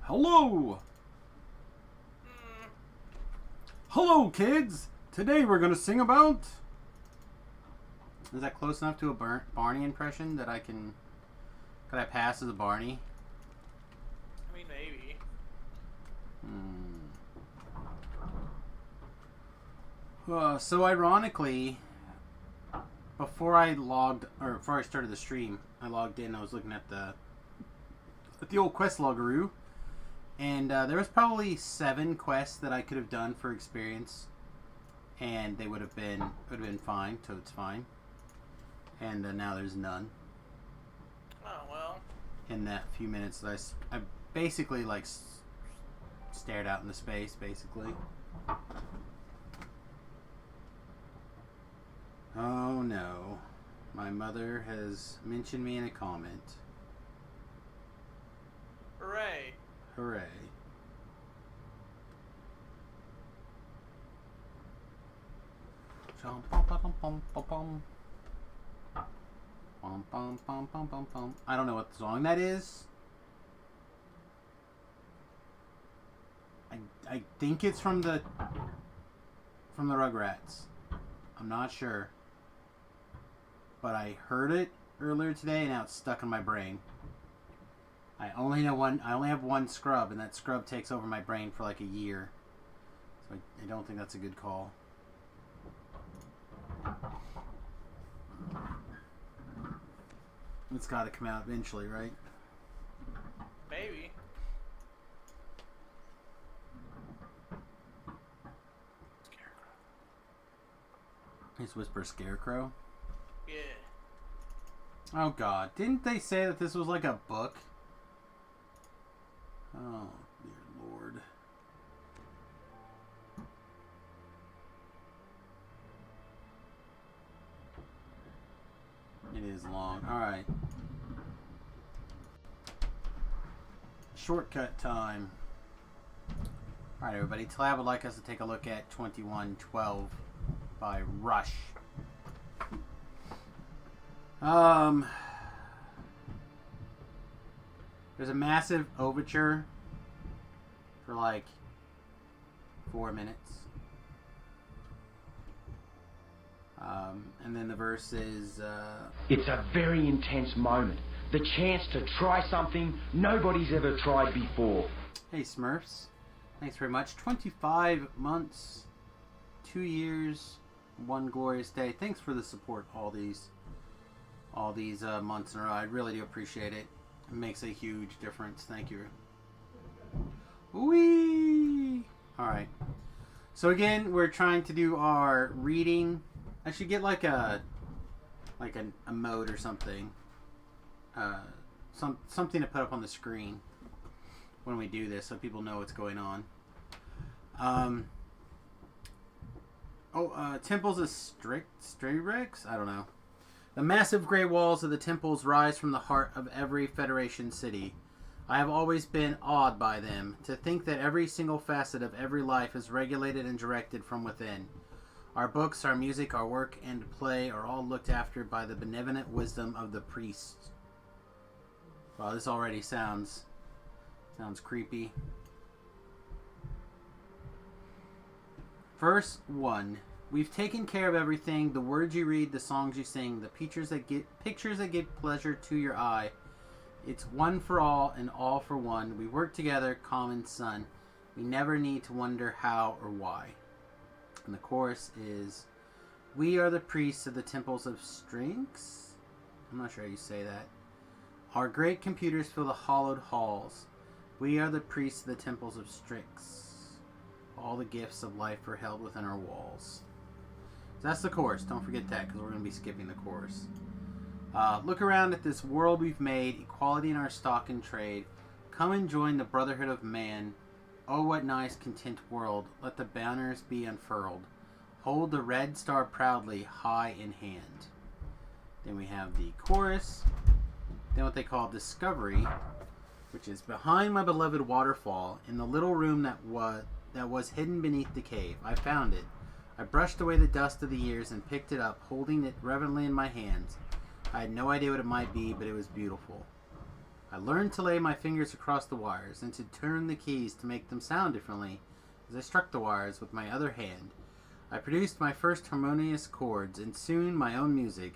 Hello! Hello, kids! Today we're gonna sing about... Is that close enough to a Barney impression that I can... Could I pass as a Barney? I mean, maybe. So ironically, before I started the stream, I logged in. I was looking at the old quest loggeroo, and there was probably 7 quests that I could have done for experience, and they would have been fine. So it's fine. And now there's none. Oh well. In that few minutes that I basically stared out into space, basically. Oh no. My mother has mentioned me in a comment. Hooray. Hooray. I don't know what song that is. I think it's from the Rugrats. I'm not sure. But I heard it earlier today and now it's stuck in my brain. I only have one scrub, and that scrub takes over my brain for like a year. So I don't think that's a good call. It's got to come out eventually, right? Maybe. Scarecrow. Just whisper Scarecrow? Yeah. Oh god, didn't they say that this was like a book? Oh, dear lord. It is long. Alright. Shortcut time. Alright, everybody. Tlab would like us to take a look at 2112 by Rush. There's a massive overture for like 4 minutes. And then the verse is, It's a very intense moment. The chance to try something nobody's ever tried before. Hey Smurfs. Thanks very much. 25 months, 2 years, 1 glorious day. Thanks for the support all these months in a row. I really do appreciate it. It makes a huge difference. Thank you. Whee! Alright. So again, we're trying to do our reading. I should get like a mode or something. Something to put up on the screen when we do this so people know what's going on. Temples of Strayrex? I don't know. The massive gray walls of the temples rise from the heart of every Federation city. I have always been awed by them. To think that every single facet of every life is regulated and directed from within. Our books, our music, our work, and play are all looked after by the benevolent wisdom of the priests. Wow, this already sounds creepy. Verse 1. We've taken care of everything, the words you read, the songs you sing, the pictures that give pleasure to your eye. It's one for all and all for one. We work together, common son. We never need to wonder how or why. And the chorus is, we are the priests of the temples of Strynx? I'm not sure how you say that. Our great computers fill the hollowed halls. We are the priests of the temples of Strynx. All the gifts of life are held within our walls. So that's the chorus. Don't forget that, because we're going to be skipping the chorus. Look around at this world we've made, equality in our stock and trade. Come and join the brotherhood of man. Oh, what nice, content world. Let the banners be unfurled. Hold the red star proudly, high in hand. Then we have the chorus. Then what they call discovery, which is behind my beloved waterfall, in the little room that was hidden beneath the cave. I found it. I brushed away the dust of the years and picked it up, holding it reverently in my hands. I had no idea what it might be, but it was beautiful. I learned to lay my fingers across the wires and to turn the keys to make them sound differently as I struck the wires with my other hand. I produced my first harmonious chords and soon my own music.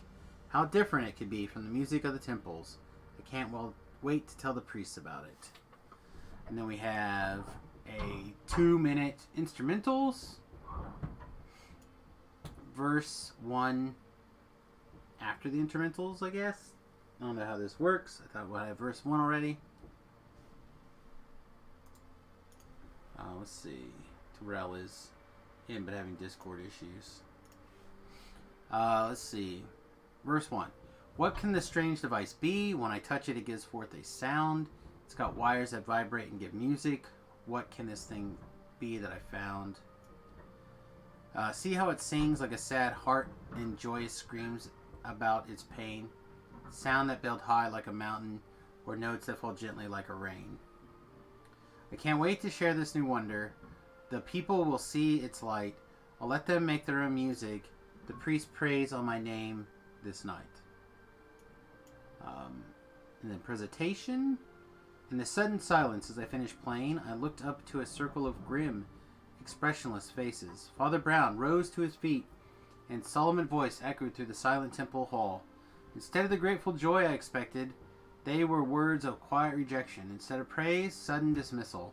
How different it could be from the music of the temples. I can't wait to tell the priests about it. And then we have a 2-minute instrumentals. Verse 1 after the instrumentals, I guess. I don't know how this works. I thought we'd have verse 1 already. Let's see. Terrell is in but having Discord issues. Let's see. Verse 1. What can this strange device be? When I touch it, it gives forth a sound. It's got wires that vibrate and give music. What can this thing be that I found? See how it sings like a sad heart and joyous screams about its pain. Sound that build high like a mountain, or notes that fall gently like a rain. I can't wait to share this new wonder. The people will see its light. I'll let them make their own music. The priest prays on my name this night. And then presentation. In the sudden silence as I finished playing, I looked up to a circle of grim, expressionless faces. Father Brown rose to his feet, and solemn voice echoed through the silent temple hall. Instead of the grateful joy I expected, they were words of quiet rejection. Instead of praise, sudden dismissal.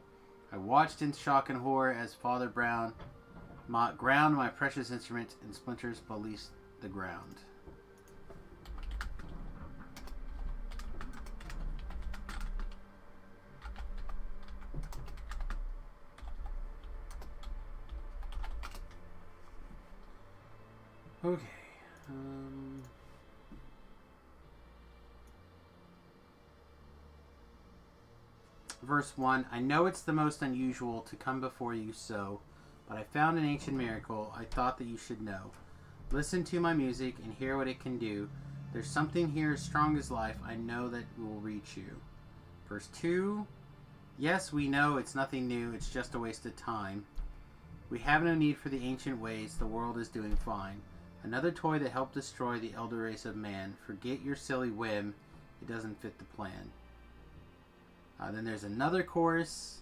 I watched in shock and horror as Father Brown ground my precious instrument and splinters policed the ground. Okay. Verse 1. I know it's the most unusual to come before you so, but I found an ancient miracle I thought that you should know. Listen to my music and hear what it can do. There's something here as strong as life. I know that will reach you. Verse 2. Yes, we know it's nothing new. It's just a waste of time. We have no need for the ancient ways. The world is doing fine. Another toy that helped destroy the elder race of man. Forget your silly whim. It doesn't fit the plan. Then there's another chorus.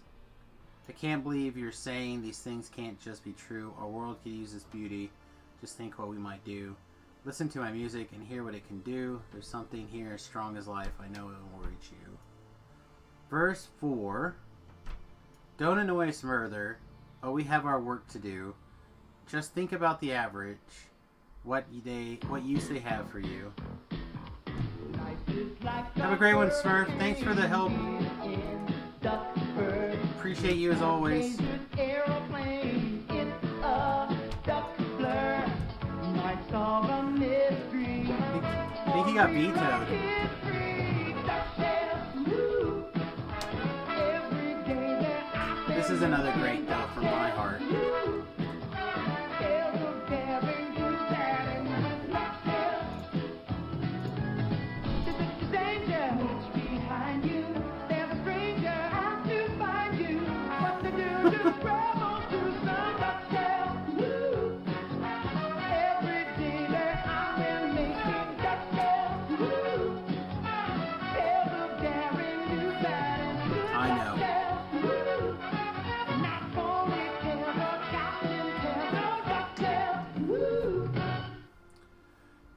I can't believe you're saying these things can't just be true. Our world could use this beauty. Just think what we might do. Listen to my music and hear what it can do. There's something here as strong as life. I know it will reach you. Verse 4. Don't annoy us further. Oh, we have our work to do. Just think about the average. What use they have for you. Have a great one, Smurf. Thanks for the help. Appreciate you as always. I think he got vetoed. This is another great though from my heart.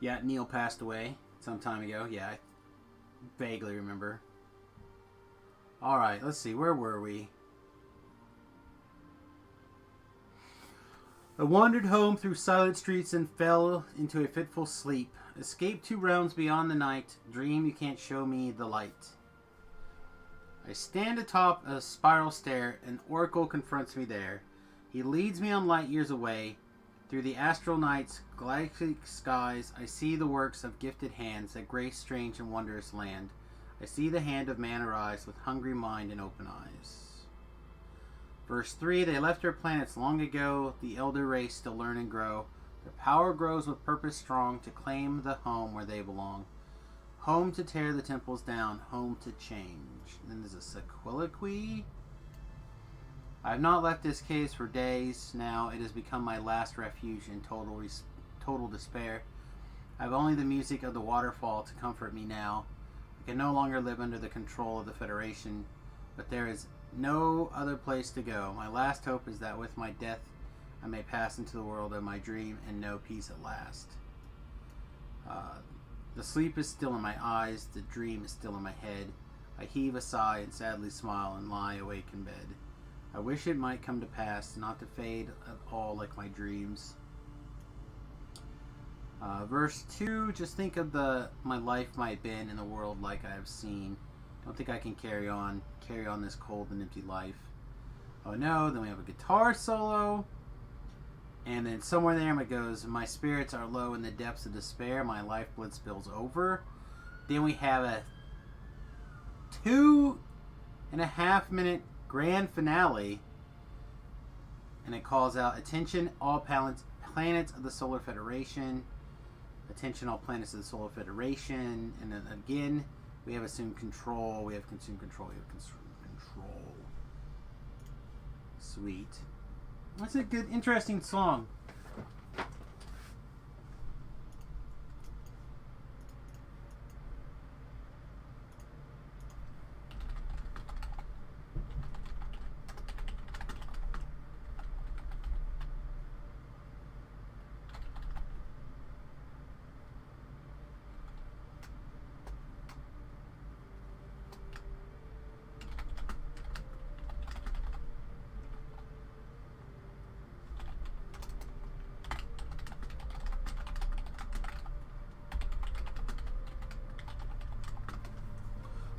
Yeah, Neil passed away some time ago. Yeah, I vaguely remember. Alright, let's see. Where were we? I wandered home through silent streets and fell into a fitful sleep. Escaped 2 realms beyond the night. Dream you can't show me the light. I stand atop a spiral stair. An oracle confronts me there. He leads me on light years away. Through the astral night's galactic skies, I see the works of gifted hands that grace strange and wondrous land. I see the hand of man arise with hungry mind and open eyes. Verse 3, they left their planets long ago, the elder race still learn and grow. Their power grows with purpose strong to claim the home where they belong. Home to tear the temples down, home to change. And then there's a sequiloquy. I have not left this case for days now. It has become my last refuge in total despair. I have only the music of the waterfall to comfort me now. I can no longer live under the control of the Federation, but there is no other place to go. My last hope is that with my death, I may pass into the world of my dream and know peace at last. The sleep is still in my eyes, the dream is still in my head. I heave a sigh and sadly smile and lie awake in bed. I wish it might come to pass, not to fade at all like my dreams. Verse 2, just think of my life might have been in the world like I have seen. Don't think I can carry on this cold and empty life. Oh no, then we have a guitar solo. And then somewhere there it goes, my spirits are low in the depths of despair, my lifeblood spills over. Then we have a 2.5-minute grand finale. And it calls out, attention all planets of the Solar Federation. Attention all planets of the Solar Federation. And then again, we have assumed control. We have consumed control. We have consumed control. Sweet. That's a good, interesting song.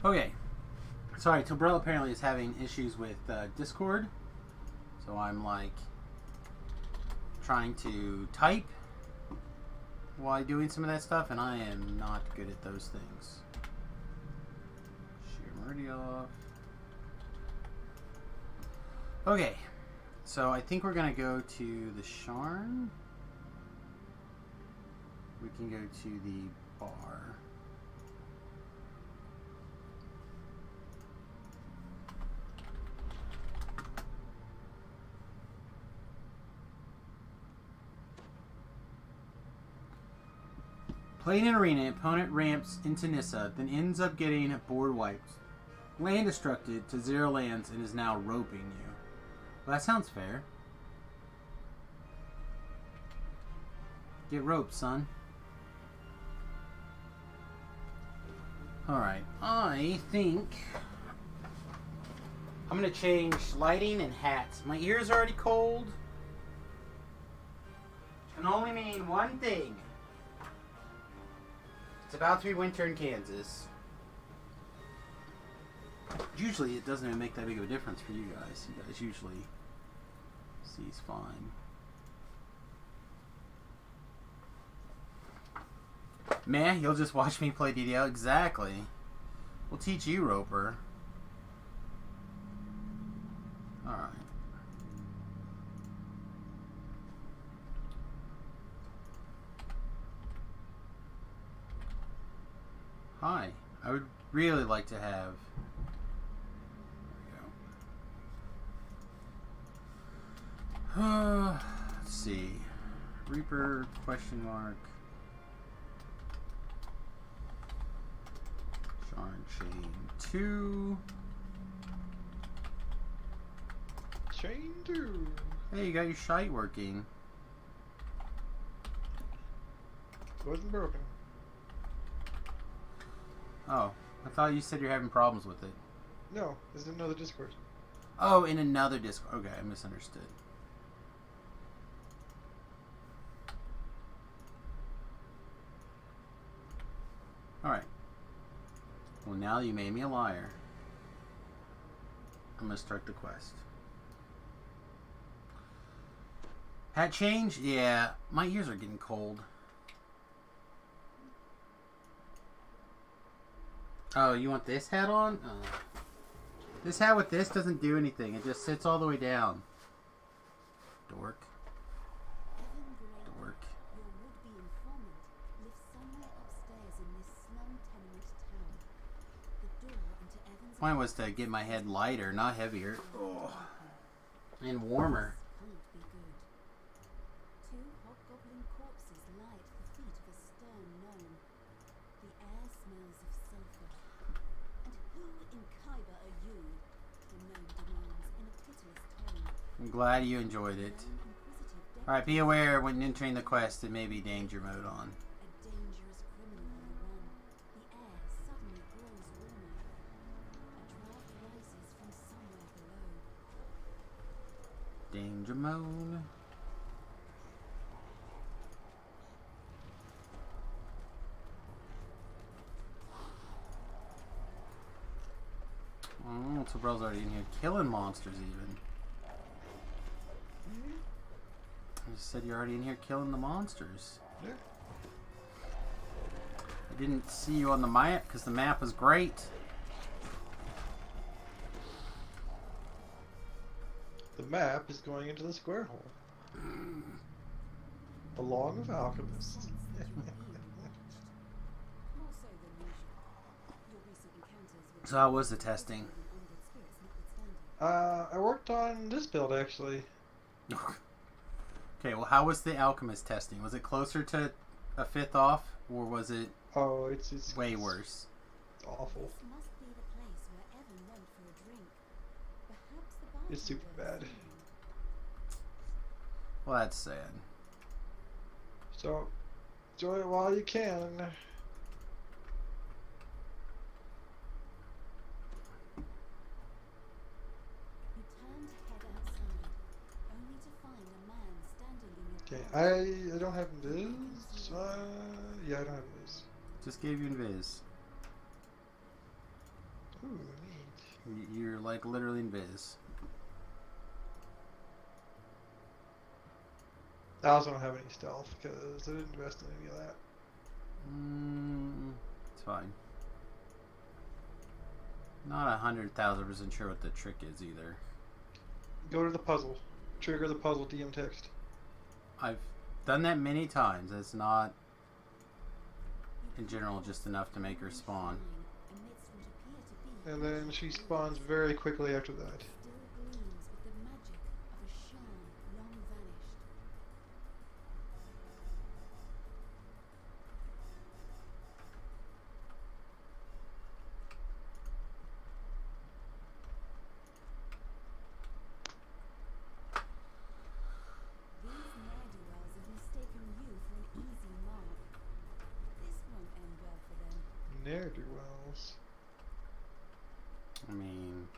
Okay, sorry, Tobrell apparently is having issues with Discord, so I'm like trying to type while doing some of that stuff, and I am not good at those things. Share Meridian off. Okay, so I think we're gonna go to the Sharn. We can go to the bar. Playing an arena, opponent ramps into Nissa, then ends up getting board wiped. Land destructed to 0 lands and is now roping you. Well, that sounds fair. Get roped, son. Alright, I think I'm going to change lighting and hats. My ears are already cold. Can only mean one thing. It's about to be winter in Kansas. Usually it doesn't even make that big of a difference for you guys. You guys usually see's fine. Meh, you'll just watch me play DDL? Exactly. We'll teach you, Roper. Alright. Hi. I would really like to have... There we go. Let's see. Reaper, question mark. Sharn chain 2. Chain 2. Hey, you got your shite working. Wasn't broken. Oh, I thought you said you're having problems with it. No, this is another Discord. Oh, in another Discord. Okay, I misunderstood. Alright. Well, now you made me a liar. I'm going to start the quest. Hat change? Yeah, my ears are getting cold. Oh, you want this hat on? Oh. This hat with this doesn't do anything. It just sits all the way down. Dork. Dork. Your would-be informant lives somewhere upstairs in this slum tenement tower. The door into Evan's Point was to get my head lighter, not heavier. Oh. And warmer. can't be good. 2 hobgoblin corpses lie at the feet of a stern gnome. The air smells of sulfur. I'm glad you enjoyed it. Alright, be aware when entering the quest it may be danger mode on. A dangerous criminal on the run. The air suddenly grows warmer. A draft rises from somewhere below. Danger mode. Oh, so bro's already in here killing monsters even. I just said you're already in here killing the monsters. Yeah. I didn't see you on the map because the map was great. The map is going into the square hole. Along with alchemists. Sense that you are being watched. More so than usual. Your recent encounters with So how was the testing? undead spirits notwithstanding. I worked on this build actually. Okay, well how was the alchemist testing? Was it closer to a fifth off or was it Oh, it's way worse? awful. This must be the place where Evan went for a drink. Perhaps the bartender It's super has bad. seen him. Well, that's sad. So enjoy it while you can. You turn to head outside, only to find a man standing in your Okay, path. I don't have this. Yeah, I don't have this. Just gave you invis. Ooh, neat. You're like literally invis. I also don't have any stealth because I didn't invest in any of that. It's fine. Not 100,000% sure what the trick is either. Go to the puzzle. Trigger the puzzle DM text. I've done that many times. It's not You in general just enough to make her spawn. amidst what appear to be And then she spawns very quickly after that. still gleams with the magic of a charm long vanished. These ne'er-do-wells have mistaken you for an easy mark. This won't end well for them. Ne'er-do-wells. I mean,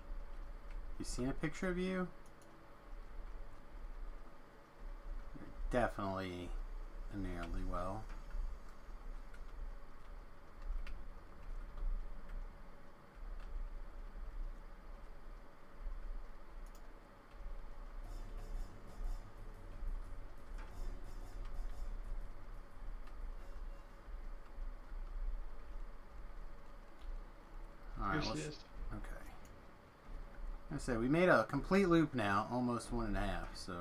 you seen a picture of you? You're definitely a nearly well. Alright, Here she let's... is. Okay. I said we made a complete loop now, almost 1.5, so...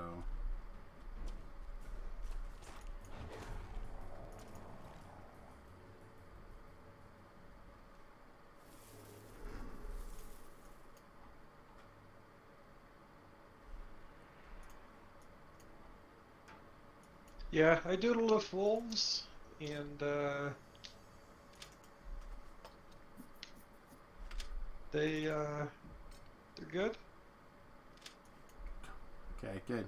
Yeah, I doodled with wolves, and they're good. Okay, good.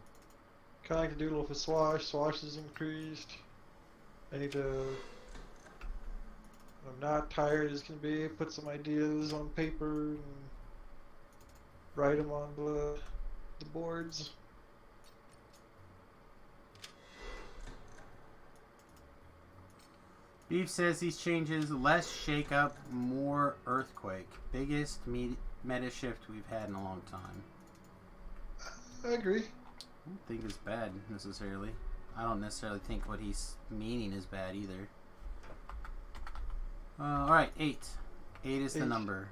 Kind of like to doodle with a swash. Swash is increased. I need to. When I'm not tired as can be, put some ideas on paper and write them on the boards. Beef says these changes less shake up, more earthquake. Biggest meta shift we've had in a long time. I agree. I don't think it's bad necessarily. I don't necessarily think what he's meaning is bad either. Alright, 8. 8 is the 8. number.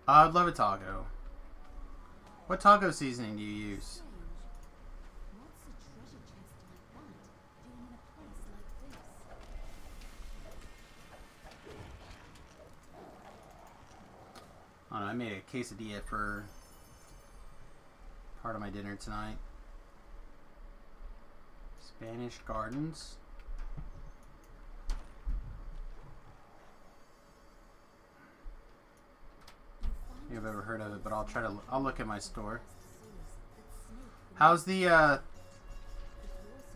I'd love a taco. What taco seasoning do you use? Strange. What's a treasure chest like that doing in a place like this? I don't know, I made a quesadilla for part of my dinner tonight. Spanish Gardens. I think I've ever heard of it, but I'll look at my store. How's the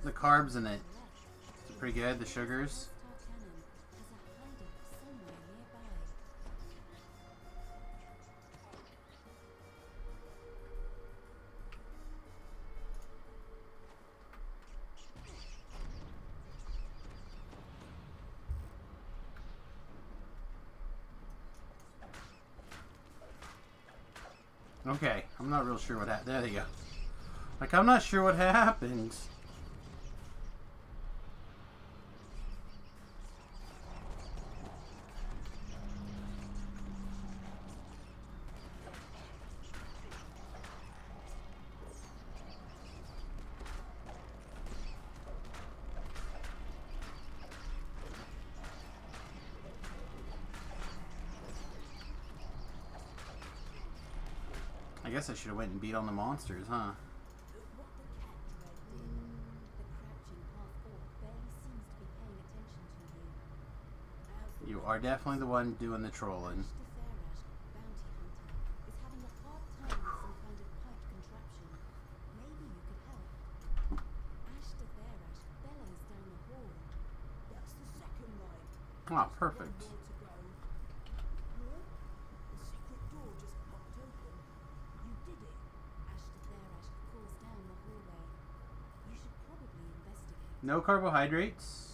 carbs in it? Is it pretty good, the sugars? Okay, I'm not real sure what happened. There you go. Like, I'm not sure what happened. I guess I should have went and beat on the monsters, huh? What the cat dread did, the crouching half-orc barely seems to be paying attention to you. As the You are definitely the one doing the trolling. Ash the Fairash, bounty hunter, is having a hard time with some kind of pipe contraption. Maybe you could help. Ash the Fairash bellows down the hall. That's the second line. Oh, perfect. One more to go. What? The secret door just popped open. You did it. Ash the Fairash calls down the hallway. You should probably investigate. No carbohydrates.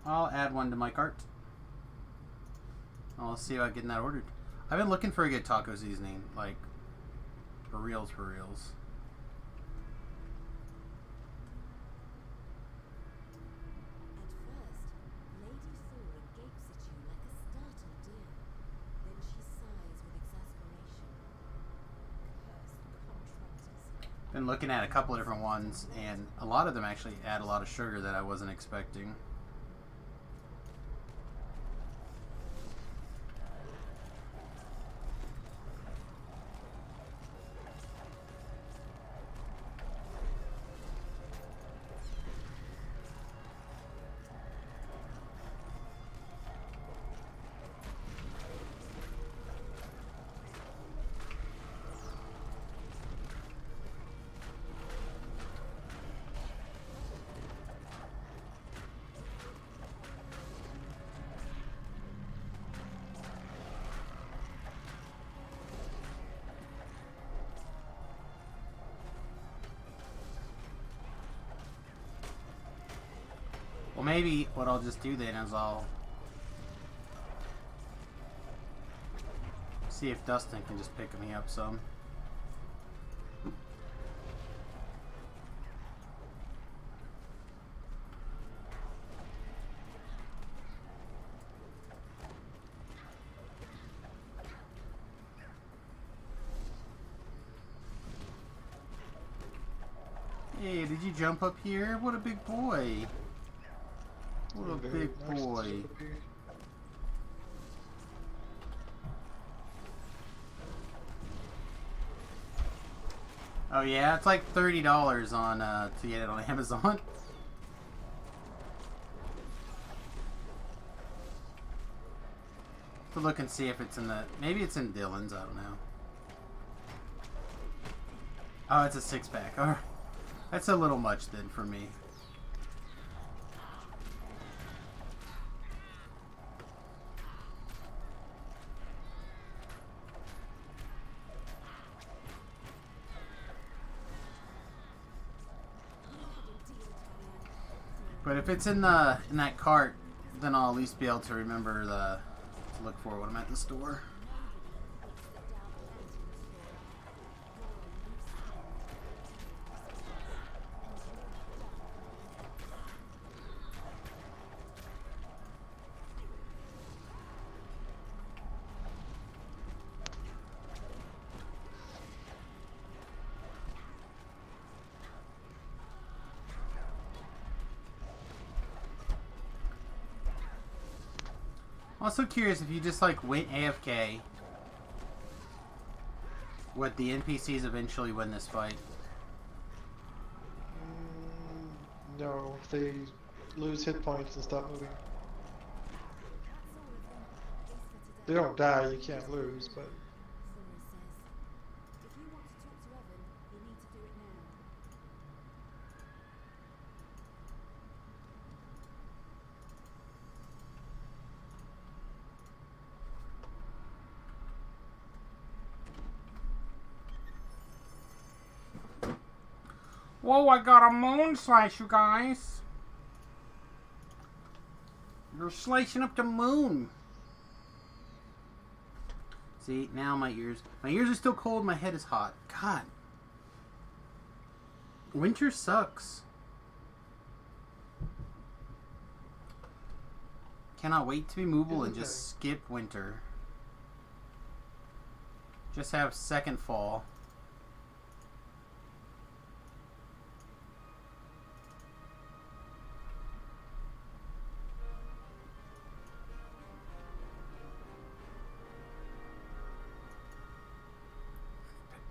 I'll add one to my cart. I'll see about getting that ordered. I've been looking for a good taco seasoning, like, for reals, for reals. At first, Lady Thora gapes at you like a startled deer. Then she sighs with exasperation. Cursed contractors. Been looking at a couple of different ones, and a lot of them actually add a lot of sugar that I wasn't expecting. Well, maybe what I'll just do then is I'll see if Dustin can just pick me up some. Hey, did you jump up here? What a big boy. What a Very big nice boy. to be. Oh yeah, it's like $30 on to get it on Amazon. To look and see if it's in the, maybe it's in Dylan's, I don't know. Oh, it's a 6-pack. Alright. That's a little much then for me. But if it's in that cart, then I'll at least be able to remember to look for it when I'm at the store. I'm also curious if you just like went AFK, would the NPCs eventually win this fight? No, if they lose hit points and stop moving. They don't die, you can't lose, but... Flora says, if you want to talk to Evan, you need to do it now. Whoa, I got a moon slice, you guys. You're slicing up the moon. See, now my ears are still cold, my head is hot. God. Winter sucks. Cannot wait to be movable and just skip winter. Just have second fall.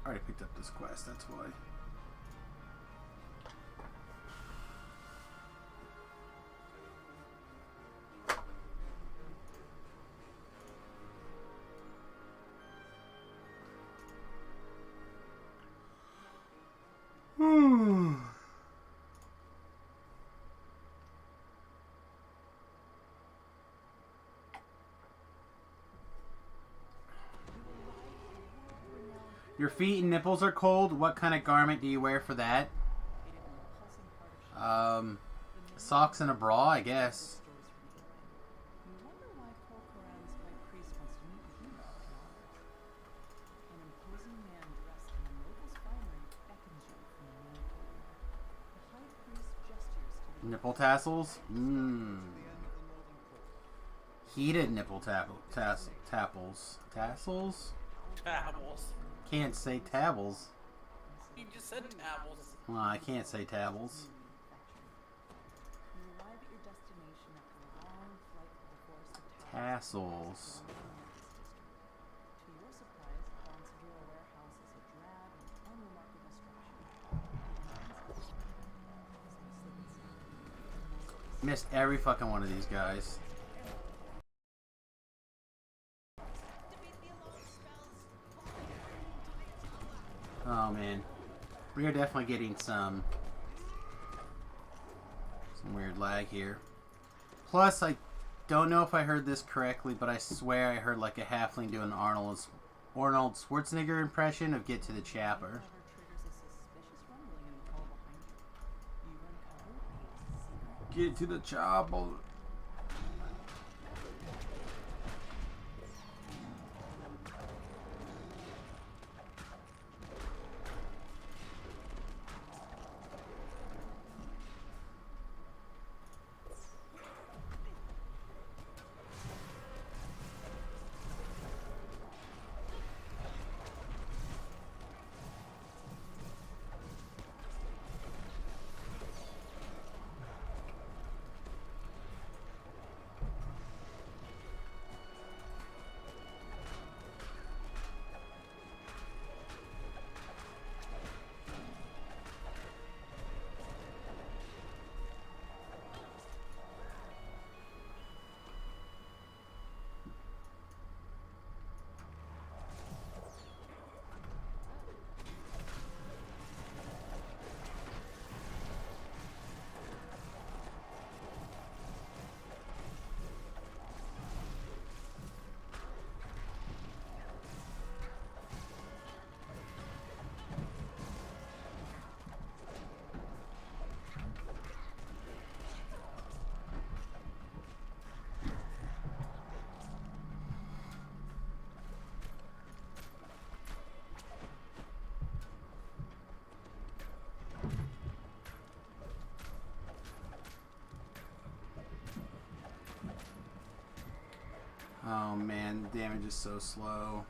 I already picked up this quest, that's why. Your feet and nipples are cold. What kind of garment do you wear for that? Socks and a bra, I guess. Nipple tassels? Mmm. Heated nipple tassels. Tassels? Tabbles. Can't say tabbles. You just said tabbles. Well, I can't say tabbles. Tassels. Missed every fucking one of these guys. Oh man, we are definitely getting some weird lag here. Plus, I don't know if I heard this correctly, but I swear I heard like a halfling do an Arnold Schwarzenegger impression of "Get to the Chopper." Get to the chopper. Oh man, the damage is so slow.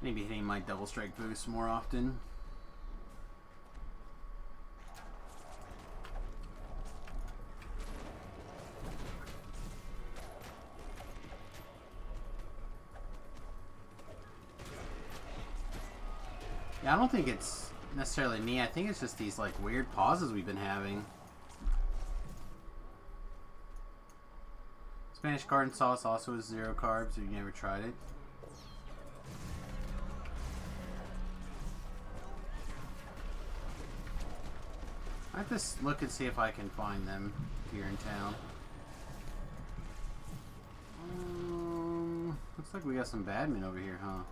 Maybe hitting my double strike boost more often. Yeah, I don't think it's necessarily me. I think it's just these like weird pauses we've been having. Spanish garden sauce also is 0 carbs if you never tried it. I have to look and see if I can find them here in town. Looks like we got some badmen over here, huh?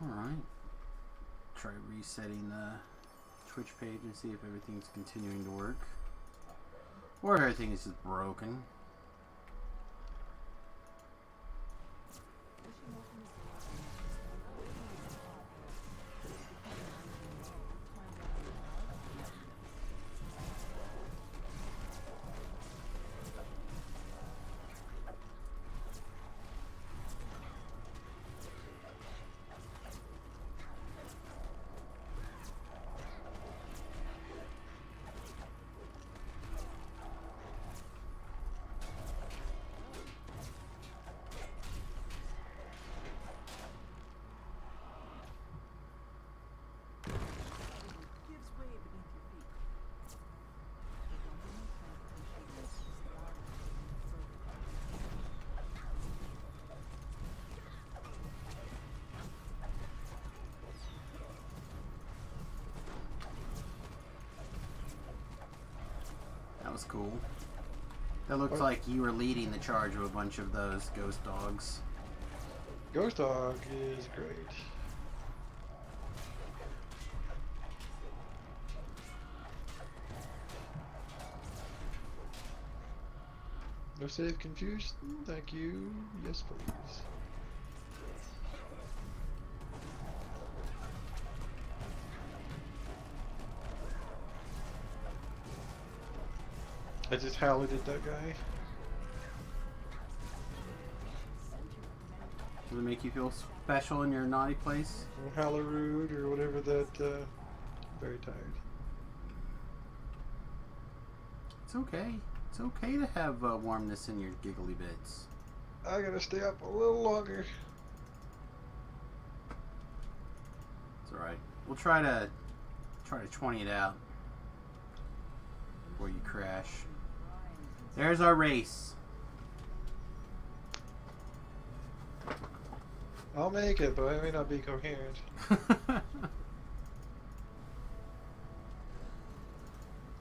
Alright. Try resetting the Twitch page and see if everything's continuing to work. Or if everything is just broken. That was cool. That looks like you were leading the charge of a bunch of those ghost dogs. Ghost dog is great. No save confused? Thank you. Yes, please. I just halleted that guy. Does it make you feel special in your naughty place? Or Hallerude or whatever that, very tired. It's okay. It's okay to have warmness in your giggly bits. I gotta stay up a little longer. It's alright. We'll try to 20 it out before you crash. There's our race. I'll make it, but I may not be coherent.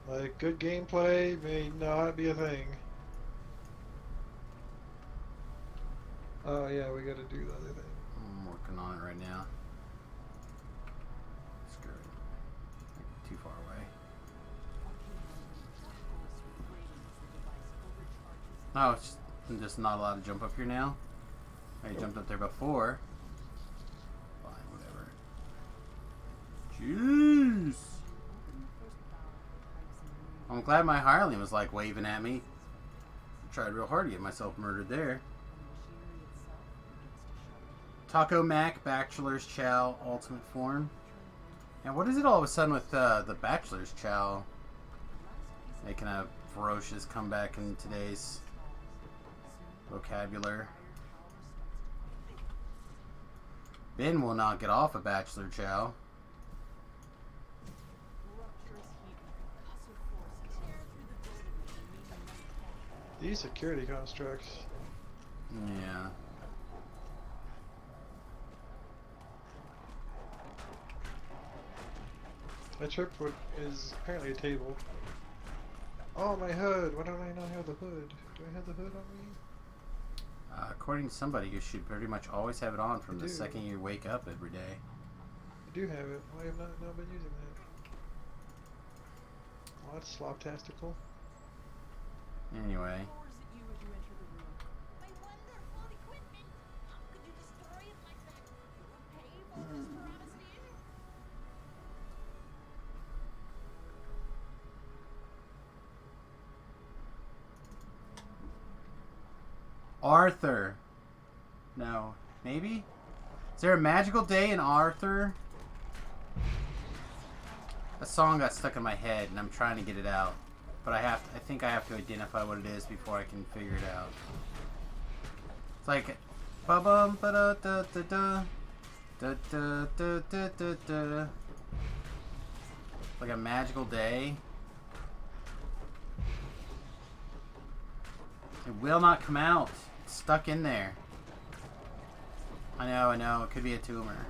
Like, good gameplay may not be a thing. Oh yeah, we gotta do the other thing. I'm working on it right now. Screw it. Too far away. Oh, it's I'm just not allowed to jump up here now? I jumped up there before. Fine, whatever. Jeez! I'm glad my hireling was like waving at me. I tried real hard to get myself murdered there. Taco Mac, Bachelor's Chow, Ultimate Form. And what is it all of a sudden with the Bachelor's Chow making a ferocious comeback in today's vocabulary? Ben will not get off a Bachelor Chow. These security constructs. Yeah. That tripwood is apparently a table. Oh, my hood! Why don't I not have the hood? Do I have the hood on me? According to somebody, you should pretty much always have it on from I the do. second you wake up every day. I do have it. Why have not been using that? Well, that's slop-tastical. Anyway. My wonderful equipment! How could you destroy Arthur. No. Maybe? Is there a magical day in Arthur? A song got stuck in my head and I'm trying to get it out. But I think I have to identify what it is before I can figure it out. It's like ba bum ba da da da da da da da da da da. Like a magical day. It will not come out. It's stuck in there. I know. It could be a tumor.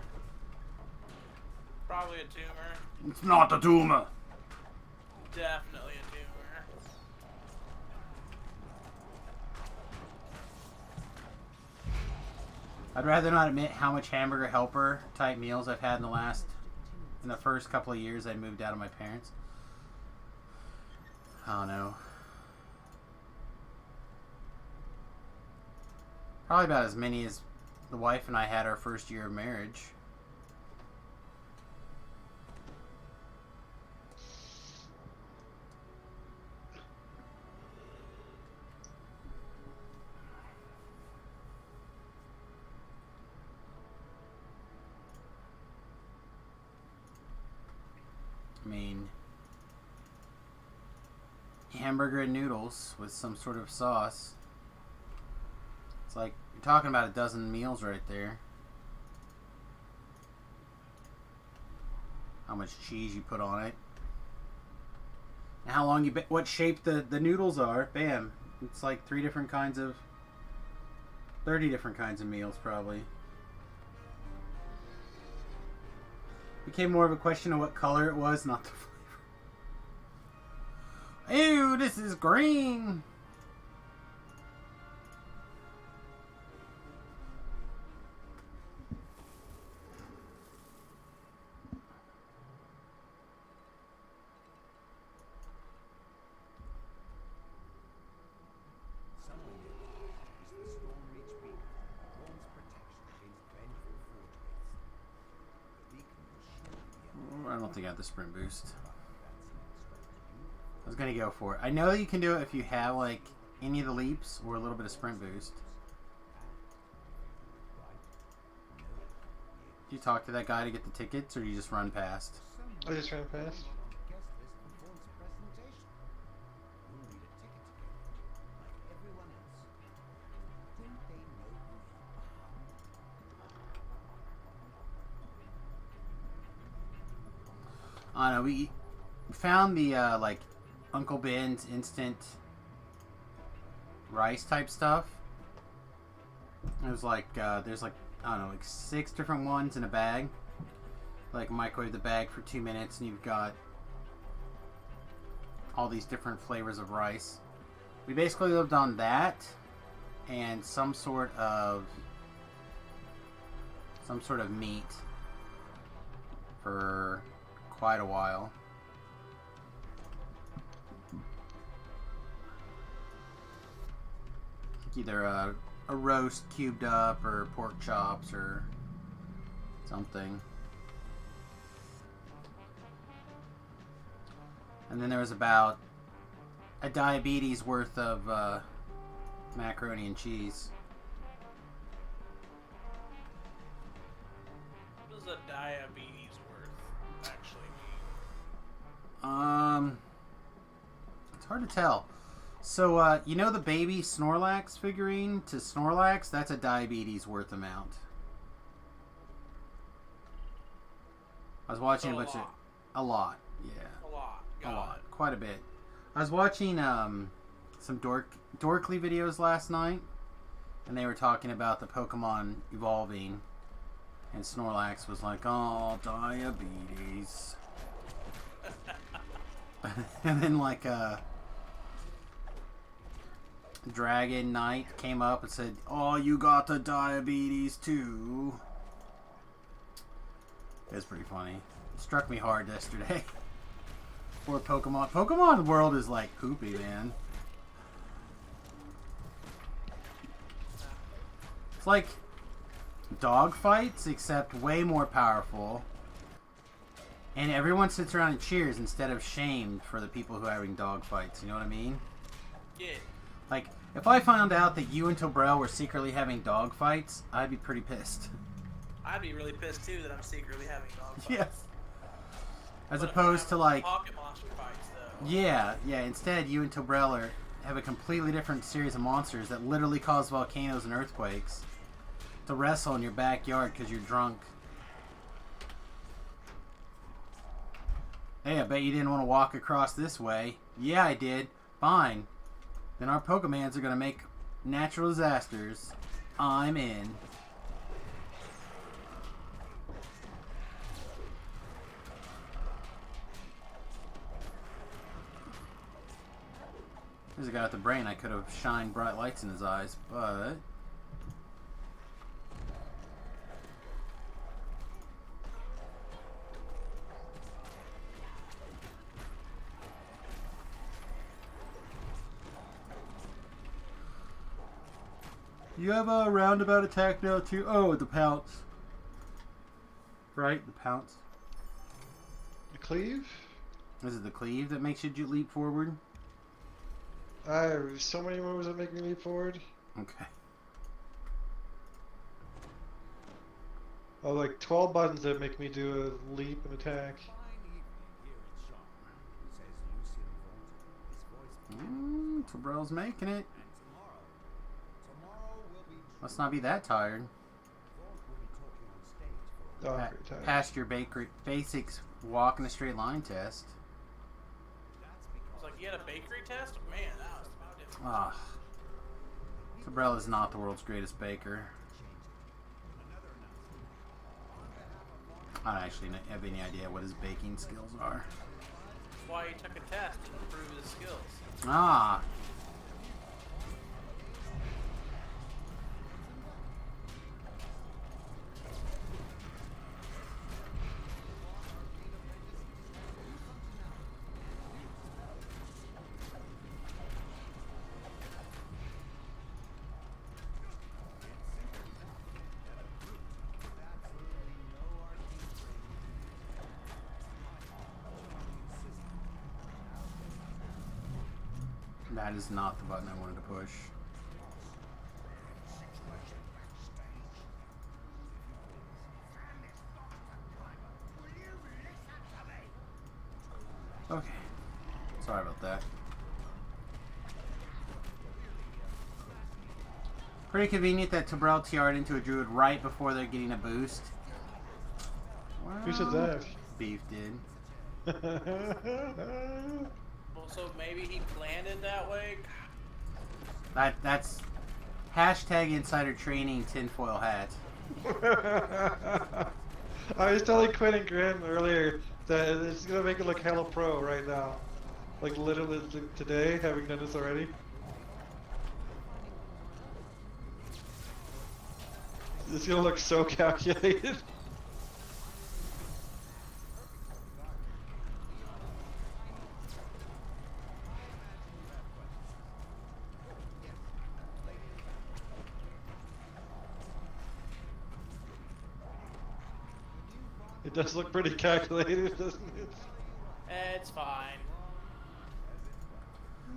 Probably a tumor. It's not a tumor. Definitely a tumor. I'd rather not admit how much hamburger helper type meals I've had in the first couple of years I moved out of my parents. I don't know. Probably about as many as the wife and I had our first year of marriage. I mean, hamburger and noodles with some sort of sauce. It's like, you're talking about a dozen meals right there. How much cheese you put on it. And how long what shape the noodles are. Bam. It's like 30 different kinds of meals probably. Became more of a question of what color it was, not the flavor. Ew, this is green. I don't think I have the sprint boost. I was gonna go for it. I know you can do it if you have like any of the leaps or a little bit of sprint boost. Did you talk to that guy to get the tickets, or you just run past? I just ran past. I don't know, we found the like Uncle Ben's instant rice type stuff. It was like there's like, I don't know, like 6 different ones in a bag. Like microwave the bag for 2 minutes and you've got all these different flavors of rice. We basically lived on that and some sort of meat for quite a while. Either a roast cubed up or pork chops or something. And then there was about a diabetes worth of macaroni and cheese. What does a diabetes worth actually mean? It's hard to tell. So, you know the baby Snorlax figurine to Snorlax? That's a diabetes worth amount. I was watching So a bunch of... A lot, yeah. A lot. A Got lot. it. Quite a bit. I was watching some Dorkly videos last night, and they were talking about the Pokemon evolving, and Snorlax was like, oh, diabetes. And then, like, Dragon Knight came up and said, oh, you got the diabetes too. It was pretty funny. It struck me hard yesterday. Poor Pokemon. Pokemon world is like poopy, man. It's like dog fights, except way more powerful. And everyone sits around and cheers instead of shamed for the people who are having dog fights. You know what I mean? Yeah. Like, if I found out that you and Tobrel were secretly having dog fights, I'd be pretty pissed. I'd be really pissed too that I'm secretly having dog fights. Yes. As But if opposed I'm to like, pocket monster fights though. yeah. Instead, you and Tobrel have a completely different series of monsters that literally cause volcanoes and earthquakes to wrestle in your backyard because you're drunk. Hey, I bet you didn't want to walk across this way. Yeah, I did. Fine. Then our Pokemans are going to make natural disasters. I'm in. There's a guy with the brain. I could have shined bright lights in his eyes, but... You have a roundabout attack now too. Oh, the pounce. Right, the pounce. The cleave? Is it the cleave that makes you leap forward? I have so many moves that make me leap forward. Okay. Oh, like 12 buttons that make me do a leap and attack. Tobrel's making it. Must not be that tired. Oh, I'm pretty tired. Passed your basics walk in a straight line test. It's like you had a bakery test? Man, that was about different. Ah. Tobrel is not the world's greatest baker. I don't actually have any idea what his baking skills are. That's why he took a test to improve his skills. Ah. That is not the button I wanted to push. Okay. Sorry about that. Pretty convenient that Tobrel TR'd into a druid right before they're getting a boost. Well, Who said that? Beef did. Well, so maybe he planned it that way? That's hashtag insider training tinfoil hat. I was telling Quinn and Grim earlier that it's gonna make it look hella pro right now. Like literally today, having done this already. It's gonna look so calculated. It does look pretty calculated, doesn't it? It's fine.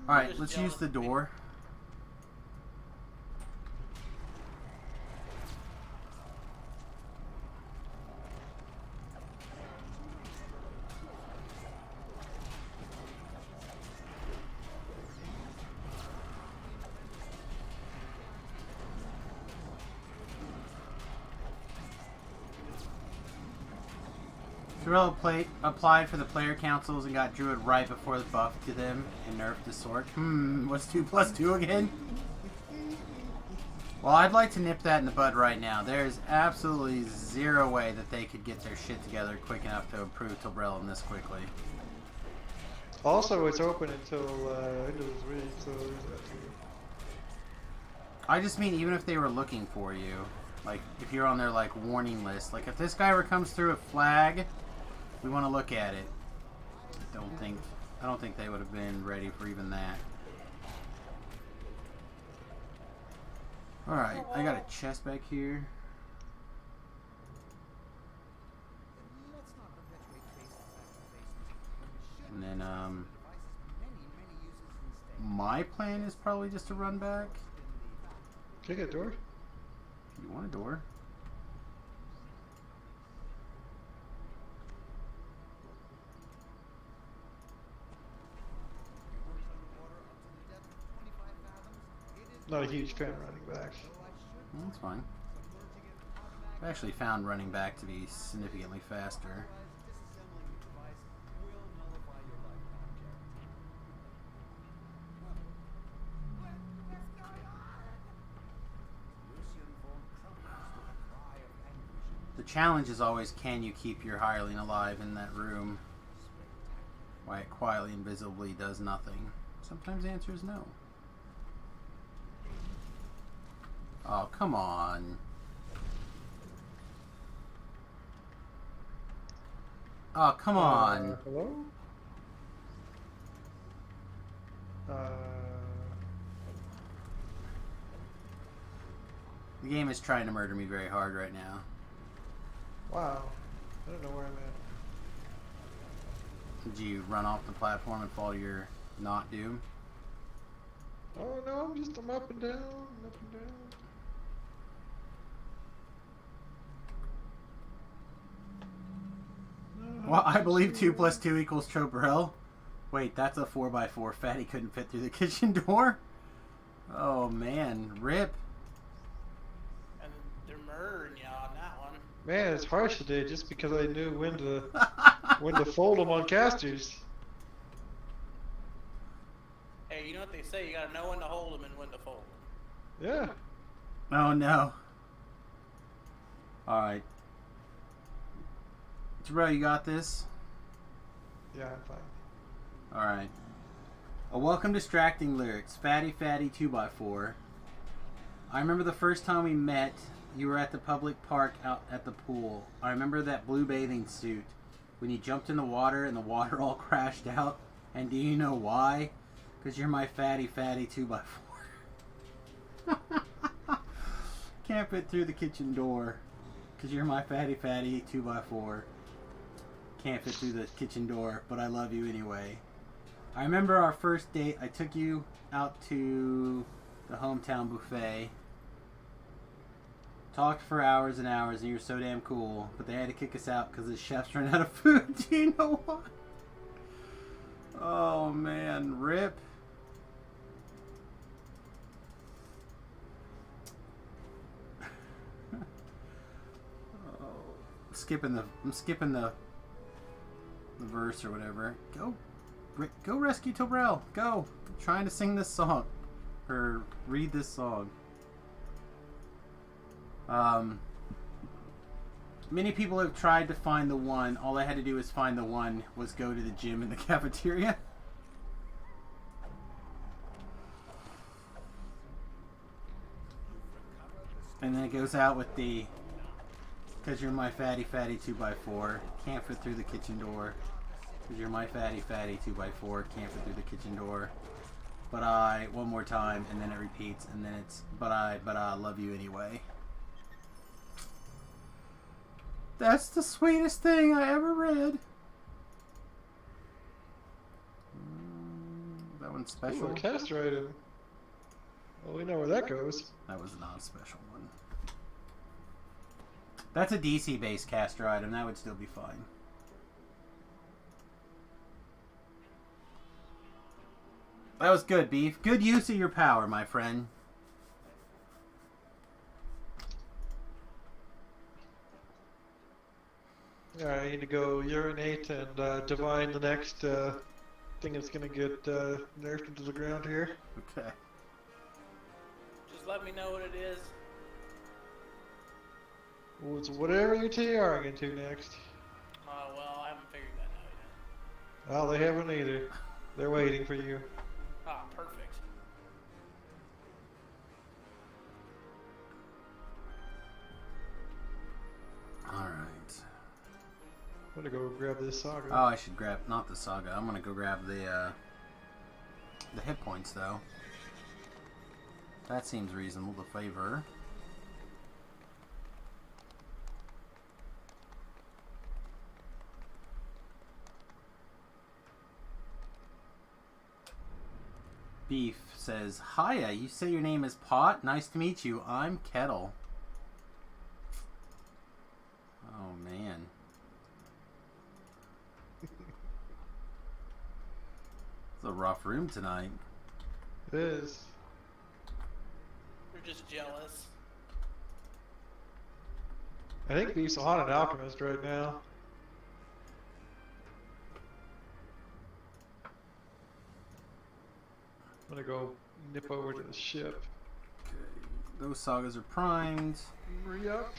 Alright, Just let's yell use at the people. door. Torello applied for the player councils and got Druid right before the buff to them and nerfed the sword. What's 2 plus 2 again? Well, I'd like to nip that in the bud right now. There's absolutely zero way that they could get their shit together quick enough to improve Tobrel this quickly. Also, it's open until end of this week, so there's that too. I just mean even if they were looking for you, like if you're on their like warning list, like if this guy ever comes through a flag, we want to look at it. I don't think they would have been ready for even that. Alright, I got a chest back here. And then, my plan is probably just to run back. Can I get a door? If you want a door. Not a huge fan of running back. That's fine. I actually found running back to be significantly faster. The challenge is always, can you keep your hireling alive in that room while it quietly and visibly does nothing? Sometimes the answer is no. Oh, come on. Oh, come on. Hello? The game is trying to murder me very hard right now. Wow. I don't know where I'm at. Did you run off the platform and fall to your not doom? Oh no, I'm up and down, up and down. Well, I believe 2 plus 2 equals Choperel. Wait, that's a 4x4. Fatty couldn't fit through the kitchen door? Oh man, rip. And they're murdering you on that one. Man, it's harsh today just because I knew when to fold them on casters. Hey, you know what they say? You gotta know when to hold them and when to fold them. Yeah. Oh no. Alright. Terrell, you got this? Yeah, I'm fine. Alright. A welcome distracting lyrics. Fatty 2x4. I remember the first time we met, you were at the public park out at the pool. I remember that blue bathing suit. When you jumped in the water and the water all crashed out. And do you know why? Because you're my fatty 2x4. Can't fit through the kitchen door. Because you're my fatty 2x4. Can't fit through the kitchen door, but I love you anyway. I remember our first date. I took you out to the hometown buffet. Talked for hours and hours, and you were so damn cool. But they had to kick us out because the chefs ran out of food. Do you know why? Oh man, rip. I'm skipping the verse or whatever. Go rescue Tobrell. Go. I'm trying to sing this song or read this song. Many people have tried to find the one. All I had to do was find the one was go to the gym in the cafeteria. And then it goes out with the because you're my fatty 2x4. Can't fit through the kitchen door. Because you're my fatty 2x4. Can't fit through the kitchen door. But I, one more time, and then it repeats, and then it's, but I love you anyway. That's the sweetest thing I ever read. That one's special. Ooh, a caster item. Well, we know where that goes. That was not a special one. That's a DC-based caster item. That would still be fine. That was good, Beef. Good use of your power, my friend. Alright, I need to go urinate and divine the next thing that's gonna get nerfed into the ground here. Okay. Just let me know what it is. Well, it's whatever you TRing into next. Well, I haven't figured that out yet. Well, they haven't either. They're waiting for you. Ah, perfect. Alright. I'm gonna go grab this saga. Oh, I should grab, not the saga. I'm gonna go grab the hit points, though. That seems reasonable to favor. Beef says, "Hiya, you say your name is Pot? Nice to meet you. I'm Kettle." Oh, man. It's a rough room tonight. It is. You're just jealous. I think Beef's a haunted alchemist right now. I'm gonna go nip over to the ship. Okay. Those sagas are primed. Re-up.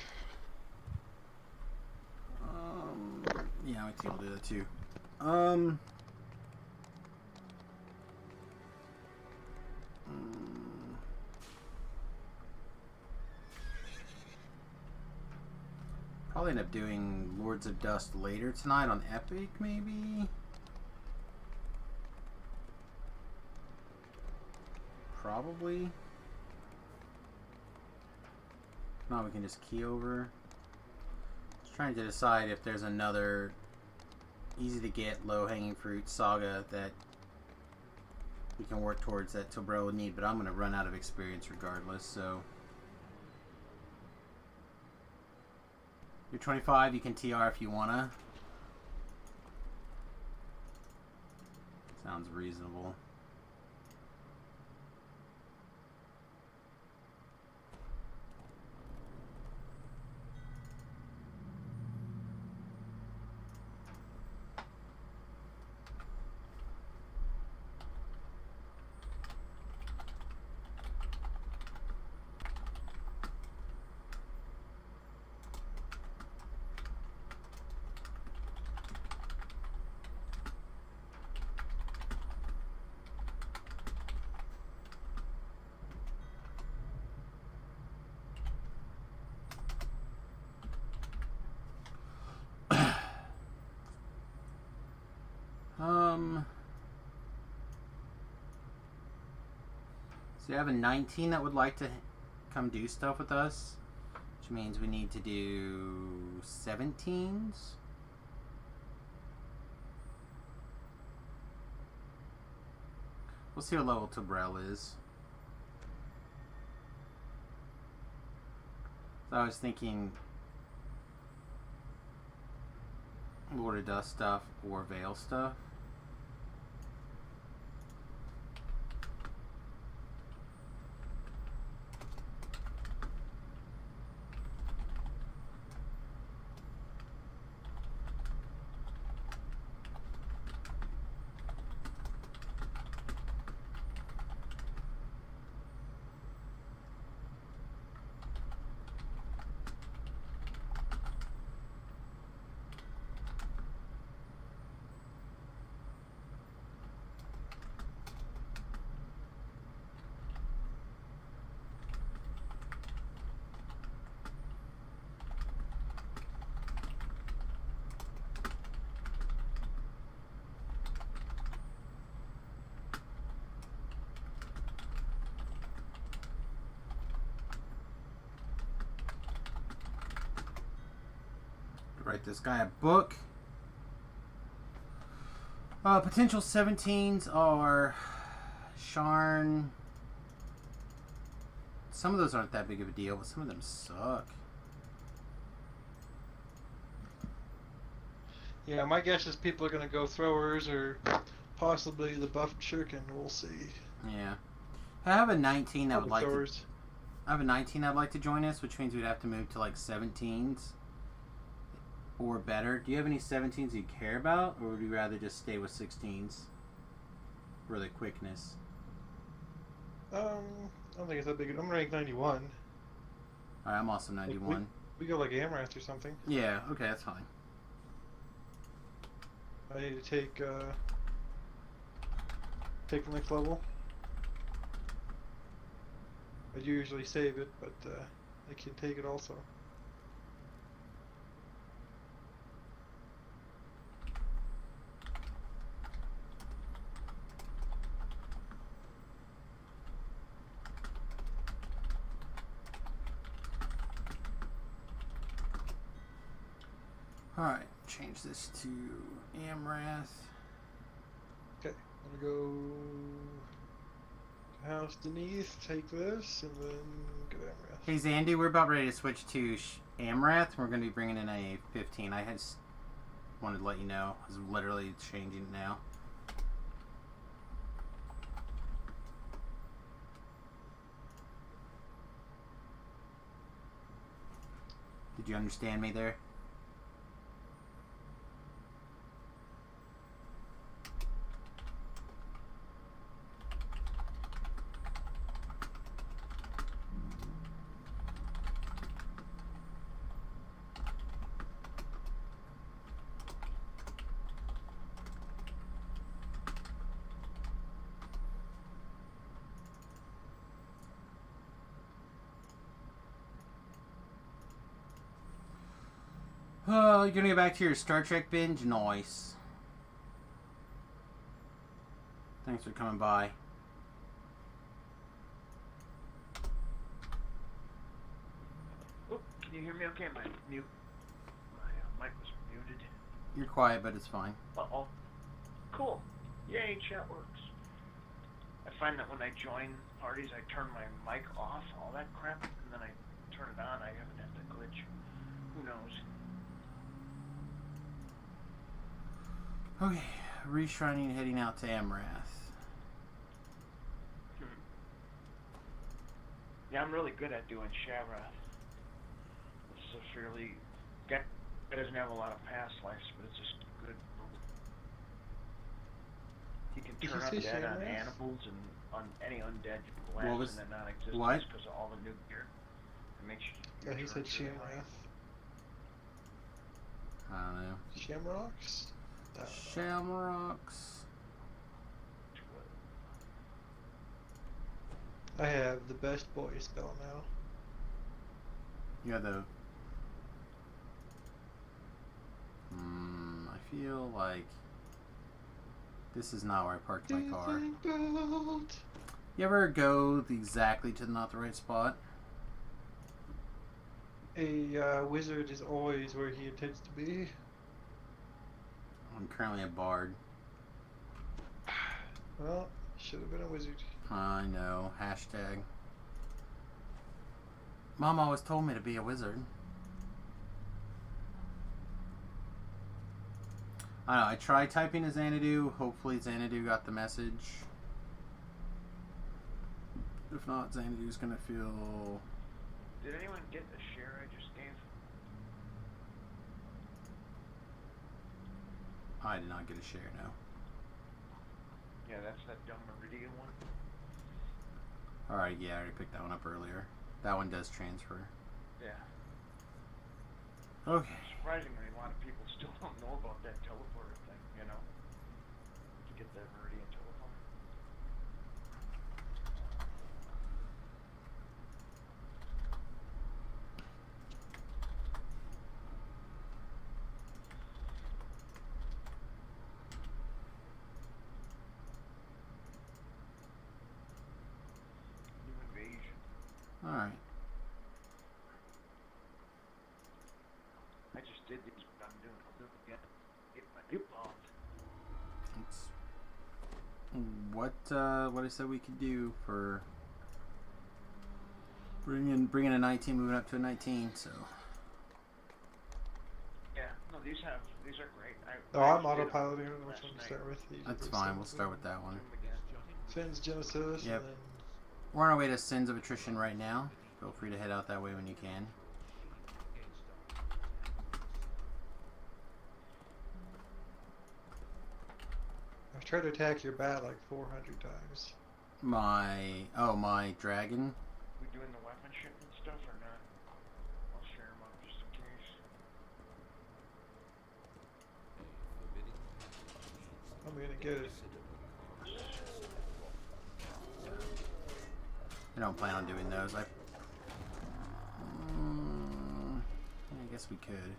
Yeah, I think I'll do that too. Probably end up doing Lords of Dust later tonight on Epic, maybe? Probably. Now we can just key over. Just trying to decide if there's another easy to get, low hanging fruit saga that we can work towards that Tobro would need, but I'm going to run out of experience regardless, so. You're 25, you can TR if you wanna. Sounds reasonable. So you have a 19 that would like to come do stuff with us, which means we need to do 17s. We'll see what level Tobrel is. So I was thinking Lord of Dust stuff or Veil stuff. Write this guy a book. Potential 17s are Sharn. Some of those aren't that big of a deal, but some of them suck. Yeah, my guess is people are gonna go throwers or possibly the buffed shuriken. We'll see. Yeah, I have a 19 that would Probably like throwers. to. I have a 19 that'd like to join us, which means we'd have to move to like 17s or better. Do you have any 17s you care about, or would you rather just stay with 16s for the quickness? I don't think it's that big. I'm rank 91. Alright, I'm also 91. We go like Amrath or something. Yeah, okay, that's fine. I need to take the next level. I usually save it, but I can take it also. Alright, change this to Amrath. Okay, I'm gonna go House Denise, take this, and then get Amrath. Hey Zandy, we're about ready to switch to Amrath. We're going to be bringing in a 15. I just wanted to let you know. I was literally changing it now. Did you understand me there? Oh, you're gonna get back to your Star Trek binge? Nice. Thanks for coming by. Oh, can you hear me okay? My mic was muted. You're quiet, but it's fine. Uh-oh. Cool. Yay, chat works. I find that when I join parties, I turn my mic off, all that crap, and then I turn it on. I haven't had the glitch. Who knows? Okay, reshrining, heading out to Amrath. Yeah, I'm really good at doing Shavrath. It's a fairly... It doesn't have a lot of past lives, but it's just good. You can Did turn you say undead on Shavrath? animals and on any undead What blast was- and then non-existence what? because of all the new gear. It makes you... Yeah, he said Shamrath. I don't know. Shamrocks? I don't know. Shamrocks. I have the best boy spell now. You got the... I feel like... This is not where I parked my car. Bolt. You ever go exactly to not the right spot? A wizard is always where he intends to be. I'm currently a bard. Well, should have been a wizard. I know. Hashtag. Mom always told me to be a wizard. I don't know. I tried typing to Xanadu. Hopefully Xanadu got the message. If not, Xanadu's gonna feel... Did anyone get the share I just gave? I did not get a share, no. Yeah, that's that dumb Meridian one. Alright, yeah, I already picked that one up earlier. That one does transfer. Yeah. Okay. Surprisingly, a lot of people still don't know about that teleporter thing, you know? To get that Meridian teleporter. New invasion. Alright. I just did these, but I'm doing I'll do it again. Get my new bomb. What I said we could do for bringing a 19, moving up to a 19, so... Yeah, no, these are great. Oh, I'm autopiloting. I don't know which one to start with. These are That's pretty fine, we'll simple. start with that one. Finn's Genesis, Yep. and then We're on our way to Sins of Attrition right now. Feel free to head out that way when you can. I've tried to attack your bat like 400 times. My dragon. We doing the weapon shipment stuff or not? I'll share them up just in case. I'm gonna get it. I don't plan on doing those. I guess we could.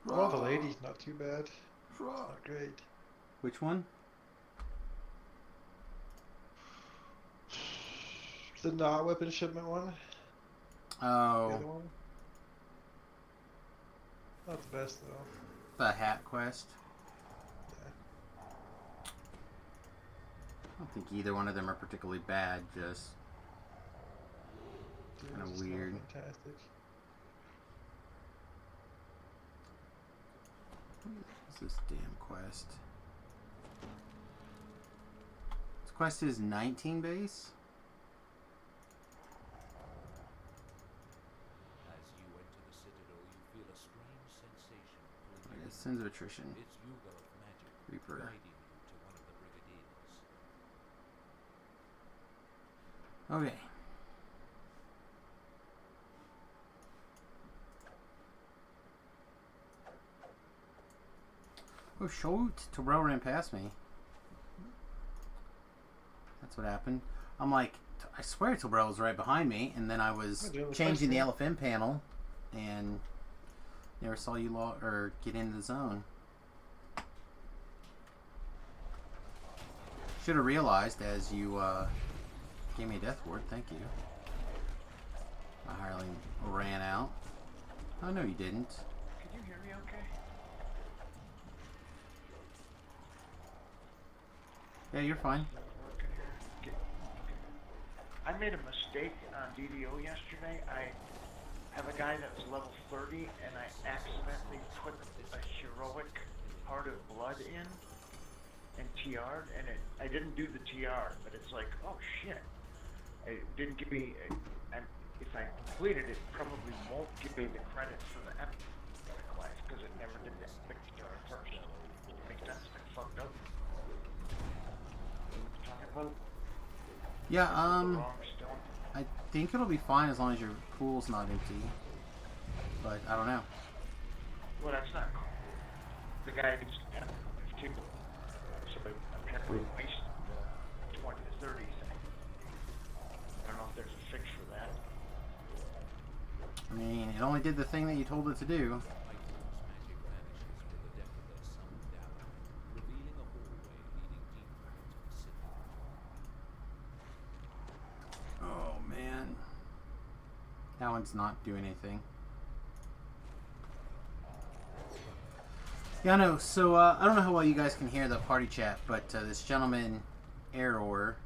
Well, the lady's not too bad. It's not great. Which one? The not weapon shipment one. The Oh, other one. Not the best though. The hat quest. Yeah. I don't think either one of them are particularly bad, just Dude, Kinda it's just not weird. Fantastic. what's this damn quest? This quest is 19 base? As you enter the citadel, you feel a strange sensation pulling you. Sins of Attrition. It's Yuga of magic Reaper. guiding you to one of the brigadiers. Okay. Oh, shoot! Terrell ran past me. That's what happened. I'm like, I swear Terrell was right behind me, and then I was Oh, dude, it was changing the nice, LFM panel, and never saw you or get into the zone. Should have realized as you gave me a death ward. Thank you. My hireling ran out. Oh no, you didn't. Can you hear me okay? Yeah, you're fine. Working here. I made a mistake on DDO yesterday. I have a guy that was level 30, and I accidentally put a heroic Heart of Blood in and TR'd, and I didn't do the TR, but it's like, oh shit. It didn't give me, if I completed it, probably won't give me the credit for the epic class, because it never did the epic TR first. Makes sense? I fucked up. Talking about Yeah, the wrong stone. I think it'll be fine as long as your pool's not empty. But I don't know. Well, that's not cool. The guy needs to have 15. So apparently waste 20 to 30 thing. I don't know if there's a fix for that. I mean, it only did the thing that you told it to do. Michael's magic vanishes with the depth of the summoned down, revealing a hallway leading deeper into the city. Oh, man. That one's not doing anything. Yeah, I know. So, I don't know how well you guys can hear the party chat, but this gentleman, Error,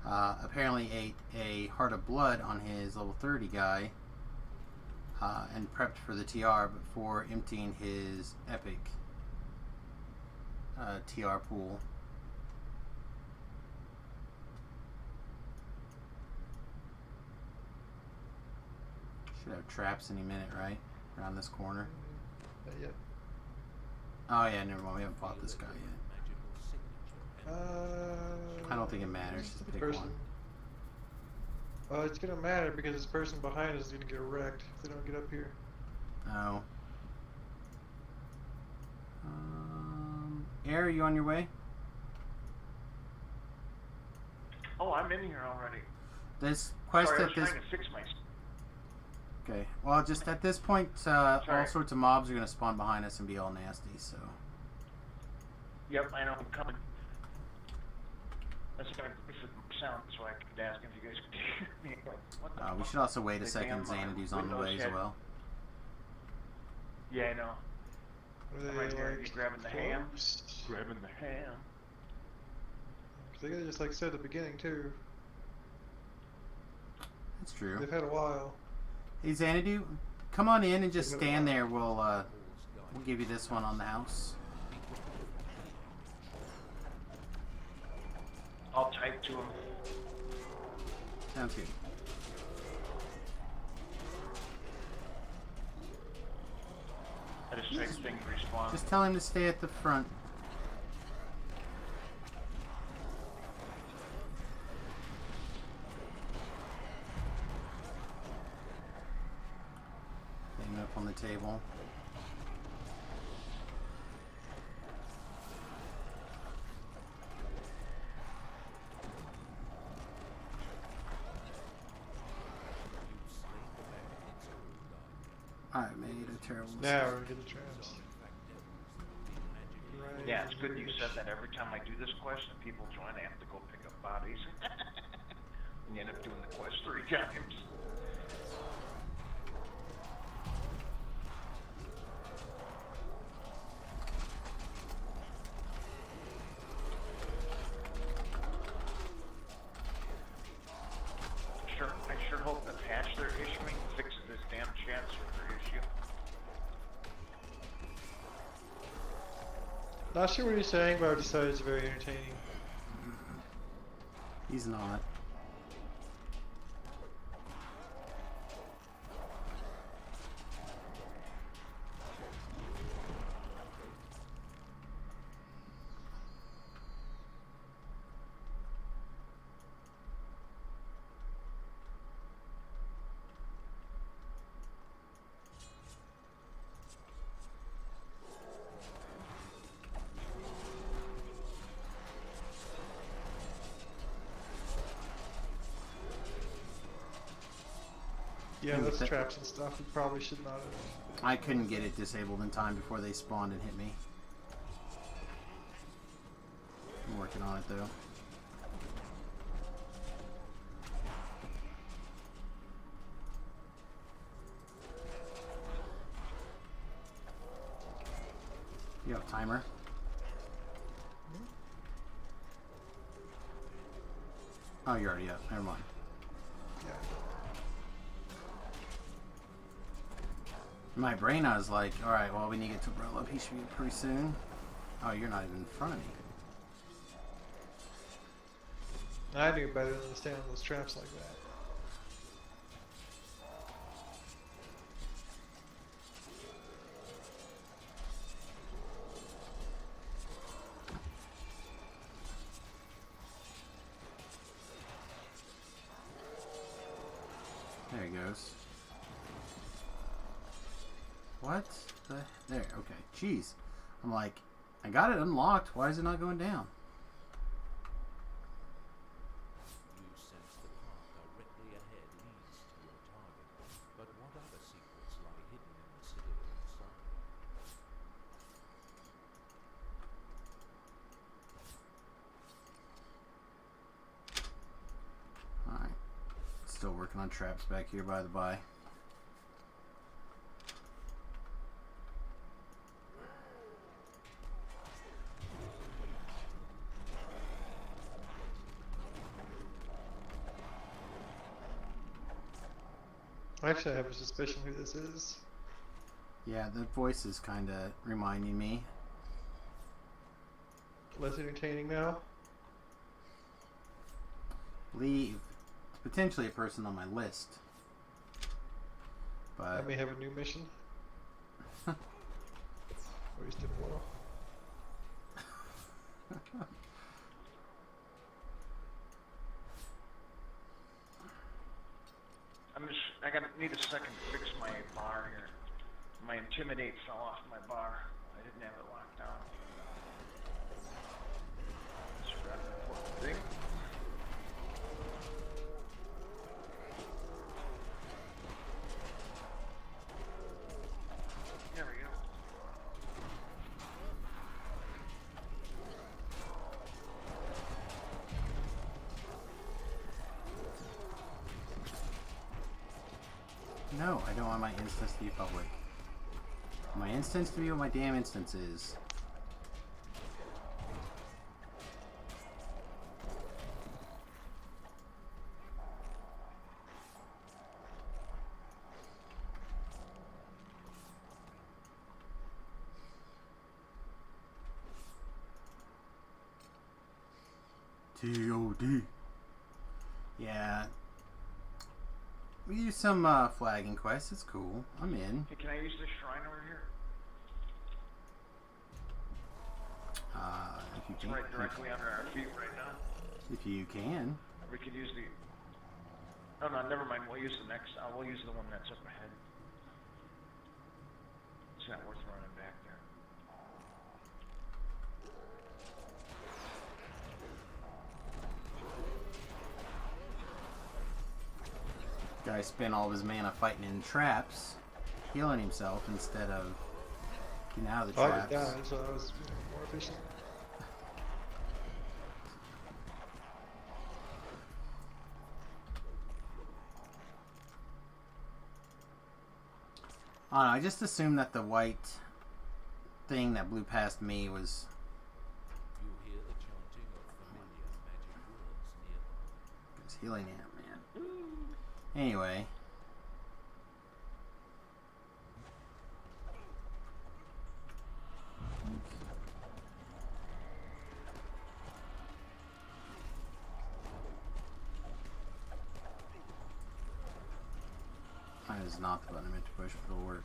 apparently ate a Heart of Blood on his level 30 guy and prepped for the TR before emptying his epic TR pool. Should have traps any minute, right? Around this corner. Yeah. Oh yeah, never mind. We haven't fought this guy yet. Magical signature. I don't think it matters. Just pick one. It's gonna matter because this person behind us is gonna get wrecked if they don't get up here. Oh. Air, are you on your way? Oh, I'm in here already. This quest Sorry, I at was this. trying to fix my... Okay. Well, just at this point, all sorts of mobs are gonna spawn behind us and be all nasty. So. Yep, I know, I'm coming. That's gonna be for the sound, so I could ask if you guys could hear me. Like, what the We fuck? should also wait a The second. damn, Xanadu's on the Windows way as had- well. Yeah, I know. Are I'm right they here. like You grabbing the ham? close? Grabbing the ham. 'Cause they gotta just like said at the beginning too. That's true. They've had a while. Hey Xanadu, come on in and just Give it a stand while. there. We'll give you this one on the house. I'll type to him. Sounds good. I just type thing respawn. Just tell him to stay at the front. Hang it up on the table. I made a terrible mistake. Now we're gonna get the trams. Right. Yeah, it's good you said that. Every time I do this quest and people join, I have to go pick up bodies. And you end up doing the quest 3 times. Not sure what he's saying, but I decided it's very entertaining. He's not. Yeah, those traps and stuff, we probably should not have. I couldn't get it disabled in time before they spawned and hit me. I'm working on it though. You have a timer? Oh, you're already up. Never mind. Yeah. In my brain, I was like, alright, well, we need to get to roll up. He should be up pretty soon. Oh, you're not even in front of me. I knew better than to stand on those traps like that. There he goes. What? There, okay. Jeez. I'm like, I got it unlocked. Why is it not going down? You sense the path directly ahead leads to your target, but what other secrets lie hidden in the citadel inside? Alright. Still working on traps back here by the by. Actually, I have a suspicion who this is. Yeah, the voice is kind of reminding me. Less entertaining now. Believe potentially a person on my list. I But may have a new mission. Or he's did well. Need a second to fix my bar here. My intimidate fell off my bar. I didn't have it locked down. That's a rather important thing. There we go. no, I don't want my instance to be public. My instance to be what my damn instance is. T.O.D. Yeah. We use some flagging quests. It's cool. I'm in. Hey, can I use this shrine over here? If you It's can. right directly under our feet right now. If you can. We could use the... Oh no, never mind. We'll use the next... we'll use the one that's up ahead. It's not worth running back there. Guy spent all of his mana fighting in traps, healing himself instead of getting out of the Oh, traps. yeah, so that was more efficient. I don't know, I just assumed that the white thing that blew past me was... You hear the chanting of familiar magic words nearby. was healing Ant Man. Anyway. is not the button I meant to push, but it'll work.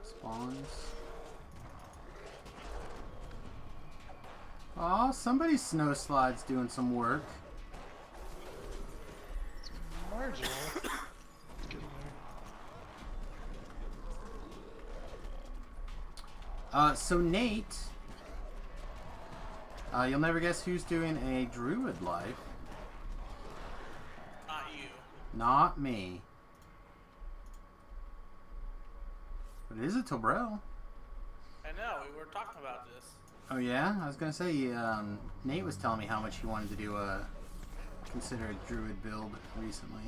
Spawns. Aw, somebody's snow slide's doing some work. It's marginal. It's getting there. So Nate, you'll never guess who's doing a druid life. Not you. Not me. But it is a Tobrel. I know, we were talking about this. Oh yeah? I was gonna say, Nate was telling me how much he wanted to do consider a druid build recently.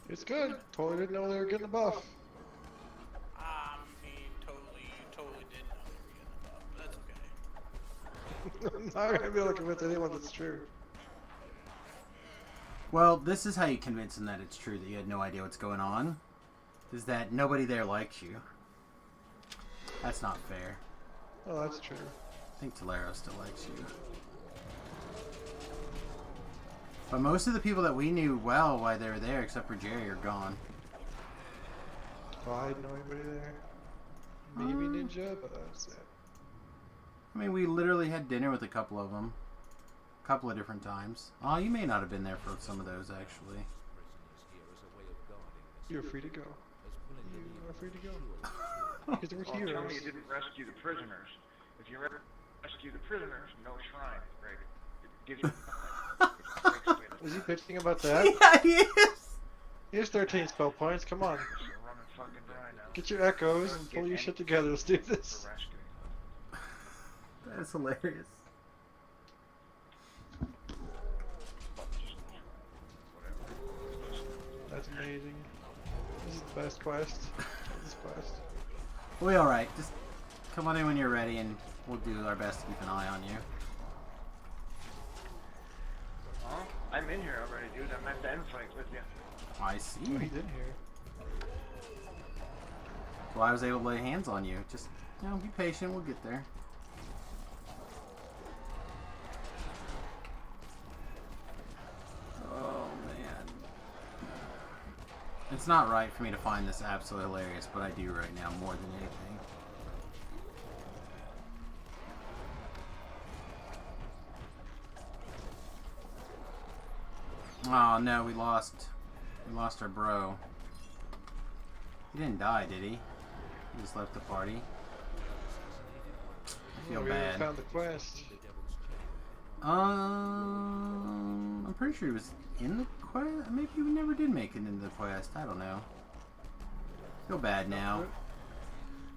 It's good. Totally didn't know they were getting a buff. You totally did know they were getting a buff, but that's okay. I'm not gonna be able to convince anyone that's true. Well, this is how you convince him that it's true that you had no idea what's going on. Is that nobody there likes you. That's not fair. Oh, that's true. I think Tolero still likes you. But most of the people that we knew well while they were there, except for Jerry, are gone. Oh, I didn't know anybody there. Maybe Ninja, but that's it. I mean, we literally had dinner with a couple of them. A couple of different times. Oh, you may not have been there for some of those, actually. You're free to go. You are free to go. Because we're Well, tell me heroes. you didn't rescue the prisoners. If you rescue the prisoners, no shrine, right? It gives you Was he pitching about that? Yeah, he is! He has 13 spell points, come on. You're running fucking dry now. Get your echoes and pull your shit together, let's do this. For rescuing. That's hilarious. That's amazing. This is the best quest. This quest. We'll be alright. Just come on in when you're ready and we'll do our best to keep an eye on you. Huh? I'm in here already, dude. I'm at the end fight with you. I see. Oh, he's in here. So I was able to lay hands on you. Just, you know, be patient. We'll get there. Oh, man. It's not right for me to find this absolutely hilarious, but I do right now more than anything. Oh no, we lost our bro. He didn't die, did he? He just left the party. I feel We bad. found the quest. I'm pretty sure he was in the quest. Maybe we never did make it into the quest. I don't know. Feel bad now.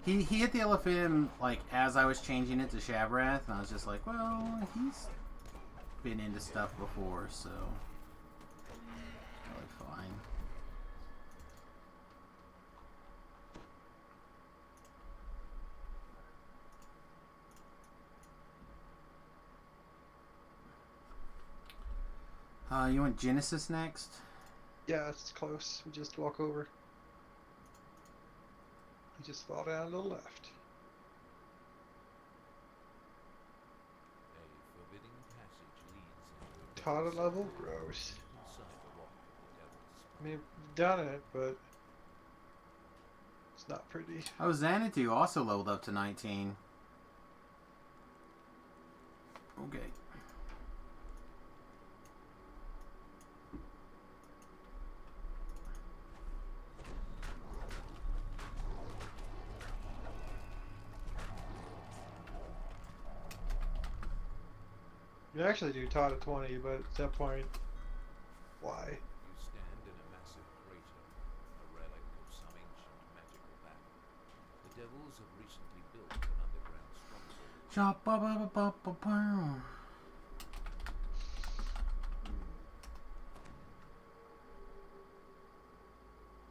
He hit the elephant like as I was changing it to Shabrath, and I was just like, well, he's been into stuff before, so probably fine. You want Genesis next? Yeah, it's close. We just walk over. We just fall down to the left. A forbidding passage leads into Taught level? Gross. I mean, we've done it, but it's not pretty. Oh, Xanadu also leveled up to 19. Okay. You actually do Todd at 20, but at that point, why? You stand in a massive crater, a relic of some ancient magical battle. The devils have recently built an underground stronghold. Sha-ba-ba-ba-ba-ba.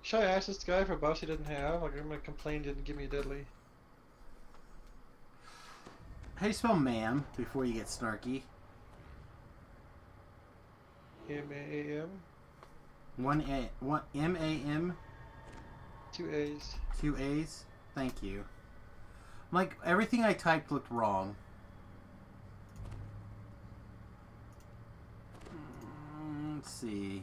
Should I ask this guy for buffs he didn't have? Like, I'm gonna complain he didn't give me a deadly. How do you spell ma'am before you get snarky? M-A-A-M? One M-A-M, 2 A's. 2 A's. Thank you. Like, everything I typed looked wrong. Let's see.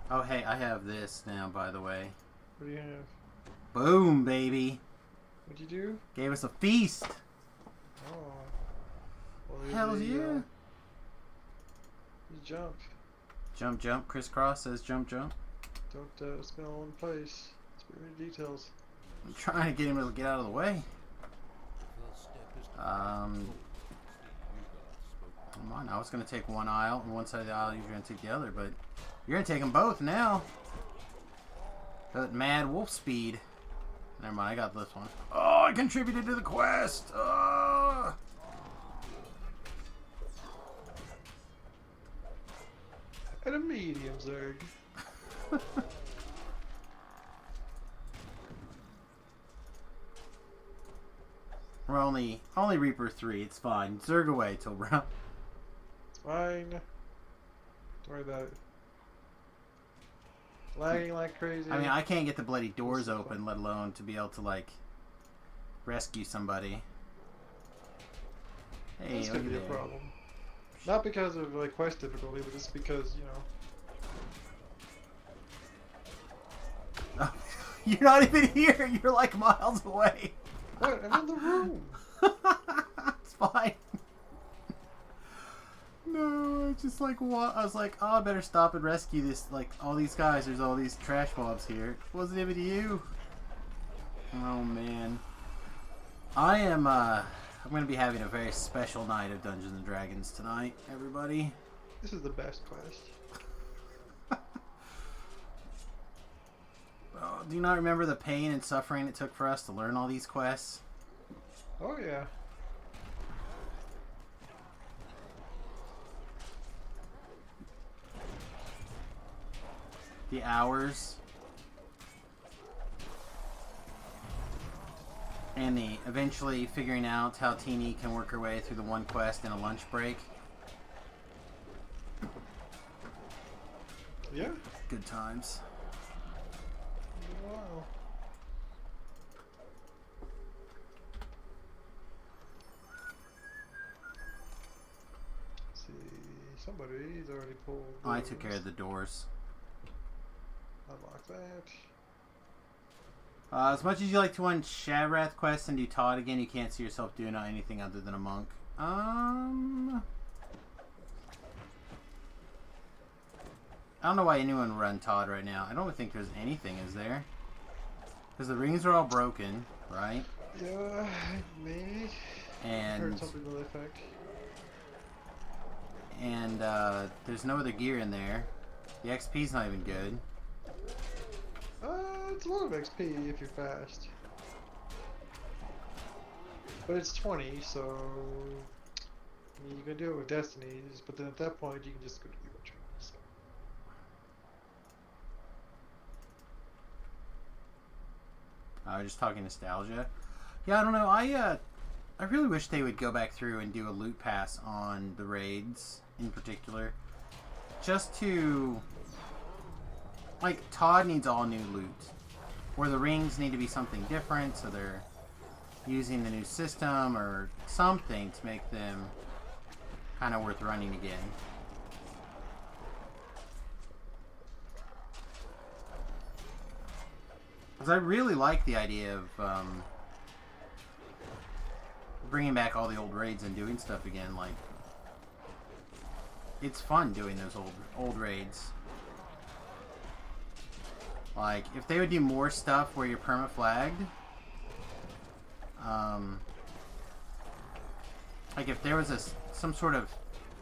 Oh, hey, I have this now, by the way. What do you have? Boom, baby. What'd you do? Gave us a feast. Oh. Well, there's Hell the, yeah. the jump. Jump, jump. Crisscross says jump, jump. Don't spin all in place. Spin the details. I'm trying to get him to get out of the way. First step is to Come on, I was going to take one aisle, and one side of the aisle you're going to take the other, but you're going to take them both now. That mad wolf speed. Never mind, I got this one. Oh, I contributed to the quest. Oh. And a medium Zerg. We're only Reaper 3. It's fine. Zerg away till round. It's fine. Don't worry about it. Lagging like crazy. I mean, I can't get the bloody doors open, let alone to be able to, like, rescue somebody. Hey, That's look gonna at be a that. problem. Not because of like quest difficulty, but just because, you know. You're not even here. You're like miles away. What? I'm in the room. It's fine. No, I just like what I was like, oh, I better stop and rescue this. Like all these guys. There's all these trash mobs here. Wasn't even you. Oh man. I am. I'm gonna be having a very special night of Dungeons and Dragons tonight, everybody. This is the best quest. Oh, do you not remember the pain and suffering it took for us to learn all these quests? Oh yeah. The hours. And the eventually figuring out how Teeny can work her way through the one quest in a lunch break. Yeah. Good times. Wow. Let's see, somebody's already pulled. Oh, I took those. care of the doors. Unlock that. As much as you like to run Shadrath quests and do Todd again, you can't see yourself doing anything other than a monk. I don't know why anyone would run Todd right now. I don't think there's anything, is there? Because the rings are all broken, right? Yeah, maybe. And Heard something to that effect. and there's no other gear in there. The XP's not even good. It's a lot of XP if you're fast. But it's 20, so I mean, you can do it with Destinies, but then at that point you can just go to the Ultra. So. I was just talking nostalgia. Yeah, I don't know. I really wish they would go back through and do a loot pass on the raids in particular, just to like Todd needs all new loot, where the rings need to be something different, so they're using the new system or something to make them kind of worth running again. Because I really like the idea of bringing back all the old raids and doing stuff again. Like, it's fun doing those old raids. Like, if they would do more stuff where you're perma-flagged, like if there was a some sort of...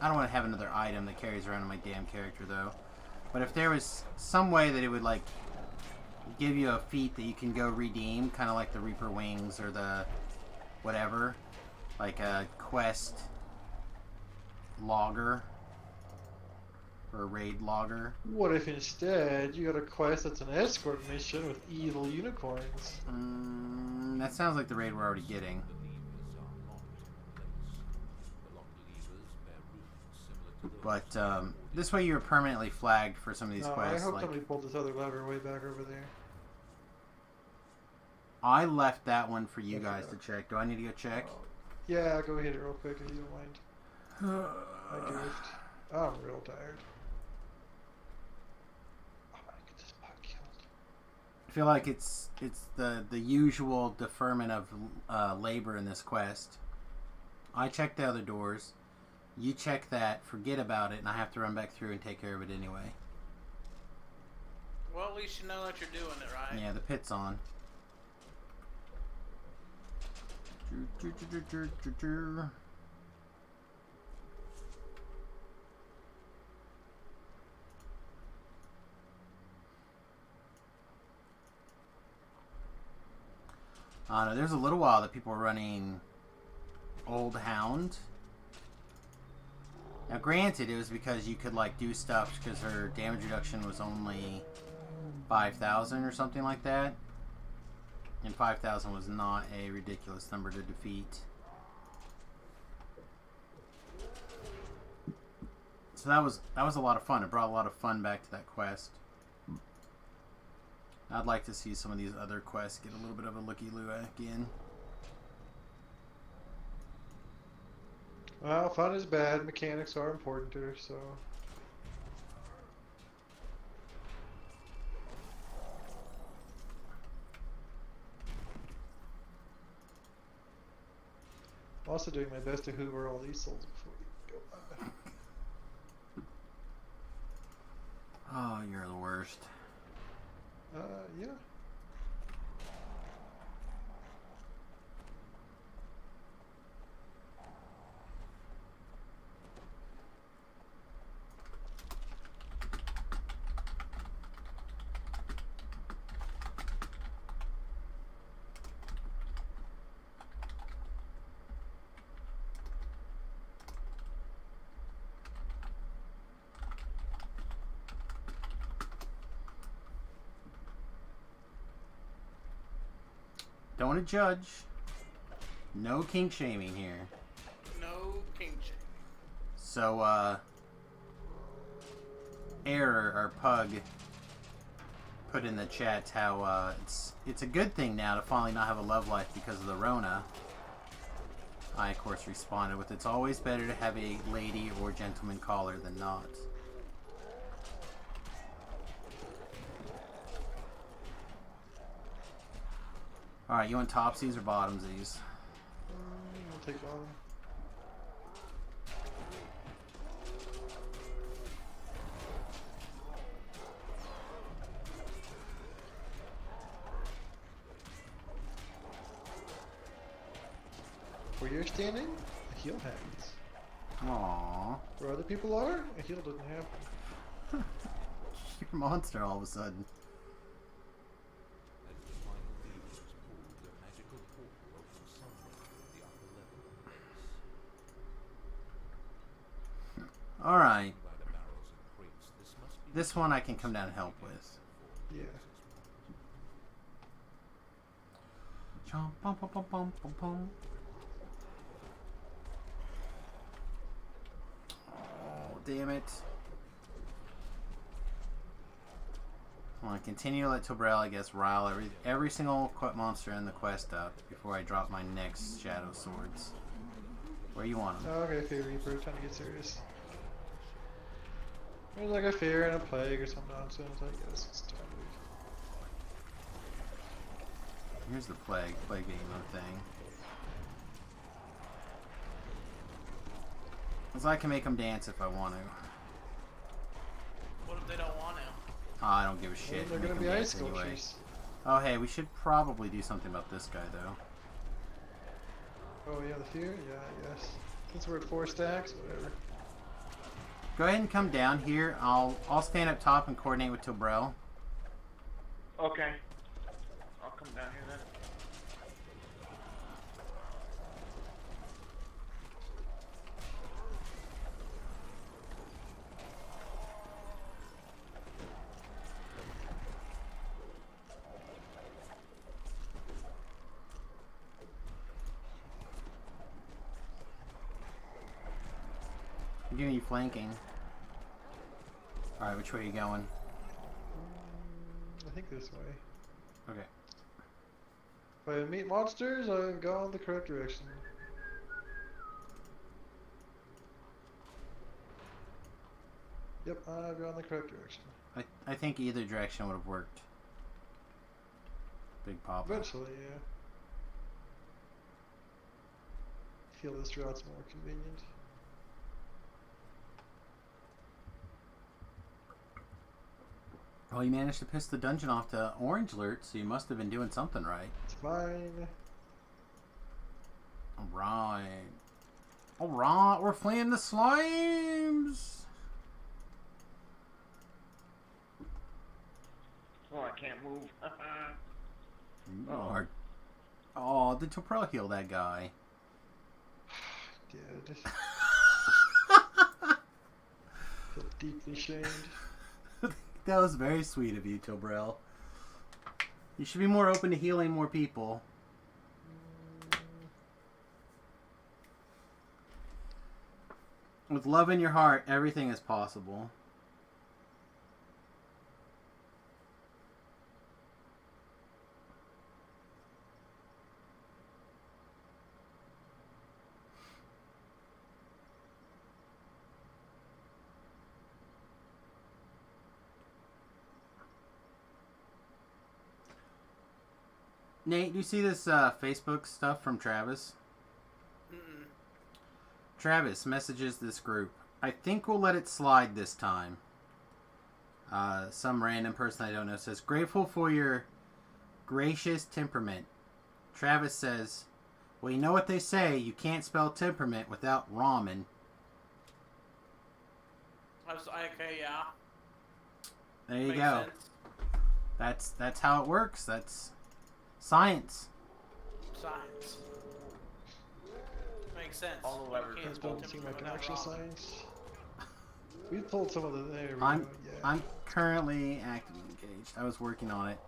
I don't want to have another item that carries around on my damn character, though. But if there was some way that it would, like, give you a feat that you can go redeem, kind of like the Reaper Wings or the whatever, like a quest logger or a raid logger. What if instead you got a quest that's an escort mission with evil unicorns? That sounds like the raid we're already getting. But this way you're permanently flagged for some of these No, quests. I hope Like, somebody pulled this other lever way back over there. I left that one for you I guys to forgot. check. Do I need to go check? Yeah, go hit it real quick if you don't mind. I goofed. I'm real tired. I want to get this bug killed. I feel like it's the usual deferment of labor in this quest. I check the other doors. You check that, forget about it, and I have to run back through and take care of it anyway. Well, at least you know that you're doing it, right? Yeah, the pit's on. No, there's a little while that people were running Old Hound. Now, granted, it was because you could, like, do stuff because her damage reduction was only 5,000 or something like that. And 5,000 was not a ridiculous number to defeat. So that was a lot of fun. It brought a lot of fun back to that quest. I'd like to see some of these other quests get a little bit of a looky-loo again. Well, fun is bad. Mechanics are important to her, so... I'm also doing my best to hoover all these souls before we go by. Oh, you're the worst. Yeah. Don't want to judge. No kink shaming here. No king shame. So, Error, our pug, put in the chat how it's a good thing now to finally not have a love life because of the Rona. I, of course, responded with, it's always better to have a lady or gentleman caller than not. Alright, you want topsies or bottomsies? I'll take bottom. Where you're standing, a heal happens. Aww. Where other people are, a heal doesn't happen. You're a monster all of a sudden. As the final lever was pulled, the magical portal opened somewhere in the upper level of the base. Alright. By the barrels and crates, this must be This one I can come down and help with. Yeah. Chomp, bum, bum, bum, bum, bum, bum. Oh, damn it. I want to continue to let Tobrel, I guess, rile every single monster in the quest up before I drop my next Shadow Swords. Where you want them? Oh, okay, Fear Reaper, time to get serious. There's like a fear and a plague or some nonsense, I guess it's time Here's the plague. Plague ain't no thing. Because I can make them dance if I want to. What if they don't want to? Oh, I don't give a to. shit. They're Make gonna 'em be ice dance anyway. sculptures. Oh, hey, we should probably do something about this guy, though. Oh yeah, the fear? Yeah, I guess. Since we're at 4 stacks, whatever. Go ahead and come down here. I'll stand up top and coordinate with Tobrell. Okay. I'll come down here then. I'm giving you flanking. Alright, which way are you going? I think this way. Okay. If I meet monsters, I've gone the correct direction. Yep, I've gone the correct direction. I think either direction would have worked. Big Papa. Eventually, yeah. I feel this route's more convenient. Well, you managed to piss the dungeon off to Orange Alert, so you must have been doing something right. It's fine. Alright. Alright, we're fleeing the slimes! Oh, I can't move. Lord. Oh, did Toprell heal that guy? Did. Feel deeply shamed. That was very sweet of you, Tobrell. You should be more open to healing more people. With love in your heart, everything is possible. Nate, do you see this Facebook stuff from Travis? Mm-mm. Travis messages this group. I think we'll let it slide this time. Some random person I don't know says, grateful for your gracious temperament. Travis says, well, you know what they say, you can't spell temperament without ramen. Okay, yeah. There you Makes go. sense. That's how it works. That's science. Science. Makes sense. All the levers. You can't That spell doesn't seem like temperament actual without ramen. science. We pulled some of the there. I'm currently actively engaged. I was working on it.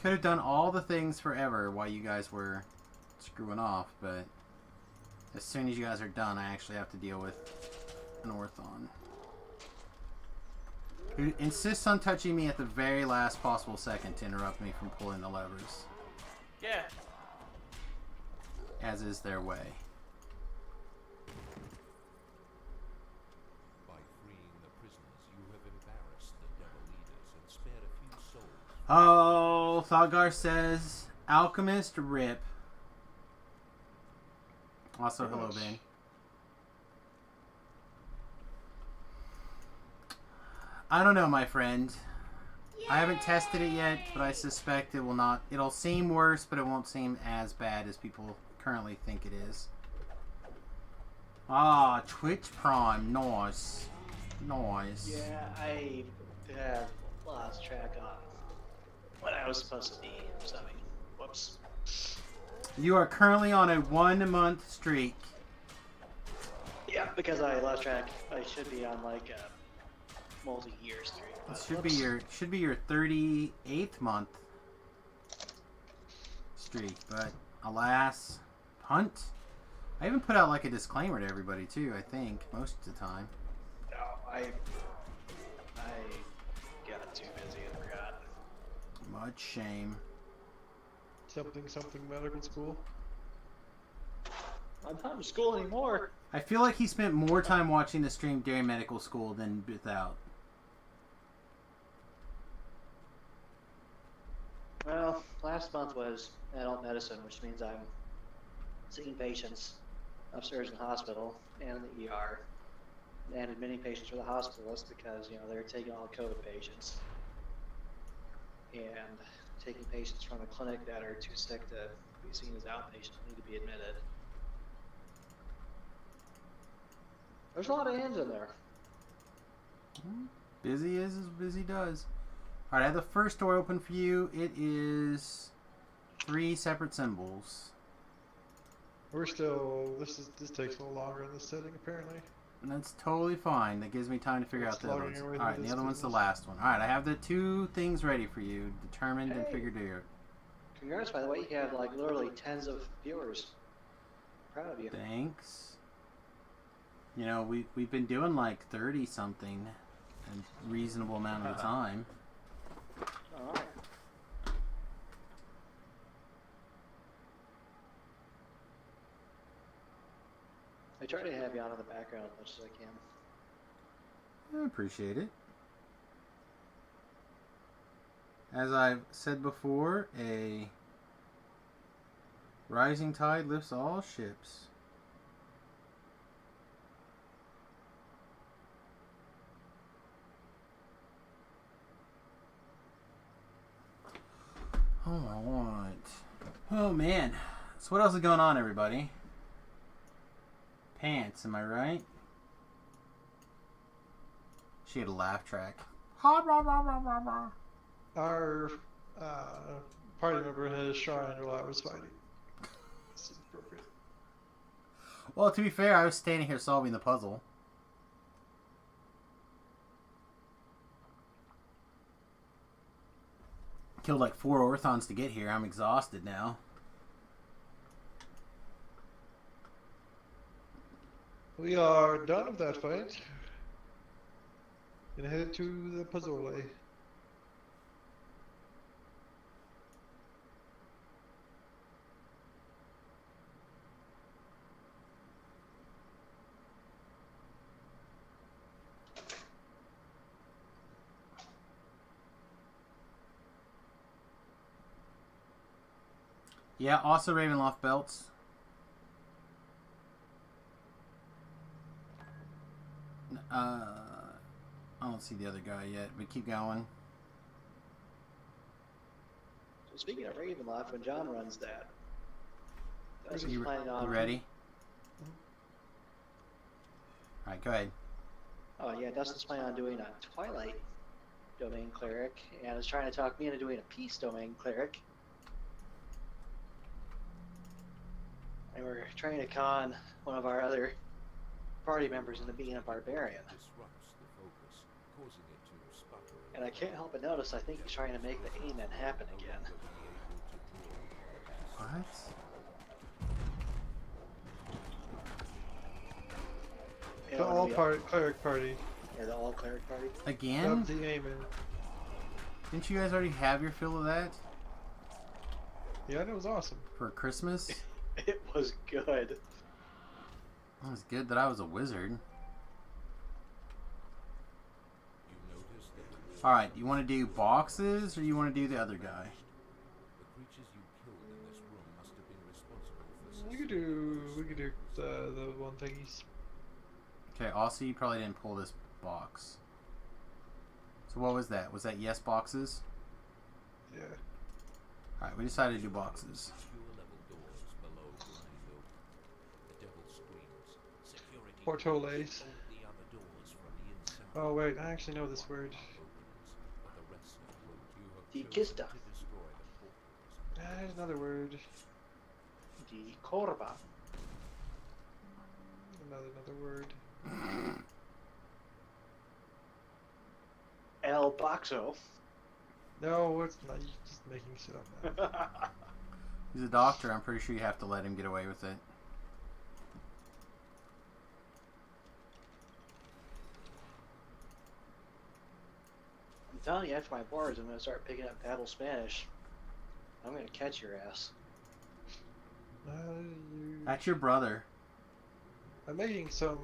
Could have done all the things forever while you guys were screwing off, but as soon as you guys are done, I actually have to deal with an orthon who insists on touching me at the very last possible second to interrupt me from pulling the levers, Yeah. as is their way. By freeing the prisoners, you have embarrassed the devil eaters and spared a few souls. Oh, Thalgar says, Alchemist Rip. Also, hello, Ben. I don't know, my friend. I haven't tested it yet, but I suspect it will not. It'll seem worse, but it won't seem as bad as people currently think it is. Ah, Twitch Prime. Nice. Nice. Yeah, I have lost track on what I was supposed to be. So, whoops. You are currently on a 1-month streak. Yeah, because I lost track. I should be on like a multi-year streak. It should be your 38th month streak, but alas, punt. I even put out like a disclaimer to everybody too. I think most of the time. No, I got too busy and forgot. Much shame. Something medical school. I'm not in school anymore. I feel like he spent more time watching the stream during medical school than without. Well, last month was adult medicine, which means I'm seeing patients upstairs in the hospital and in the ER, and admitting patients for the hospitalist because, you know, they're taking all COVID patients and taking patients from a clinic that are too sick to be seen as outpatients need to be admitted. There's a lot of hands in there. Busy is as busy does. Alright, I have the first door open for you. It is 3 separate symbols. We're still. This takes a little longer in this setting apparently. And that's totally fine. That gives me time to figure out the other Slugging ones. your way Alright, through the this other one's the business. last one. Alright, I have the 2 things ready for you. Determined and Hey. figured out. Congrats, by the way, you have like literally tens of viewers. Proud of you. Thanks. You know, we've been doing like 30 something in a reasonable amount of time. Alright. I try to have you on in the background as much as I can. I appreciate it. As I've said before, a rising tide lifts all ships. Alright. Oh man. So what else is going on, everybody? Pants, am I right? She had a laugh track. Our party member has shrine while I was fighting. This is appropriate. Well, to be fair, I was standing here solving the puzzle. Killed like 4 orthons to get here. I'm exhausted now. We are done with that fight. And headed to the Pozzole. Yeah, also Ravenloft belts. I don't see the other guy yet, but keep going. So speaking of Ravenloft, when John runs that, Dustin's You planning on. ready? Alright, go ahead. Oh yeah, Dustin's planning on doing a Twilight domain cleric, and is trying to talk me into doing a Peace domain cleric. And we're trying to con one of our other party members into being a barbarian. Disrupts the focus, causing it to sputter. And I can't help but notice I think he's trying to make the Amen happen again. What? You The know, all we- cleric party. Yeah, the all cleric party. Again? Up the aiming. Didn't you guys already have your fill of that? Yeah, that was awesome. For Christmas? It was good. It was good that I was a wizard. You notice that Alright, you want to do boxes or you want to do the other guy? the creatures you killed in this room must have been responsible for We could do the one thingies. Okay, also you probably didn't pull this box. So what was that? Was that yes boxes? Yeah. Alright, we decided to do boxes. secure level doors below blind open. The devil screams. Security. Portoles. All the other doors from the inside. Oh wait, I actually know this word. Opens, but the rest are closed. You have Die chosen Kiste. to destroy the portals. There's another word. Die Korba. Another word. El Boxo. No, it's not. You're just making shit up now. He's a doctor, I'm pretty sure you have to let him get away with it. I'm telling you, after my bars, I'm going to start picking up Babel Spanish. I'm going to catch your ass. That's your brother. I'm making some.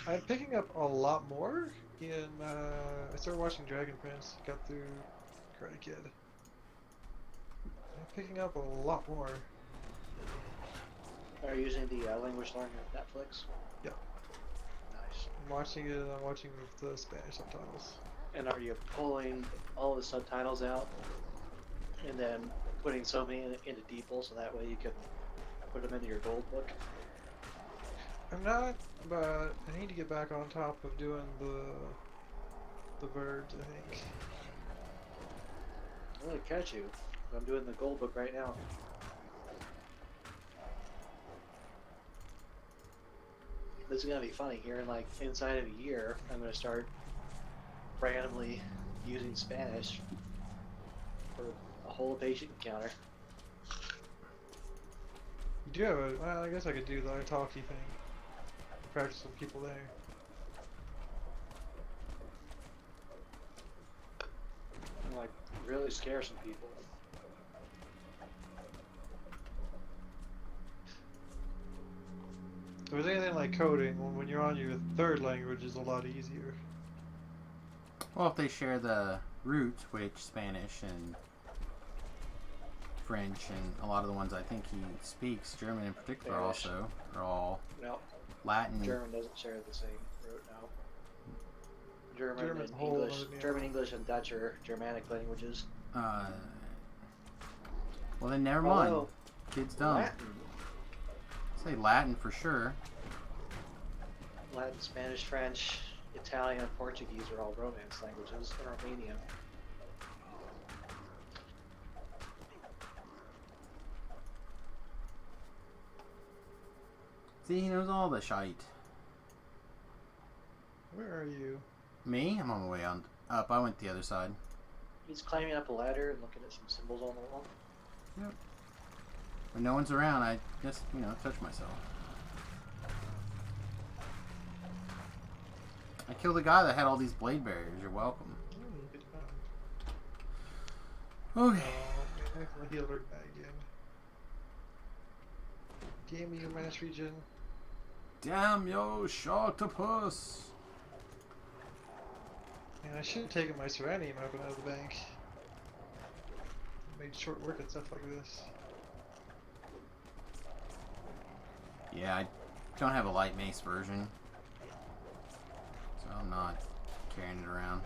I'm picking up a lot more in. I started watching Dragon Prince. Got through Karate Kid. I'm picking up a lot more. Are you using the language learner of Netflix? Yep. Nice. I'm watching it. I'm watching with the Spanish subtitles. And are you pulling all the subtitles out and then putting so many into DeepL so that way you can put them into your gold book? I'm not, but I need to get back on top of doing the birds, I think. I'm gonna catch you. I'm doing the gold book right now. This is gonna be funny. Here in like inside of a year, I'm gonna start randomly using Spanish for a whole patient encounter. You do have a, well, I guess I could do the italki thing. Practice with people there. And, like, really scare some people. If there's anything like coding, when you're on your third language is a lot easier. Well, if they share the roots, which Spanish and French and a lot of the ones I think he speaks, German in particular Spanish. also, are all No, Latin. German doesn't share the same root now. German German's and a whole English, other deal. German, English, and Dutch are Germanic languages. Well, then never mind. Although, Kid's dumb. Latin, Say Latin for sure. Latin, Spanish, French, Italian, and Portuguese are all Romance languages, and Armenian. See, he knows all the shite. Where are you? Me? I'm on my way on up. I went the other side. He's climbing up a ladder and looking at some symbols on the wall. Yep. When no one's around, I just, touch myself. I killed the guy that had all these blade barriers. You're welcome. Good job. Okay. My healer guy again. Damn you, mass region. Damn yo, octopus. Man, I should have taken my Serenium weapon out of the bank. Made short work and stuff like this. Yeah, I don't have a light mace version, so I'm not carrying it around.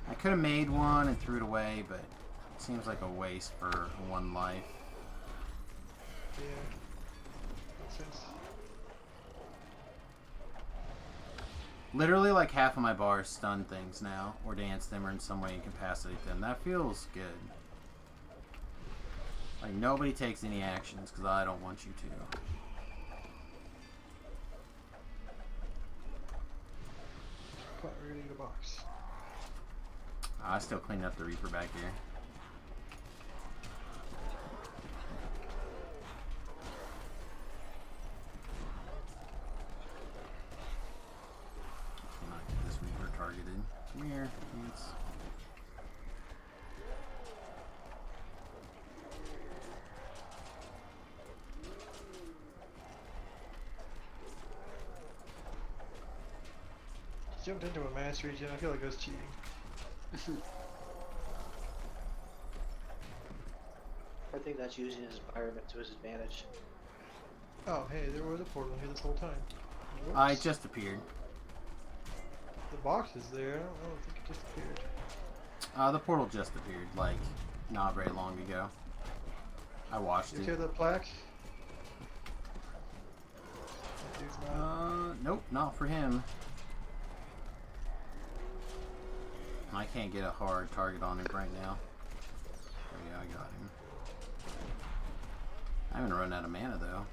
I could have made one and threw it away, but it seems like a waste for one life. Yeah. Makes sense. Literally like half of my bars stun things now, or dance them, or in some way incapacitate them. That feels good. Like nobody takes any actions because I don't want you to. But we're gonna need a box. I still clean up the Reaper back here. Cannot get this Reaper targeted. Come here, please. Jumped into a mass region. I feel like I was cheating. I think that's using his environment to his advantage. Oh, hey, there was a portal here this whole time. Whoops. I just appeared. The box is there. I don't think it just appeared. The portal just appeared, like, not very long ago. I watched You it. hear that plaque? That dude's not. Nope, not for him. I can't get a hard target on him right now. Oh yeah, I got him. I haven't run out of mana though.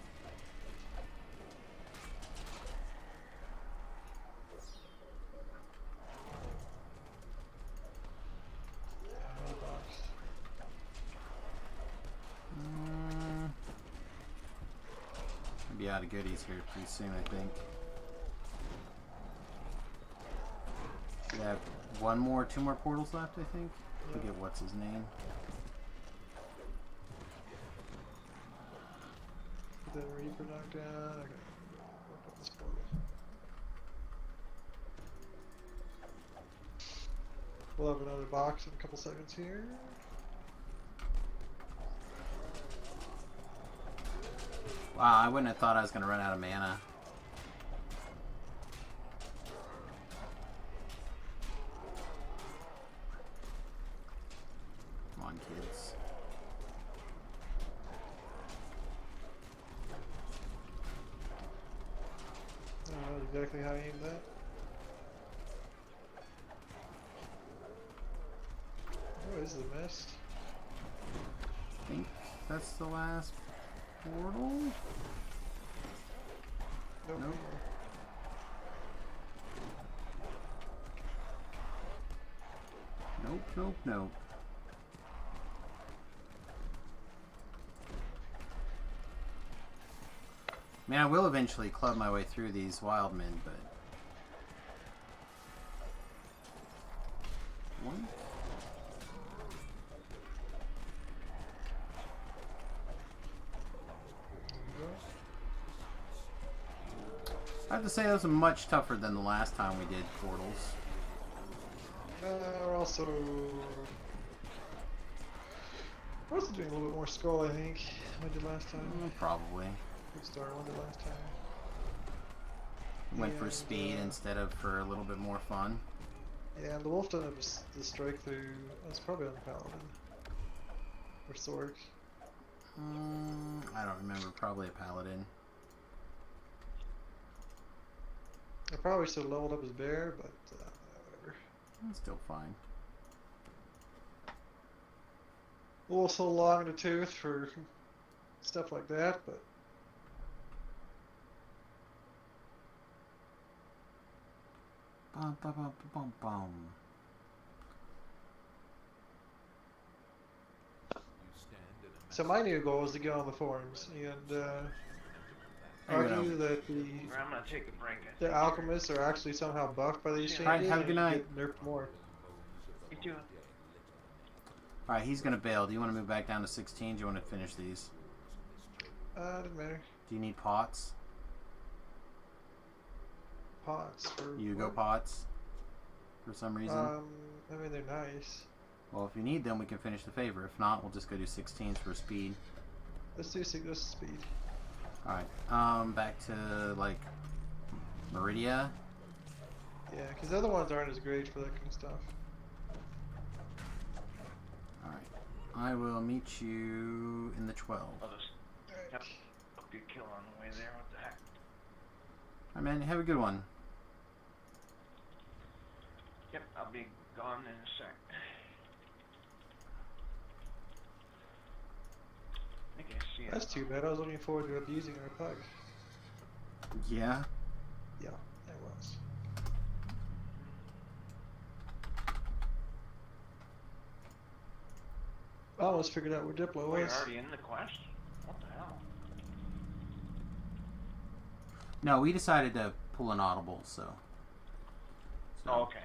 Another box. I'll be out of goodies here pretty soon, I think. We have two more portals left, I think. I forget what's his name. Get that Reaper knocked down. Okay. Open up this portal. We'll have another box in a couple seconds here. Wow, I wouldn't have thought I was going to run out of mana. Come on, kids. exactly how I aim that. What is the mist? I think that's the last portal. Nope. Nope. Nope, nope, nope. I mean, I will eventually club my way through these wild men, but... What? I have to say, those are much tougher than the last time we did portals. We're also doing a little bit more skull, I think, than we did last time. Probably. Good start one did last time. Went for And, speed instead of for a little bit more fun. Yeah, and the wolf done the strike through. That's probably on the paladin. Or Sork. I don't remember. Probably a paladin. I probably should have leveled up his bear, but whatever. It's still fine. A little so long in the tooth for stuff like that, but Bum, bum, bum, bum, bum. so my new goal is to get on the forums and argue that I'm gonna take a break. the alchemists are actually somehow buffed by these changes. Alright, have a good and night. get nerfed more. You too. Alright, he's gonna bail. Do you want to move back down to 16? Do you want to finish these? Doesn't matter. Do you need pots? Pots for Yugo what? pots? For some reason? I mean they're nice. Well, if you need them, we can finish the favor. If not, we'll just go do 16s for speed. Let's do this speed. Alright, back to, like, Meridia. Yeah, because the other ones aren't as great for that kind of stuff. Alright, I will meet you in the 12. I'll just yep, hope you kill on the way there. What the heck? Alright, man, have a good one. Yep, I'll be gone in a sec. I think I see it. That's too bad. I was looking forward to abusing our pug. Yeah? Yeah, it was. I almost figured out where Diplo Oh, you're was. already in the quest? What the hell? No, we decided to pull an audible, so... Oh, okay.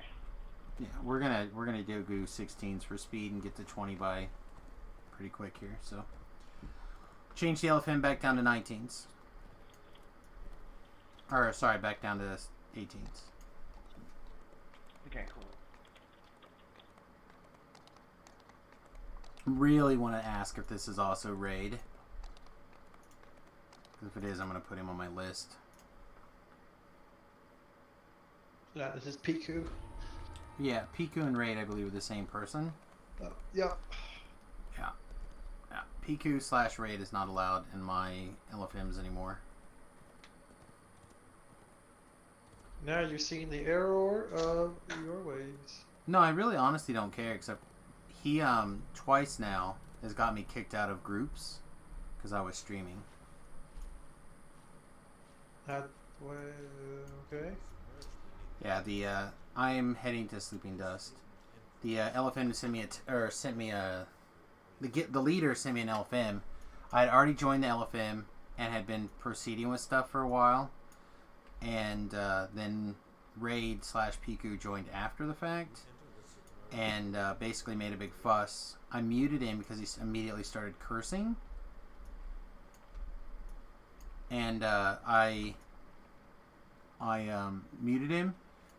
Yeah, we're gonna do 16s for speed and get to 20 by pretty quick here, so... Change the elephant back down to 19s. Or, sorry, back down to 18s. Okay, cool. Really want to ask if this is also raid. If it is, I'm going to put him on my list. Yeah, this is Piku. Yeah, Piku and raid, I believe, are the same person. Yeah. Yeah. Yeah. Piku / raid is not allowed in my LFMs anymore. Now you're seeing the error of your ways. No, I really honestly don't care, except he twice now has got me kicked out of groups because I was streaming. Okay. Yeah, the I am heading to Sleeping Dust. The LFM sent me the leader sent me an LFM. I had already joined the LFM and had been proceeding with stuff for a while, and then Raid / Piku joined after the fact, and basically made a big fuss. I muted him because he immediately started cursing, and I muted him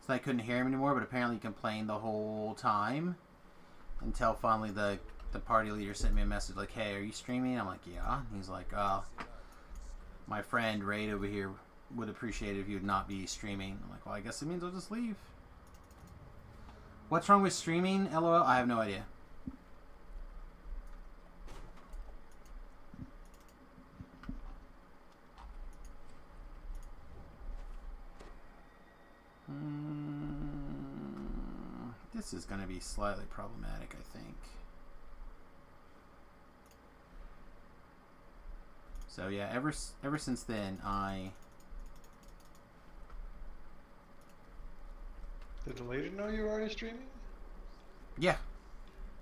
so I couldn't hear him anymore. But apparently he complained the whole time until finally the party leader sent me a message like, "Hey, are you streaming?" I'm like, "Yeah." And he's like, "Oh, my friend Raid over here would appreciate it if you would not be streaming." I'm like, "Well, I guess it means I'll just leave." What's wrong with streaming? LOL. I have no idea. This is going to be slightly problematic, I think. So yeah, ever since then, Did the leader know you were already streaming? yeah.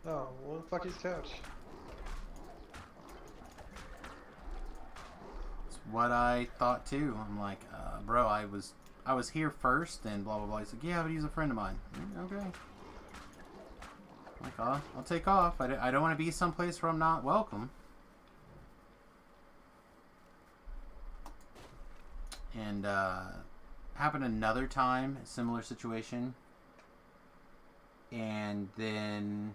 No, well, fuck his couch. It's what I thought too. I'm like, bro, I was here first, and blah blah blah. He's like, yeah, but he's a friend of mine. Okay. Like, I'll take off. I don't want to be someplace where I'm not welcome. And happened another time, a similar situation. And then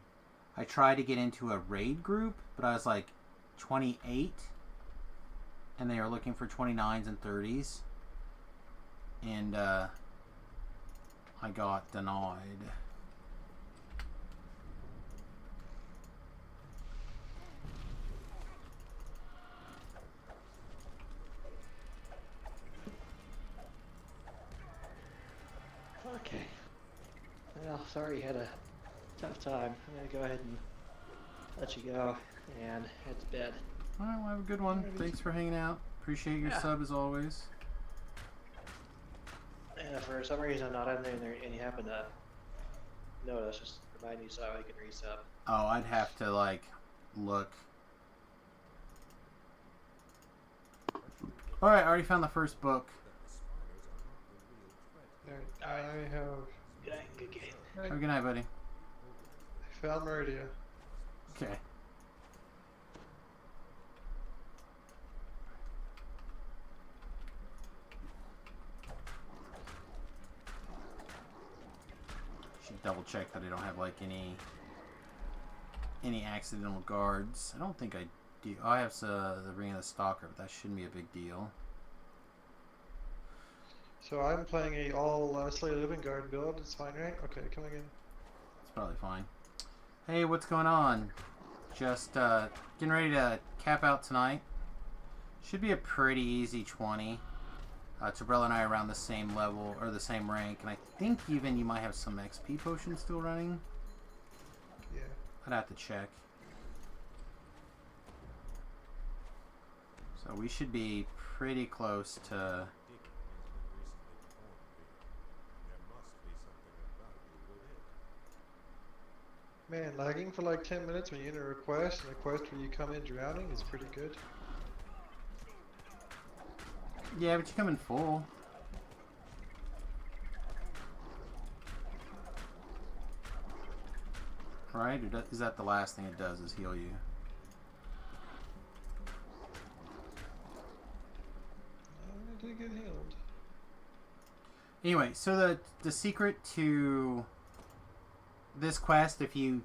I tried to get into a raid group, but I was like 28, and they were looking for 29s and 30s. And I got denied. Okay. Well, sorry you had a tough time. I'm gonna go ahead and let you go and head to bed. Alright, well, have a good one. Thanks for hanging out. Appreciate your sub as always. And if for some reason I'm not in there and you happen to notice, just remind me so I can resub. Oh, I'd have to, like, look. Alright, I already found the first book. Alright, I have. Good night, good game. Have a good night, buddy. I found Meridia. Okay. Should double check that I don't have like any accidental guards. I don't think I do. Oh, I have the Ring of the Stalker, but that shouldn't be a big deal. So I'm playing a all Slayer Living Guard build. It's fine, right? Okay, coming in. It's probably fine. Hey, what's going on? Just getting ready to cap out tonight. Should be a pretty easy 20. Tabrella and I are around the same level, or the same rank, and I think even you might have some XP potions still running. Yeah. I'd have to check. So we should be pretty close to... Man, lagging for like 10 minutes when you enter a quest, and a quest where you come in drowning is pretty good. Yeah, but you come in full. Right? Or is that the last thing it does, is heal you? I did get healed. Anyway, so the secret to this quest, if you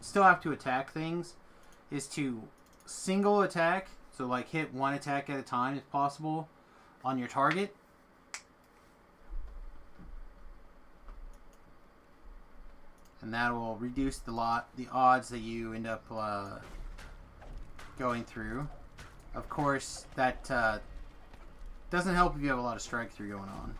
still have to attack things, is to single attack, so like hit one attack at a time if possible on your target. And that will reduce the odds that you end up going through. Of course, that doesn't help if you have a lot of strike through going on.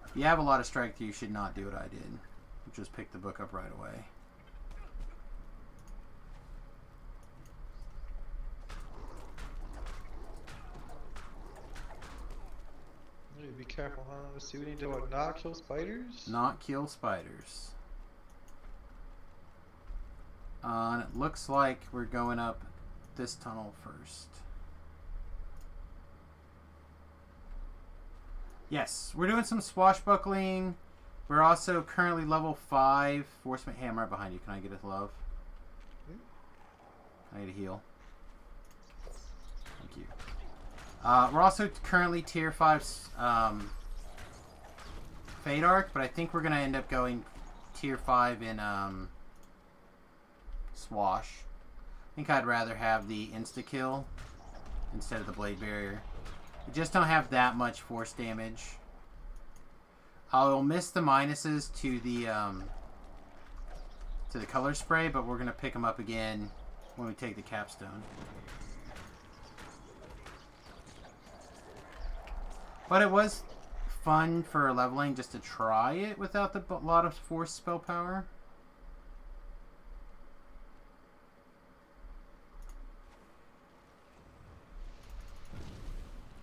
If you have a lot of strike through, you should not do what I did. Just pick the book up right away. You need to be careful, huh? Let's see, we need to what, not kill spiders? Not kill spiders. And it looks like we're going up this tunnel first. Yes, we're doing some swashbuckling. We're also currently level 5. Forceman. Hey, I'm right behind you. Can I get a love? Can I get a heal? Thank you. We're also currently tier 5 Fade Arc, but I think we're going to end up going tier 5 in Swash. I think I'd rather have the insta-kill instead of the Blade Barrier. We just don't have that much force damage. I'll miss the minuses to the color spray, but we're going to pick them up again when we take the capstone. But it was fun for leveling just to try it without the lot of force spell power.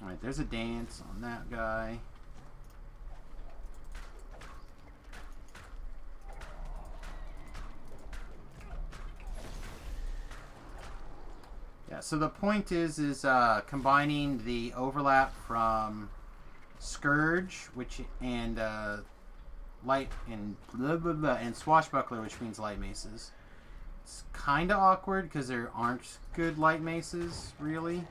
Alright, there's a dance on that guy. Yeah, so the point is combining the overlap from Scourge, and light and blah blah blah, and Swashbuckler, which means light maces. It's kind of awkward because there aren't good light maces, really.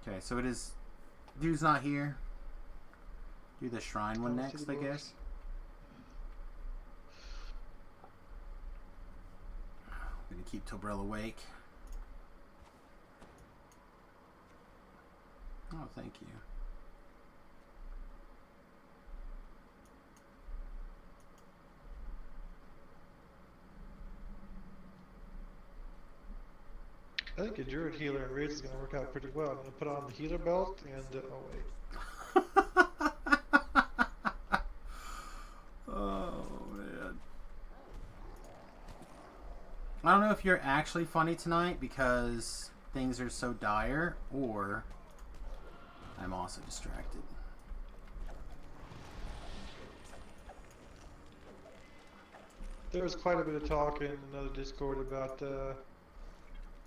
Okay, so it is. Dude's not here. Do the shrine one next, I guess. I'm gonna keep Tobrel awake. Oh, thank you. I think a Druid healer in Raids is going to work out pretty well. I'm going to put on the healer belt and oh wait. Oh man. I don't know if you're actually funny tonight because things are so dire, or I'm also distracted. There was quite a bit of talk in another Discord about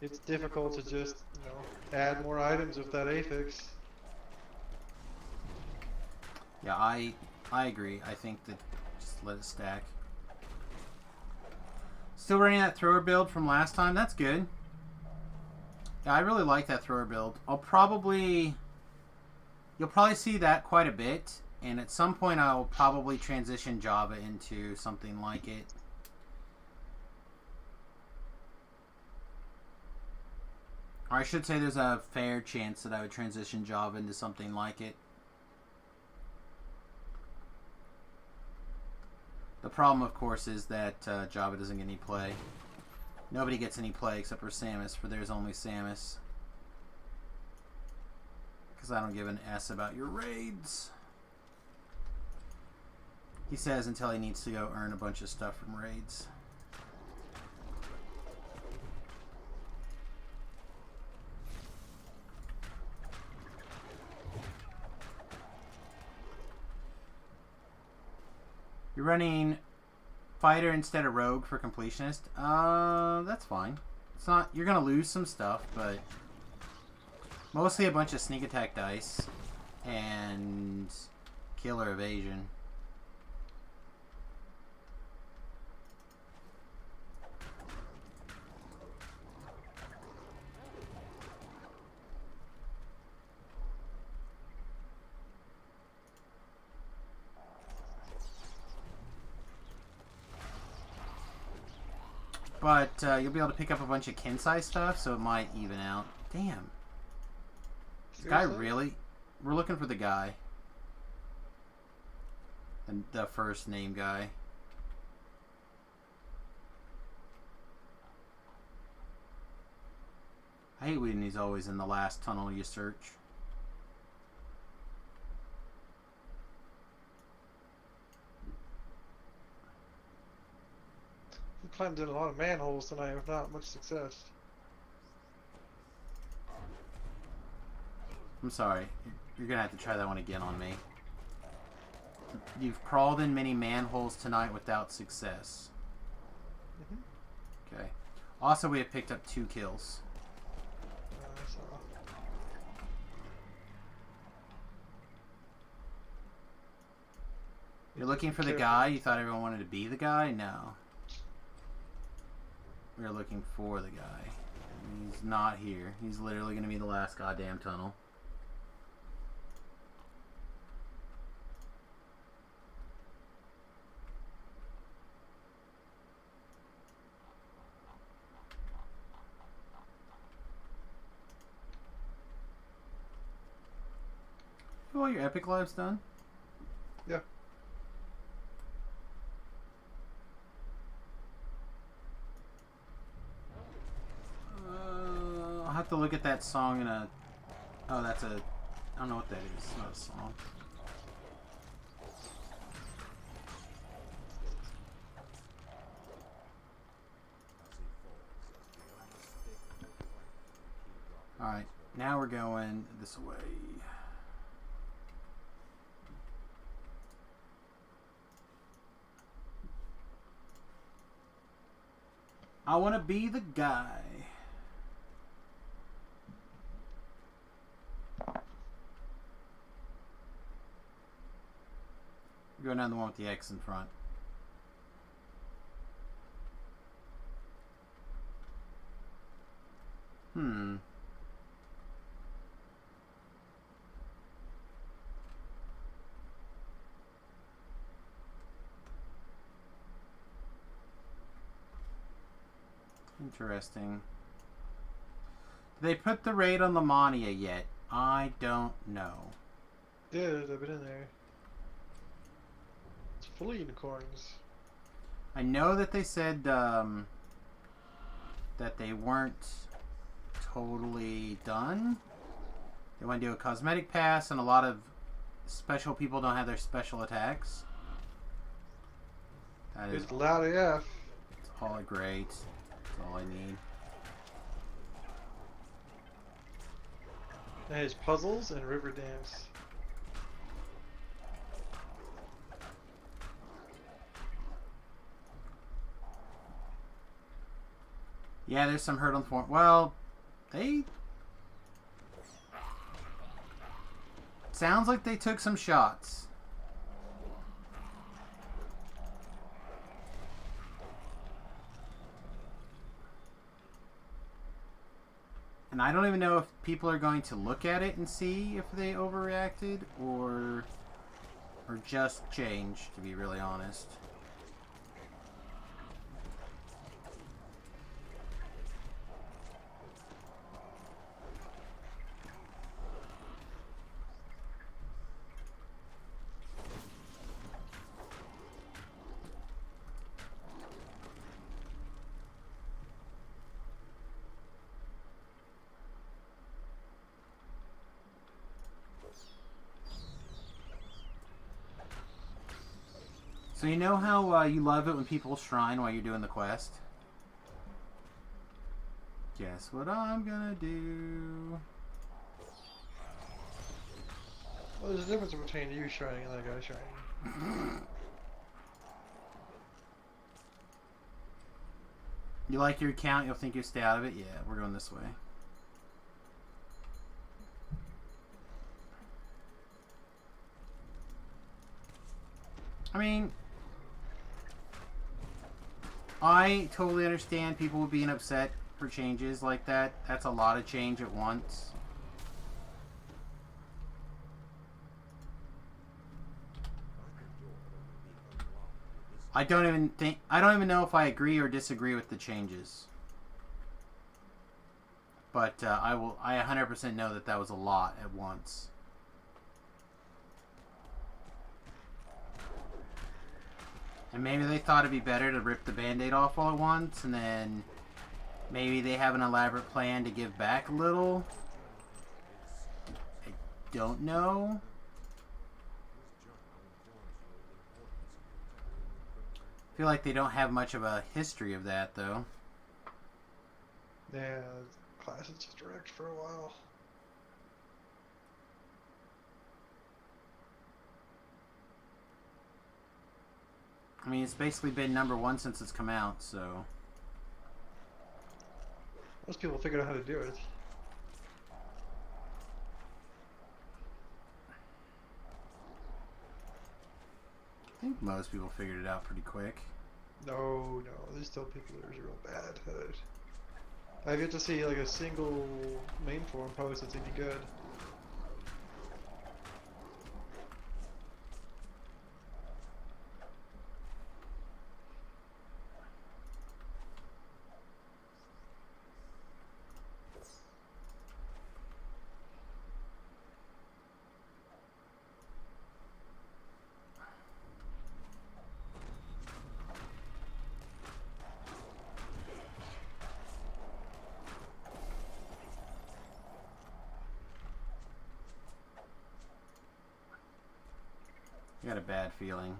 it's difficult to just, you know, add more items with that affix. Yeah, I agree. I think that just let it stack. Still running that thrower build from last time. That's good. Yeah, I really like that thrower build. You'll probably see that quite a bit, and at some point I'll probably transition Java into something like it. Or I should say there's a fair chance that I would transition Java into something like it. The problem, of course, is that Java doesn't get any play. Nobody gets any play except for Samus, for there's only Samus. Because I don't give an S about your raids. He says until he needs to go earn a bunch of stuff from raids. You're running fighter instead of rogue for completionist? That's fine. It's not. You're gonna lose some stuff, but mostly a bunch of sneak attack dice and killer evasion. But you'll be able to pick up a bunch of Kensai stuff, so it might even out. Damn. This guy really... We're looking for the guy. And the first name guy. I hate when he's always in the last tunnel you search. We climbed in a lot of manholes tonight with not much success. I'm sorry. You're gonna have to try that one again on me. You've crawled in many manholes tonight without success. Okay. Also, we have picked up 2 kills. You're looking for the guy? You thought everyone wanted to be the guy? No. We're looking for the guy. He's not here. He's literally going to be the last goddamn tunnel. Have all your epic lives done? Yeah. have to look at that song in a... Oh, that's a... I don't know what that is. It's not a song. Alright, now we're going this way. I want to be the guy. We're going down the one with the X in front. Interesting. Did they put the raid on Lamania yet? I don't know. Yeah, I've been in there. It's full of unicorns. I know that they said that they weren't totally done. They want to do a cosmetic pass, and a lot of special people don't have their special attacks. That is It's loud AF. all great. That's all I need. It has puzzles and river dance. Yeah, there's some hurt on the form. Well, they... Sounds like they took some shots. And I don't even know if people are going to look at it and see if they overreacted or just changed, to be really honest. So you know how you love it when people shrine while you're doing the quest? Guess what I'm gonna do? Well, there's a difference between you shining and that guy shining. You like your account, you'll think you'll stay out of it? Yeah, we're going this way. I mean... I totally understand people being upset for changes like that. That's a lot of change at once. I don't even know if I agree or disagree with the changes. But I 100% know that was a lot at once. And maybe they thought it'd be better to rip the Band-Aid off all at once, and then maybe they have an elaborate plan to give back a little. I don't know. I feel like they don't have much of a history of that, though. Yeah, class is just wrecked for a while. I mean, it's basically been #1 since it's come out, so... Most people figured out how to do it. I think most people figured it out pretty quick. No, there's still people that are real bad at it. I've yet to see like a single main forum post that's any good. I got a bad feeling.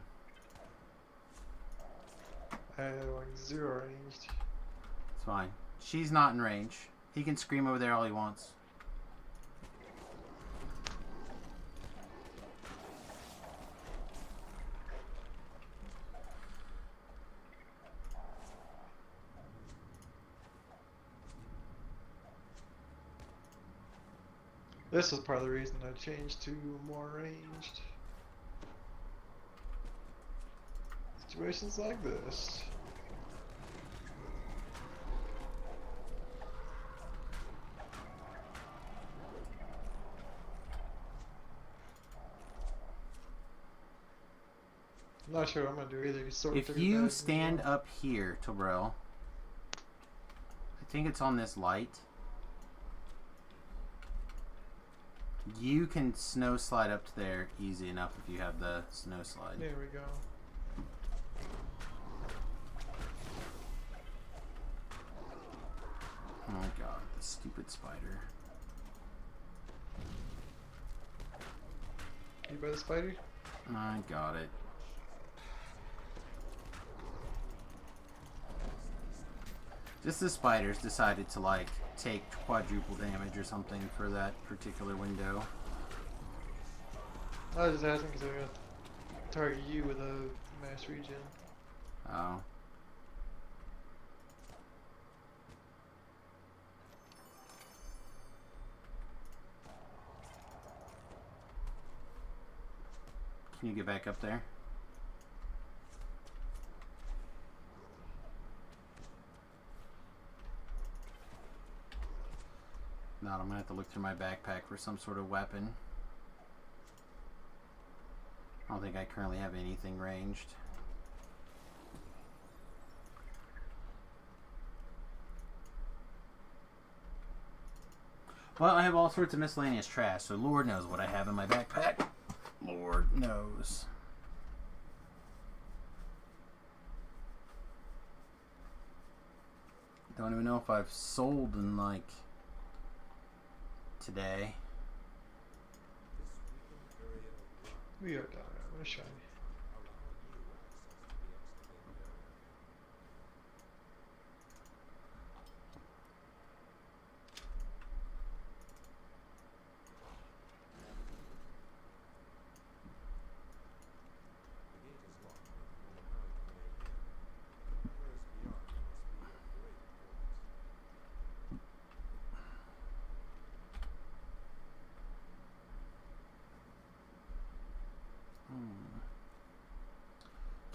I had like 0 ranged. It's fine. She's not in range. He can scream over there all he wants. This is part of the reason I changed to more ranged. Situations like this. I'm not sure what I'm gonna do either. Sort If you stand up here, Terrell, I think it's on this light. You can snow slide up to there easy enough if you have the snow slide. There we go. Oh my god, the stupid spider. You by the spider? I got it. Just the spiders decided to like take quadruple damage or something for that particular window. I was just asking because I got target you with a mass regen. Oh. Can you get back up there? Not, I'm gonna have to look through my backpack for some sort of weapon. I don't think I currently have anything ranged. Well, I have all sorts of miscellaneous trash, so Lord knows what I have in my backpack. Lord knows. Don't even know if I've sold in like today. We are done. I'm gonna shine.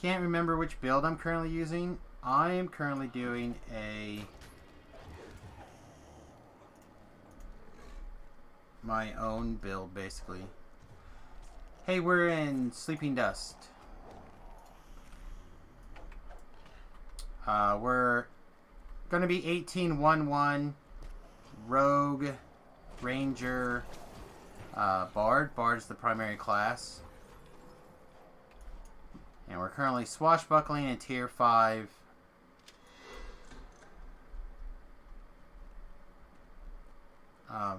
Can't remember which build I'm currently using. I am currently doing my own build, basically. Hey, we're in Sleeping Dust. We're gonna be 18-1-1 Rogue, Ranger, Bard. Bard's the primary class. And we're currently swashbuckling in tier 5.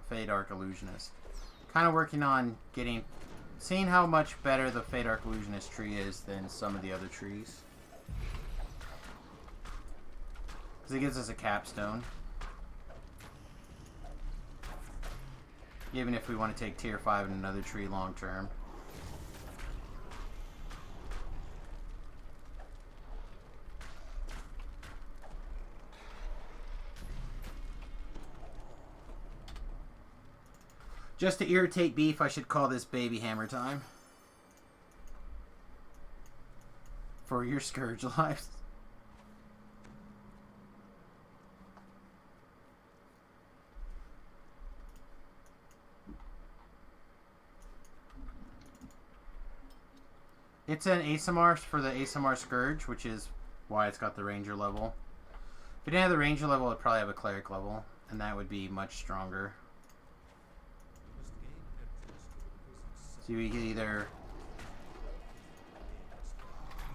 Fade Arc Illusionist. Kind of working on seeing how much better the Fade Arc Illusionist tree is than some of the other trees. Because it gives us a capstone. Even if we want to take tier 5 in another tree long term. Just to irritate Beef, I should call this baby hammer time. For your Scourge lives. It's an ASMR for the ASMR Scourge, which is why it's got the Ranger level. If it didn't have the Ranger level, it'd probably have a Cleric level, and that would be much stronger. So you can either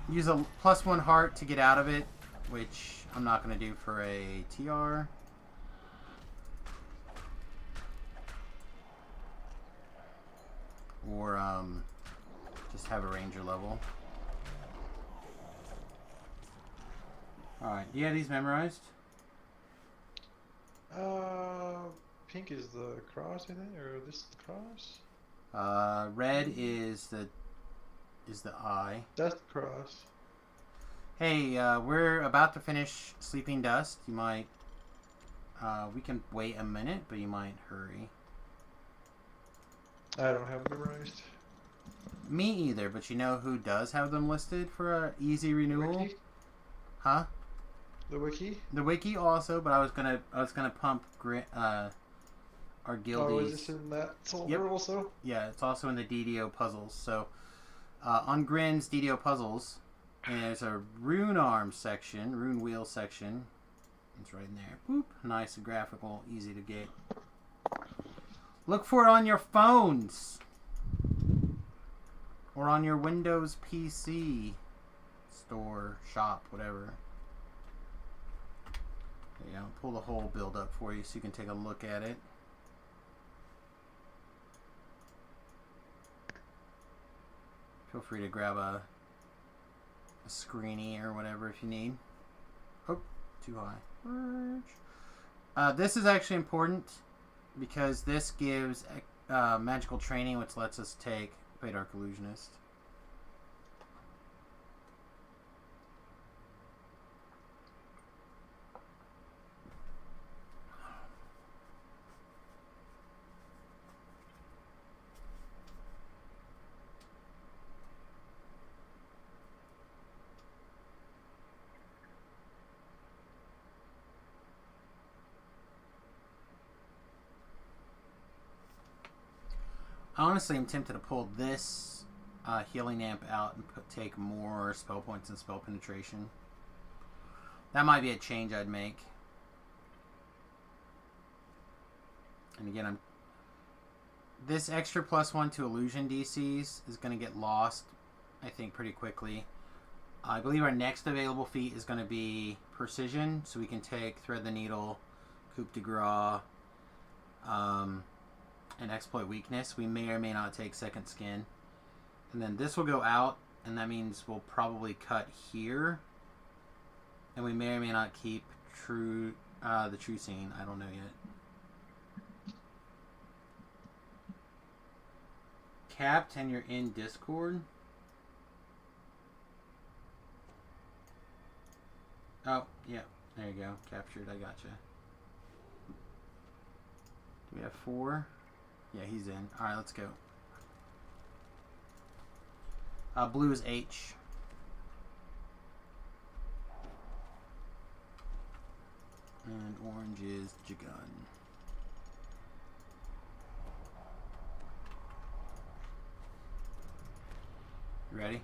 use a +1 heart to get out of it, which I'm not going to do for a TR. Or Just have a ranger level. Alright, do you have these memorized? Pink is the cross, I think, or this is the cross? Red is the eye. That's the cross. Hey, we're about to finish Sleeping Dust. You might, we can wait a minute, but you might hurry. I don't have it memorized. Me either, but you know who does have them listed for a easy renewal? Wiki? Huh? The wiki? The wiki also, but I was gonna pump our guildies. Oh, is this in that folder Yep. also? Yeah, it's also in the DDO puzzles. So, on Grin's DDO puzzles, there's a rune arm section, rune wheel section. It's right in there. Boop. Nice and graphical, easy to get. Look for it on your phones. Or on your Windows PC store, shop, whatever. There you go. Pull the whole build up for you so you can take a look at it. Feel free to grab a screeny or whatever if you need. Oh, too high. This is actually important because this gives magical training, which lets us take Dark Illusionist. I honestly am tempted to pull this healing amp out and take more spell points and spell penetration. That might be a change I'd make. And again, this extra +1 to illusion DCs is going to get lost, I think, pretty quickly. I believe our next available feat is going to be precision, so we can take thread the needle, coup de grace, and exploit weakness. We may or may not take second skin. And then this will go out, and that means we'll probably cut here. And we may or may not keep the true scene. I don't know yet. Capped and you're in Discord. Oh, yeah. There you go. Captured. I gotcha. Do we have 4? Yeah, he's in. Alright, let's go. Blue is H. And orange is Jagun. You ready?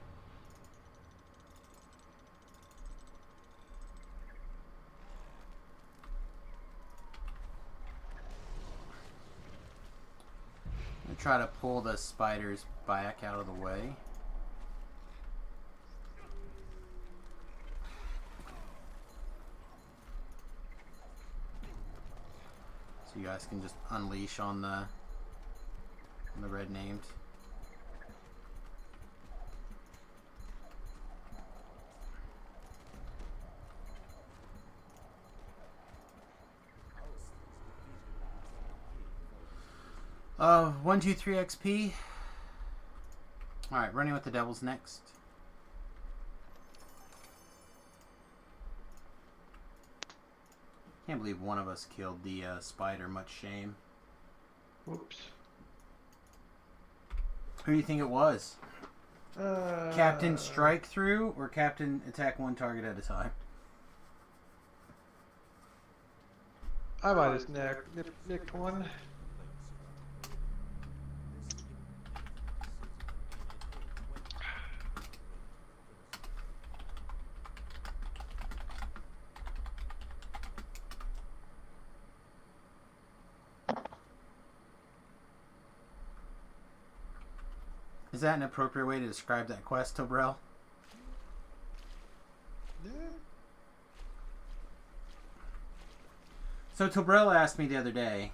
Try to pull the spiders back out of the way. So you guys can just unleash on the red named. Uh, 1, 2, 3 XP. Alright, running with the devils next. Can't believe one of us killed the spider. Much shame. Whoops. Who do you think it was? Captain Strike Through or Captain Attack one target at a time? I might have nicked one. Is that an appropriate way to describe that quest, Tobrel? Yeah. So Tobrel asked me the other day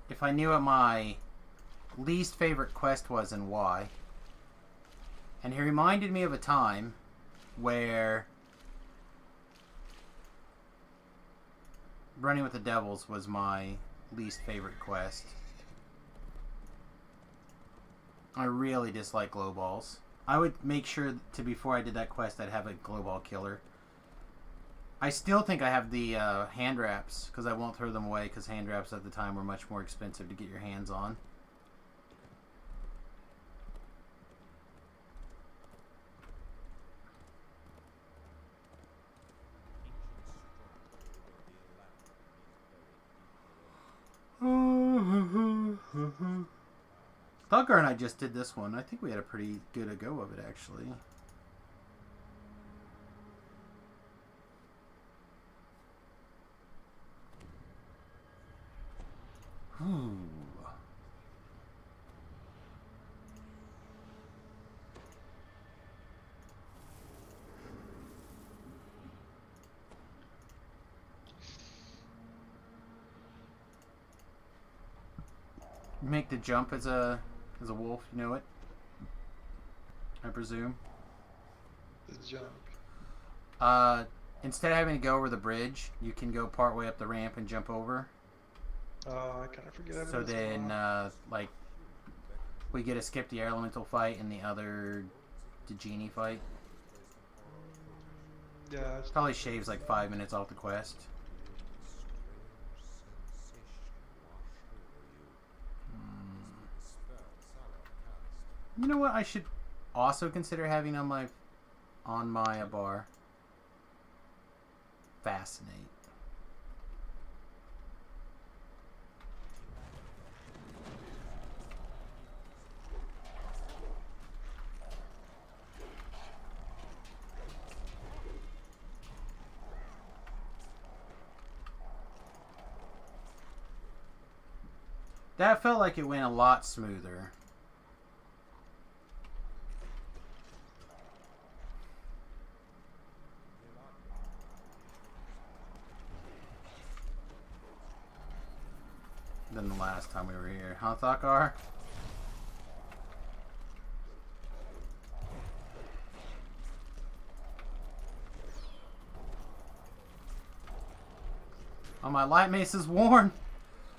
if I knew what my least favorite quest was and why. And he reminded me of a time where running with the devils was my least favorite quest. I really dislike glow balls. I would make sure to, before I did that quest, I'd have a glow ball killer. I still think I have the hand wraps, because I won't throw them away, because hand wraps at the time were much more expensive to get your hands on. Thugger and I just did this one. I think we had a pretty good go of it, actually. Ooh. Make the jump as a wolf, you know it? I presume. The jump. Instead of having to go over the bridge, you can go part way up the ramp and jump over. Oh, I kind of forget. So then, like, we get to skip the elemental fight and the other the genie fight. Yeah. It's Probably shaves like 5 minutes off the quest. You know what? I should also consider having on my bar. Fascinate. That felt like it went a lot smoother. Than the last time we were here. Huh, Thakar? Oh, my light mace is worn.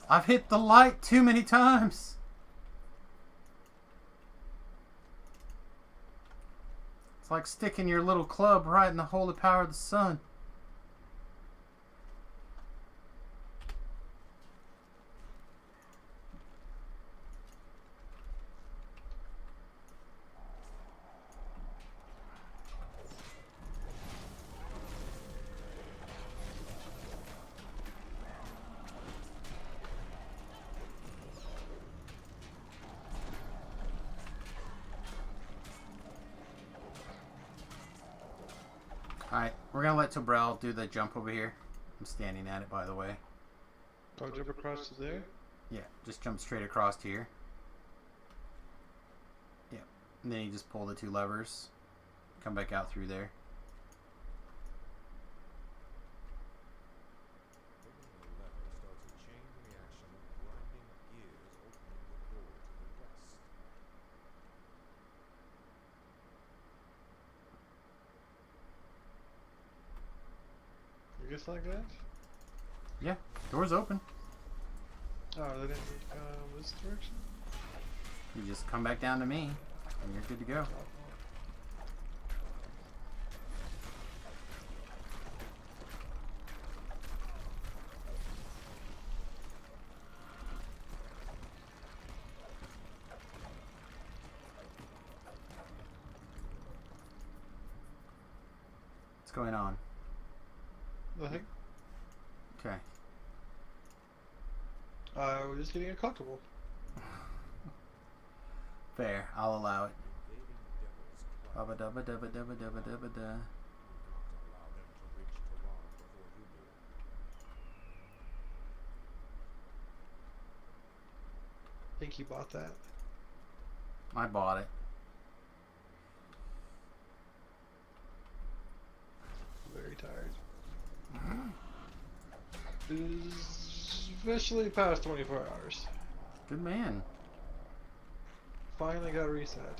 I've hit the light too many times. It's like sticking your little club right in the holy power of the sun. Alright, we're gonna let Tobrel do the jump over here. I'm standing at it, by the way. Oh, jump across to there? Yeah, just jump straight across here. Yeah, and then you just pull the two levers. Come back out through there. Just like that? Yeah, door's open. Oh, they didn't this direction? You just come back down to me, and you're good to go. What's going on? Nothing. Okay. We're just getting uncomfortable. Fair, I'll allow it. Bubba dubba dubba dubba dubba dubba da. I think he bought that. I bought it. Very tired. Especially past 24 hours. Good man. Finally got reset.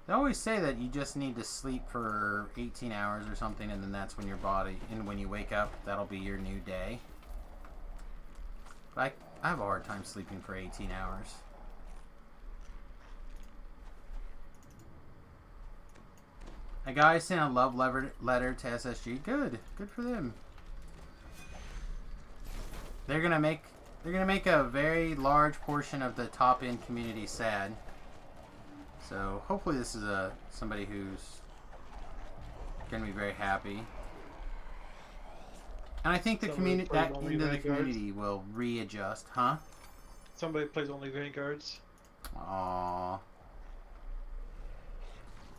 They always say that you just need to sleep for 18 hours or something, and then that's when your body, and when you wake up, that'll be your new day. But I have a hard time sleeping for 18 hours. A guy sent a love letter to SSG. Good for them. They're gonna make a very large portion of the top end community sad. So hopefully this is somebody who's gonna be very happy. And I think the community, that end of the community will readjust, huh? Somebody plays only Vanguards. Aww.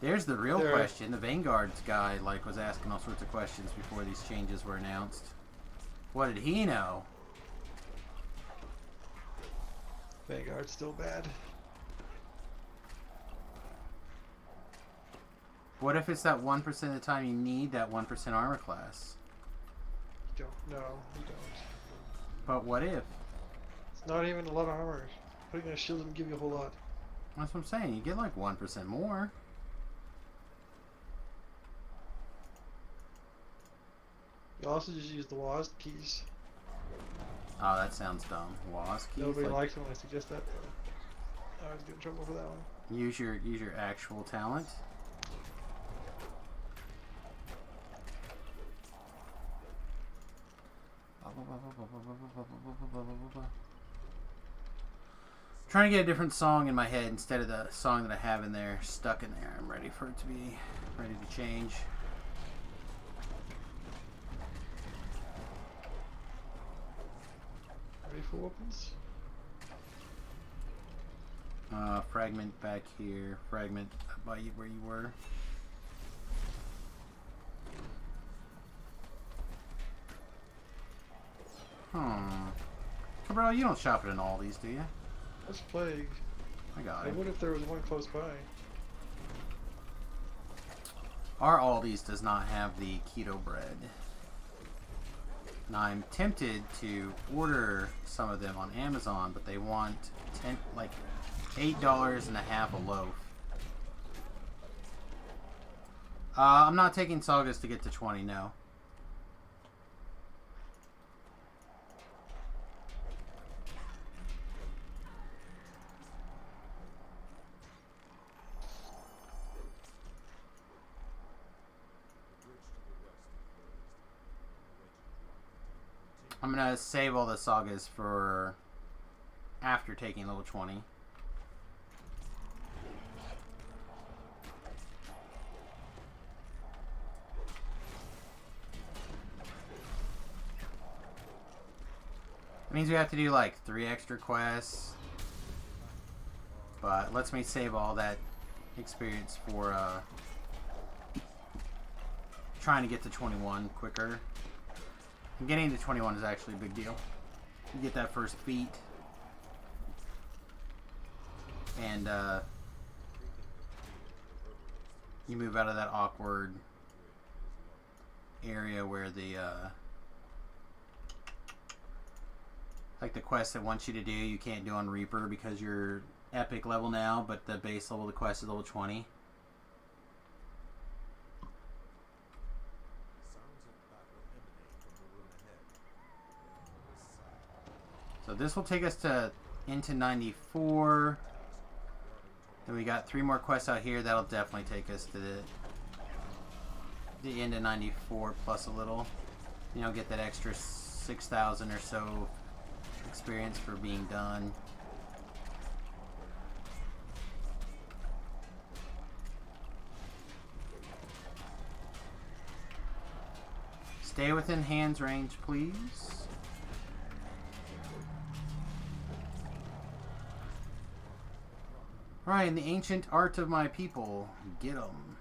There's the real question. The Vanguards guy was asking all sorts of questions before these changes were announced. What did he know? Vanguard's still bad. What if it's that 1% of the time you need that 1% armor class? You don't. No, you don't. But what if? It's not even a lot of armor. Putting a shield doesn't give you a whole lot. That's what I'm saying. You get like 1% more. You also just use the WASD keys. Oh, that sounds dumb. WASD keys. Nobody likes it when I suggest that, though. I always get in trouble for that one. Use your actual talent. Trying to get a different song in my head instead of the song that I have in there, stuck in there. I'm ready for it to be ready to change. Ready for weapons? Fragment back here. Fragment by where you were. Bro, you don't shop at an Aldi's, do you? That's Plague. I got I it. would if there was one close by. Our Aldi's does not have the keto bread. Now I'm tempted to order some of them on Amazon, but they want $8.50 a loaf. I'm not taking Sagas to get to 20, no. I'm gonna save all the sagas for after taking level 20. It means we have to do like 3 extra quests, but lets me save all that experience for trying to get to 21 quicker. Getting to 21 is actually a big deal. You get that first beat, and you move out of that awkward area where the like the quest that wants you to do, you can't do on Reaper because you're epic level now, but the base level of the quest is level 20. So this will take us into 94. Then we got 3 more quests out here. That'll definitely take us to the end of 94 plus a little. You know, get that extra 6,000 or so experience for being done. Stay within hands range, please. Right, in the ancient art of my people, get 'em.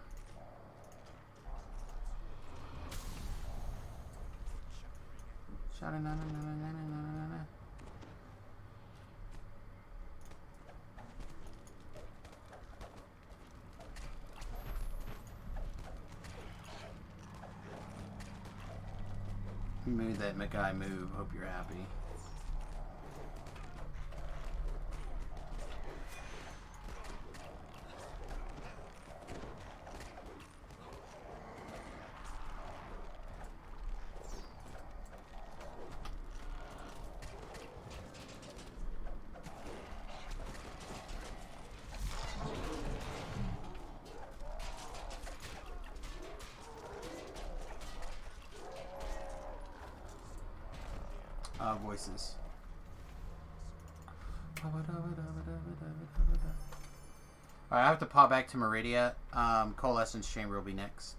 Sha-na-na-na-na-na-na-na-na. Move that guy move. Hope you're happy. voices. Alright, I have to pop back to Meridia. Coalescence Chamber will be next.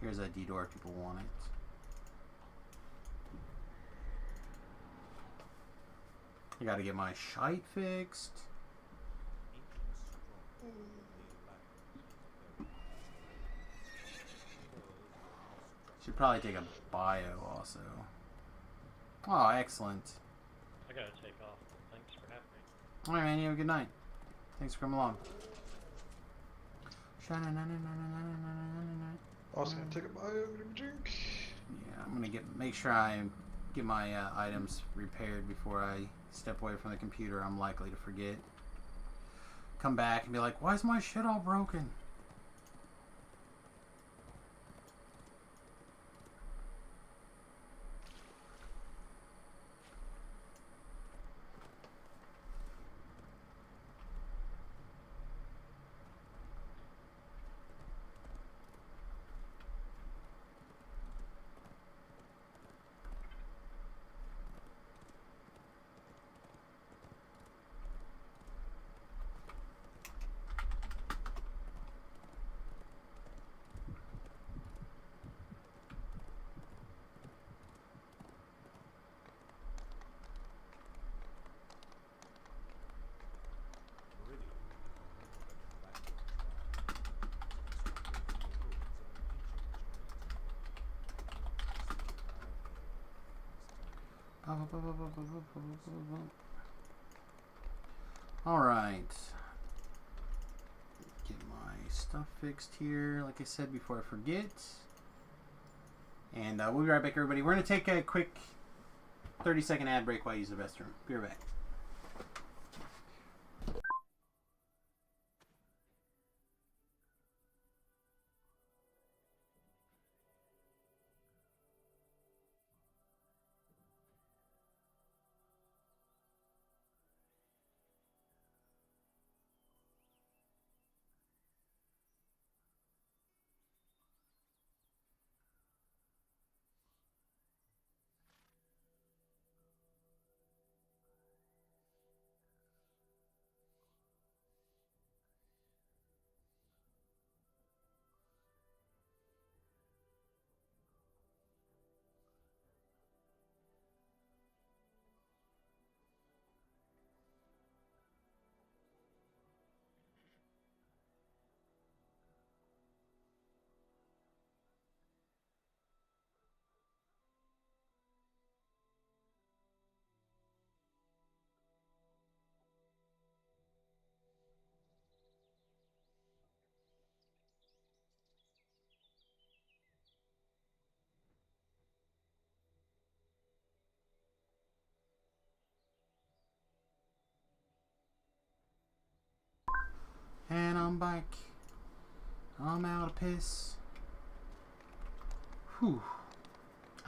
Here's a D-door if people want it. I gotta get my shite fixed. Should probably take a bio also. Oh, excellent. I gotta take off. Thanks for having me. Alright, man, you have a good night. Thanks for coming along. Also gonna take a bio drink. Yeah, I'm gonna make sure I get my items repaired before I step away from the computer. I'm likely to forget. Come back and be like, why is my shit all broken? Alright. Get my stuff fixed here, like I said, before I forget. And we'll be right back, everybody. We're going to take a quick 30-second ad break while I use the restroom. Be right back. And I'm back. I'm out of piss. Whew.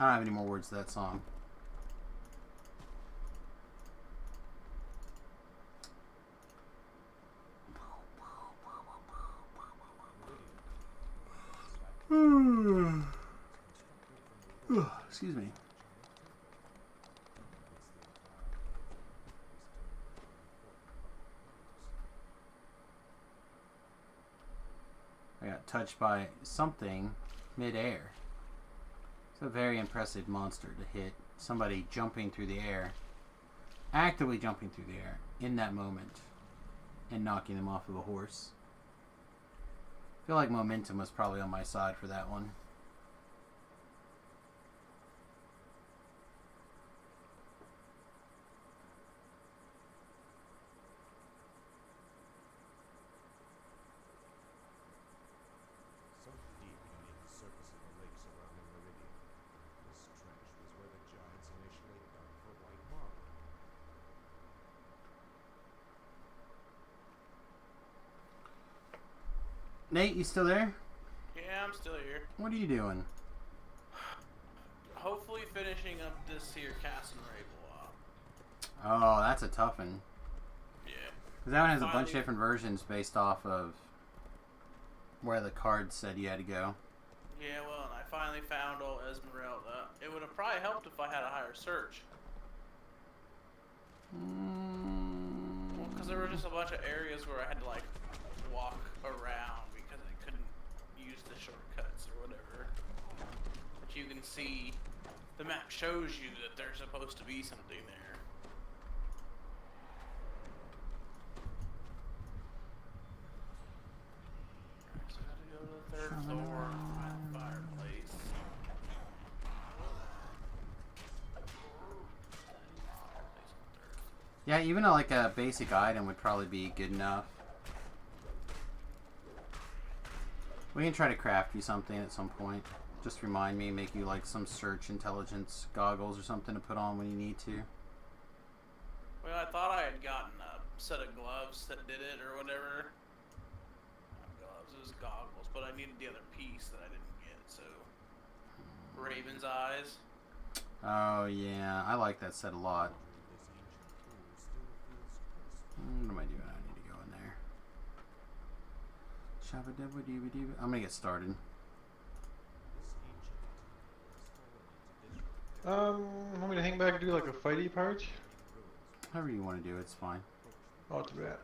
I don't have any more words to that song. Excuse me. I got touched by something mid-air. It's a very impressive monster to hit somebody jumping through the air, actively jumping through the air in that moment, and knocking them off of a horse. I feel like momentum was probably on my side for that one. Nate, you still there? Yeah, I'm still here. What are you doing? Hopefully finishing up this here Castle Rabel. Oh, that's a tough one. Yeah. 'Cause that one has a bunch of different versions based off of where the card said you had to go. Yeah, well, I finally finally found old Esmeralda. It would have probably helped if I had a higher search. Well, because there were just a bunch of areas where I had to like walk around because I couldn't use the shortcuts or whatever. But you can see the map shows you that there's supposed to be something there. Alright, so I gotta go to the third floor, find the fireplace. Yeah, even like a basic item would probably be good enough. We can try to craft you something at some point. Just remind me, make you like some search intelligence goggles or something to put on when you need to. Well, I thought I had gotten a set of gloves that did it or whatever. Not gloves, it was goggles, but I needed the other piece that I didn't get, so. Raven's eyes. Oh yeah, I like that set a lot. What am I doing? I need to go in there. Shabba-dabba-dee-ba-dee-ba. I'm gonna get started. Want me to hang back and do like a fighty part? However you want to do it, it's fine. I'll do that.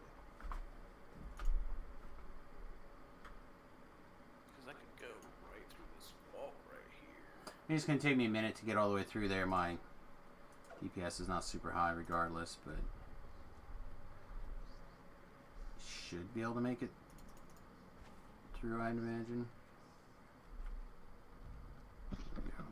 Because I could go right through this wall right here. It's gonna take me a minute to get all the way through there. My DPS is not super high regardless, but should be able to make it through, I'd imagine. There we go.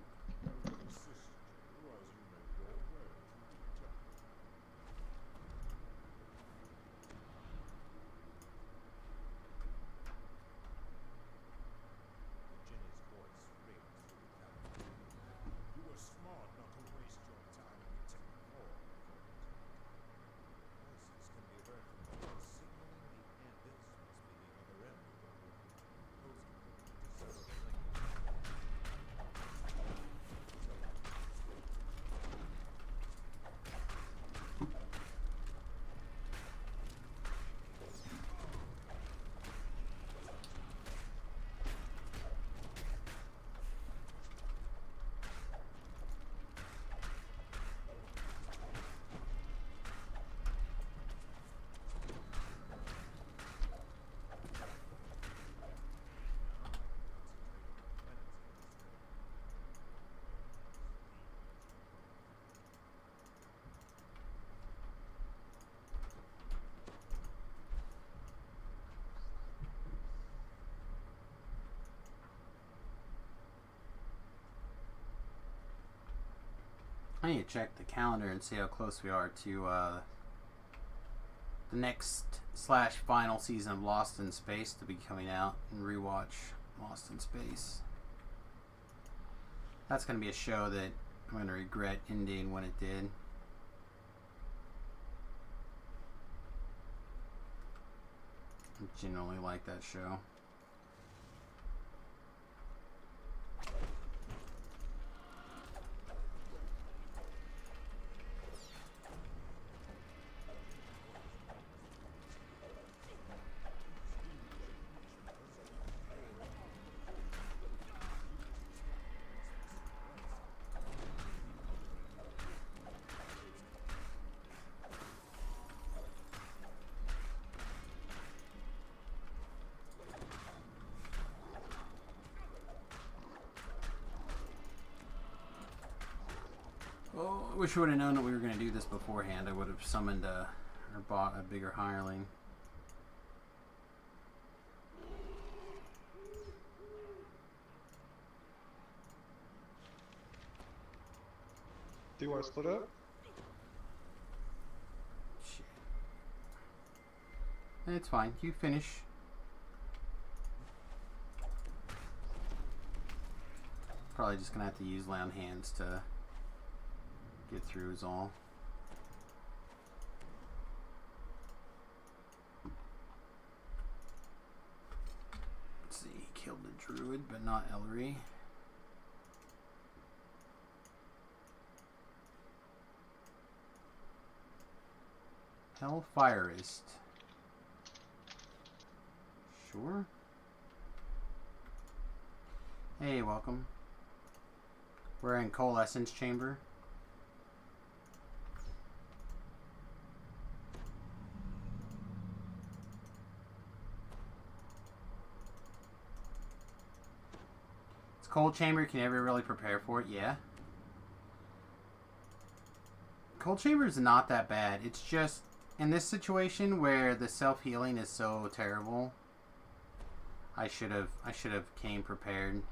I need to check the calendar and see how close we are to the next / final season of Lost in Space to be coming out, and rewatch Lost in Space. That's going to be a show that I'm going to regret ending when it did. I genuinely like that show. Oh, I wish I would have known that we were going to do this beforehand. I would have summoned or bought a bigger hireling. Do you want to split up? Shit. It's fine. You finish. Probably just going to have to use lay on hands to get through is all. Let's see, he killed the druid, but not Ellery. Hellfireist. Sure. Hey, welcome. We're in coalescence chamber. It's cold chamber. Can you ever really prepare for it? Yeah. Cold chamber is not that bad. It's just in this situation where the self-healing is so terrible. I should have came prepared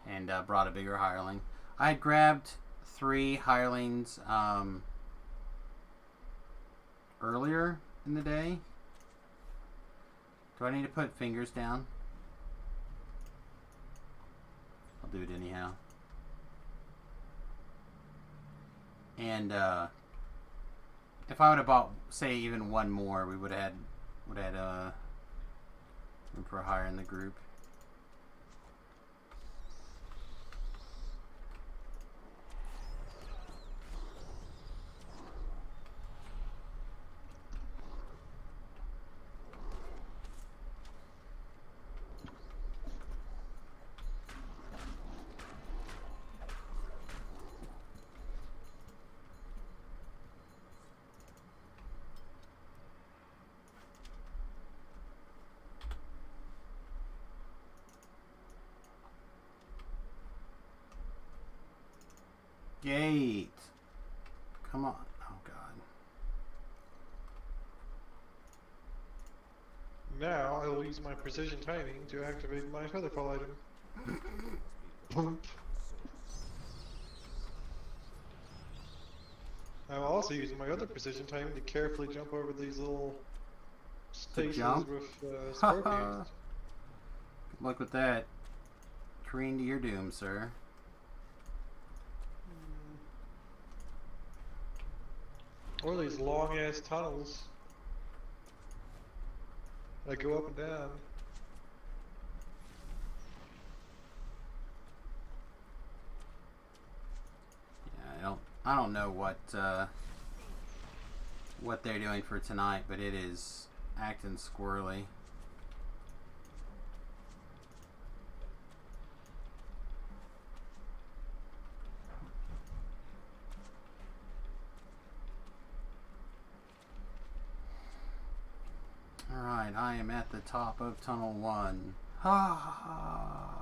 and brought a bigger hireling. I had grabbed 3 hirelings earlier in the day. Do I need to put fingers down? I'll do it anyhow. And if I would have bought, say, even one more, we would have had room for a hire in the group. Gate. Come on. Oh, God. Now I will use my precision timing to activate my featherfall item. I'm also using my other precision timing to carefully jump over these little stations jump? with scorpions. Good luck with that. Careen to your doom, sir. Or these long ass tunnels that go up and down. Yeah, I don't know what they're doing for tonight, but it is acting squirrely. Alright, I am at the top of tunnel 1. Ha ha.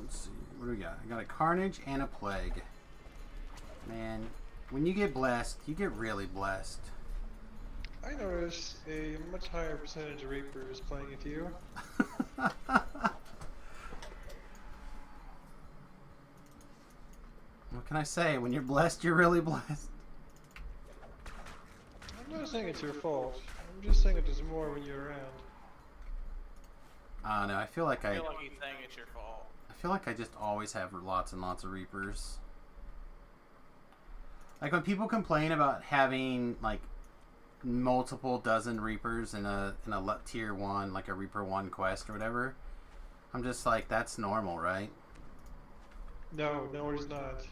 Let's see. What do we got? I got a Carnage and a Plague. Man, when you get blessed, you get really blessed. I noticed a much higher percentage of Reapers playing with you. What can I say? When you're blessed, you're really blessed. I'm not saying it's your fault. I'm just saying it does more when you're around. I don't know. I feel like I feel like he's saying it's your fault. I feel like I just always have lots and lots of Reapers. Like when people complain about having like multiple dozen Reapers in a tier 1, like a Reaper 1 quest or whatever, I'm just like, that's normal, right? No, it is not.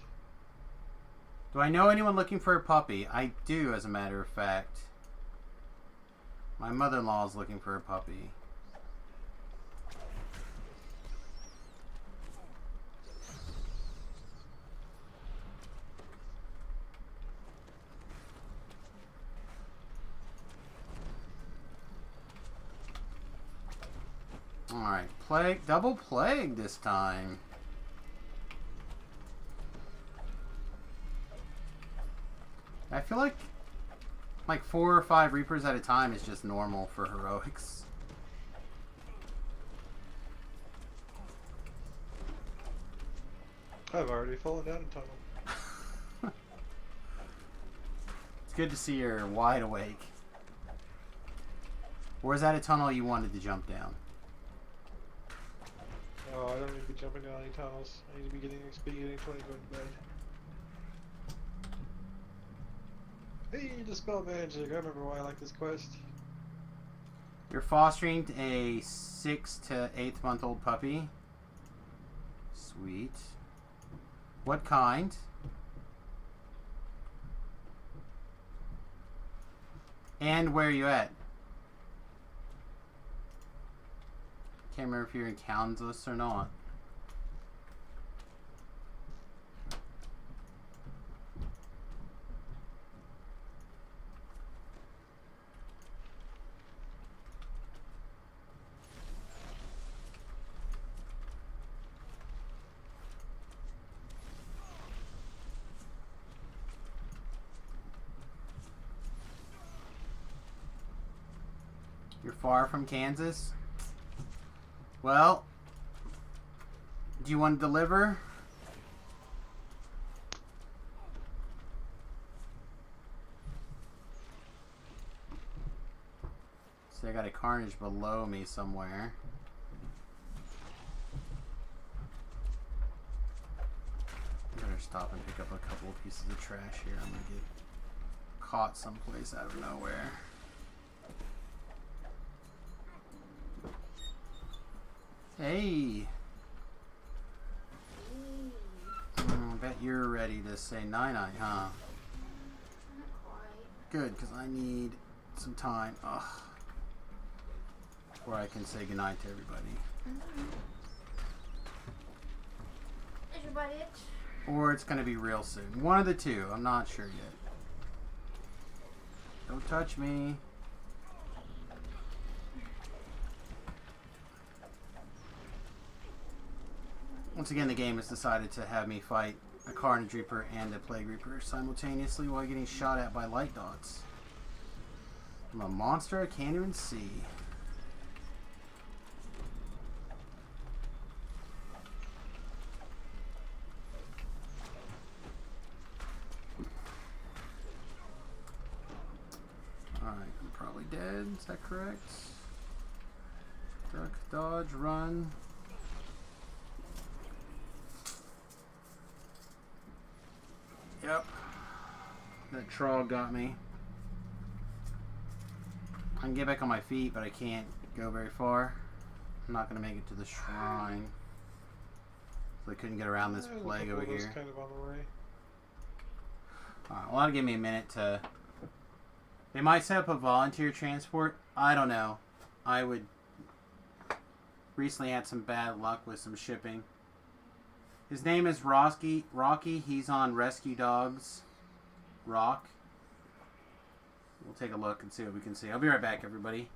Do I know anyone looking for a puppy? I do, as a matter of fact. My mother-in-law is looking for a puppy. Alright, plague, double plague this time. I feel like 4 or 5 Reapers at a time is just normal for heroics. I've already fallen down a tunnel. It's good to see you're wide awake. Or is that a tunnel you wanted to jump down? Oh, I don't need to be jumping down any tunnels. I need to be getting XP, getting 20, going to bed. Hey, Dispel Magic. I remember why I like this quest. You're fostering a 6 to 8 month old puppy. Sweet. What kind? And where are you at? Can't remember if you're in Kansas or not. You're far from Kansas? Well, do you want to deliver? See, I got a Carnage below me somewhere. Better stop and pick up a couple of pieces of trash here. I'm gonna get caught someplace out of nowhere. Hey! I bet you're ready to say night-night, huh? Not quite. Good, because I need some time. Ugh. Before I can say goodnight to everybody. Is your butt itch? Or it's going to be real soon. One of the two. I'm not sure yet. Don't touch me. Once again, the game has decided to have me fight a Carnage Reaper and a Plague Reaper simultaneously while getting shot at by light dots. I'm a monster I can't even see. Alright, I'm probably dead. Is that correct? Duck, dodge, run. Yep. That troll got me. I can get back on my feet, but I can't go very far. I'm not going to make it to the shrine. So I couldn't get around this plague over here. Kind of on the way. Alright, well, that'll give me a minute to... They might set up a volunteer transport. I don't know. I would... Recently had some bad luck with some shipping. His name is Rocky. He's on Rescue Dogs. Rock. We'll take a look and see what we can see. I'll be right back, everybody.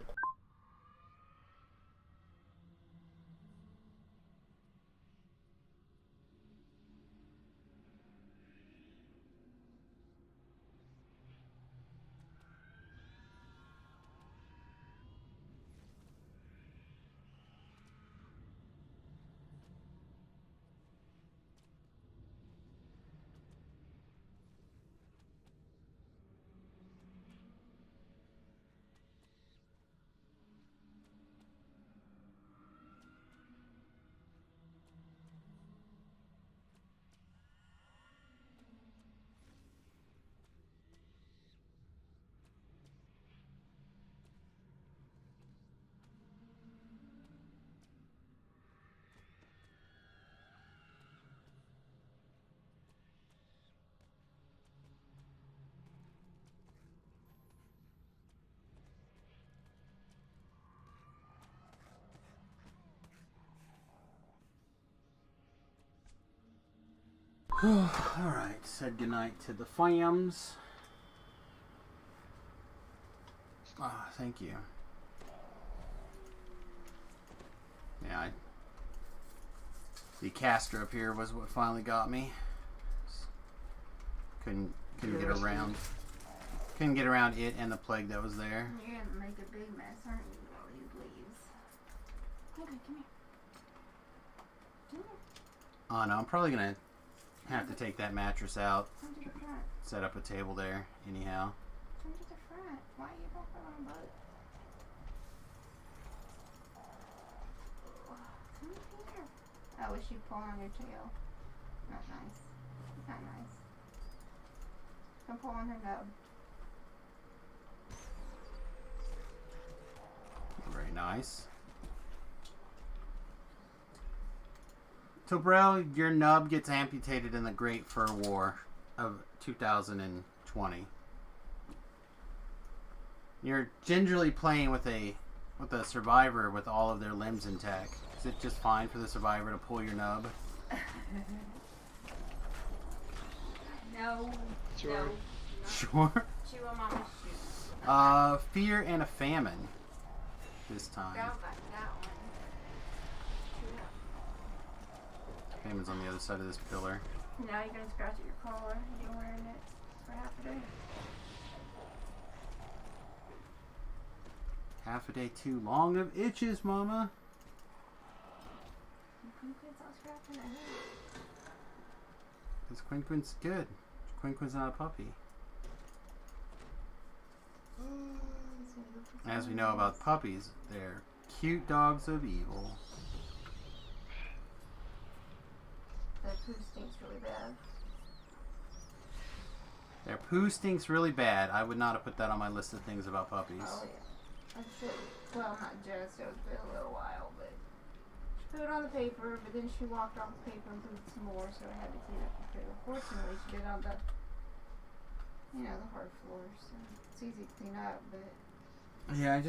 Alright, said goodnight to the fams. Ah, thank you. Yeah, the caster up here was what finally got me. Couldn't get around. Couldn't get around it and the plague that was there. You're gonna make a big mess, aren't you, with all these leaves? Okay, come here. Come here. Oh no, I'm probably gonna Have to take that mattress out. Come to the front. Set up a table there. Anyhow. Come to the front. Why are you walking on a boat? Come here. Oh, was she pulling on your tail? Not nice. Not nice. Come pull on her nub. Very nice. So, Brel, your nub gets amputated in the Great Fur War of 2020. You're gingerly playing with a survivor with all of their limbs intact. Is it just fine for the survivor to pull your nub? No. Sure. No. Sure. Chew on mama's shoes. Fear and a famine. This time. Go back that one. Famine's on the other side of this pillar. Now you're gonna scratch at your collar. You've been wearing it for half a day. Half a day too long of itches, Mama. You can stop scratching at her. Because Quinquin's good. Quinquin's not a puppy. As we know about puppies, they're cute dogs of evil. Their poo stinks really bad. Their poo stinks really bad. I would not have put that on my list of things about puppies. Oh yeah. I said, well, not just. It was been a little while, but she pooed on the paper. But then she walked off the paper and pooed some more, so I had to clean up the poo. Fortunately, she did it on the, the hard floor, so it's easy to clean up. But Yeah,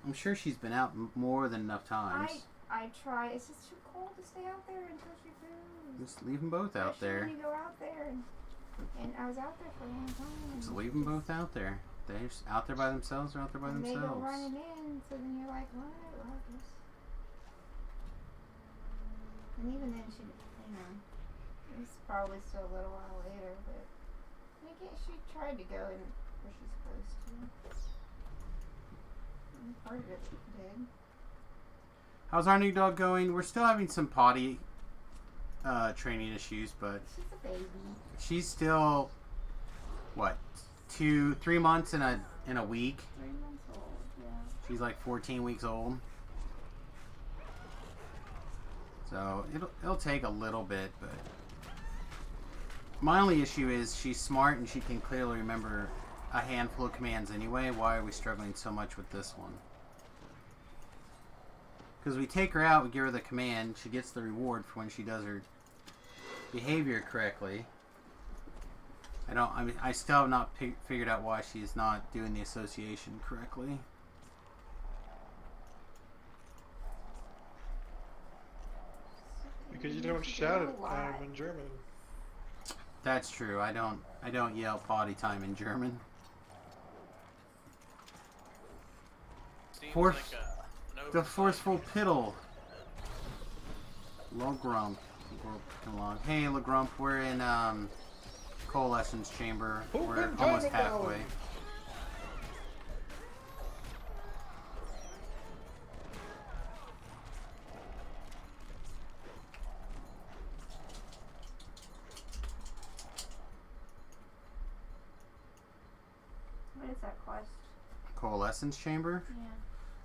I'm sure she's been out more than enough times. I try. It's just too cold to stay out there until she poos. Just leave them both out Especially there. when you go out there, and I was out there for a long time. Just leave them both out there. They're just out there by themselves or out there by and themselves. They go running in, so then you're like, what? Well, I guess. And even then, she, it was probably still a little while later, but I guess she tried to go in where she's supposed to. And part of it did. How's our new dog going? We're still having some potty training issues, but She's a baby. she's still what, 3 months in a week. 3 months old, yeah. She's like 14 weeks old. So it'll take a little bit, but my only issue is she's smart and she can clearly remember a handful of commands anyway. Why are we struggling so much with this one? Because we take her out, we give her the command, she gets the reward for when she does her behavior correctly. I still have not figured out why she's not doing the association correctly. Because you don't shout it in German. That's true. I don't yell potty time in German. Seems Force- like an The oversight. forceful piddle. Logrump. Hey, Logrump, we're in Coalescence Chamber. We're almost halfway. What is that quest? Coalescence Chamber? Yeah.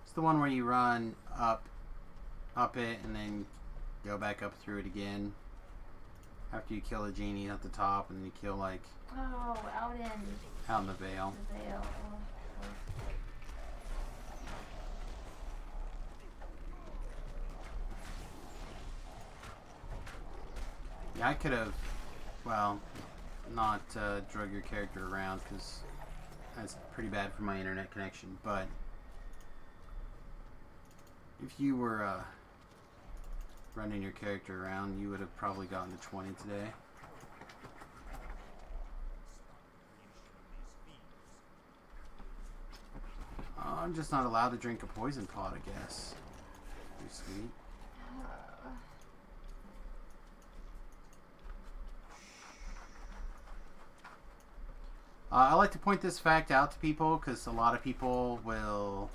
It's the one where you run up it and then go back up through it again. After you kill the genie at the top and then you kill like Oh, out out in the Vale. the Vale. Yeah, I could have, well, not drug your character around because that's pretty bad for my internet connection, but if you were running your character around, you would have probably gotten to 20 today. I'm just not allowed to drink a poison pot, I guess. Too sweet. I like to point this fact out to people because a lot of people will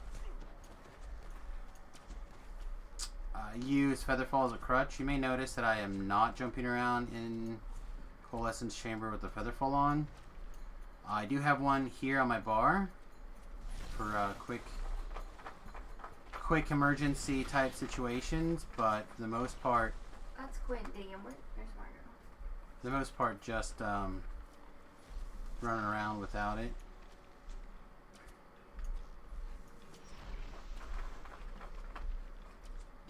use Featherfall as a crutch. You may notice that I am not jumping around in Coalescence Chamber with the Featherfall on. I do have one here on my bar for quick emergency type situations, but for the most part, That's Quinn digging. Where's Margot? for the most part, just running around without it.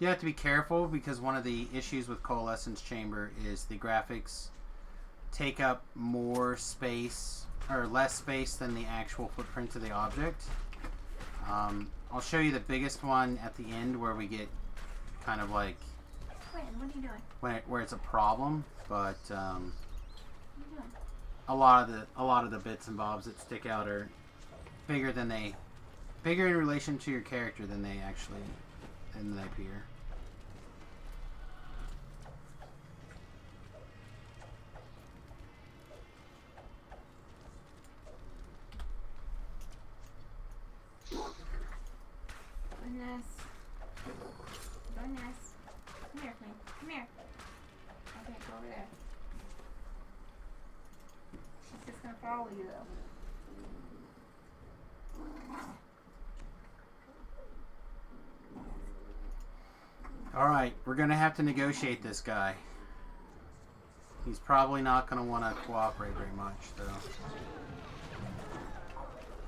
You have to be careful because one of the issues with Coalescence Chamber is the graphics take up more space or less space than the actual footprint of the object. I'll show you the biggest one at the end where we get kind of like Quinn, what are you doing? where it's a problem, but What are you doing? a lot of the bits and bobs that stick out are bigger in relation to your character than they appear. Goodness. Come here, Quinn. Come here. Okay, go over there. She's just gonna follow you though. Alright, we're going to have to negotiate this guy. He's probably not going to want to cooperate very much, though.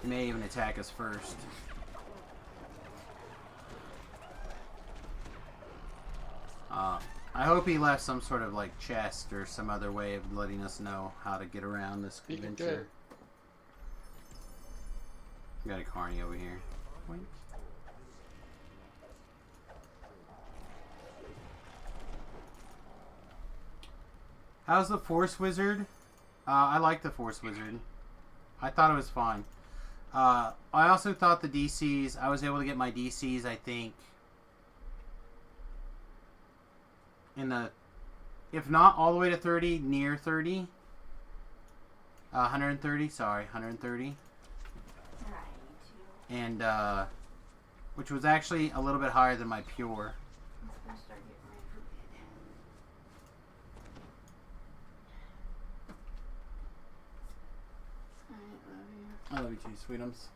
He may even attack us first. I hope he left some sort of like chest or some other way of letting us know how to get around this adventure. Got a carny over here. Wait. How's the Force Wizard? I like the Force Wizard. I thought it was fine. I also thought the DCs, I was able to get my DCs, I think, in the, if not all the way to 30, near 30. 130, sorry, 130. And, which was actually a little bit higher than my pure. I love you too, sweetums.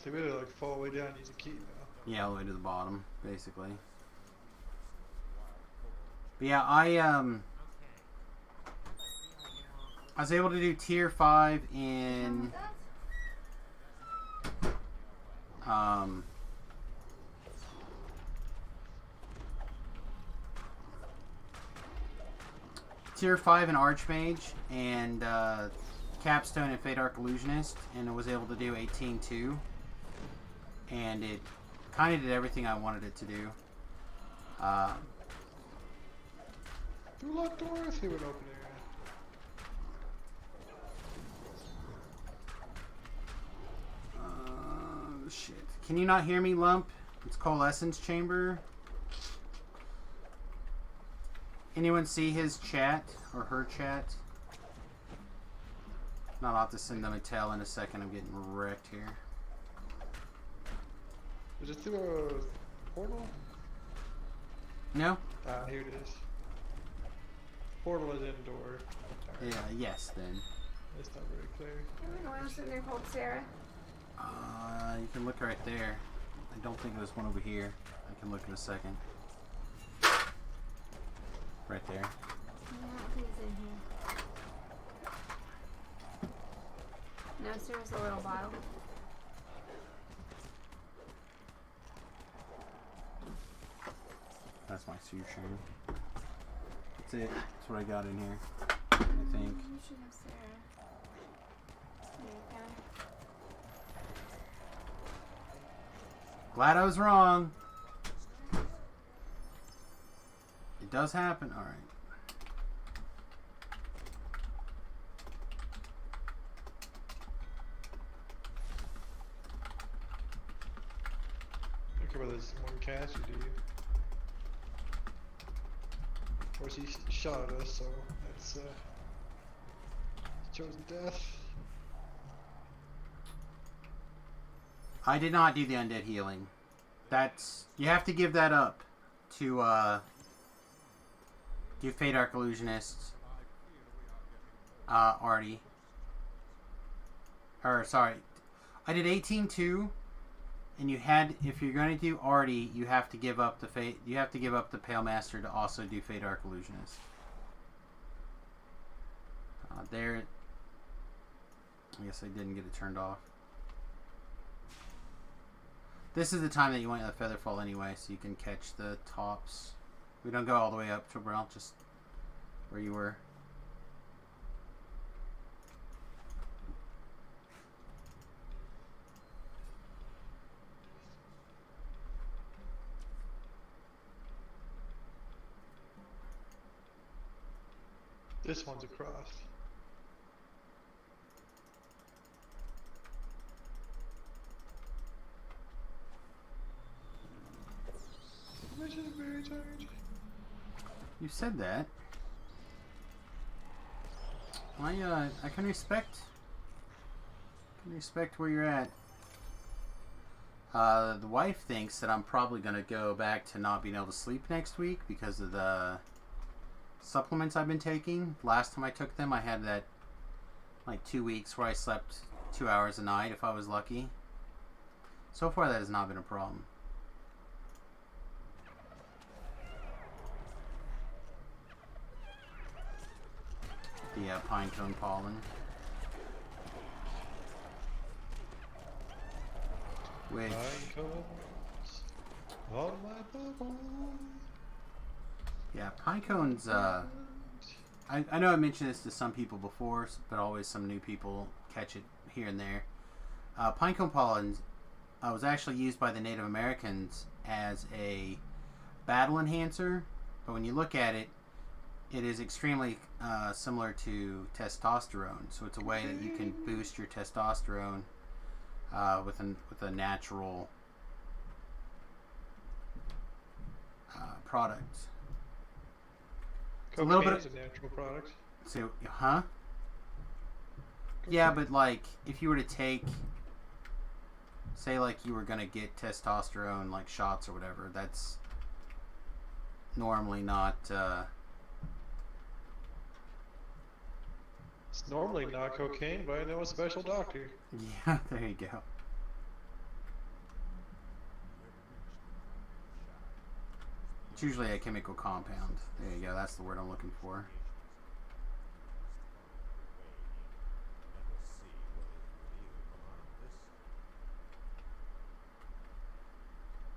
So we really like fall way down and use a key now. Yeah, all the way to the bottom, basically. But yeah, I was able to do tier 5 in tier 5 in Archmage and Capstone and Fate Arc Illusionist, and I was able to do 18-2, and it kind of did everything I wanted it to do. Do lock doors, he would open it. Shit. Can you not hear me, Lump? It's Coalescence Chamber. Anyone see his chat or her chat? Not, I'll have to send them a tell in a second. I'm getting wrecked here. Is it through a portal? No? Ah, here it is. Portal is indoor. Yeah, yes, then. It's not very clear. Anyone else in there called Sarah? You can look right there. I don't think there's one over here. I can look in a second. Right there. I don't think it's in here. No, Sarah's a little bottle. That's my suture. That's it. That's what I got in here. I think. You should have Sarah. There you go. Glad I was wrong. It does happen. Alright. Okay, well, there's one caster, do you? Of course, he shot at us, so that's chosen death. I did not do the undead healing. That's... You have to give that up to, do Fate Arc Illusionist. Artie. Or, sorry. I did 18-2. And you had... If you're going to do Artie, you have to give up the Fate... You have to give up the Pale Master to also do Fate Arc Illusionist. There... I guess I didn't get it turned off. This is the time that you want the Featherfall anyway, so you can catch the tops. We don't go all the way up to Brel, just where you were. This one's across. You said that. I can respect where you're at. The wife thinks that I'm probably gonna go back to not being able to sleep next week because of the supplements I've been taking. Last time I took them, I had that like 2 weeks where I slept 2 hours a night if I was lucky. So far, that has not been a problem. The pinecone pollen. Which... Pinecones on my bubble. Yeah, pinecones, I know I mentioned this to some people before, but always some new people catch it here and there. Pinecone pollen was actually used by the Native Americans as a battle enhancer, but when you look at it, it is extremely similar to testosterone. So it's a way that you can boost your testosterone with a natural product. Cocaine a little bit is a natural product. So, huh? Yeah, but like if you were to take, say, like you were gonna get testosterone like shots or whatever, that's normally not. It's normally not cocaine, but I know a special doctor. Yeah, there you go. It's usually a chemical compound. There you go, that's the word I'm looking for.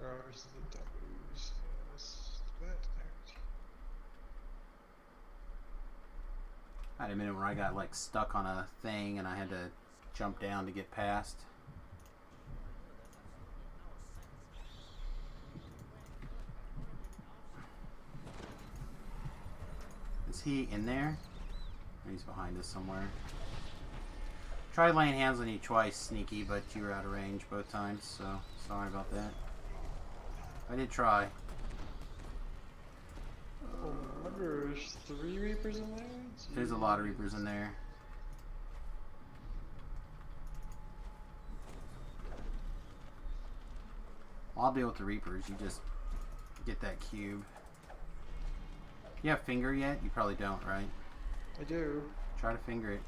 Where's the W's? Yes, that. I had a minute where I got like stuck on a thing and I had to jump down to get past. Is he in there? He's behind us somewhere. Tried laying hands on you twice, Sneaky, but you were out of range both times, so sorry about that. I did try. Oh, remember there's 3 Reapers in there? Jeez. There's a lot of Reapers in there. I'll deal with the Reapers. You just get that cube. You have finger yet? You probably don't, right? I do. Try to finger it.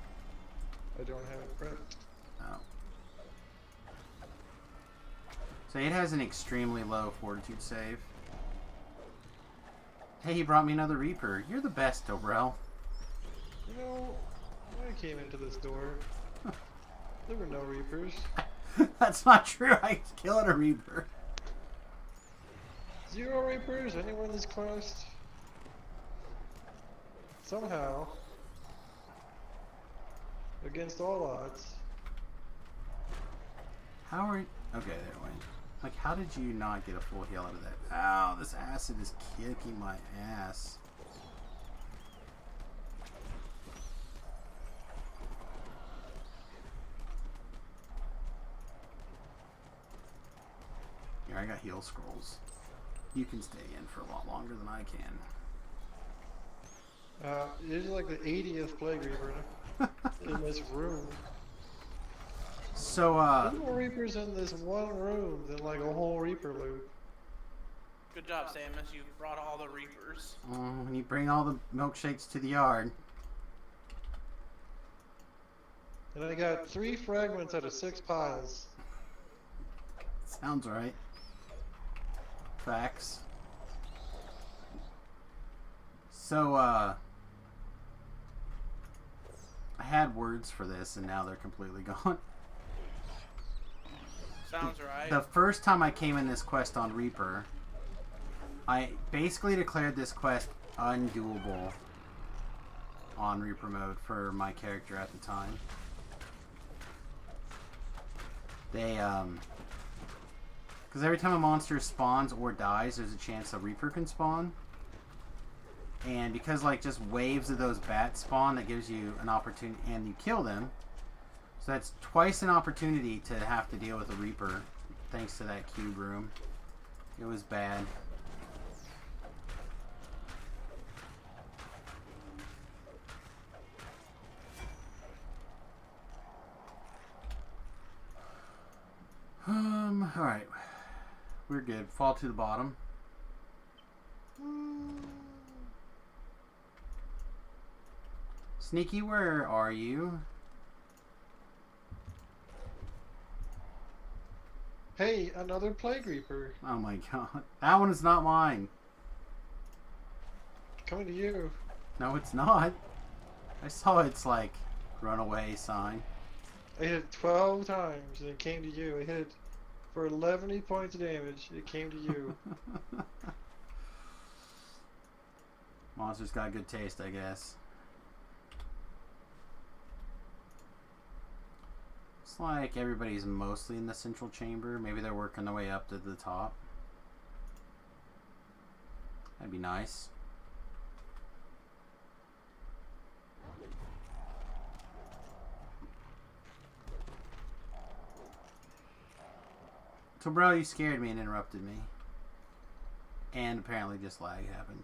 I don't have it prepped. Oh. So it has an extremely low fortitude save. Hey, he brought me another Reaper. You're the best, Dobrel. You know, when I came into this door, there were no Reapers. That's not true. I was killing a Reaper. 0 Reapers anywhere in this quest? Somehow, against all odds. How are you? Okay, there it went. Like, how did you not get a full heal out of that? Ow, this acid is kicking my ass. Here, I got heal scrolls. You can stay in for a lot longer than I can. It is like the 80th Plague Reaper in this room. So, There's more Reapers in this one room than like a whole Reaper loop. Good job, Samus. You brought all the Reapers. when you bring all the milkshakes to the yard. And I got 3 fragments out of 6 piles. Sounds right. Facts. So, I had words for this and now they're completely gone. Sounds right. The first time I came in this quest on Reaper, I basically declared this quest undoable on Reaper mode for my character at the time. They, because every time a monster spawns or dies, there's a chance a Reaper can spawn. And because, like, just waves of those bats spawn, that gives you an opportunity, and you kill them. So that's twice an opportunity to have to deal with a Reaper, thanks to that cube room. It was bad. Alright. We're good. Fall to the bottom. Sneaky, where are you? Hey, another Plague Reaper. Oh my god. That one is not mine. Coming to you. No, it's not. I saw its, like, runaway sign. I hit it 12 times and it came to you. I hit it for 11 points of damage. It came to you. Monster's got good taste, I guess. It's like everybody's mostly in the central chamber. Maybe they're working their way up to the top. That'd be nice. So, bro, you scared me and interrupted me. And apparently just lag happened.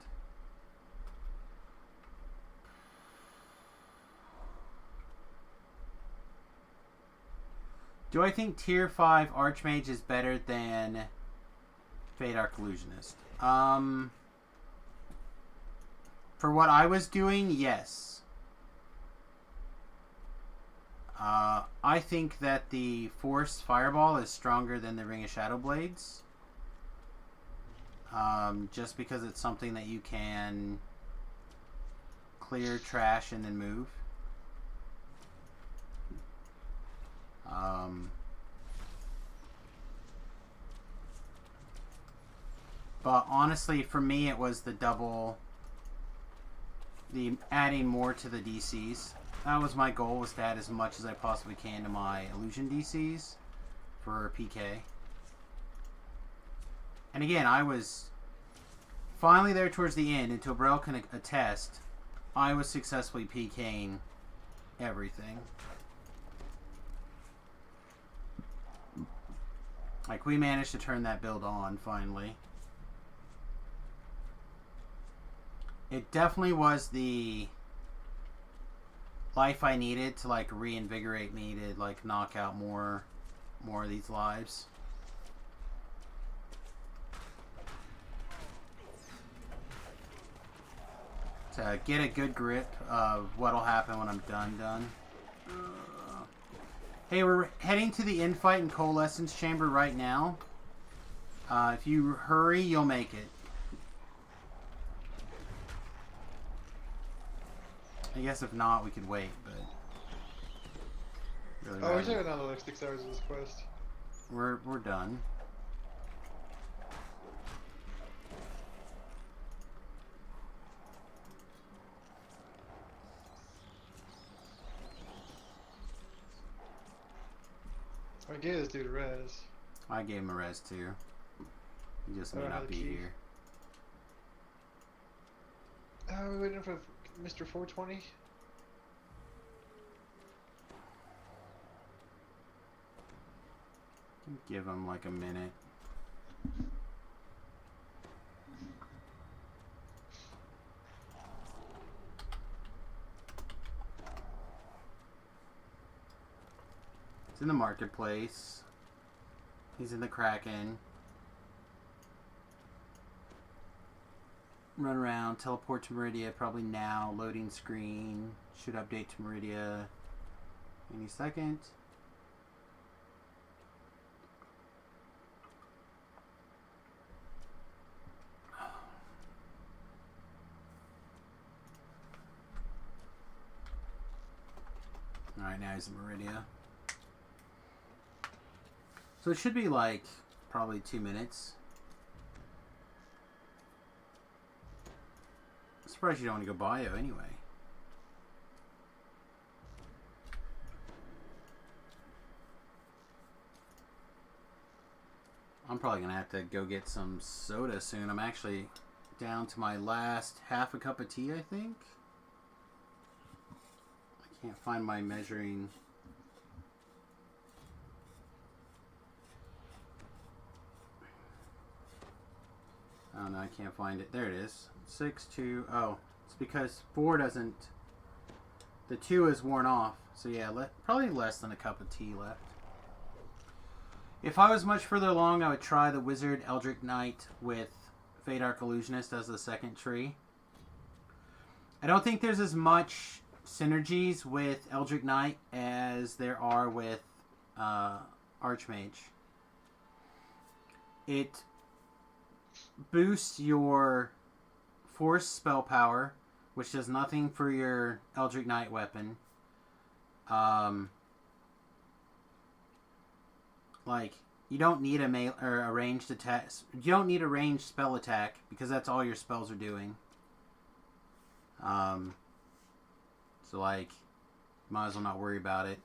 Do I think Tier 5 Archmage is better than Fate Arc Illusionist? For what I was doing, yes. I think that the Force Fireball is stronger than the Ring of Shadow Blades. Just because it's something that you can clear trash and then move. But honestly, for me, it was the adding more to the DCs. That was my goal, was to add as much as I possibly can to my illusion DCs for PK. And again, I was finally there towards the end, and Tobrel can attest, I was successfully PKing everything. Like, we managed to turn that build on, finally. It definitely was the life I needed to, like, reinvigorate me to, like, knock out more of these lives. To get a good grip of what'll happen when I'm done. Hey, we're heading to the infight in Coalescence Chamber right now. If you hurry, you'll make it. I guess if not, we could wait, but... Really Oh, we should have another like 6 hours of this quest. We're done. I gave this dude a res. I gave him a res too. He just may I don't not have be the key. here. We're waiting for Mr. 420. Give him like a minute. in the marketplace. He's in the Kraken. Run around, teleport to Meridia, probably now. Loading screen. Should update to Meridia any second. Alright, now he's in Meridia. So it should be like probably 2 minutes. I'm surprised you don't want to go bio anyway. I'm probably going to have to go get some soda soon. I'm actually down to my last half a cup of tea, I think. I can't find my measuring. Oh no, I can't find it. There it is. 6, 2. Oh, it's because 4 doesn't. The 2 is worn off. So yeah, probably less than a cup of tea left. If I was much further along, I would try the Wizard Eldritch Knight with Fade Arc Illusionist as the second tree. I don't think there's as much synergies with Eldritch Knight as there are with Archmage. It boosts your Force spell power, which does nothing for your Eldritch Knight weapon. Like, you don't need a ranged attack. You don't need a ranged spell attack because that's all your spells are doing. So like, might as well not worry about it.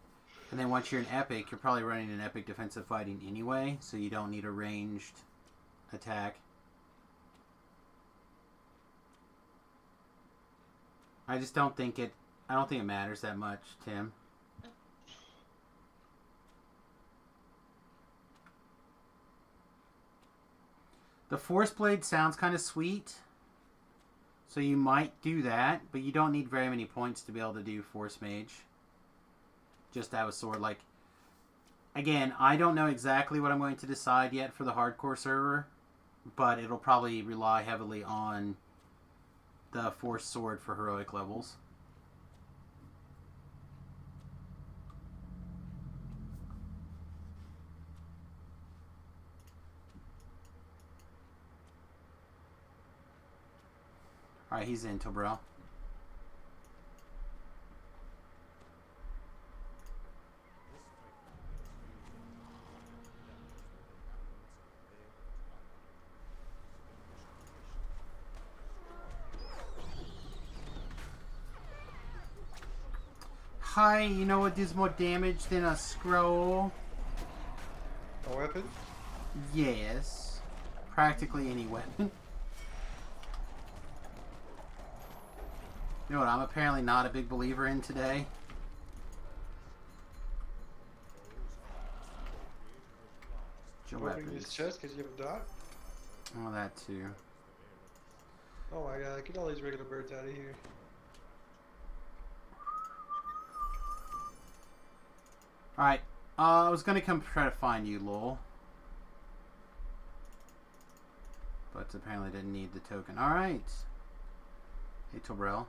And then once you're an epic, you're probably running an epic defensive fighting anyway, so you don't need a ranged attack. I just don't think it. I don't think it matters that much, Tim. The Force Blade sounds kind of sweet, so you might do that, but you don't need very many points to be able to do Force Mage. Just to have a sword. Like, again, I don't know exactly what I'm going to decide yet for the hardcore server, but it'll probably rely heavily on the Force Sword for heroic levels. Alright, he's into, bro. Hi, you know what does more damage than a scroll? A weapon? Yes. Practically any weapon. You know what I'm apparently not a big believer in today? Opening his chest because you have a dot? Oh, that too. Oh my god, get all these regular birds out of here. Alright, I was gonna come try to find you, lol. But apparently didn't need the token. Alright. Hey, Tobrell.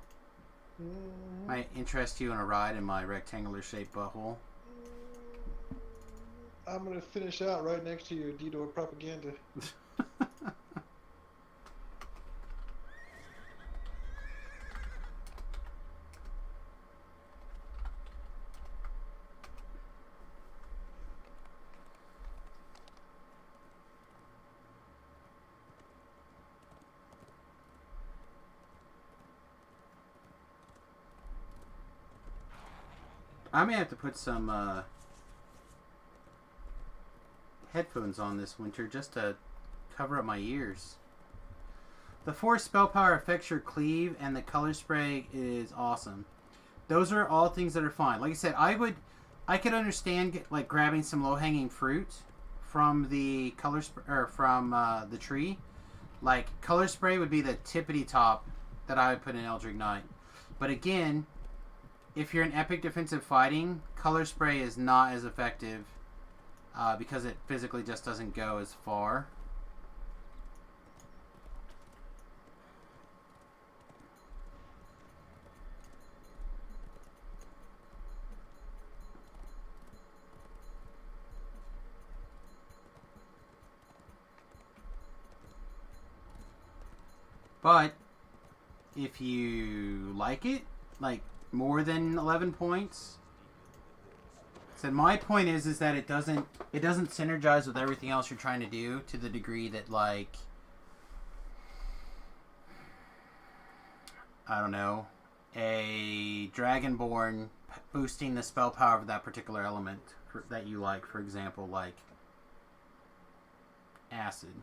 Might interest you in a ride in my rectangular shaped butthole. I'm gonna finish out right next to your DDoR propaganda. I may have to put some headphones on this winter just to cover up my ears. The Force spell power affects your cleave, and the color spray is awesome. Those are all things that are fine. Like I said, I could understand like grabbing some low hanging fruit from the color from the tree. Like color spray would be the tippity top that I would put in Eldritch Knight. But again, if you're in epic defensive fighting, color spray is not as effective because it physically just doesn't go as far. But if you like it, like more than 11 points, so my point is that it doesn't synergize with everything else you're trying to do to the degree that, like, I don't know, a Dragonborn boosting the spell power of that particular element that you like, for example, like acid.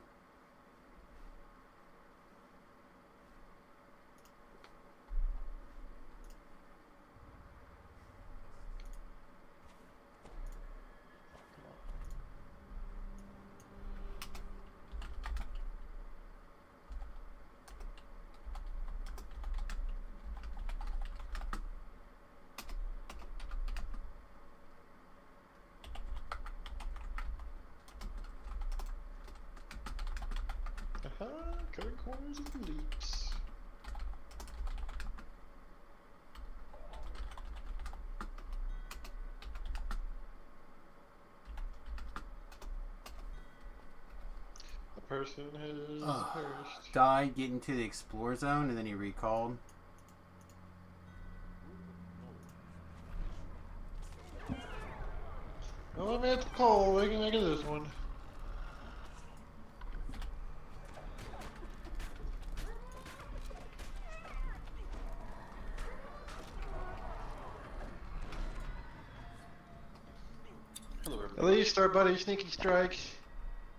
Cutting corners of the leaks. The person has perished. Died getting to the explore zone and then he recalled. Oh, I'm at the call. What can I make of this one? At least our buddy Sneaky Strike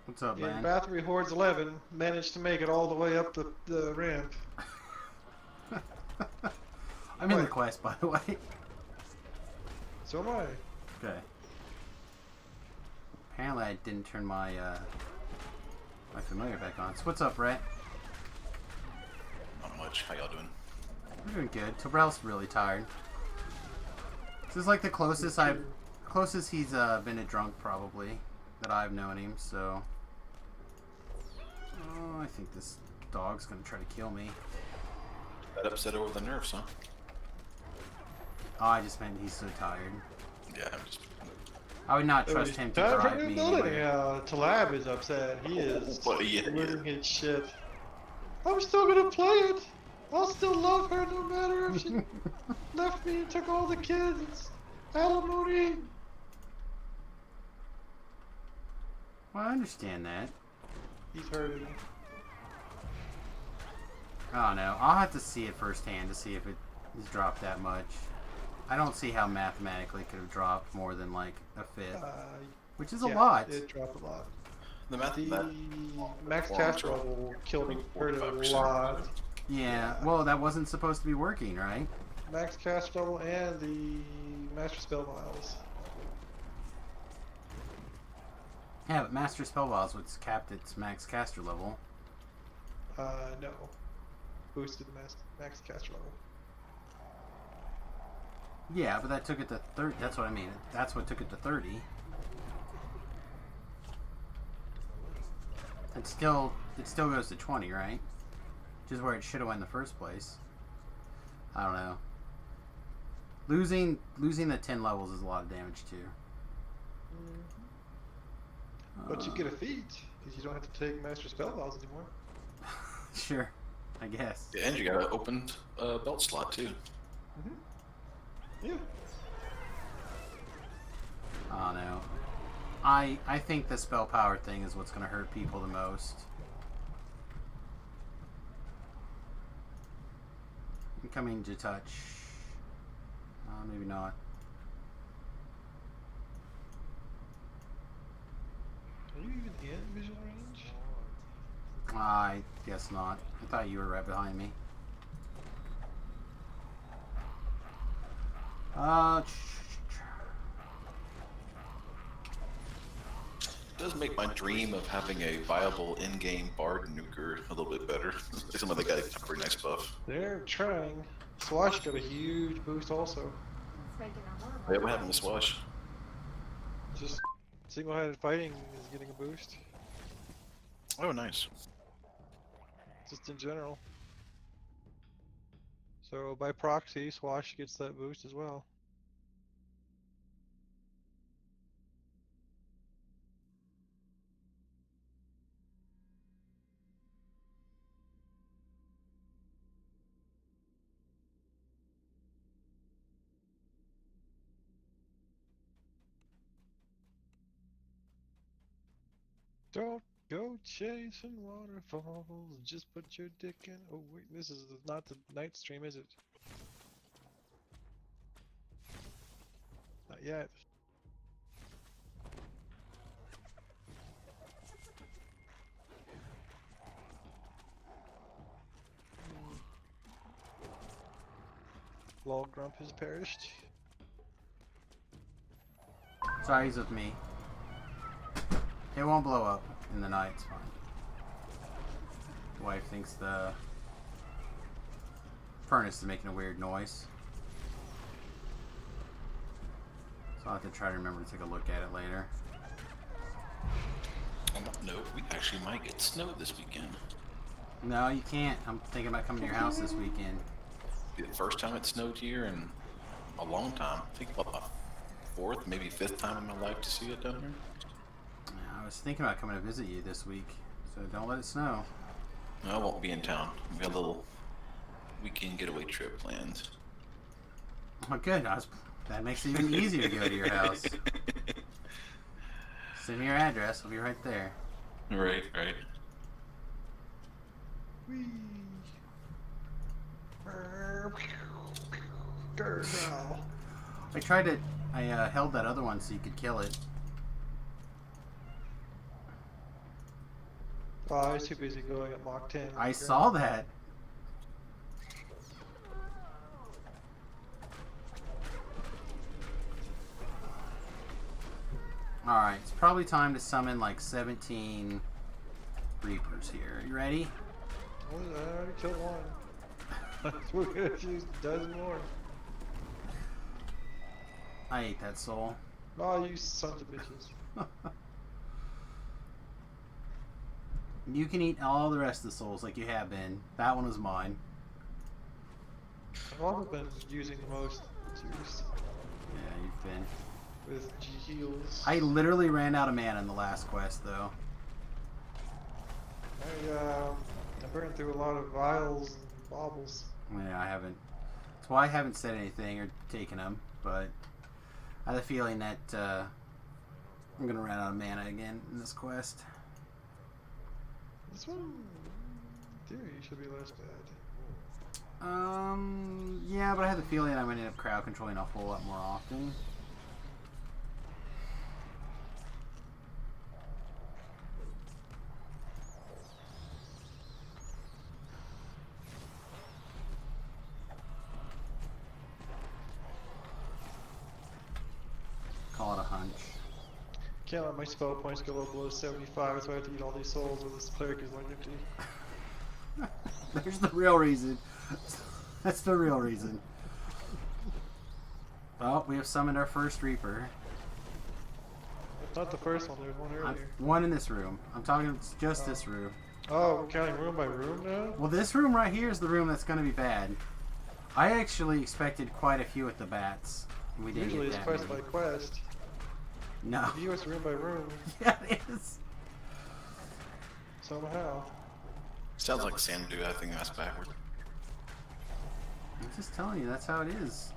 What's up, in man? Bathory Hordes 11 managed to make it all the way up the ramp. I'm in the quest, by the way. So am I. Okay. Apparently I didn't turn my my familiar back on. So what's up, Rhett? Not much. How y'all doing? We're doing good. Tobrel's really tired. This is like the closest he's been a drunk probably that I've known him. So, oh, I think this dog's gonna try to kill me. That upset over the nerves, huh? Oh, I just meant he's so tired. Yeah, I'm just. I would not trust him to Time for drive new me building. anywhere. Talab is upset. He is Well, yeah. losing his shit. I'm still gonna play it. I'll still love her no matter if she left me and took all the kids. Alimony. Well, I understand that. He's hurting. I don't know. I'll have to see it firsthand to see if it has dropped that much. I don't see how mathematically it could have dropped more than like a fifth, which is a lot. It dropped a lot. The math. The max cast level killed me, hurt it a lot. Yeah, well, that wasn't supposed to be working, right? Max cast level and the master spell miles. Yeah, but Master Spellball's what's capped its max caster level. No. Boosted the max caster level. Yeah, but that took it to 30. That's what I mean. That's what took it to 30. It still goes to 20, right? Which is where it should have went in the first place. I don't know. Losing the 10 levels is a lot of damage too. But you get a feat, because you don't have to take master spell vials anymore. Sure, I guess. Yeah, and you got an opened belt slot too. Yeah. I don't know. I think the spell power thing is what's going to hurt people the most. Incoming to touch. Maybe not. Are you even in visual range? I guess not. I thought you were right behind me. It does make my dream of having a viable in-game bard nuker a little bit better. Some of the guys have a pretty nice buff. They're trying. Swash got a huge boost also. taking a horrible. Yeah, what happened to Swash? Just single-handed fighting is getting a boost. Oh, nice. Just in general. So by proxy, Swash gets that boost as well. Don't go chasing waterfalls. Just put your dick in. Oh wait, this is not the night stream, is it? Not yet. Lol Grump has perished. Sorry, he's with me. It won't blow up in the night, it's fine. Wife thinks the furnace is making a weird noise. So I'll have to try to remember to take a look at it later. On that note, we actually might get snow this weekend. No, you can't. I'm thinking about coming to your house this weekend. The first time it snowed here in a long time. I think about the fourth, maybe fifth time in my life to see it down here. Yeah, I was thinking about coming to visit you this week, so don't let it snow. No, I won't be in town. We got a little weekend getaway trip planned. Oh, good. That makes it even easier to go to your house. Send me your address. I'll be right there. Right, right. Whee! I held that other one so you could kill it. Oh, I was too busy going at Mach 10. I saw that. Alright, it's probably time to summon like 17 Reapers here. You ready? Oh, I already killed one. We're gonna choose a dozen more. I ate that soul. Oh, you sons of bitches. You can eat all the rest of the souls like you have been. That one was mine. I've also been using the most. Serious. Yeah, you've been. With G heals. I literally ran out of mana in the last quest, though. I burned through a lot of vials and baubles. Yeah, I haven't. That's why I haven't said anything or taken them, but I have a feeling that I'm going to run out of mana again in this quest. This one, in theory, should be less bad. Yeah, but I have the feeling I'm going to end up crowd controlling a whole lot more often. Call it a hunch. Can't let my spell points go below 75, so I have to eat all these souls or this cleric is like empty. There's the real reason. That's the real reason. Well, we have summoned our first Reaper. Not the first one, there's one earlier. One in this room. I'm talking just this room. Oh, we're counting room by room now? Well, this room right here is the room that's going to be bad. I actually expected quite a few with the bats. We didn't Usually get it's that quest by many. quest. No. You it's room by room. Yeah, it is. Somehow. Sounds like Sandu, I think that's backward. I'm just telling you, that's how it is.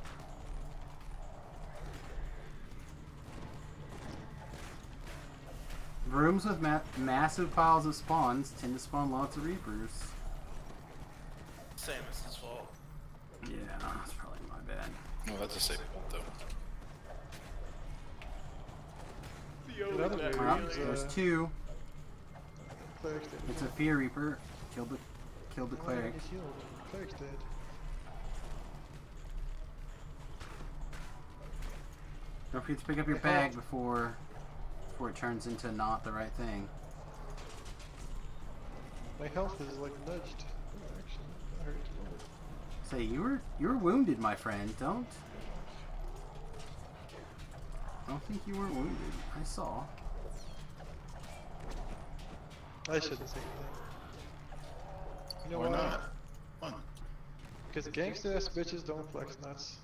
Rooms with massive piles of spawns tend to spawn lots of Reapers. Same as his fault. Yeah, that's probably my bad. No, that's a safe point, though. Another dude, There's two. Cleric's dead. It's a Fear Reaper. Killed the Oh, cleric. he's healed. Cleric's dead. Don't forget to pick up your bag before it turns into not the right thing. My health is like nudged. Oh, actually, that hurt. Say you were wounded, my friend. Don't I don't think you weren't wounded. I saw. I shouldn't say anything. You know Why why? not? Fun. Because gangsta ass bitches don't flex nuts.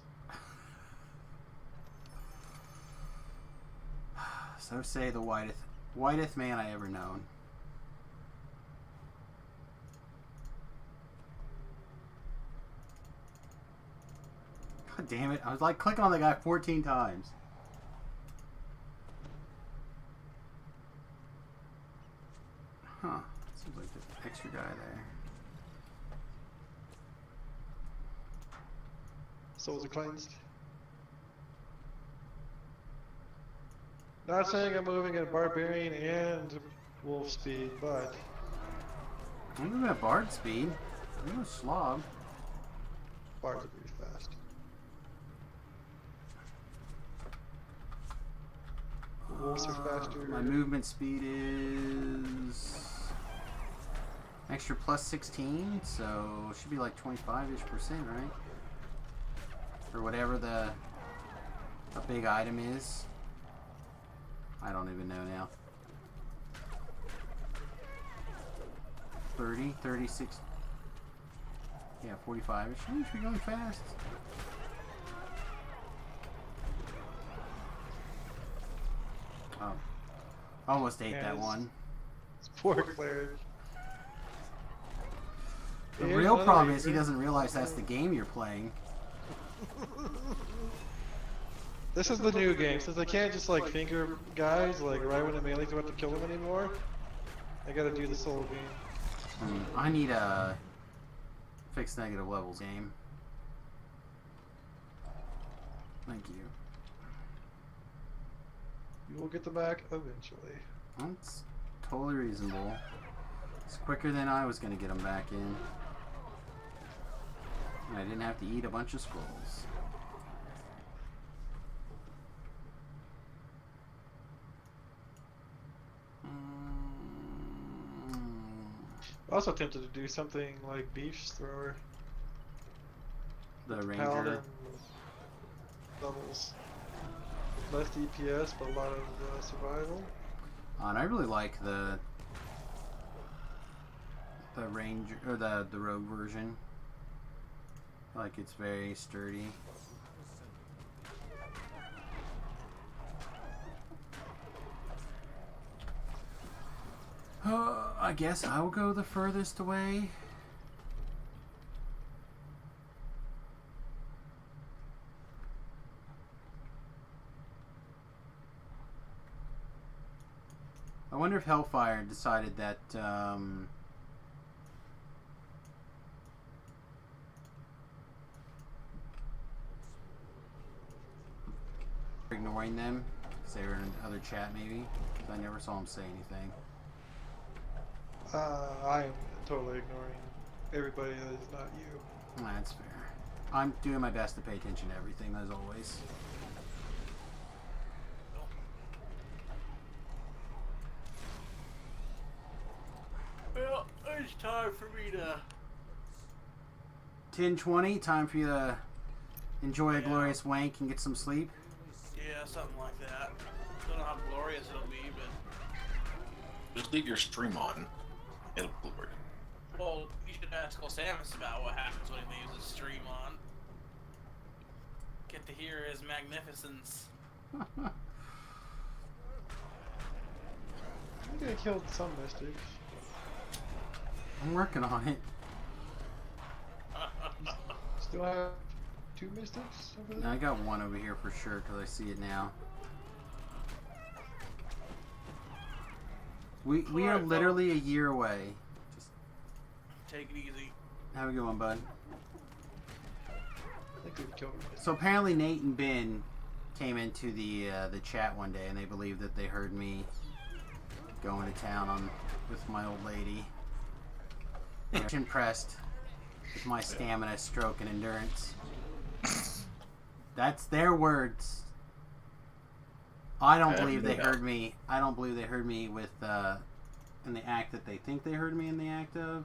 So say the whitest man I ever known. God damn it. I was like clicking on the guy 14 times. Huh. Seems like there's an extra guy there. Souls are cleansed. Not saying I'm moving at barbarian and wolf speed, but I'm moving at bard speed. I'm no slob. bards are pretty fast. Wolves are faster. My movement speed is extra plus 16, so it should be like 25-ish%, right? Or whatever the big item is. I don't even know now. 30, 36. Yeah, 45-ish. We should be going fast. Oh. Almost ate that one. It's poor cleric. The real problem is he doesn't realize that's the game you're playing. This is the new game, since I can't just like finger guys like right when the melee's about to kill them anymore. I gotta do the solo game. I need a fixed negative levels game. Thank you. You will get them back eventually. That's totally reasonable. It's quicker than I was gonna get them back in. And I didn't have to eat a bunch of scrolls. Also tempted to do something like Beef's Thrower. The Paladin ranger. levels. Less DPS, but a lot of survival. And I really like the ranger or the rogue version. Like it's very sturdy. I guess I will go the furthest away. I wonder if Hellfire decided that ignoring them because they were in another chat maybe. 'Cause I never saw him say anything. I am totally ignoring everybody that is not you. That's fair. I'm doing my best to pay attention to everything as always. Well, it's time for me to... 10:20, time for you to enjoy a glorious wank and get some sleep. Yeah, something like that. Don't know how glorious it'll be, but... Just leave your stream on. It'll work. Well, you should ask Samus about what happens when he leaves his stream on. Get to hear his magnificence. I think I killed some mystics. I'm working on it. Still have 2 mystics over there? I got one over here for sure because I see it now. We are Alright, literally a year away. Just Take it easy. have a good one, bud. I think we've killed them. So apparently Nate and Ben came into the chat one day and they believed that they heard me going to town with my old lady. They were impressed with my stamina, stroke, and endurance. That's their words. I don't believe they heard me. I don't believe they heard me with in the act that they think they heard me in the act of.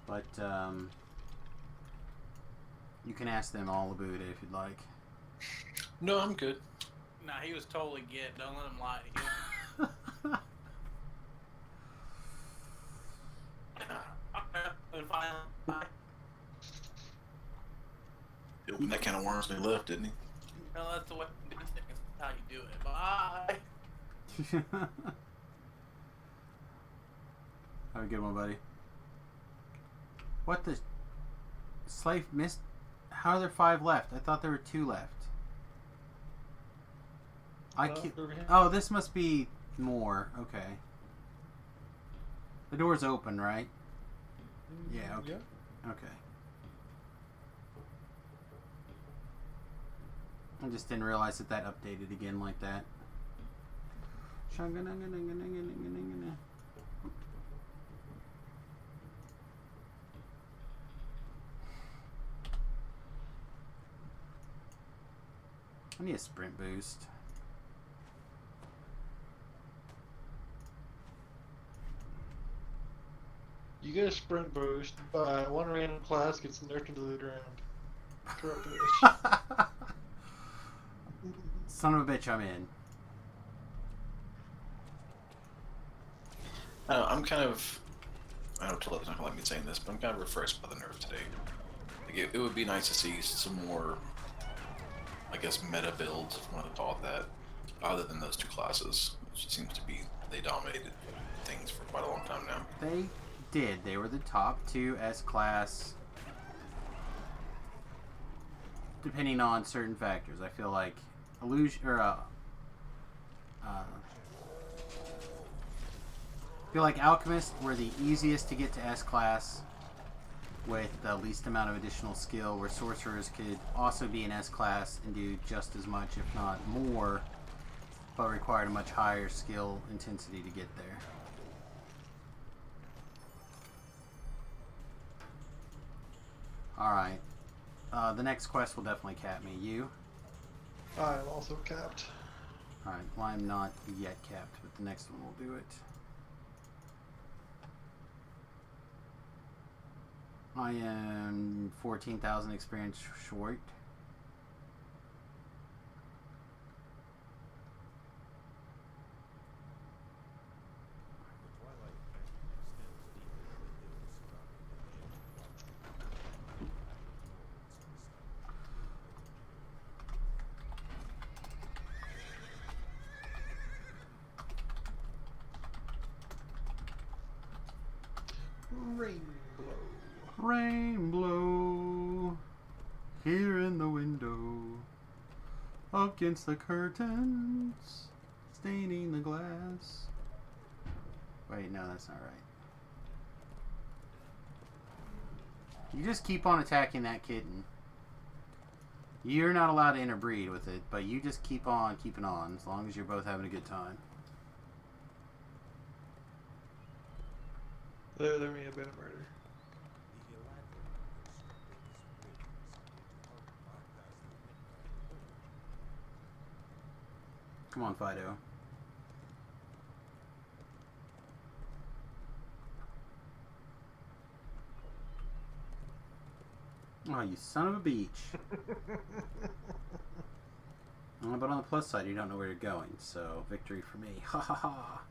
But you can ask them all about it if you'd like. No, I'm good. Nah, he was totally get. Don't let him lie to you. And finally, He opened that can of worms and he left, didn't he? no, that's the way you do things. That's how you do it. Bye. Have a good one, buddy. What the? Slave missed? How are there 5 left? I thought there were 2 left. Oh, this must be more. Okay. The door's open, right? Yeah, okay. Okay. I just didn't realize that updated again like that. I need a sprint boost. You get a sprint boost, but one random class gets nerfed into the ground. Corrupt bitch. Son of a bitch, I'm in. I'm kind of... I know Tillet's not going to like me saying this, but I'm kind of refreshed by the nerf today. Like, it would be nice to see some more, I guess, meta builds, if you want to call it that, other than those 2 classes, which seems to be, they dominated things for quite a long time now. They did. They were the top 2 S-class, depending on certain factors. I feel like Illusion, or I feel like Alchemists were the easiest to get to S-class with the least amount of additional skill, where Sorcerers could also be an S-class and do just as much, if not more, but required a much higher skill intensity to get there. Alright. The next quest will definitely cap me. You? I am also capped. Alright, well, I'm not yet capped, but the next one will do it. I am 14,000 experience short. Rain blow here in the window, against the curtains, staining the glass. Wait, no, that's not right. You just keep on attacking that kitten. You're not allowed to interbreed with it, but you just keep on keeping on, as long as you're both having a good time. There may have been a murder. Come on, Fido. Oh, you son of a beach. But on the plus side, you don't know where you're going, so victory for me. Ha ha ha.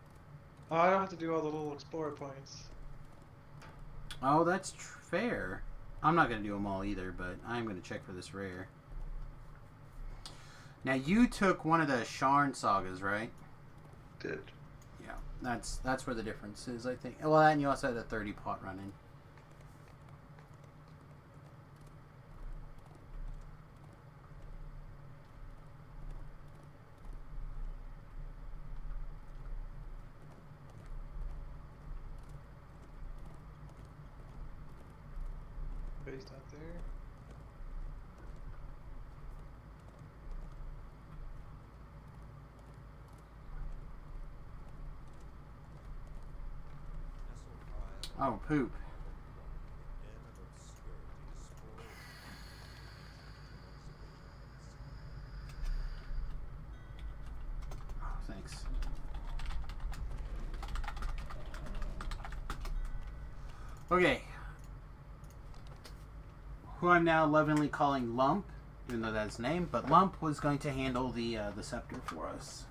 Oh, I don't have to do all the little explorer points. Oh, that's fair. I'm not going to do them all either, but I'm going to check for this rare. Now, you took one of the Sharn sagas, right? Did. Yeah, that's where the difference is, I think. Well, and you also had a 30 pot running. Based out there. Oh, poop. Oh, thanks. Okay. Who I'm now lovingly calling Lump even though that's his name. But Lump was going to handle the scepter for us.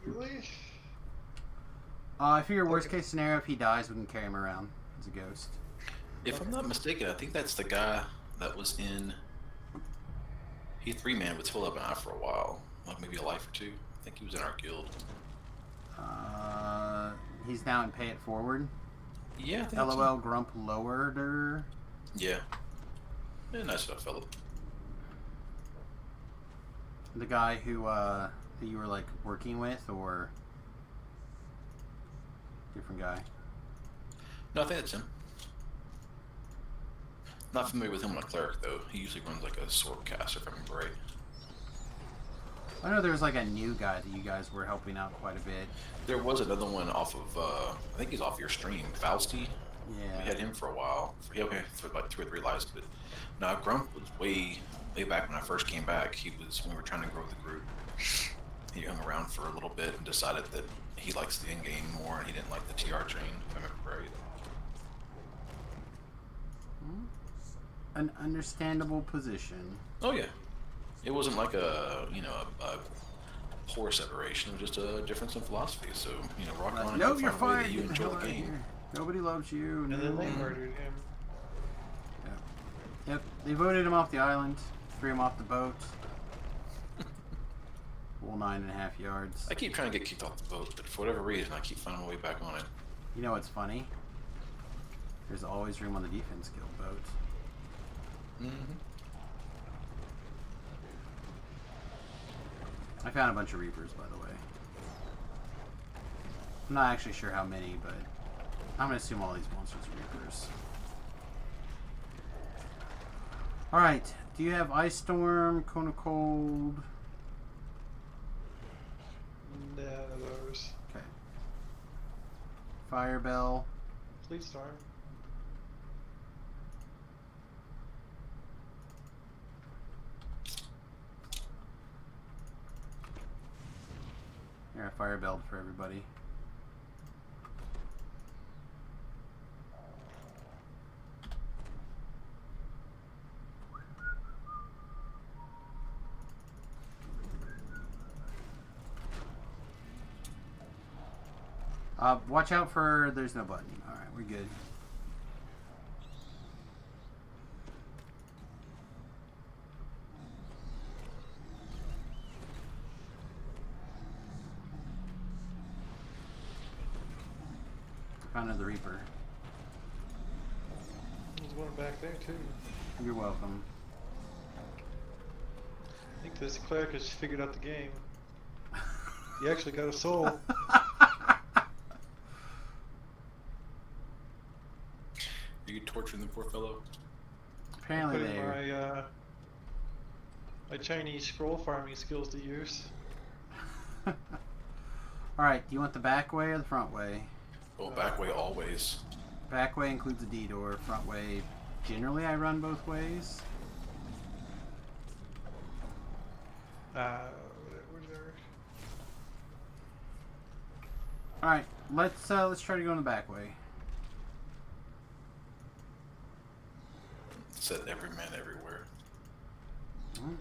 Really? I figure worst case scenario, if he dies, we can carry him around as a ghost. If I'm not mistaken, I think that's the guy that was in. He 3-man with Philip and I for a while, like maybe a life or two. I think he was in our guild. He's now in Pay It Forward. Yeah, I think LOL Grump Lowerder. Yeah. Yeah, nice enough fellow. The guy who that you were like working with, or different guy? No, I think that's him. Not familiar with him on a cleric though. He usually runs like a sword caster, if I remember right. I know there was like a new guy that you guys were helping out quite a bit. There was another one off of, I think he's off your stream, Fausty. Yeah. We had him for a while. For about 2 or 3 lives, but no, Grump was way back when I first came back. He was, when we were trying to grow the group. He hung around for a little bit and decided that he likes the in-game more and he didn't like the TR train, if I remember right. An understandable position. Oh yeah. It wasn't like a poor separation. It was just a difference in philosophy. So, rock on and no, you're find a way that fired. you Get the enjoy hell the out of game. here. Nobody loves you. And then they murdered him. Yep. They voted him off the island. Threw him off the boat. Full 9.5 yards. I keep trying to get kicked off the boat, but for whatever reason, I keep finding my way back on it. You know what's funny? There's always room on the defense guild boat. I found a bunch of Reapers, by the way. I'm not actually sure how many, but I'm gonna assume all these monsters are Reapers. Alright, do you have Ice Storm, Cone of Cold? None of those. Okay. Fire Bell. Fleet Storm. Here, a Fire Belt for everybody. Watch out for, there's no button. Alright, we're good. Found another Reaper. There's one back there too. You're welcome. I think this cleric has figured out the game. He actually got a soul. Are you torturing the poor fellow? Apparently Putting they my Chinese scroll farming skills to use. Alright, do you want the back way or the front way? Oh, back way always. Back way includes a D door. Front way, generally I run both ways. Whatever. Alright, let's try to go in the back way. Said every man everywhere.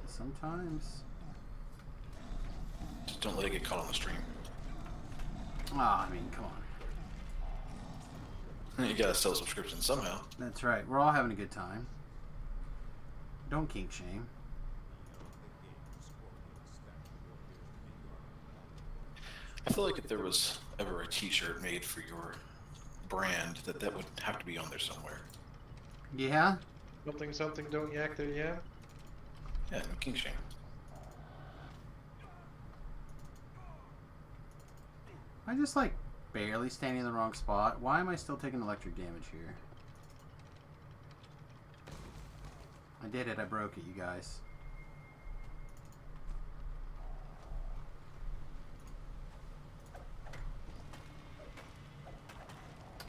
Sometimes. Just don't let it get caught on the stream. Ah, I mean, come on. You gotta sell subscriptions somehow. That's right. We're all having a good time. Don't kink shame. I feel like if there was ever a t-shirt made for your brand, that would have to be on there somewhere. Yeah? Something, something, don't yak there, yeah? Yeah, no king shame. I just like barely standing in the wrong spot. Why am I still taking electric damage here? I did it. I broke it, you guys.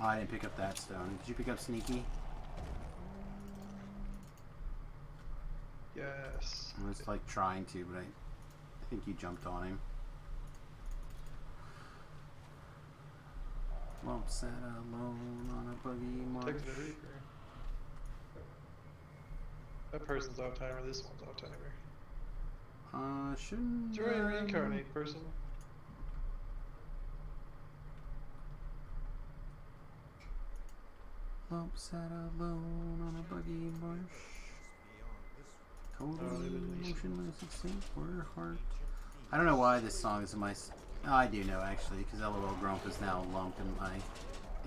Oh, I didn't pick up that stone. Did you pick up Sneaky? Yes. I was like trying to, but I think you jumped on him. Won't sat alone on a buggy march. Take the Reaper. That person's off timer. This one's off timer. Shouldn't... Try and reincarnate, person. Upside alone on a buggy marsh. Totally motionless except for heart. I don't know why this song is in my... Oh, I do know, actually, because LOL Grump is now lumped in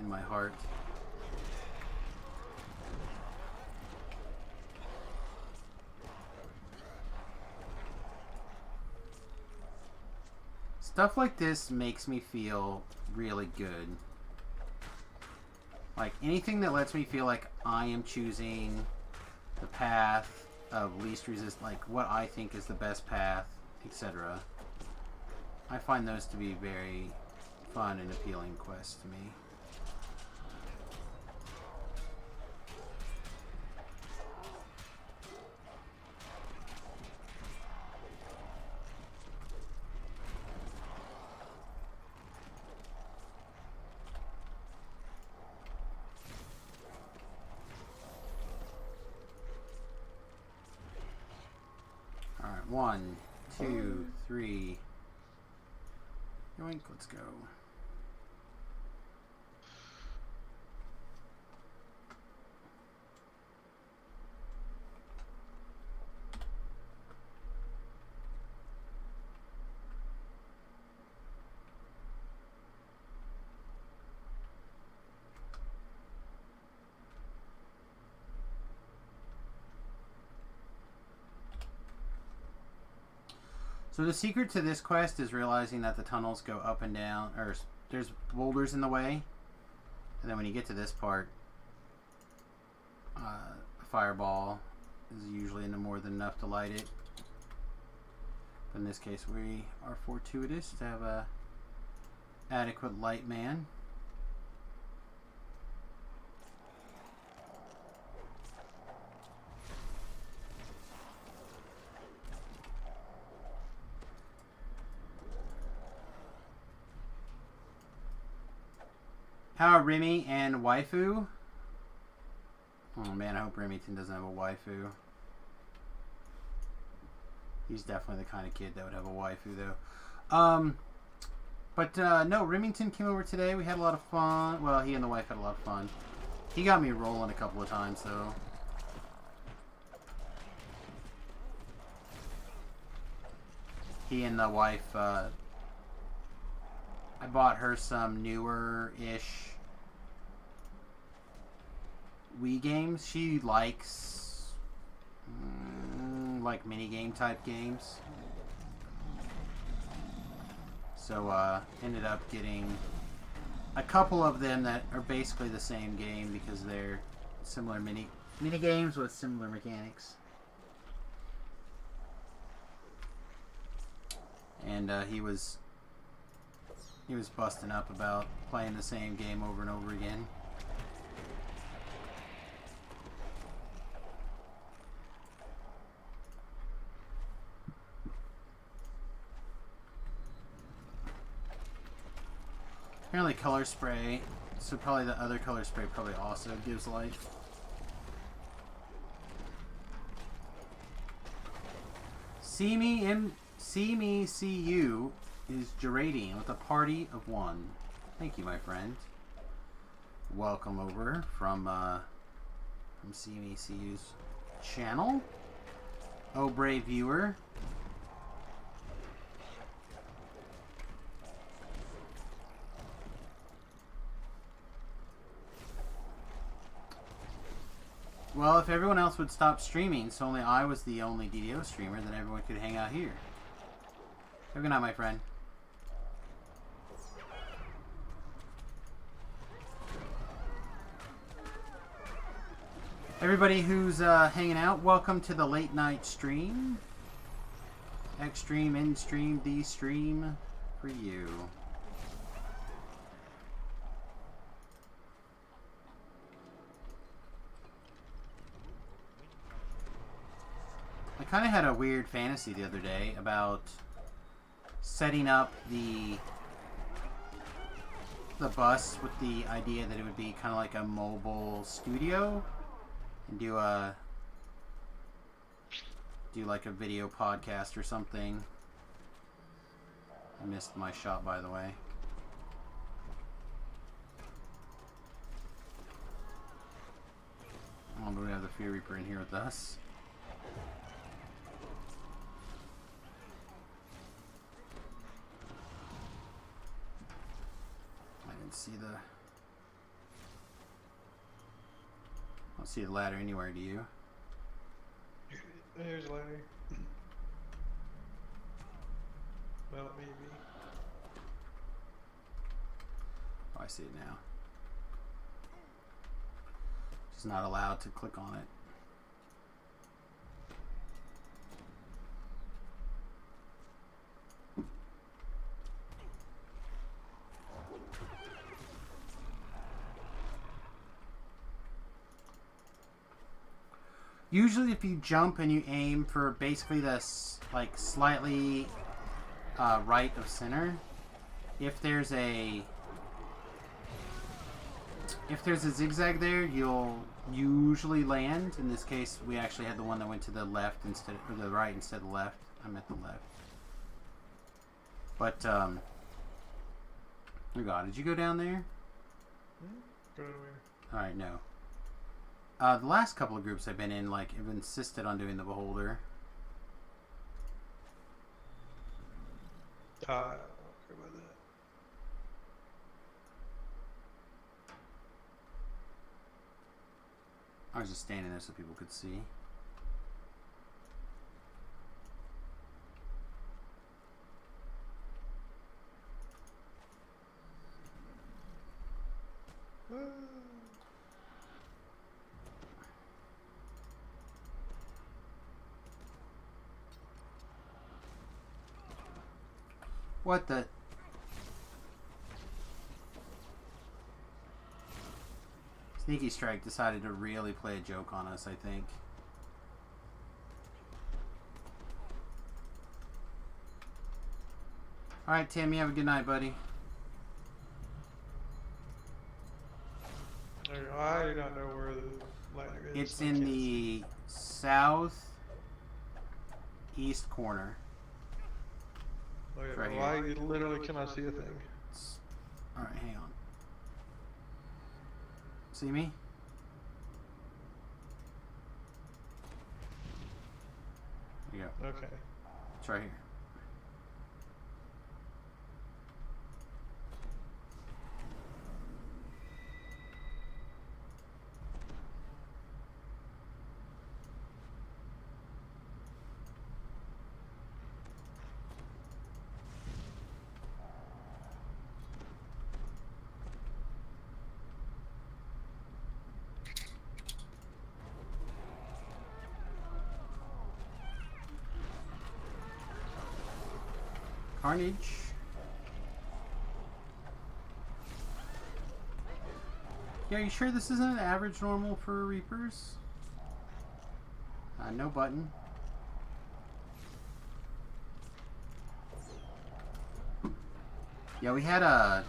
my heart. Stuff like this makes me feel really good. Like, anything that lets me feel like I am choosing the path of least resist, like what I think is the best path, etc. I find those to be very fun and appealing quests to me. Alright, 1, 2, 3. Yoink, let's go. So the secret to this quest is realizing that the tunnels go up and down, or there's boulders in the way, and then when you get to this part, a fireball is usually more than enough to light it. But in this case, we are fortuitous to have a adequate light man. How are Remy and waifu? Oh man, I hope Remington doesn't have a waifu. He's definitely the kind of kid that would have a waifu though. No, Remington came over today. We had a lot of fun. Well, he and the wife had a lot of fun. He got me rolling a couple of times though. He and the wife, I bought her some newer-ish Wii games. She likes like mini-game type games. So ended up getting a couple of them that are basically the same game because they're similar mini games with similar mechanics. And he was busting up about playing the same game over and over again. Apparently color spray, so probably the other color spray probably also gives light. See me, see you is Geradian with a party of one. Thank you, my friend. Welcome over from See Me, See You's channel. Oh, brave viewer. Well, if everyone else would stop streaming, so only I was the only DDO streamer, then everyone could hang out here. Have a good night, my friend. Everybody who's hanging out, welcome to the late night stream. X stream, in stream, D stream for you. I kind of had a weird fantasy the other day about setting up the bus with the idea that it would be kind of like a mobile studio and do a do like a video podcast or something. I missed my shot, by the way. Oh, but we have the Fear Reaper in here with us. I didn't see the... I don't see the ladder anywhere, do you? Here's a ladder. Well, maybe. Oh, I see it now. Just not allowed to click on it. Usually if you jump and you aim for basically this, like, slightly right of center, if there's a zigzag there, you'll usually land. In this case, we actually had the one that went to the left instead, or the right instead of the left. I'm at the left. But, oh god, did you go down there? Go to where? Alright, no. The last couple of groups I've been in, like, have insisted on doing the Beholder. I don't care about that. I was just standing there so people could see. What the? Sneaky Strike decided to really play a joke on us, I think. Alright, Tim, you have a good night, buddy. I do not know where the ladder is. It's in the south east corner. Okay, right well, I literally cannot see a thing. Alright, hang on. See me? There you go. Okay. It's right here. Carnage. Yeah, are you sure this isn't an average normal for Reapers? No button. Yeah, we had a...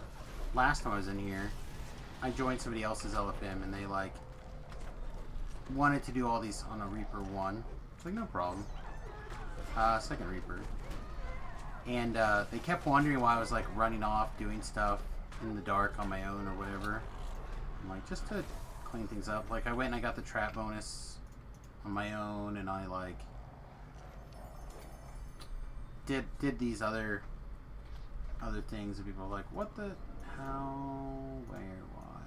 Last time I was in here, I joined somebody else's LFM and they, like, wanted to do all these on a Reaper 1. It's like, no problem. Second Reaper. And they kept wondering why I was like running off doing stuff in the dark on my own or whatever. I'm like, just to clean things up. Like I went and I got the trap bonus on my own, and I like did these other things, and people were like, what the, how, where, why?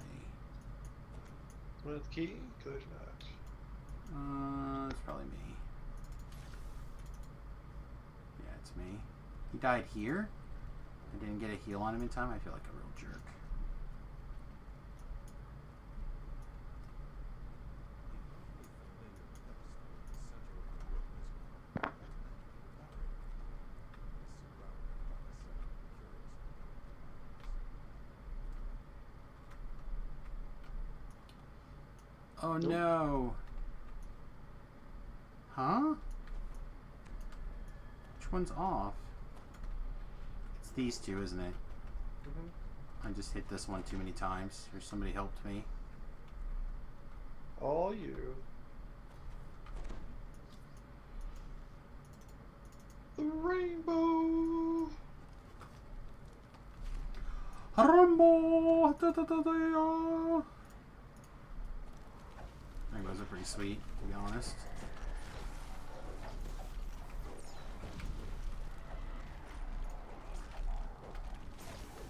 Where's the key? Good not. It's probably me. Yeah, it's me. He died here? I didn't get a heal on him in time? I feel like a real jerk. Oh no! Huh? Which one's off? It's these two, isn't it? I just hit this one too many times, or somebody helped me. All you. The rainbow. Rumble. Rainbows are pretty sweet, to be honest.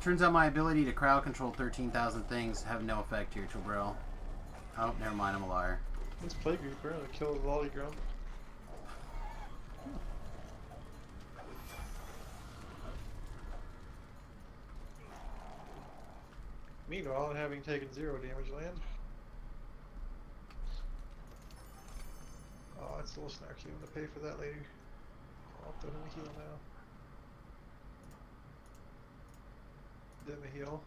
Turns out my ability to crowd control 13,000 things have no effect here, Tobrel. Oh, never mind, I'm a liar. This plague reaper to kill the Lollygrum. Meanwhile, having taken 0 damage land. Oh, it's a little snarky. I'm gonna pay for that later. I'll throw him a heal now. Them a heal.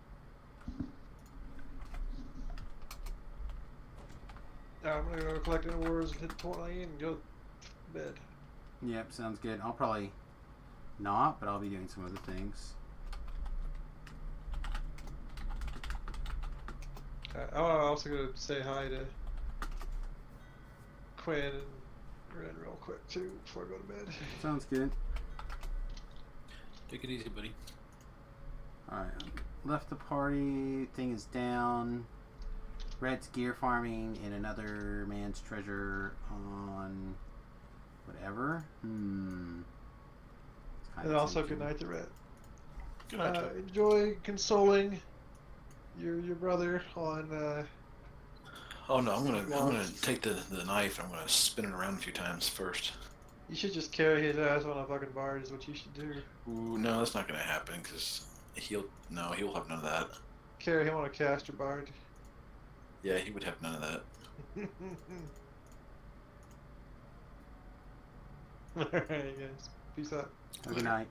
I'm gonna go collect awards, hit 20 and go to bed. Yep, sounds good. I'll probably not, but I'll be doing some other things. I'm also gonna say hi to Quinn and Red real quick too before I go to bed. Sounds good. Take it easy, buddy. Alright, left the party, thing is down. Red's gear farming and another man's treasure on whatever. And also good night to Red. Good night. Enjoy consoling your brother on Oh no, I'm gonna take the knife and I'm gonna spin it around a few times first. You should just carry his ass on a fucking bar is what you should do. Ooh, no, that's not gonna happen because he'll have none of that. Carry him on a caster bard. Yeah, he would have none of that. Alright guys, peace out. Good night.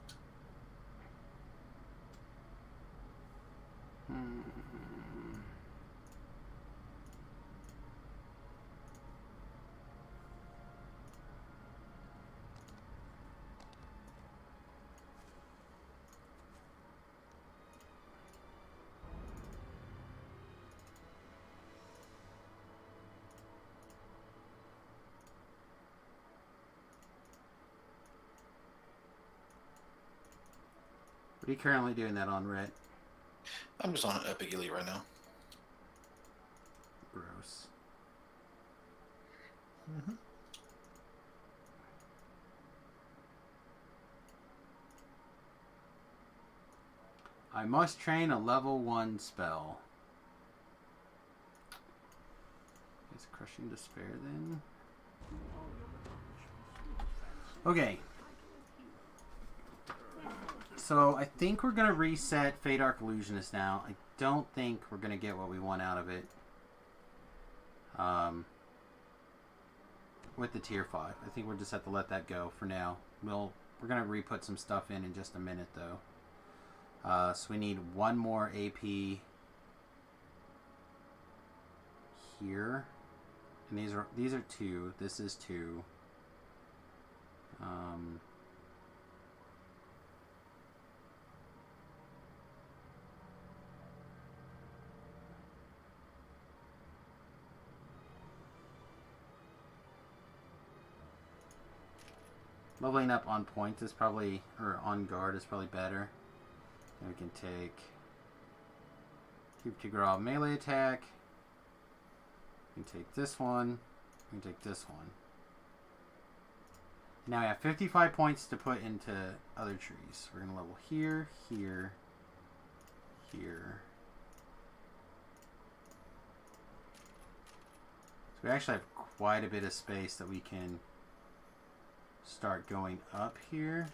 What are you currently doing that on, Red? I'm just on Epic Elite right now. Gross. I must train a level 1 spell. Is Crushing Despair then? Okay. So I think we're going to reset Fate Arc Illusionist now. I don't think we're going to get what we want out of it. With the tier 5. I think we'll just have to let that go for now. We're going to re-put some stuff in just a minute though. So we need one more AP here. And these are 2. This is 2. Leveling up on point is probably, or on guard is probably better. Then we can take Keep Tigral melee attack. We can take this one. We can take this one. Now we have 55 points to put into other trees. We're going to level here, here, here. So we actually have quite a bit of space that we can start going up here.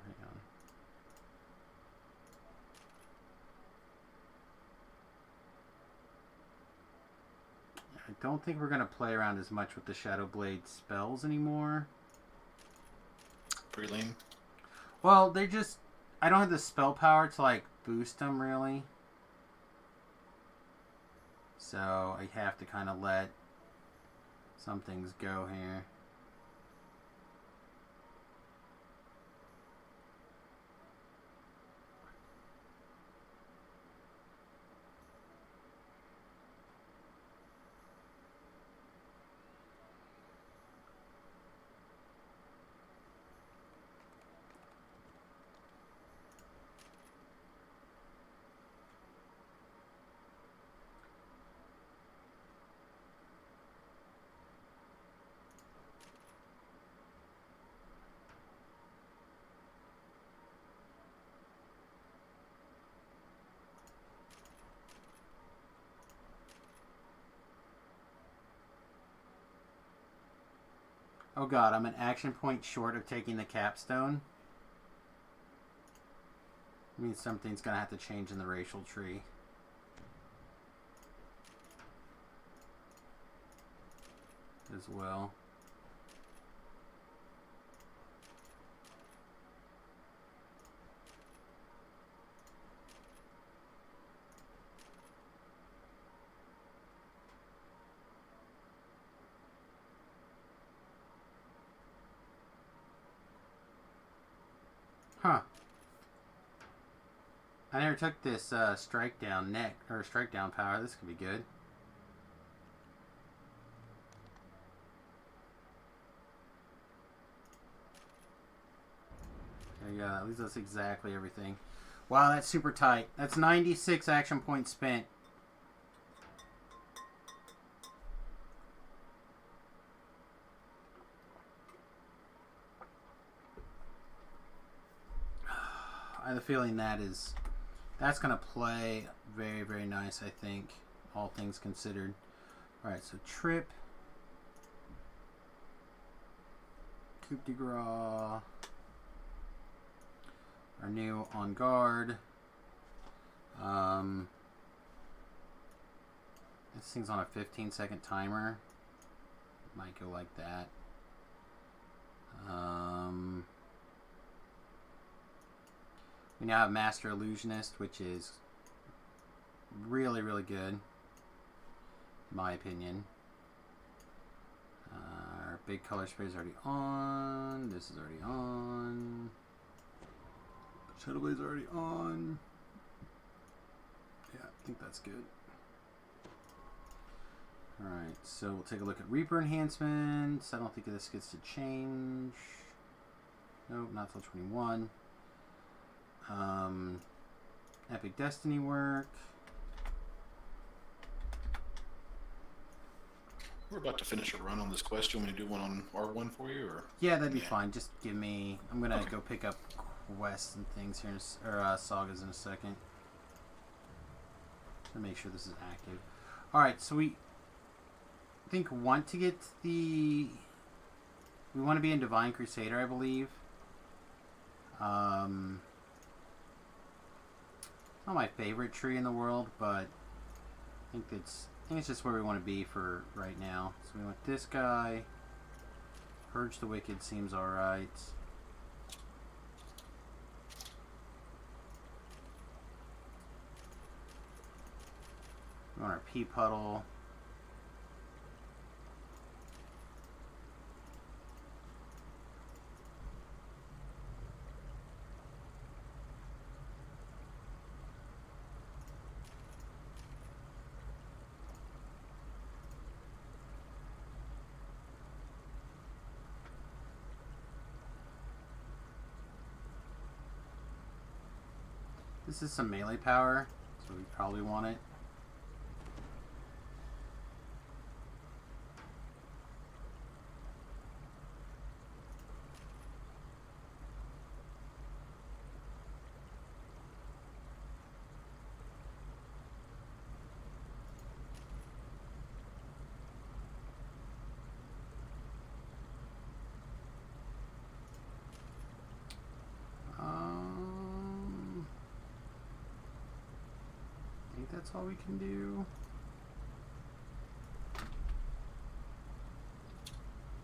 Hang on. I don't think we're going to play around as much with the Shadow Blade spells anymore. Pretty lame. Well, they're just... I don't have the spell power to, like, boost them, really. So, I have to kind of let some things go here. Oh god, I'm an action point short of taking the capstone. It means something's gonna have to change in the racial tree. As well. Huh. I never took this strike down neck or strike down power. This could be good. There you go. That leaves us exactly everything. Wow, that's super tight. That's 96 action points spent. I have a feeling that's gonna play very, very nice, I think, all things considered. Alright, so trip. Coup de grace. Our new on guard. This thing's on a 15-second timer. Might go like that. We now have Master Illusionist, which is really, really good, in my opinion. Our big color spray is already on. This is already on. Shadow Blade's already on. Yeah, I think that's good. Alright, so we'll take a look at Reaper enhancements. I don't think this gets to change. Nope, not till 21. Epic Destiny work. We're about to finish a run on this quest. Do you want me to do one on R1 for you, or? Yeah, that'd be fine. Just give me. I'm gonna go pick up quests and things here, or sagas in a second. To make sure this is active. All right, so we want to get the. We want to be in Divine Crusader, I believe. Not my favorite tree in the world, but I think it's just where we want to be for right now. So we want this guy. Purge the Wicked seems alright. We want our pea puddle. This is some melee power, so we probably want it. That's all we can do.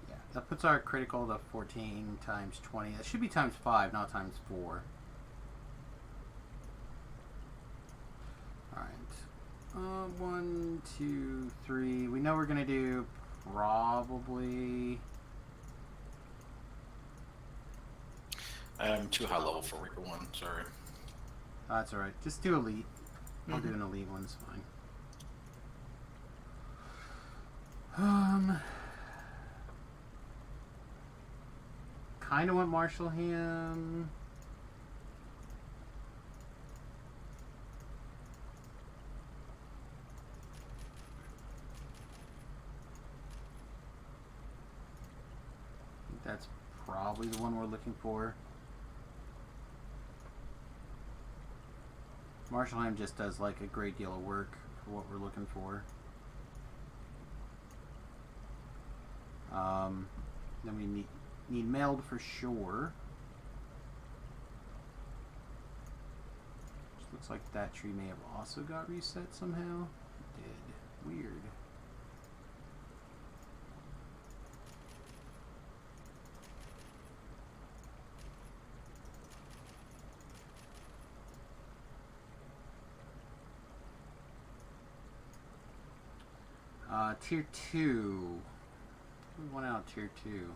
Yeah, that puts our critical to 14 times 20. That should be times 5, not times 4. Alright. 1, 2, 3. We know we're going to do probably... I'm too high level for Reaper 1, sorry. That's alright. Just do Elite. I'll do an elite one, it's fine. Kind of want Marshall him. I think that's probably the one we're looking for. Marshallheim just does like a great deal of work for what we're looking for. Then we need meld for sure. Which looks like that tree may have also got reset somehow. It did. Weird. Tier 2. We want out tier 2.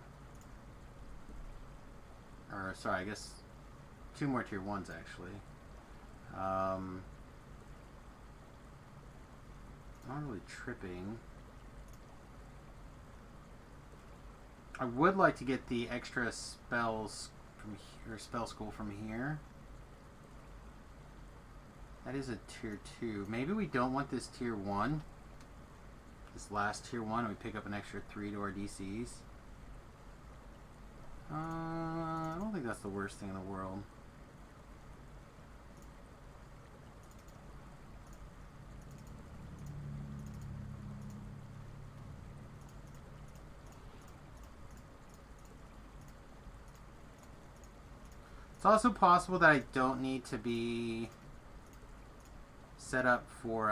Or, sorry, I guess 2 more tier 1s actually. Not really tripping. I would like to get the extra spells from here, spell school from here. That is a tier 2. Maybe we don't want this tier 1. This last tier 1, and we pick up an extra 3 to our DCs. I don't think that's the worst thing in the world. It's also possible that I don't need to be set up for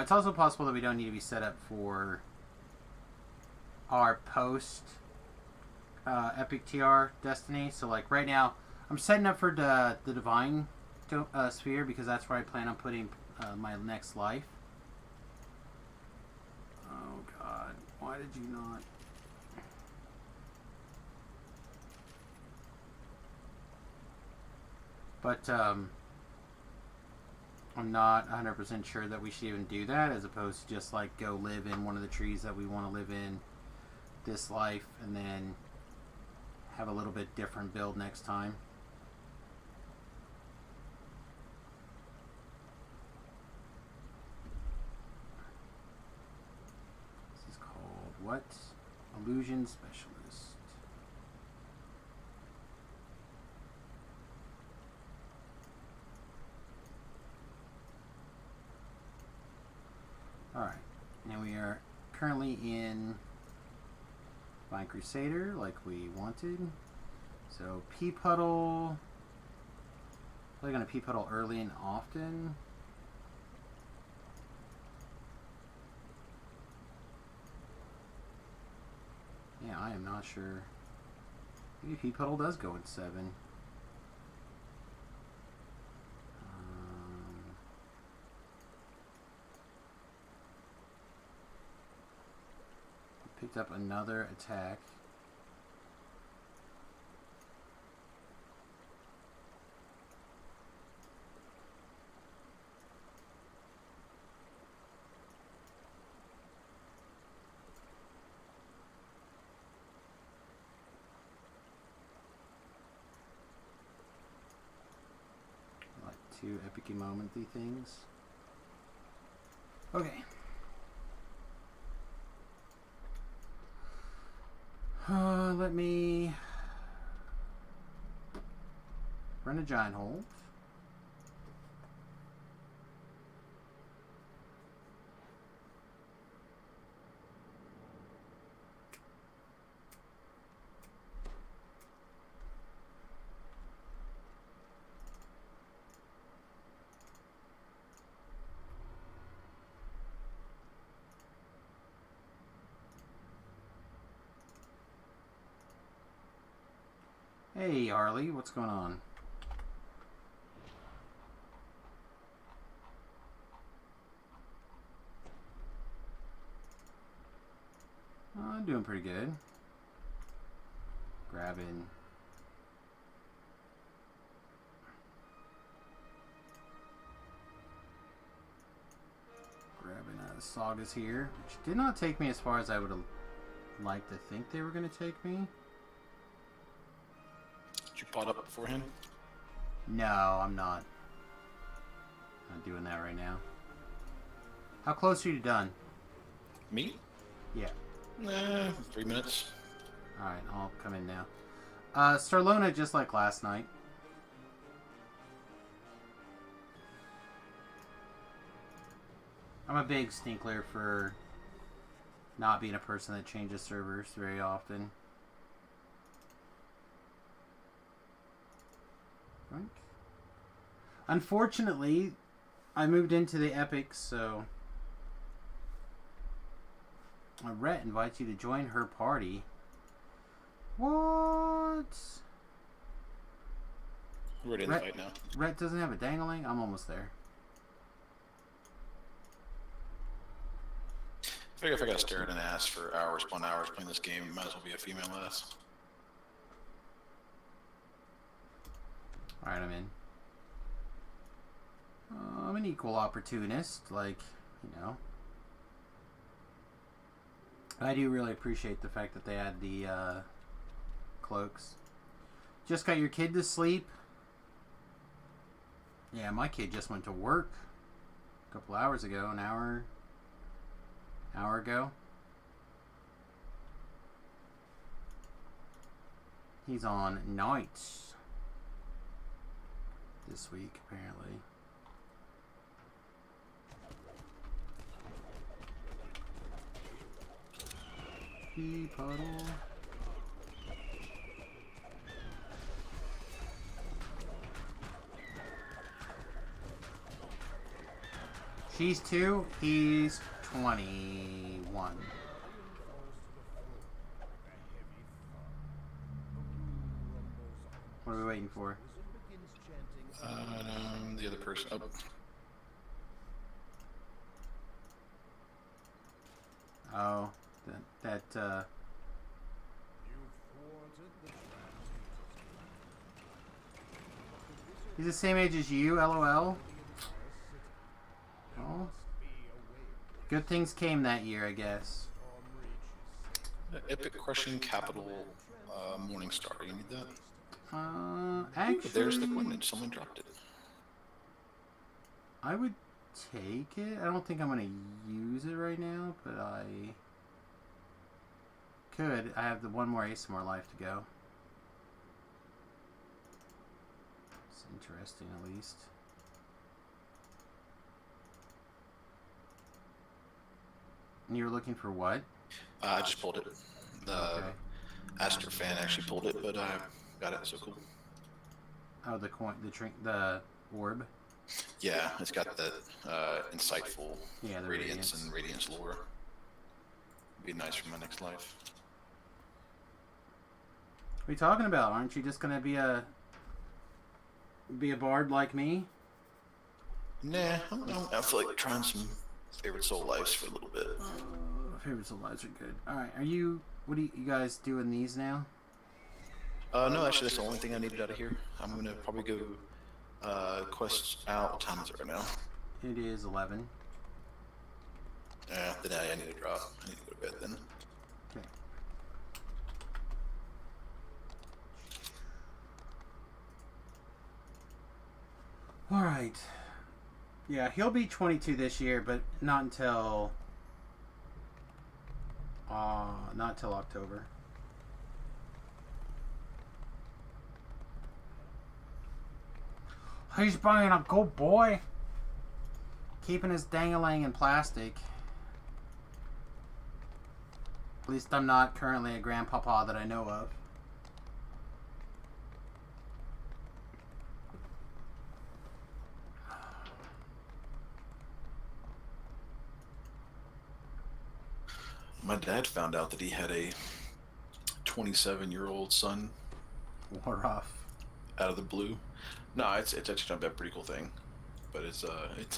it's also possible that we don't need to be set up for our post Epic TR Destiny. So like right now, I'm setting up for the Divine Sphere because that's where I plan on putting my next life. Oh God, why did you not? But I'm not 100% sure that we should even do that, as opposed to just like go live in one of the trees that we want to live in this life and then have a little bit different build next time. This is called what? Illusion Specialist. Alright, now we are currently in Vine Crusader like we wanted. So Pea Puddle, probably going to Pea Puddle early and often. Yeah, I am not sure. Maybe Pea Puddle does go in 7. Picked up another attack. Like 2 epic momenty things. Okay. Let me run a giant hold. Hey, Harley, what's going on? I'm doing pretty good. Grabbing sagas here, which did not take me as far as I would have liked to think they were going to take me. Did you pot up beforehand? No, I'm not. Not doing that right now. How close are you done? Me? Yeah. 3 minutes. Alright, I'll come in now. Starlona, just like last night. I'm a big stinkler for not being a person that changes servers very often. Unfortunately, I moved into the Epic, so Rhett invites you to join her party. What? We're in the fight now. Rhett doesn't have a dangling? I'm almost there. I figure if I gotta stare at an ass for hours upon hours playing this game, it might as well be a female ass. Alright, I'm in. I'm an equal opportunist, like, you know. I do really appreciate the fact that they add the cloaks. Just got your kid to sleep? Yeah, my kid just went to work a couple hours ago, an hour ago. He's on nights this week, apparently. Pea puddle. She's 2, he's 21. What are we waiting for? The other person. Oh. Oh, he's the same age as you, LOL. Oh. Good things came that year, I guess. Epic Crushing Capital Morningstar. You need that? Actually... There's the coinage. Someone dropped it. I would take it. I don't think I'm going to use it right now, but I could. I have the one more ace more life to go. It's interesting, at least. And you were looking for what? I just pulled it. The Aster fan actually pulled it, but I got it, so cool. Oh, the coin, the orb? Yeah, it's got that insightful the radiance and radiance lore. Be nice for my next life. What are you talking about? Aren't you just gonna be a bard like me? Nah, I feel like trying some favorite soul lives for a little bit. Favorite soul lives are good. Alright, what are you guys doing these now? No, actually that's the only thing I needed out of here. I'm gonna probably go quests out. What time is it right now? It is 11. Yeah, then I need to drop. I need to go to bed then. Okay. Alright. Yeah, he'll be 22 this year, but not until October. He's being a good boy. Keeping his dangling in plastic. At least I'm not currently a grandpapa that I know of. My dad found out that he had a 27-year-old son. What rough. Out of the blue. No, it's actually a pretty cool thing, but it's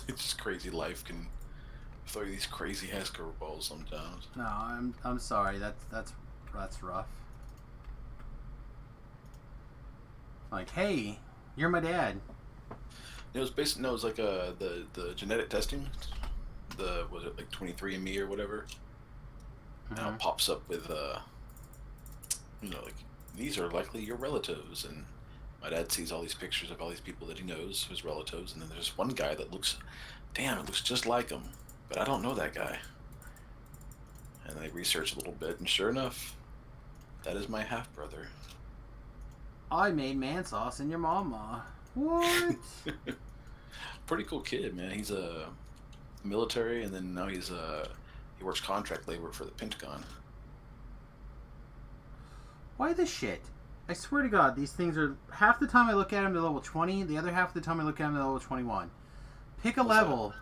just crazy. Life can throw you these crazy ass curveballs sometimes. No, I'm sorry. That's rough. Like, hey, you're my dad. It was basically it was like the genetic testing. Was it like 23andMe or whatever? Now it pops up with like these are likely your relatives, and my dad sees all these pictures of all these people that he knows, his relatives, and then there's one guy that looks, damn, it looks just like him, but I don't know that guy. And I researched a little bit, and sure enough, that is my half brother. I made man sauce in your mama. What? Pretty cool kid, man. He's a military, and then now he works contract labor for the Pentagon. Why the shit? I swear to God, these things are... Half the time I look at them, they're level 20. The other half of the time I look at them, they're level 21. Pick a level.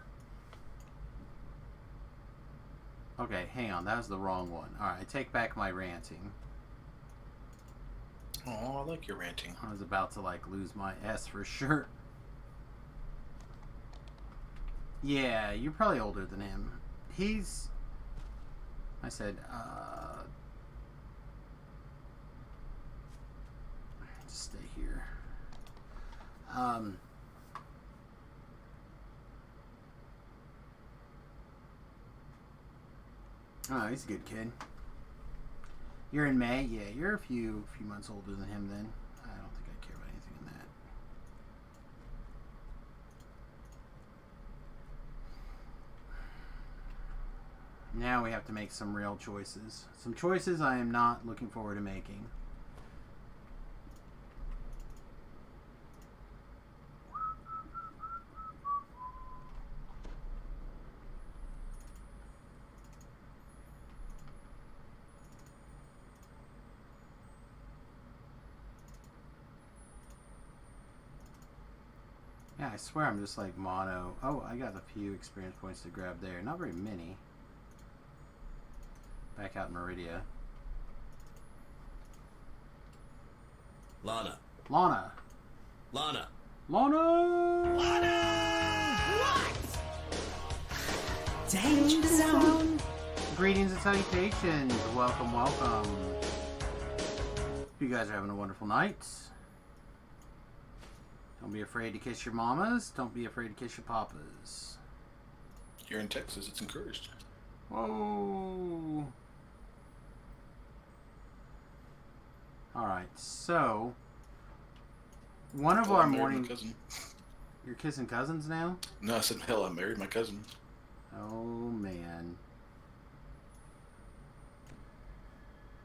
Okay, hang on. That was the wrong one. Alright, I take back my ranting. Oh, I like your ranting. I was about to, like, lose my S for sure. Yeah, you're probably older than him. He's... I said, just stay here. Oh, he's a good kid. You're in May? Yeah, you're a few months older than him then. I don't think I care about anything in that. Now we have to make some real choices. Some choices I am not looking forward to making. Yeah, I swear I'm just like mono. Oh, I got a few experience points to grab there. Not very many. Back out in Meridia. Lana. Lana. Lana. Lana! Lana! Danger Zone! Greetings and salutations. Welcome, welcome. Hope you guys are having a wonderful night. Don't be afraid to kiss your mamas. Don't be afraid to kiss your papas. Here in Texas, it's encouraged. Whoa. Alright, so... One of our morning... Cousin. You're kissing cousins now? No, I said, hell, I married my cousin. Oh, man.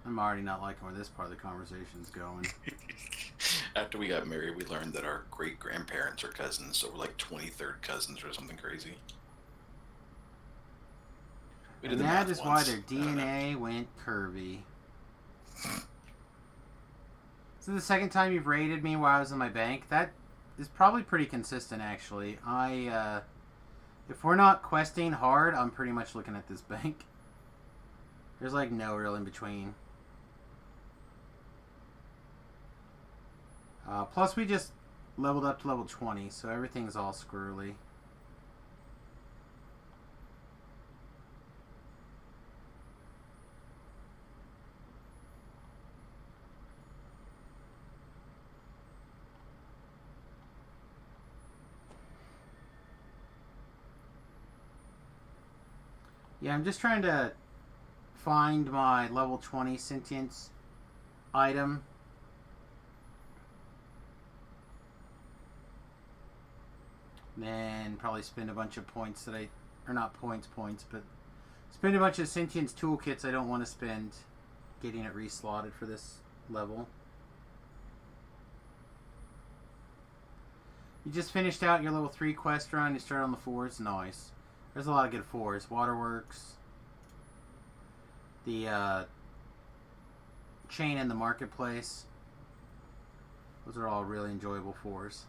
I'm already not liking where this part of the conversation's going. After we got married, we learned that our great-grandparents are cousins, so we're like 23rd cousins or something crazy. We did And the that math is why once. their DNA went curvy. This is the second time you've raided me while I was in my bank. That is probably pretty consistent, actually. If we're not questing hard, I'm pretty much looking at this bank. There's like no real in between. Plus we just leveled up to level 20, so everything's all squirrely. Yeah, I'm just trying to find my level 20 sentience item. Then probably spend a bunch of points that or not points, but spend a bunch of sentience toolkits I don't want to spend getting it reslotted for this level. You just finished out your level 3 quest run. You started on the 4s. Nice. There's a lot of good 4s. Waterworks. The chain in the marketplace. Those are all really enjoyable 4s.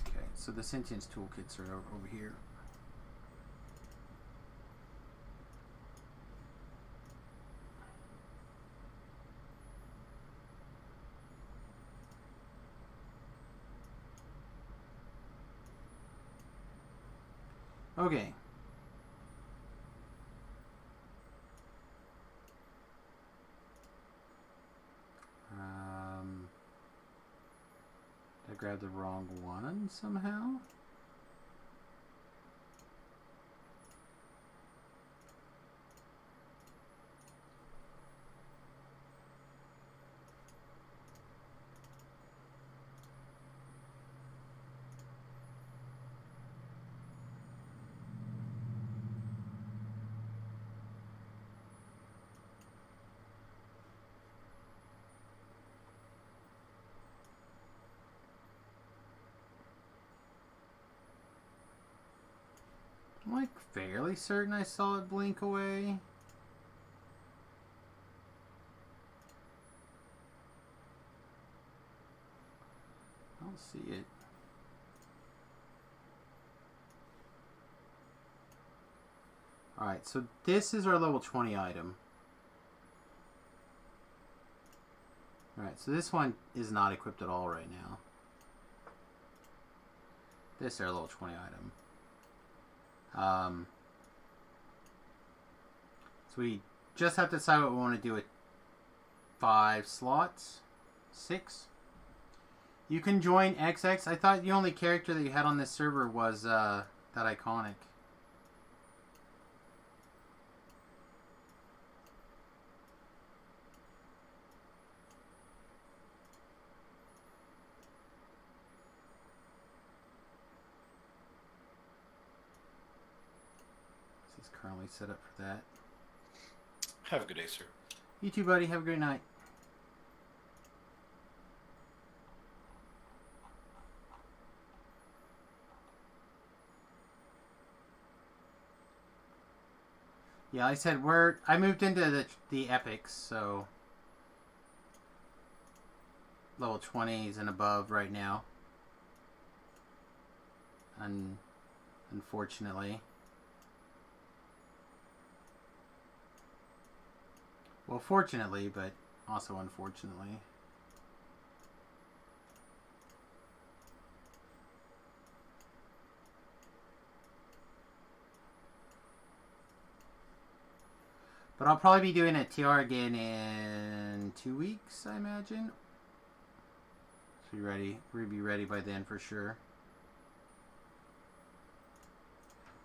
Okay, so the sentience toolkits are over here. Okay. Did I grab the wrong one somehow? I'm like fairly certain I saw it blink away. I don't see it. Alright, so this is our level 20 item. Alright, so this one is not equipped at all right now. This is our level 20 item. So we just have to decide what we want to do with 5 slots. 6. You can join XX. I thought the only character that you had on this server was that iconic. This is currently set up for that. Have a good day, sir. You too, buddy. Have a great night. Yeah, I said I moved into the epics, so level 20s and above right now. Unfortunately. Well, fortunately, but also unfortunately. But I'll probably be doing a TR again in 2 weeks, I imagine. So we'll be ready by then for sure.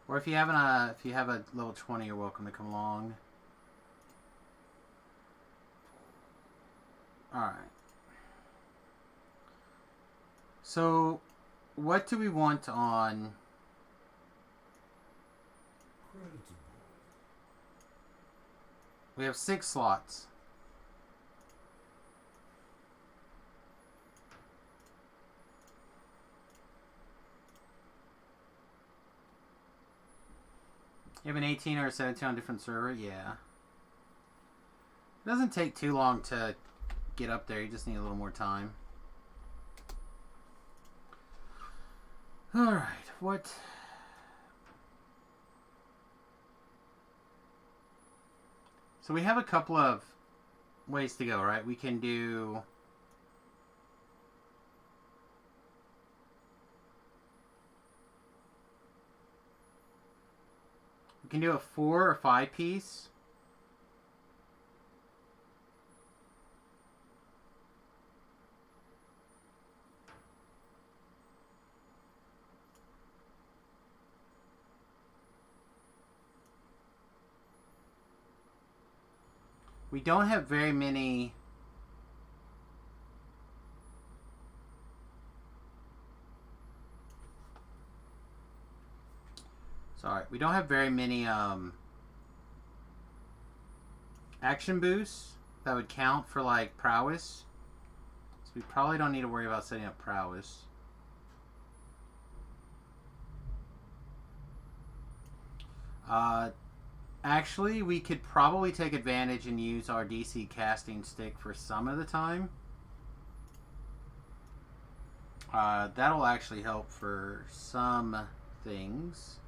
Or if you have a level 20, you're welcome to come along. Alright. So, what do we want on... We have 6 slots. You have an 18 or a 17 on a different server? Yeah. It doesn't take too long to get up there. You just need a little more time. Alright, what... So we have a couple of ways to go, right? We can do... We can do a 4 or 5 piece. We don't have very many... Sorry, we don't have very many action boosts that would count for like prowess. So we probably don't need to worry about setting up prowess. Actually, we could probably take advantage and use our DC casting stick for some of the time. That'll actually help for some things.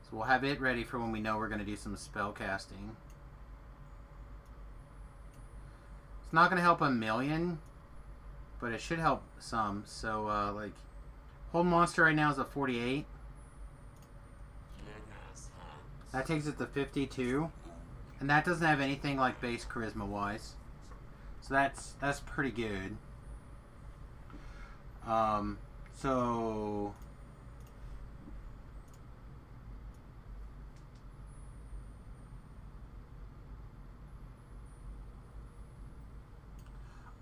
So we'll have it ready for when we know we're going to do some spell casting. It's not going to help a million, but it should help some. So, like... Hold monster right now is a 48. That takes it to 52. And that doesn't have anything like base charisma wise. So that's pretty good. So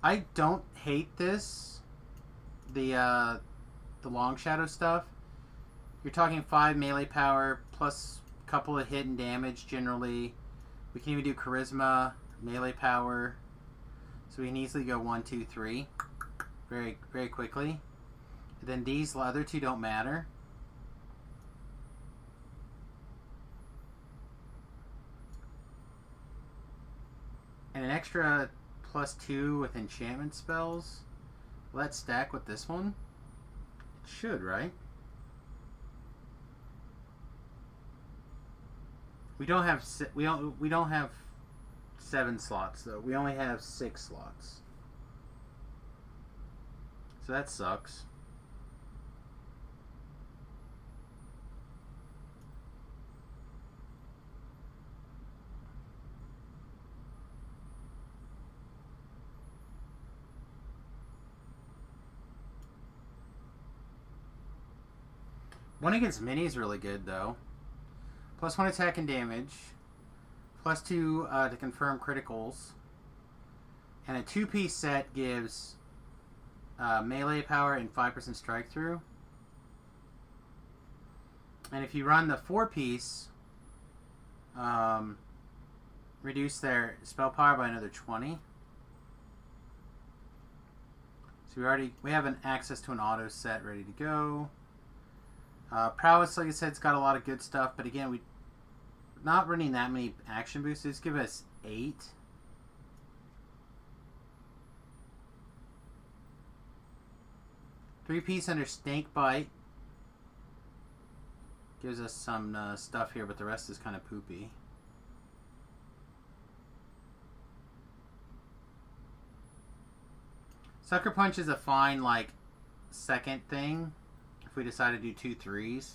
I don't hate this. The long shadow stuff. You're talking 5 melee power plus a couple of hit and damage generally. We can even do charisma, melee power. So we can easily go 1, 2, 3 very, very quickly. Then these other two don't matter. And an extra +2 with enchantment spells. Will that stack with this one? It should, right? We don't have we don't have 7 slots though. We only have 6 slots. So that sucks. One against mini is really good though. +1 attack and damage. +2 to confirm criticals. And a 2-piece set gives melee power and 5% strike through. And if you run the 4-piece, reduce their spell power by another 20. So we have an access to an auto set ready to go. Prowess, like I said, it's got a lot of good stuff, but again, we're not running that many action boosts. Just give us 8. Three-piece under Snake Bite gives us some stuff here, but the rest is kind of poopy. Sucker Punch is a fine, like, second thing if we decide to do 2 3s.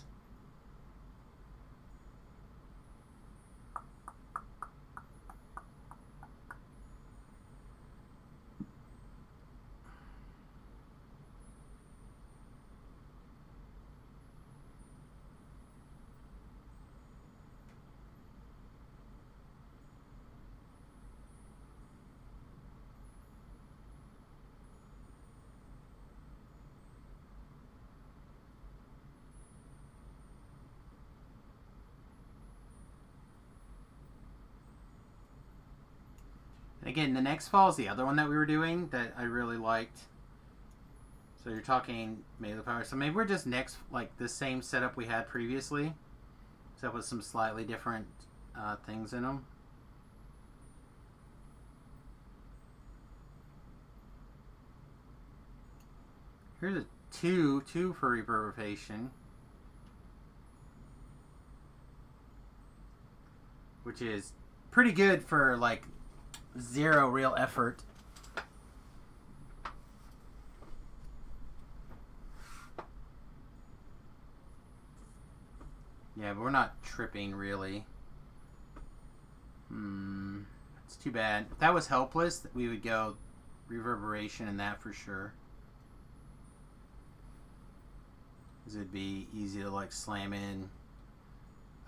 Again, the next fall is the other one that we were doing that I really liked. So you're talking melee power. So maybe we're just next, like the same setup we had previously, except with some slightly different things in them. Here's a 2 for reverberation, which is pretty good for like 0 real effort. Yeah, but we're not tripping really. It's too bad. If that was helpless, we would go reverberation in that for sure. Because it'd be easy to like slam in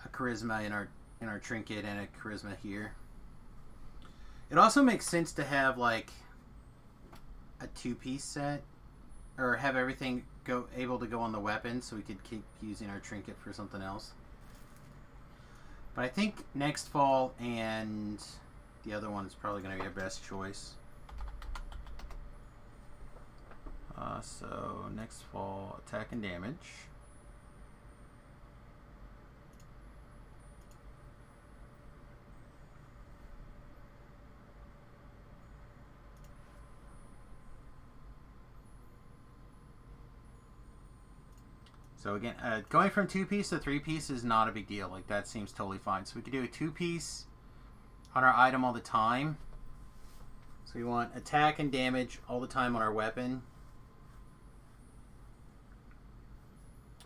a charisma in our trinket and a charisma here. It also makes sense to have like a 2-piece set, or have everything able to go on the weapon, so we could keep using our trinket for something else. But I think next fall and the other one is probably going to be our best choice. So next fall, attack and damage. So again, going from 2-piece to 3-piece is not a big deal. Like, that seems totally fine. So we could do a 2-piece on our item all the time. So we want attack and damage all the time on our weapon.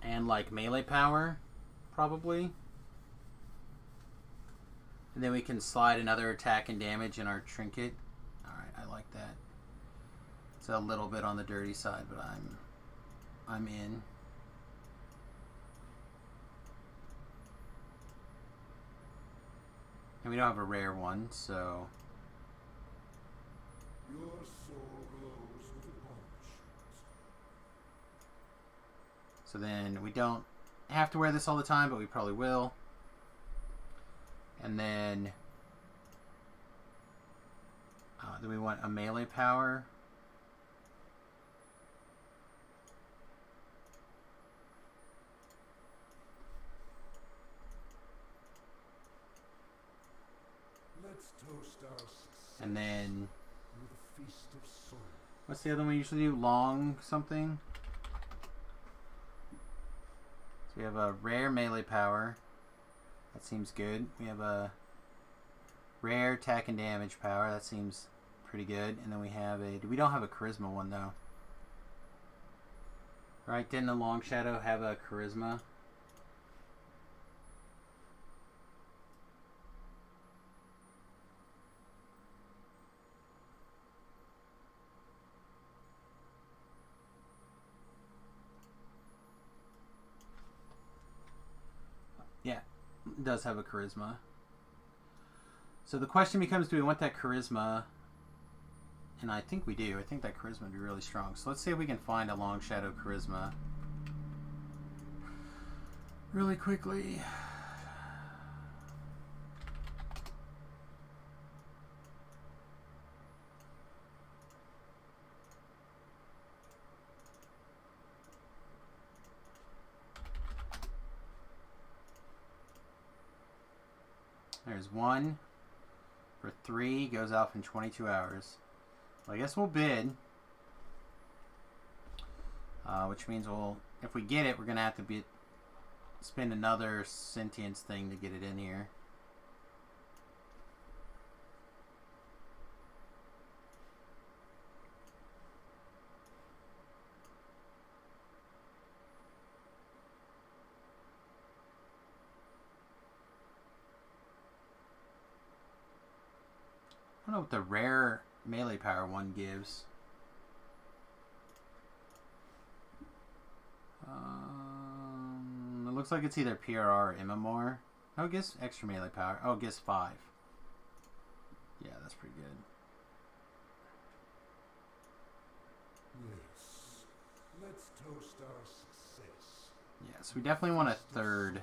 And like melee power, probably. And then we can slide another attack and damage in our trinket. Alright, I like that. It's a little bit on the dirty side, but I'm in. And we don't have a rare one, so... Your soul glows with accomplishments. So then we don't have to wear this all the time, but we probably will. And then we want a melee power. And then, what's the other one we usually do? Long something. So we have a rare melee power. That seems good. We have a rare attack and damage power. That seems pretty good. And then we have a... We don't have a charisma one though. Right? Didn't the Long Shadow have a charisma? Yeah, it does have a charisma. So the question becomes, do we want that charisma? And I think we do. I think that charisma would be really strong. So let's see if we can find a Long Shadow charisma really quickly. There's one for 3, goes off in 22 hours. Well, I guess we'll bid. Which means we'll, if we get it, we're going to have to spend another sentience thing to get it in here. I don't know what the rare melee power one gives. It looks like it's either PRR or MMR. Oh, it gives extra melee power. Oh, it gives 5. Yeah, that's pretty good. Yes. Let's toast our success. Yeah, so we definitely want a third.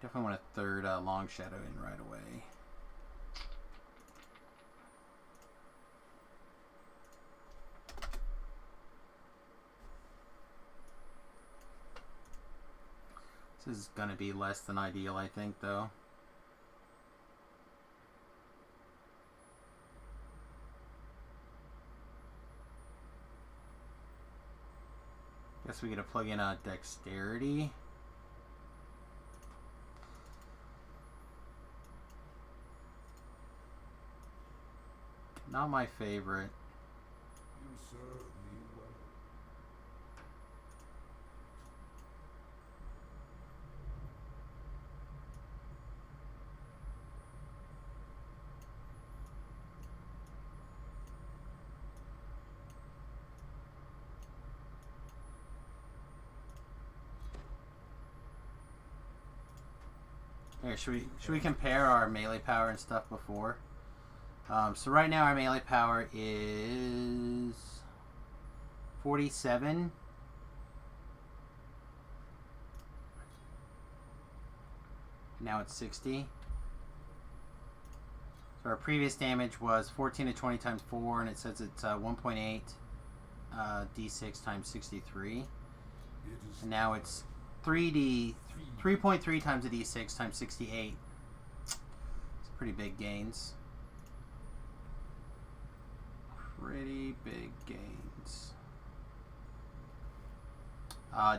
Definitely want a third Long Shadow in right away. This is going to be less than ideal, I think, though. Guess we get to plug in a dexterity. Not my favorite. You serve me well. Here, should we compare our melee power and stuff before? So right now our melee power is 47. Now it's 60. So our previous damage was 14 to 20 times 4, and it says it's 1.8 d6 times 63. And now it's 3.3 times a d6 times 68. It's pretty big gains. Pretty big gains.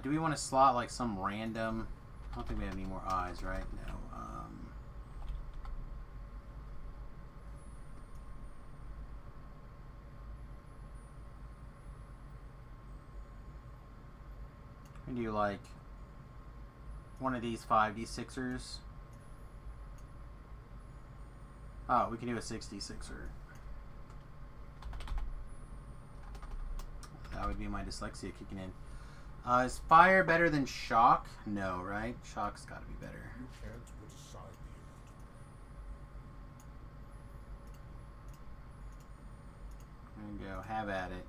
Do we want to slot like some random... I don't think we have any more eyes, right? No. We can do like one of these 5d6ers. Oh, we can do a 6d6er. That would be my dyslexia kicking in. Is fire better than shock? No, right? Shock's got to be better. You can't put aside the There you go. Have at it.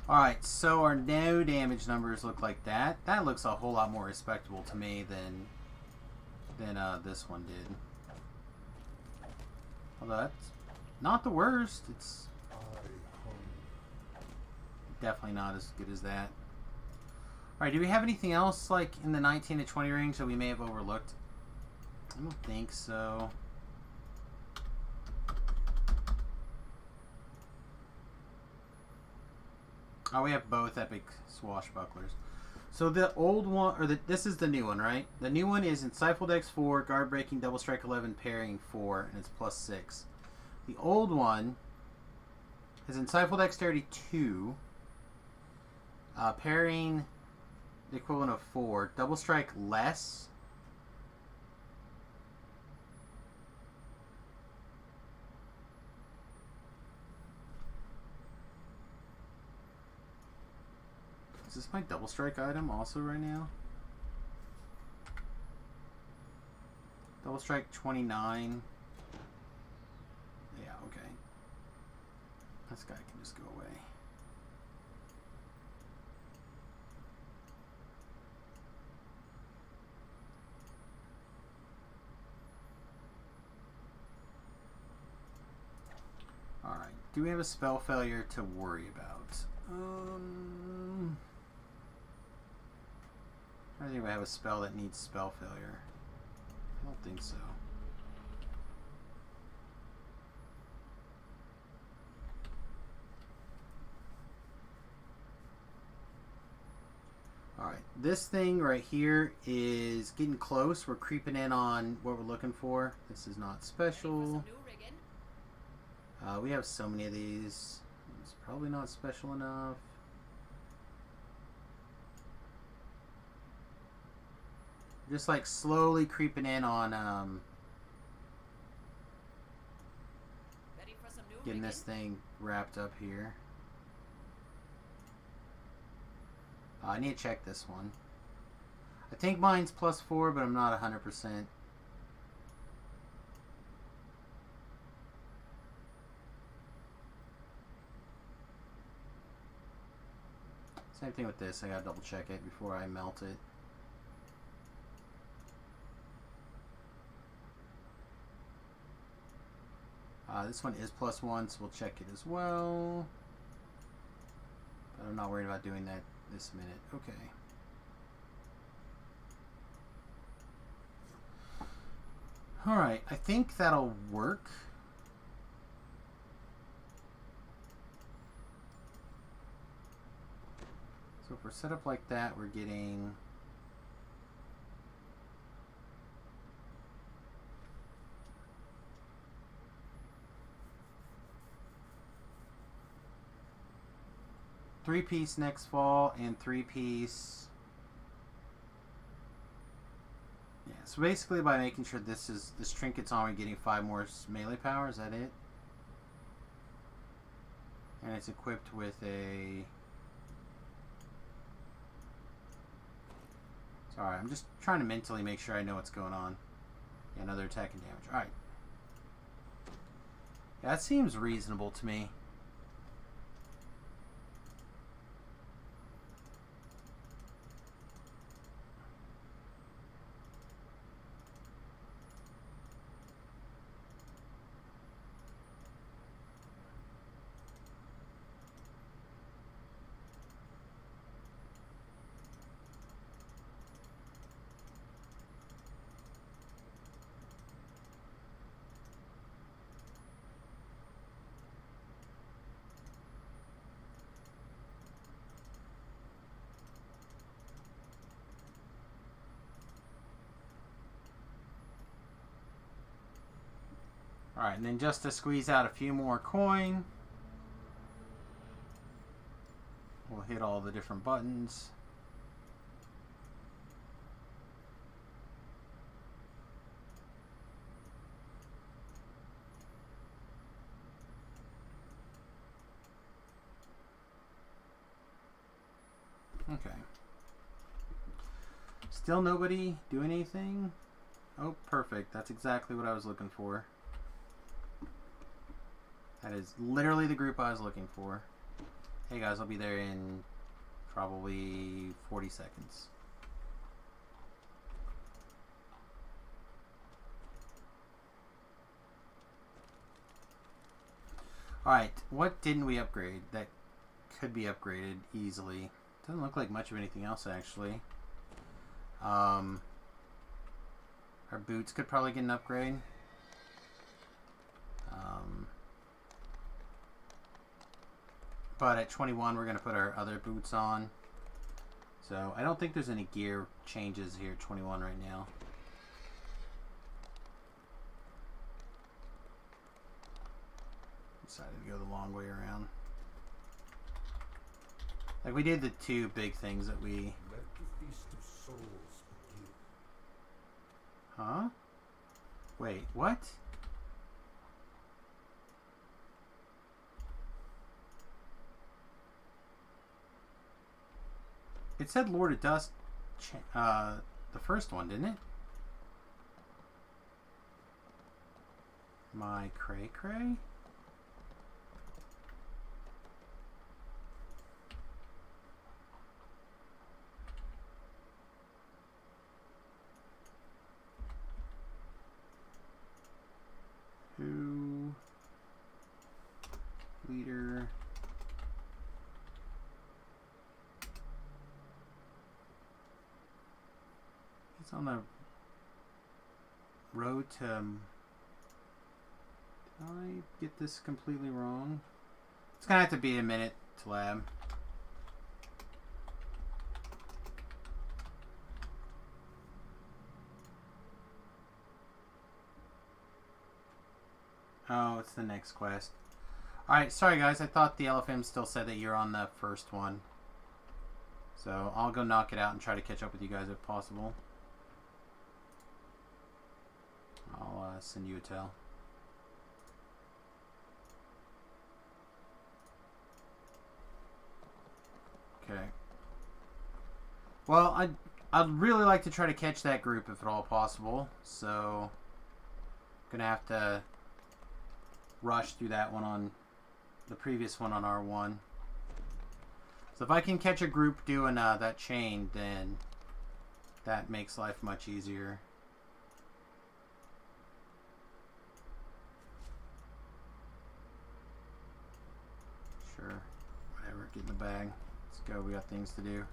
Alright, so our no damage numbers look like that. That looks a whole lot more respectable to me than this one did. Although that's not the worst. It's definitely not as good as that. Alright, do we have anything else like in the 19 to 20 range that we may have overlooked? I don't think so. Oh, we have both epic swashbucklers. So the old one, or this is the new one, right? The new one is Enciphled X4, Guard Breaking, Double Strike 11, Parrying 4, and it's +6. The old one is Enciphled Dexterity 2, Parrying the equivalent of 4, Double Strike less. Is this my double strike item also right now? Double strike 29. Yeah, okay. This guy can just go away. Alright, do we have a spell failure to worry about? I think we have a spell that needs spell failure. I don't think so. Alright, this thing right here is getting close. We're creeping in on what we're looking for. This is not special. We have so many of these. It's probably not special enough. Just like slowly creeping in on getting this thing wrapped up here. I need to check this one. I think mine's +4, but I'm not 100%. Same thing with this. I gotta double check it before I melt it. This one is +1, so we'll check it as well. But I'm not worried about doing that this minute. Okay. Alright, I think that'll work. So if we're set up like that, we're getting... three-piece next fall and 3-piece. Yeah, so basically by making sure this trinket's on, we're getting 5 more melee power. Is that it? And it's equipped with a... Sorry, I'm just trying to mentally make sure I know what's going on. Yeah, another attack and damage. Alright. Yeah, that seems reasonable to me. Alright, and then just to squeeze out a few more coin, we'll hit all the different buttons. Okay. Still nobody doing anything? Oh, perfect. That's exactly what I was looking for. That is literally the group I was looking for. Hey guys, I'll be there in probably 40 seconds. Alright, what didn't we upgrade that could be upgraded easily? Doesn't look like much of anything else actually. I Our boots could probably get an upgrade. But at 21, we're going to put our other boots on. So I don't think there's any gear changes here at 21 right now. Decided to go the long way around. Like we did the two big things that we... Let the feast of souls begin. Huh? Wait, what? It said Lord of Dust, the first one, didn't it? My cray cray? Who? Leader. He's on the road to... Did I get this completely wrong? It's gonna have to be a minute to lab. Oh, it's the next quest. Alright, sorry guys, I thought the LFM still said that you're on the first one. So, I'll go knock it out and try to catch up with you guys if possible. I'll send you a tell. Okay. Well, I'd really like to try to catch that group if at all possible. So, gonna have to rush through that one on the previous one on R1. So if I can catch a group doing that chain, then that makes life much easier. Sure, whatever, get in the bag. Let's go, we got things to do.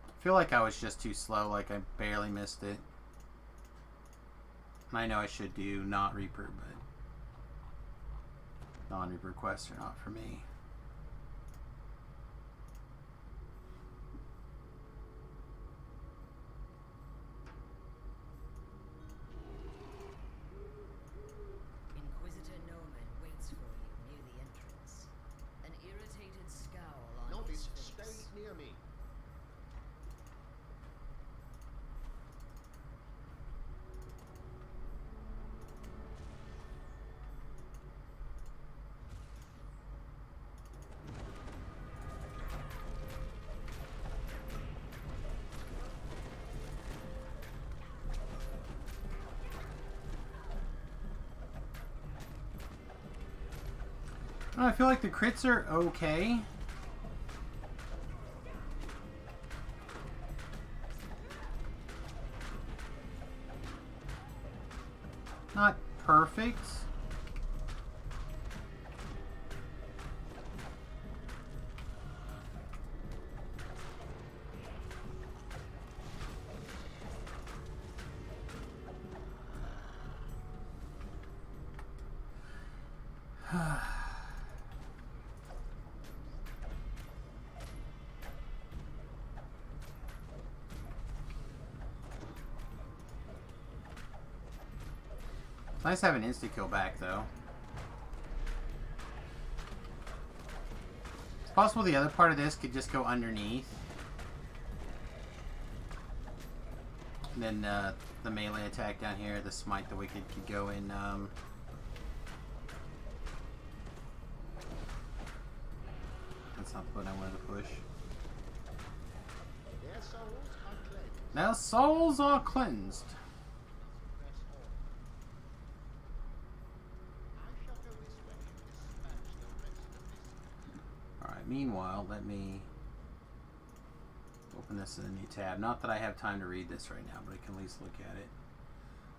I feel like I was just too slow, like I barely missed it. I know I should do not Reaper, but non-Reaper quests are not for me. Inquisitor Norman waits for you near the entrance. An irritated scowl on his face. Stay near me. I feel like the crits are okay. Not perfect. Nice to have an insta-kill back, though. It's possible the other part of this could just go underneath. And then the melee attack down here, the Smite the Wicked, could go in... That's not the button I wanted to push. Their souls are cleansed. Their souls are cleansed. Meanwhile, let me open this in a new tab. Not that I have time to read this right now, but I can at least look at it.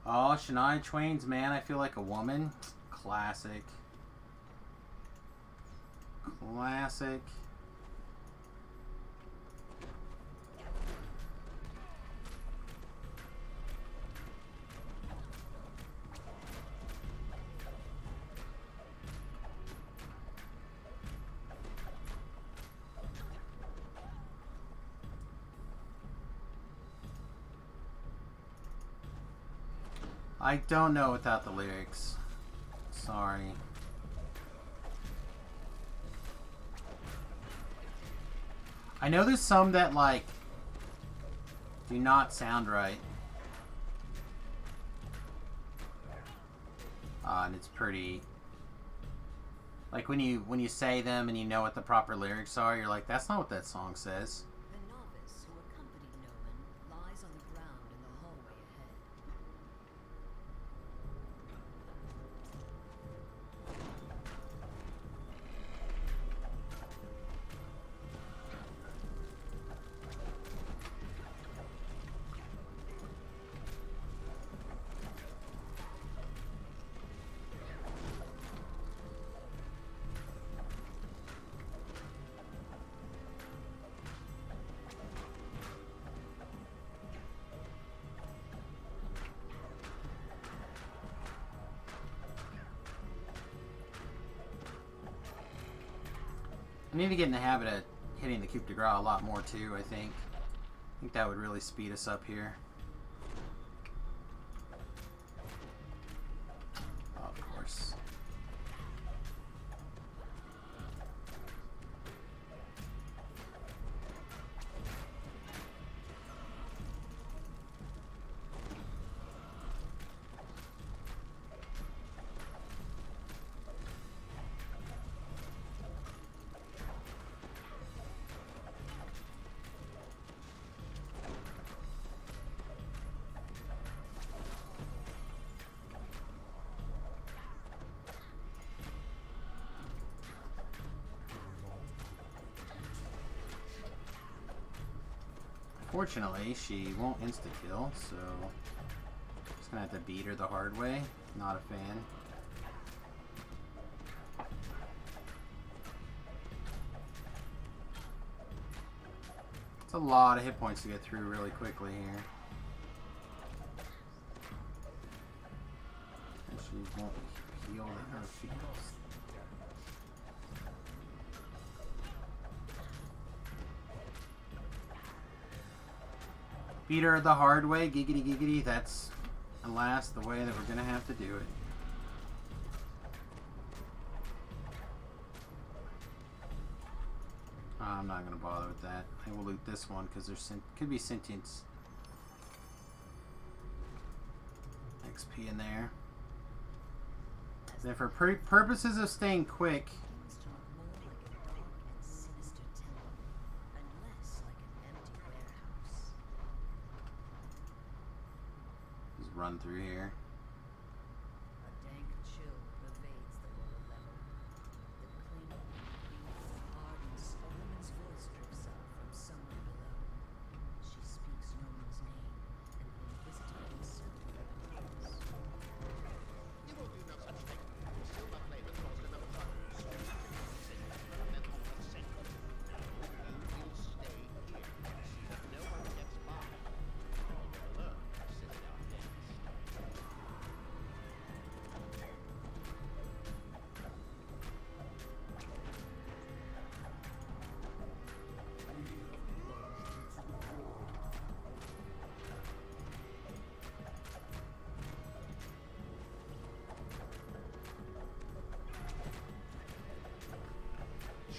Oh, Shania Twain's Man, I Feel Like a Woman. Classic. Classic. I don't know without the lyrics. Sorry. I know there's some that, like, do not sound right. And it's pretty... Like, when you say them and you know what the proper lyrics are, you're like, that's not what that song says. The novice who accompanied Noman lies on the ground in the hallway ahead. I need to get in the habit of hitting the coup de grace a lot more too, I think. I think that would really speed us up here. Oh, of course. Fortunately, she won't insta-kill, so just gonna have to beat her the hard way. Not a fan. It's a lot of hit points to get through really quickly here. And she won't heal her feet. Beat her the hard way, giggity giggity, that's, alas, the way that we're going to have to do it. I'm not going to bother with that. I will loot this one because there could be sentience XP in there. Then for purposes of staying quick, run through here. A dank chill pervades the lower level. The clean, hardness, a woman's voice drifts up from somewhere below. She speaks Norman's name, and the Inquisitor himself appears. You won't do no such thing. Silver flavor caused another trouble. Experimental consent. You will stay here. See that no one gets by. You will learn to sit down next.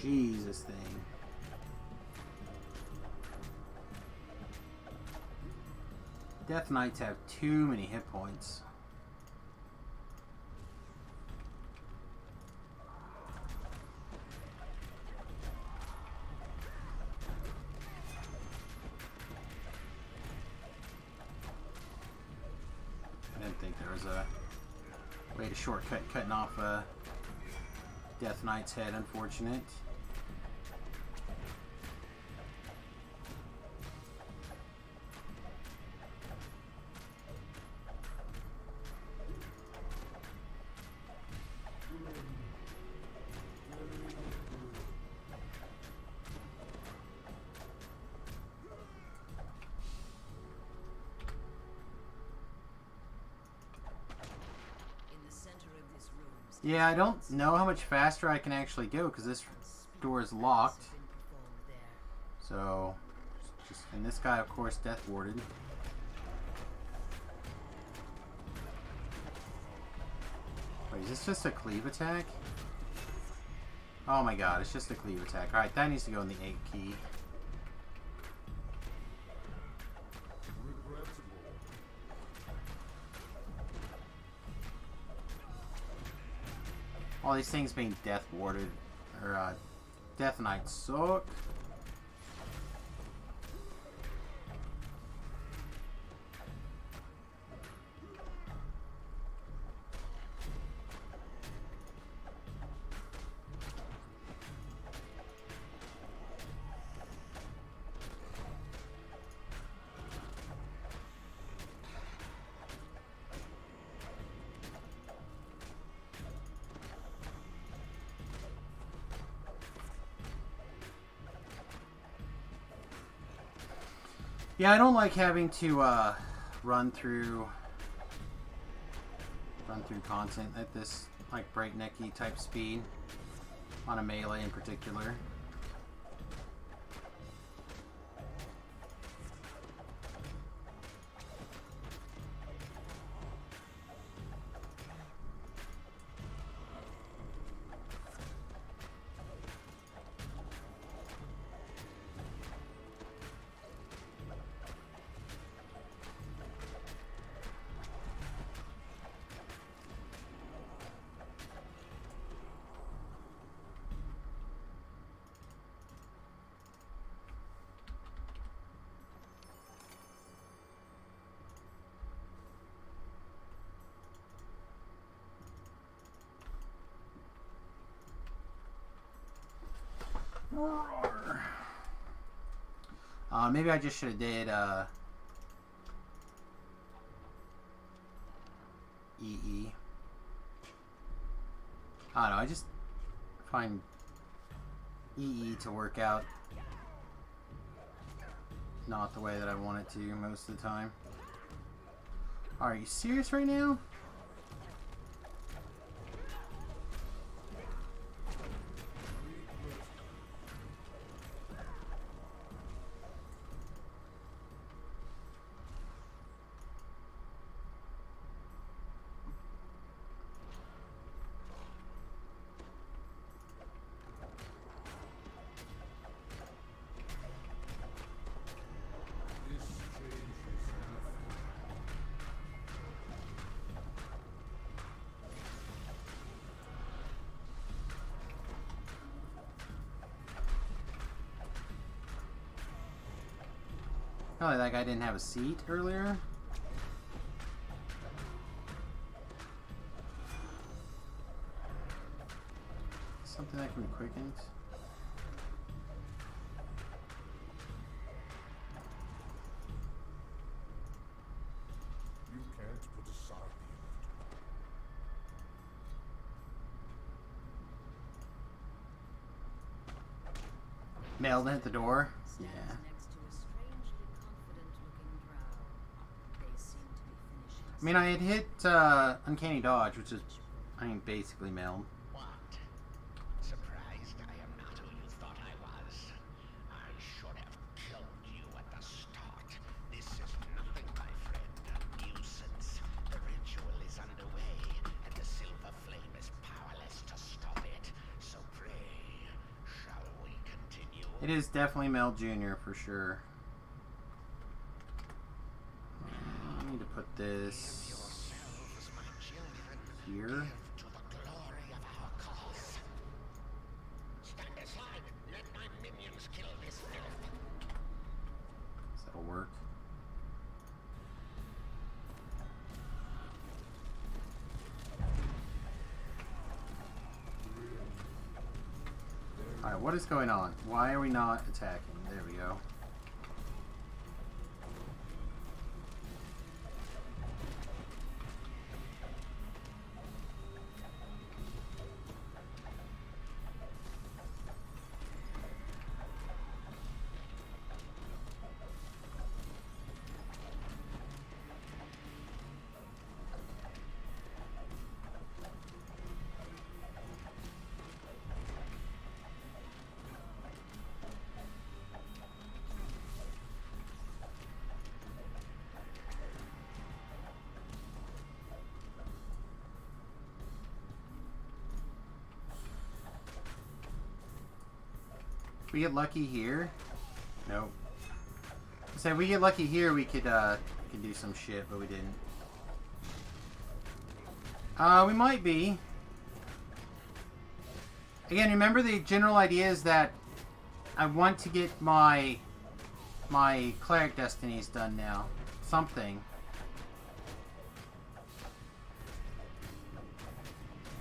Jesus thing. Death Knights have too many hit points. I didn't think there was a way to shortcut cutting off Death Knight's head, unfortunate. Yeah, I don't know how much faster I can actually go because this door is locked. So, and this guy, of course, death warded. Wait, is this just a cleave attack? Oh my god, it's just a cleave attack. Alright, that needs to go in the 8 key. All these things being death warded, or death knights suck. Yeah, I don't like having to run through content at this like breaknecky type speed on a melee in particular. Maybe I just should have did EE. I don't know, I just find EE to work out not the way that I want it to most of the time. Are you serious right now? Probably that guy didn't have a seat earlier. Something that can be quickened. You can't put aside the Mailed at the door. Yeah. I mean, I had hit Uncanny Dodge, which is, I mean, basically mailed. What? Surprised I am not who you thought I was? I should have killed you at the start. This is nothing, my friend. A nuisance. The ritual is underway, and the silver flame is powerless to stop it. So pray, shall we continue? It is definitely Mel Jr. for sure. I need to put this here. That'll work. Alright, what is going on? Why are we not attacking? There we go. We get lucky here. Nope. So if we get lucky here, we could do some shit, but we didn't. We might be. Again, remember the general idea is that I want to get my cleric destinies done now. Something.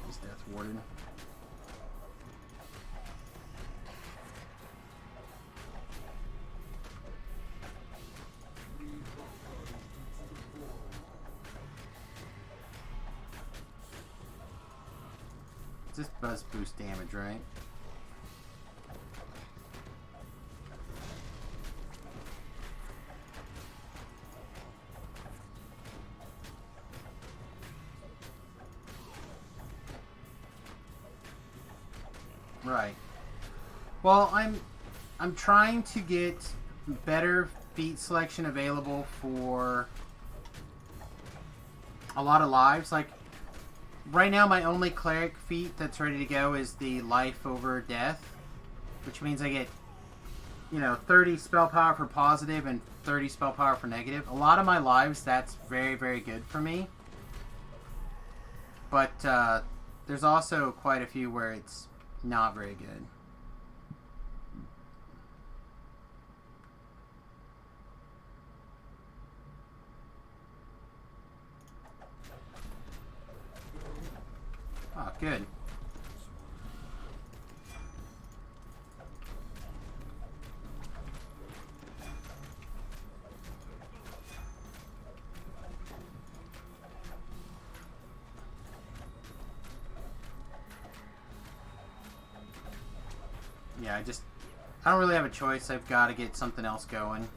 This Death Warden. This does boost damage, right? Right. Well, I'm trying to get better feat selection available for a lot of lives. Like right now, my only cleric feat that's ready to go is the life over death, which means I get, 30 spell power for positive and 30 spell power for negative. A lot of my lives, that's very, very good for me. But there's also quite a few where it's not very good. Oh, good. Yeah, I don't really have a choice. I've got to get something else going.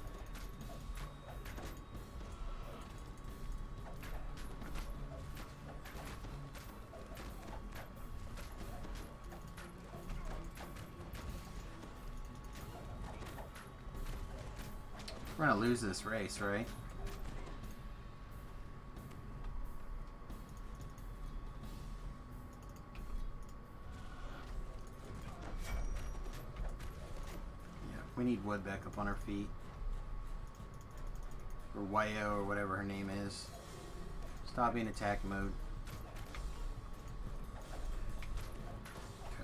We're gonna lose this race, right? We need Wood back up on her feet. Or Wayo, or whatever her name is. Stop being attack mode. Okay.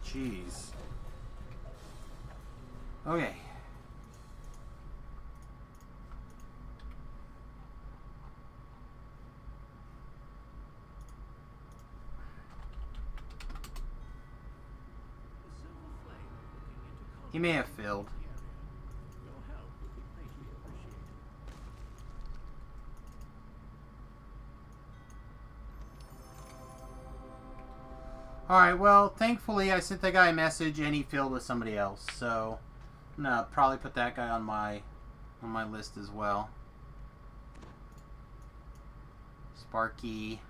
Jeez. Okay. He may have failed. Alright, well, thankfully I sent that guy a message and he filled with somebody else, so I'm gonna probably put that guy on my list as well. Sparky.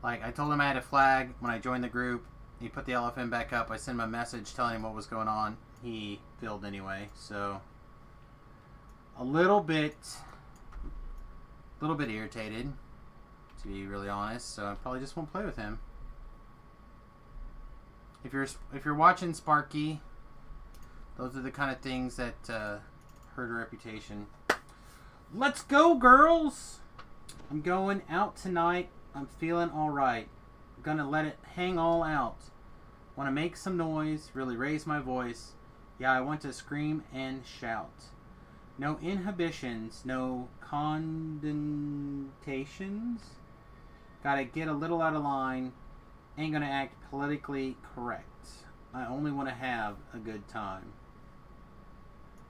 Like, I told him I had a flag when I joined the group. He put the LFM back up. I sent him a message telling him what was going on. He filled anyway, so a little bit irritated, to be really honest, so I probably just won't play with him. If you're watching Sparky, those are the kind of things that hurt a reputation. Let's go, girls! I'm going out tonight. I'm feeling alright. I'm gonna let it hang all out. Want to make some noise, really raise my voice. Yeah, I want to scream and shout. No inhibitions, no condentations. Gotta get a little out of line. Ain't gonna act politically correct. I only want to have a good time.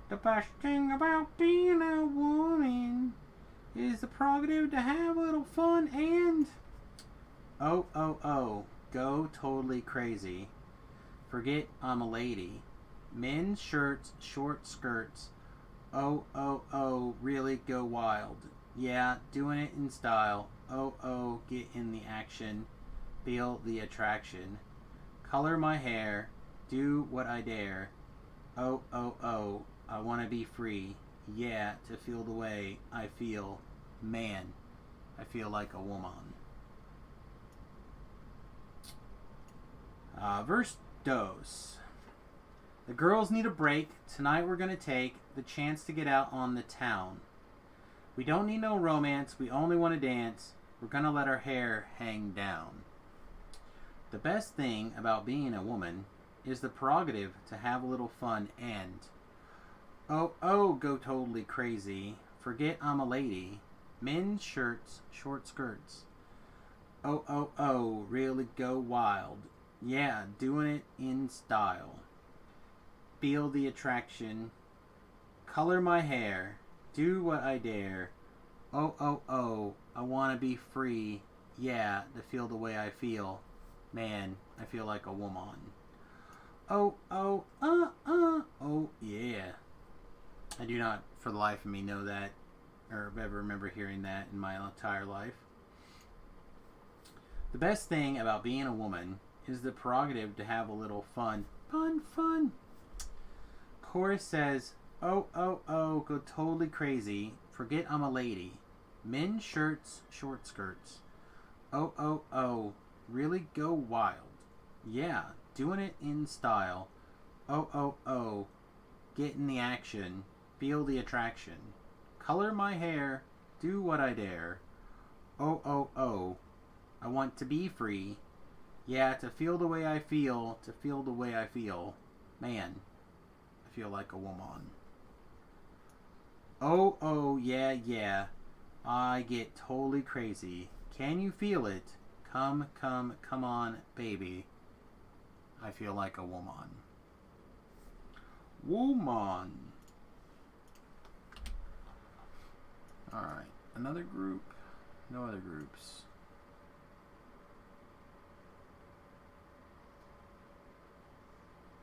The best thing about being a woman is the prerogative to have a little fun and... Oh, go totally crazy. Forget I'm a lady. Men's shirts, short skirts. Oh, really go wild. Yeah, doing it in style. Oh, get in the action. Feel the attraction. Color my hair. Do what I dare. Oh, I want to be free. Yeah, to feel the way I feel. Man, I feel like a woman. Verse dos. The girls need a break. Tonight we're going to take the chance to get out on the town. We don't need no romance. We only want to dance. We're going to let our hair hang down. The best thing about being a woman is the prerogative to have a little fun and... Oh, go totally crazy. Forget I'm a lady. Men's shirts, short skirts. Oh, really go wild. Yeah, doing it in style. Feel the attraction. Color my hair. Do what I dare. Oh, I want to be free. Yeah, to feel the way I feel. Man, I feel like a woman. Oh, yeah. I do not, for the life of me, know that or ever remember hearing that in my entire life. The best thing about being a woman is the prerogative to have a little fun. Fun. Chorus says, oh, go totally crazy. Forget I'm a lady. Men's shirts, short skirts. Oh, really go wild. Yeah, doing it in style. Oh, get in the action. Feel the attraction. Color my hair. Do what I dare. Oh, I want to be free. Yeah, to feel the way I feel. To feel the way I feel. Man, I feel like a woman. Oh, yeah. I get totally crazy. Can you feel it? Come on, baby. I feel like a woman. Woman. Alright, another group. No other groups.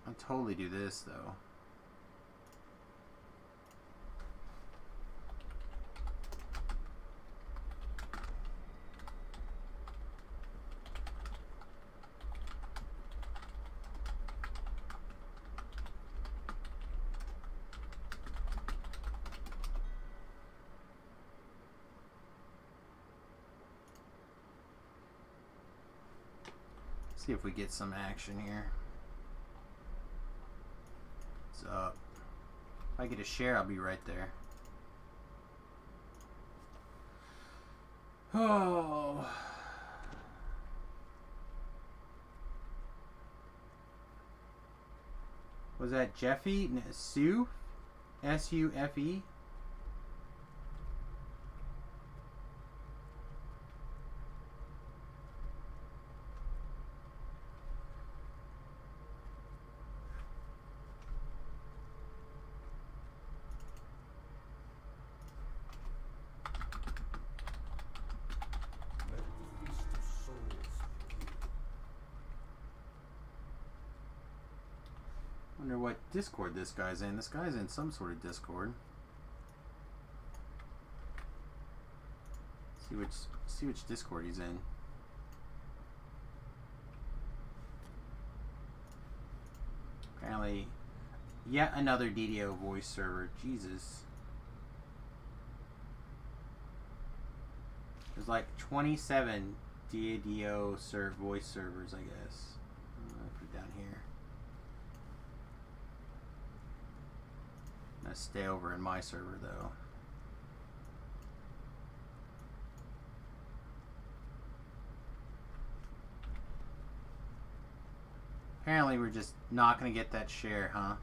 I'll totally do this though. See if we get some action here. What's up? If I get a share, I'll be right there. Oh. Was that Jeffy? Sue? S-U-F-E? Wonder what Discord this guy's in. This guy's in some sort of Discord. See which Discord he's in. Apparently, yet another DDO voice server. Jesus. There's like 27 DDO voice servers, I guess. I'll put it down here. I'm gonna stay over in my server though. Apparently we're just not gonna get that share, huh?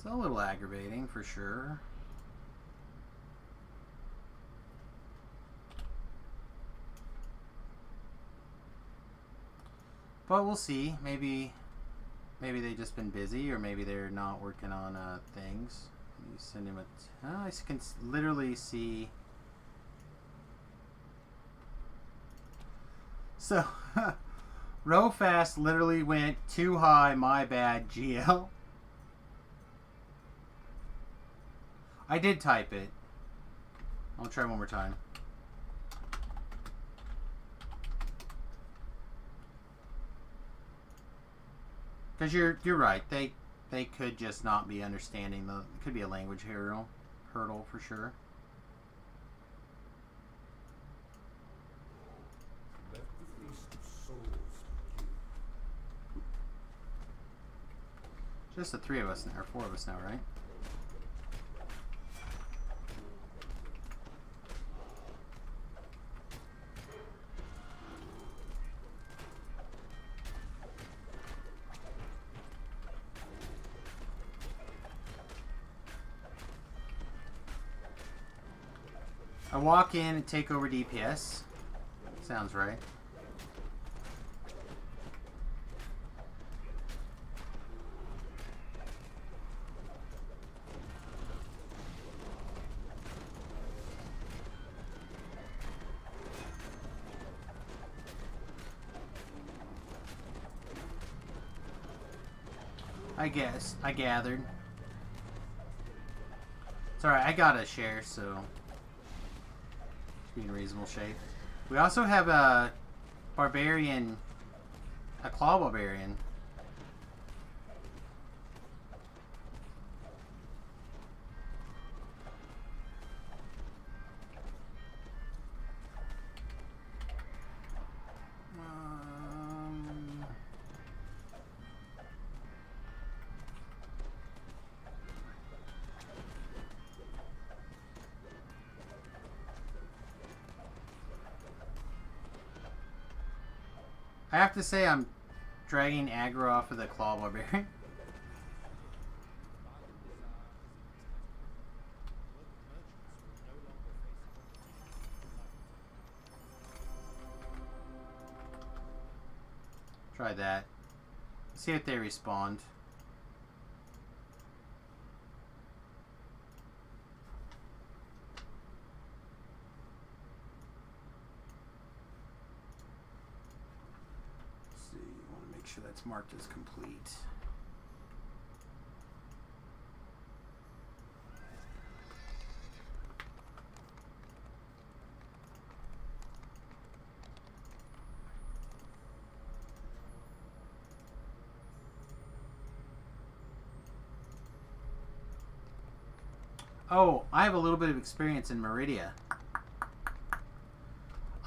It's a little aggravating for sure. But we'll see. Maybe they've just been busy, or maybe they're not working on things. You send him a. I can literally see. So, Rofast literally went too high. My bad, GL. I did type it. I'll try one more time. Because you're right. They could just not be understanding the. It could be a language hurdle for sure. Let the feast of souls begin. Just the three of us, or four of us now, right? I walk in and take over DPS. Sounds right. I guess. I gathered. It's alright, I got a share, so be in reasonable shape. We also have a barbarian, a claw barbarian. I have to say I'm dragging aggro off of the claw barbarian. Try that. See if they respond. Make sure that's marked as complete. Oh, I have a little bit of experience in Meridia.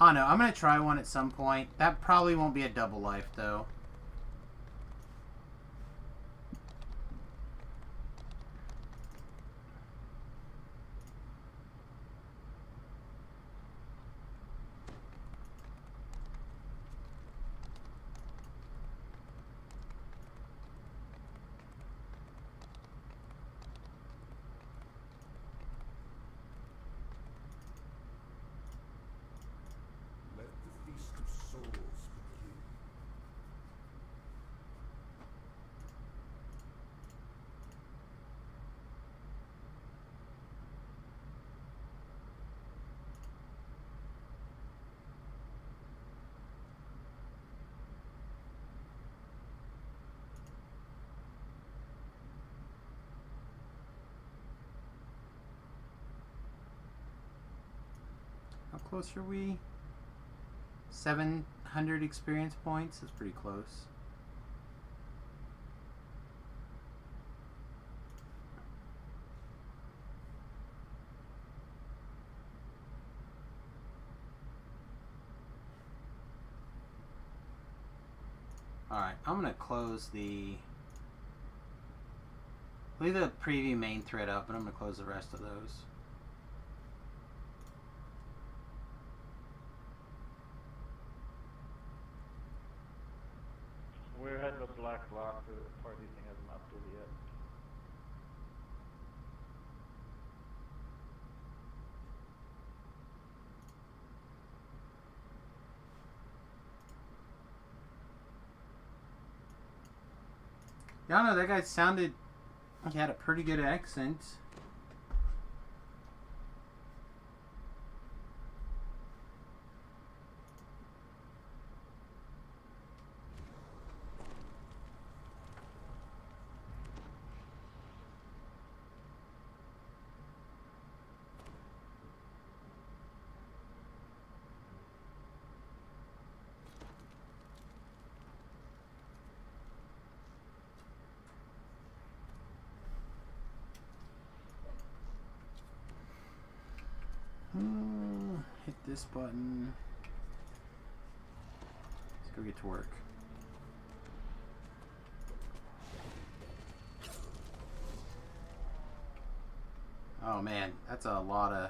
Oh no, I'm going to try one at some point. That probably won't be a double life though. Let the feast of souls begin. How close are we? 700 experience points is pretty close. Alright, I'm going to close the... Leave the preview main thread up, and I'm going to close the rest of those. We're heading to Black Lock. The party thing hasn't updated yet. Yeah, I don't know, that guy sounded... He had a pretty good accent. Hit this button. Let's go get to work. Oh man, that's a lot of...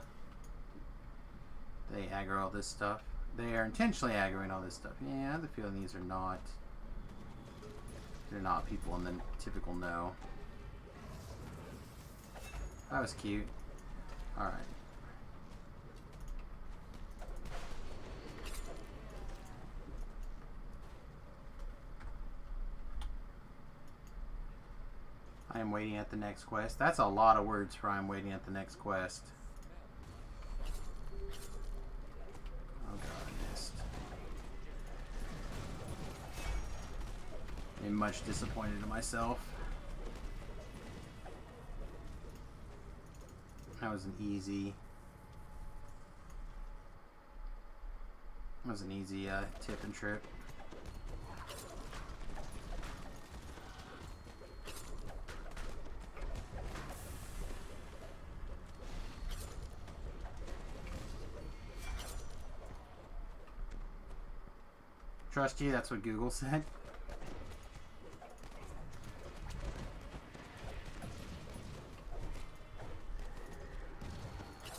They aggro all this stuff. They are intentionally aggroing all this stuff. Yeah, I have the feeling these are not... They're not people in the typical know. That was cute. Alright. I am waiting at the next quest. That's a lot of words for I'm waiting at the next quest. Oh god, I missed. I'm much disappointed in myself. That was an easy... That was an easy tip and trip. Trust you, that's what Google said.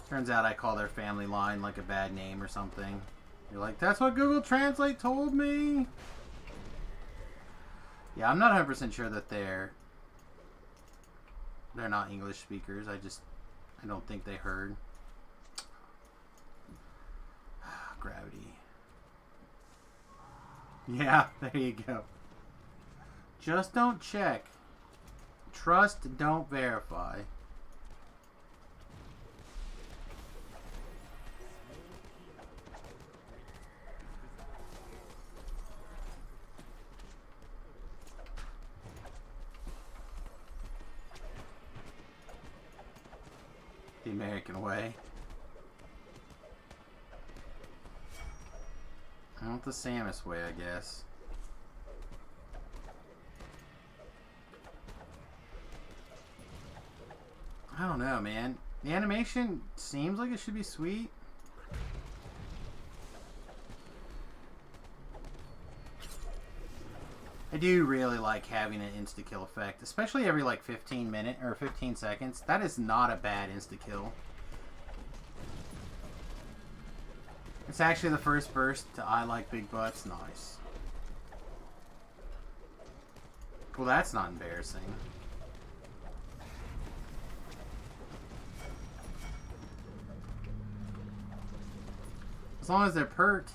Turns out I call their family line like a bad name or something. You're like, that's what Google Translate told me! Yeah, I'm not 100% sure that they're not English speakers. I don't think they heard. Gravity. Yeah, there you go. Just don't check. Trust, don't verify. The American way. Not the Samus way, I guess. I don't know, man. The animation seems like it should be sweet. I do really like having an insta-kill effect, especially every like 15 seconds. That is not a bad insta-kill. It's actually the first burst to I like big butts. Nice. Well, that's not embarrassing. As long as they're pert.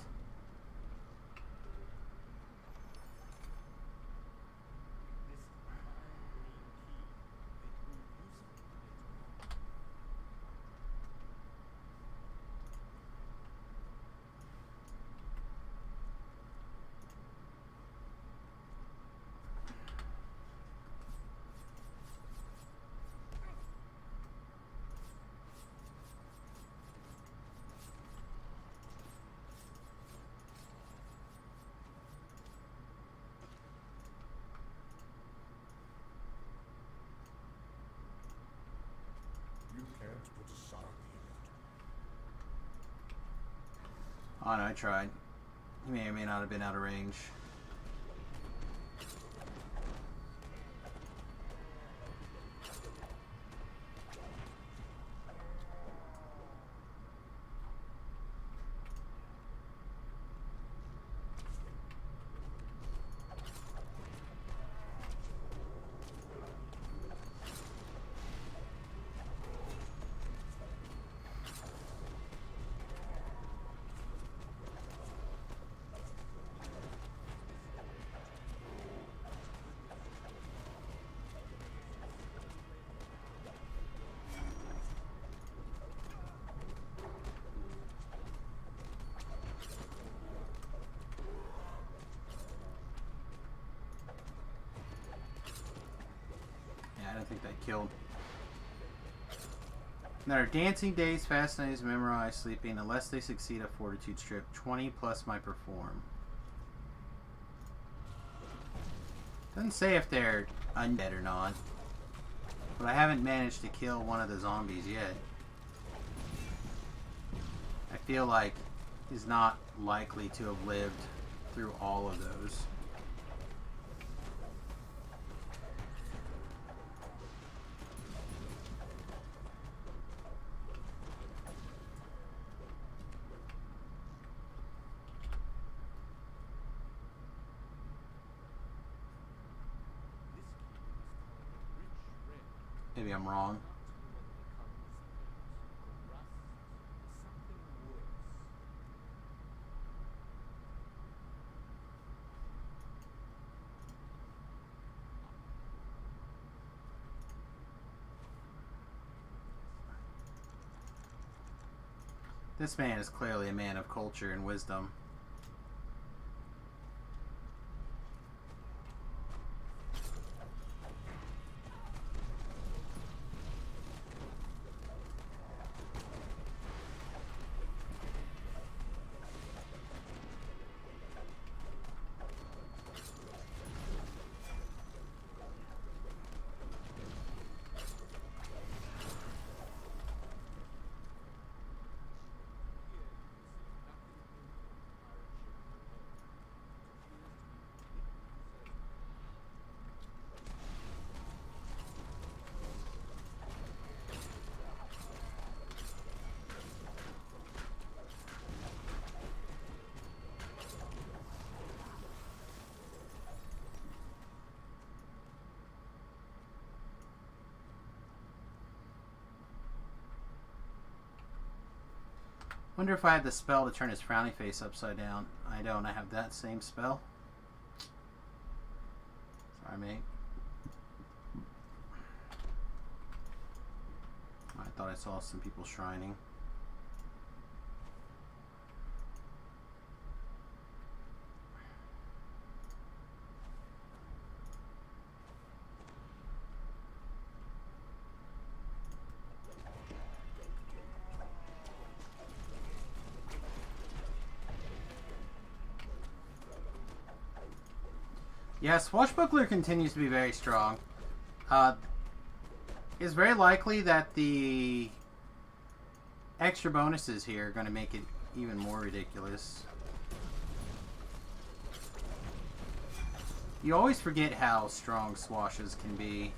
You can't put aside the Oh no, I tried. He may or may not have been out of range. I think that killed. That are dancing, days, fast nights, memorize, sleeping. Unless they succeed a fortitude strip, 20 plus my perform. Doesn't say if they're undead or not. But I haven't managed to kill one of the zombies yet. I feel like he's not likely to have lived through all of those. Maybe I'm wrong. This man is clearly a man of culture and wisdom. Wonder if I had the spell to turn his frowny face upside down. I don't. I have that same spell. Sorry, mate. I thought I saw some people shrining. Yeah, Swashbuckler continues to be very strong. It's very likely that the extra bonuses here are going to make it even more ridiculous. You always forget how strong Swashes can be.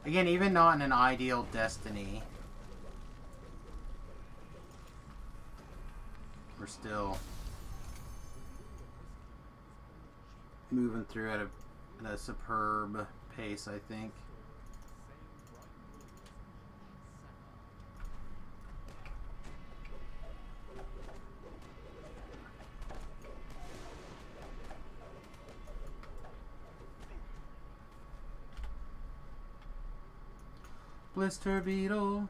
Again, even not in an ideal Destiny, we're still moving through at a superb pace, I think. Blister beetle,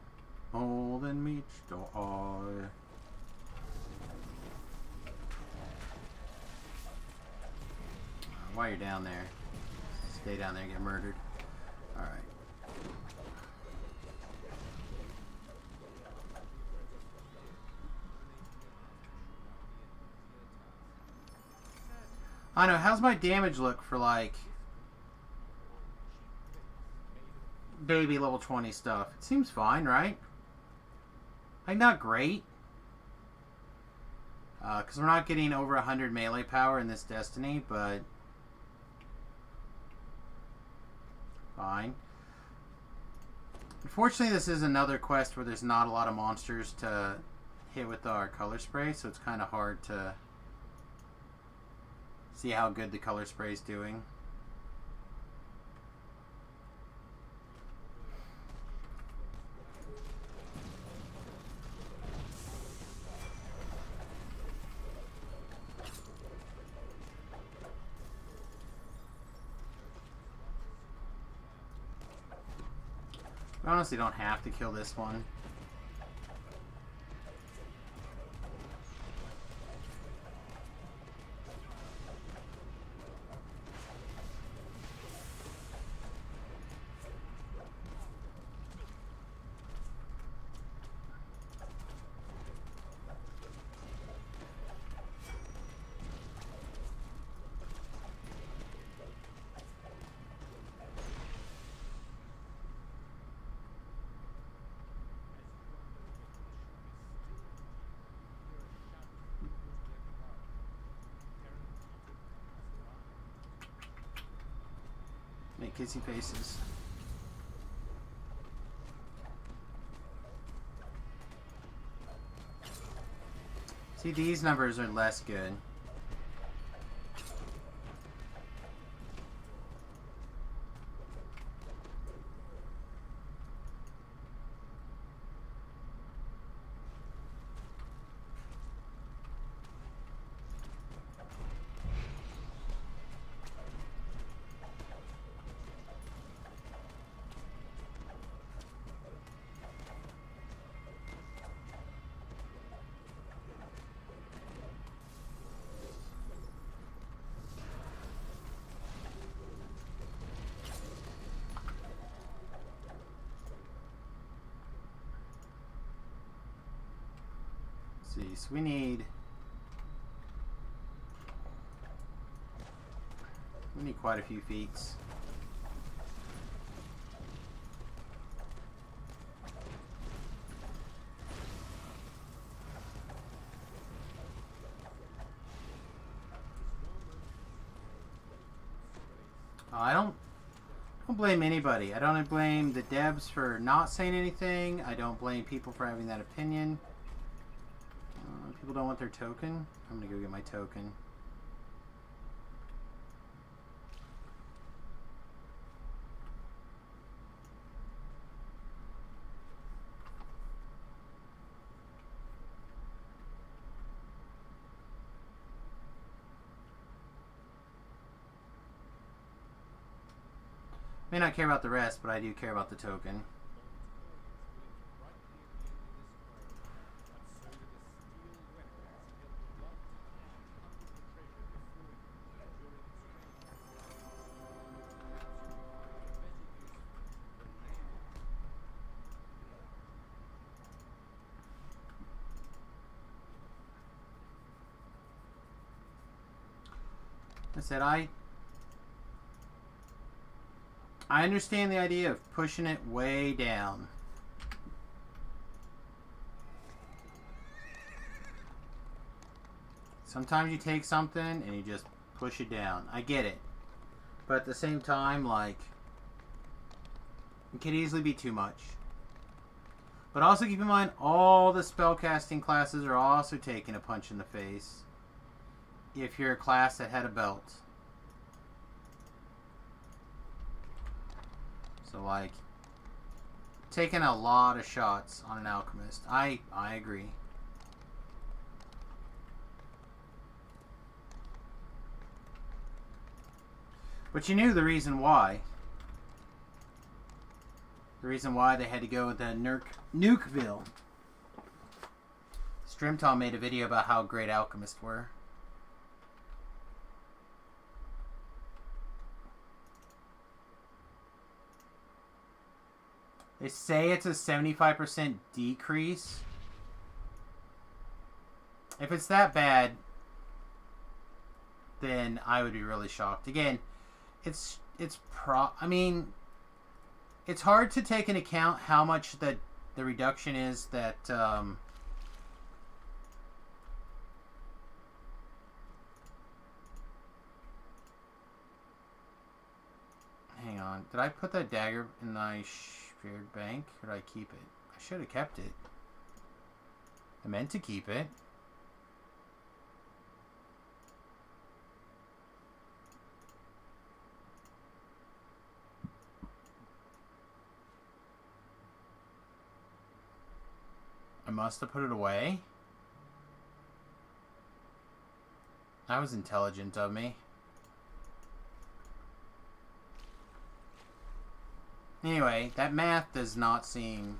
more than meets the eye. While you're down there, stay down there and get murdered. Alright. I know, how's my damage look for like baby level 20 stuff? It seems fine, right? Like, not great. Because we're not getting over 100 melee power in this Destiny, but fine. Unfortunately, this is another quest where there's not a lot of monsters to hit with our color spray, so it's kind of hard to see how good the color spray is doing. I honestly don't have to kill this one. kissy faces. See, these numbers are less good. See, so we need quite a few feats. I don't blame anybody. I don't blame the devs for not saying anything. I don't blame people for having that opinion. People don't want their token. I'm gonna go get my token. May not care about the rest, but I do care about the token. I said I understand the idea of pushing it way down. Sometimes you take something and you just push it down. I get it. But at the same time, like, it could easily be too much. But also keep in mind, all the spellcasting classes are also taking a punch in the face if you're a class that had a belt. So, like, taking a lot of shots on an alchemist. I agree. But you knew the reason why. The reason why they had to go with the Nukeville. Strimtal made a video about how great alchemists were. They say it's a 75% decrease. If it's that bad, then I would be really shocked. Again, I mean, it's hard to take into account how much the reduction is that hang on. Did I put that dagger in my shared bank, or did I keep it? I should have kept it. I meant to keep it. I must have put it away. That was intelligent of me. Anyway, that math does not seem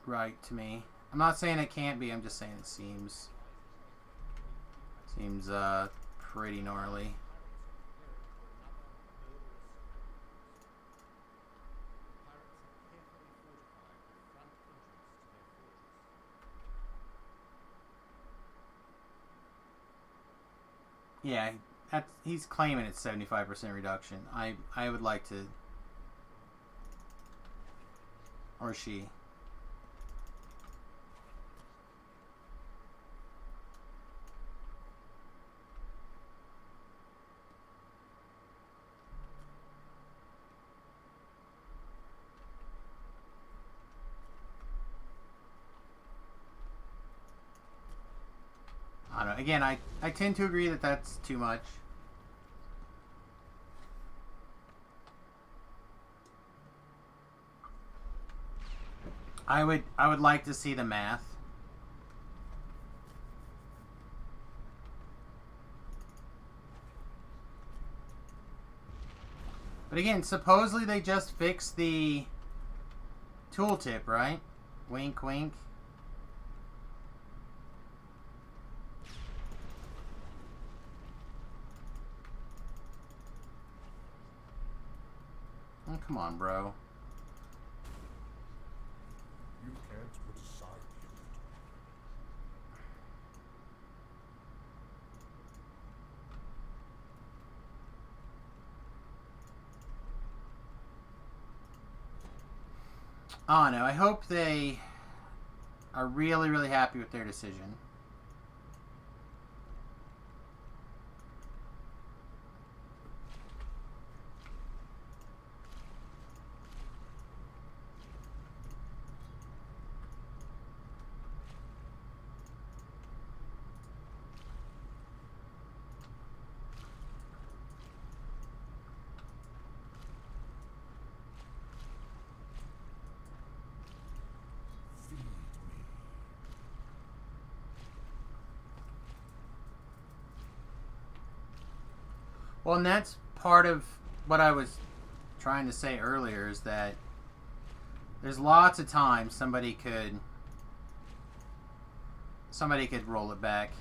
right to me. I'm not saying it can't be, I'm just saying it seems pretty gnarly. Yeah, he's claiming it's 75% reduction. I would like to, or she. Again, I tend to agree that that's too much. I would like to see the math. But again, supposedly they just fixed the tooltip, right? Wink, wink. Oh, come on, bro. You can't put aside the inventory. Oh no, I hope they are really, really happy with their decision. Well, and that's part of what I was trying to say earlier, is that there's lots of times somebody could roll it back.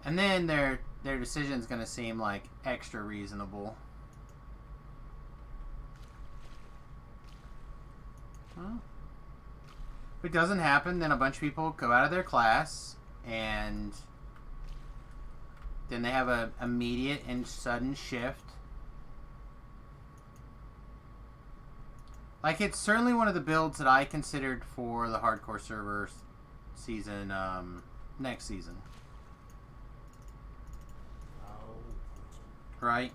And then their decision's going to seem like extra reasonable. Well, if it doesn't happen, then a bunch of people go out of their class, and then they have a immediate and sudden shift. Like, it's certainly one of the builds that I considered for the hardcore server season, next season. Right?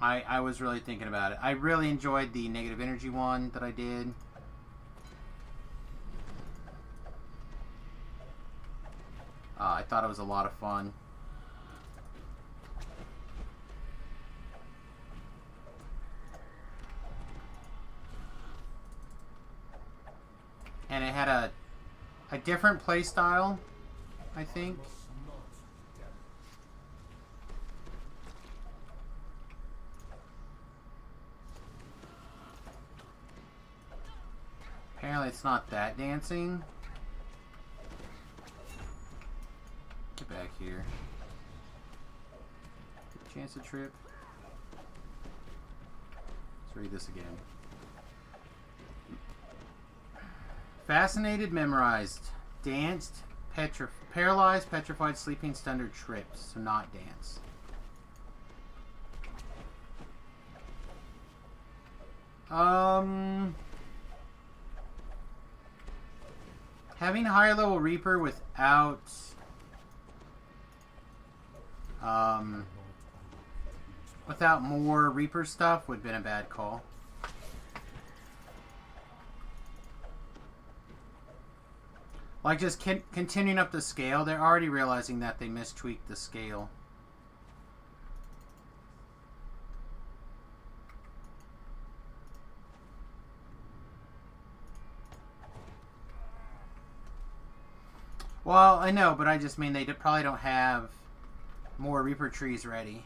I was really thinking about it. I really enjoyed the negative energy one that I did. I thought it was a lot of fun. And it had a different play style, I think. Apparently it's not that dancing. Get back here. Chance to trip. Let's read this again. Fascinated, memorized. Danced, paralyzed, petrified, sleeping, stunned, or tripped. So not dance. Having a higher level Reaper without without more Reaper stuff would have been a bad call. Like, just continuing up the scale, they're already realizing that they mistweaked the scale. Well, I know, but I just mean they probably don't have more Reaper trees ready.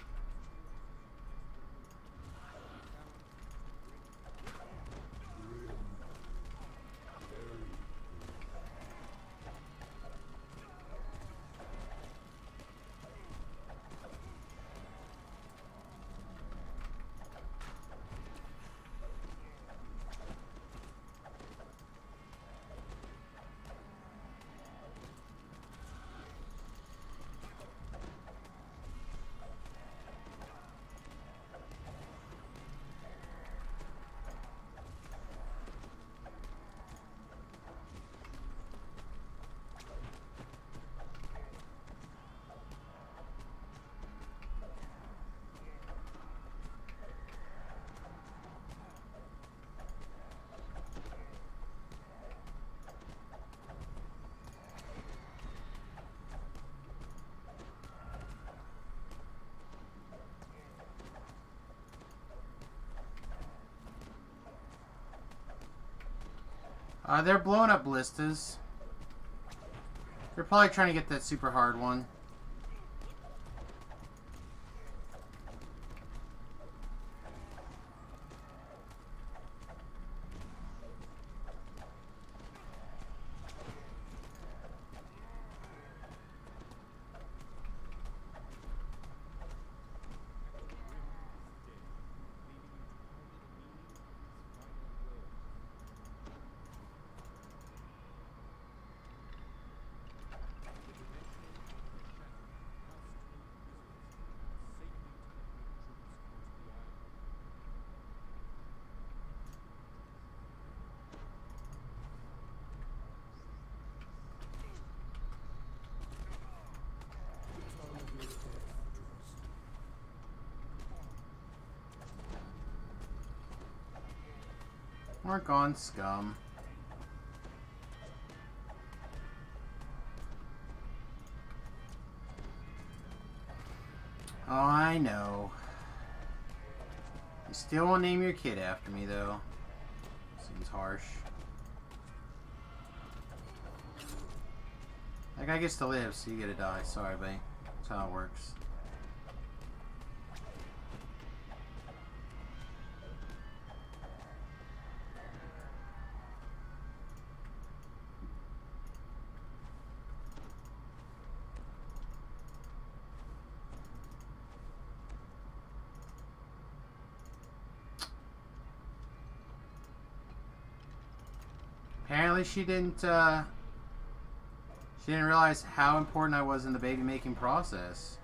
They're blowing up ballistas. They're probably trying to get that super hard one. We're gone, scum. Oh, I know. You still won't name your kid after me, though. Seems harsh. That guy gets to live, so you get to die. Sorry, babe. That's how it works. Apparently she didn't realize how important I was in the baby making process.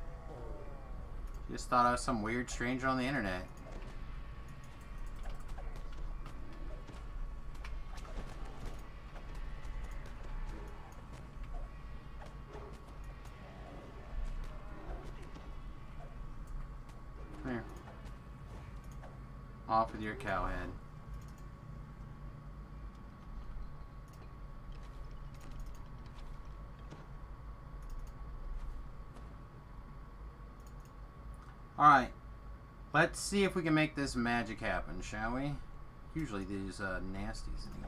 She just thought I was some weird stranger on the internet. Come here. Off with your cow head. Alright, let's see if we can make this magic happen, shall we? Usually these nasties in here.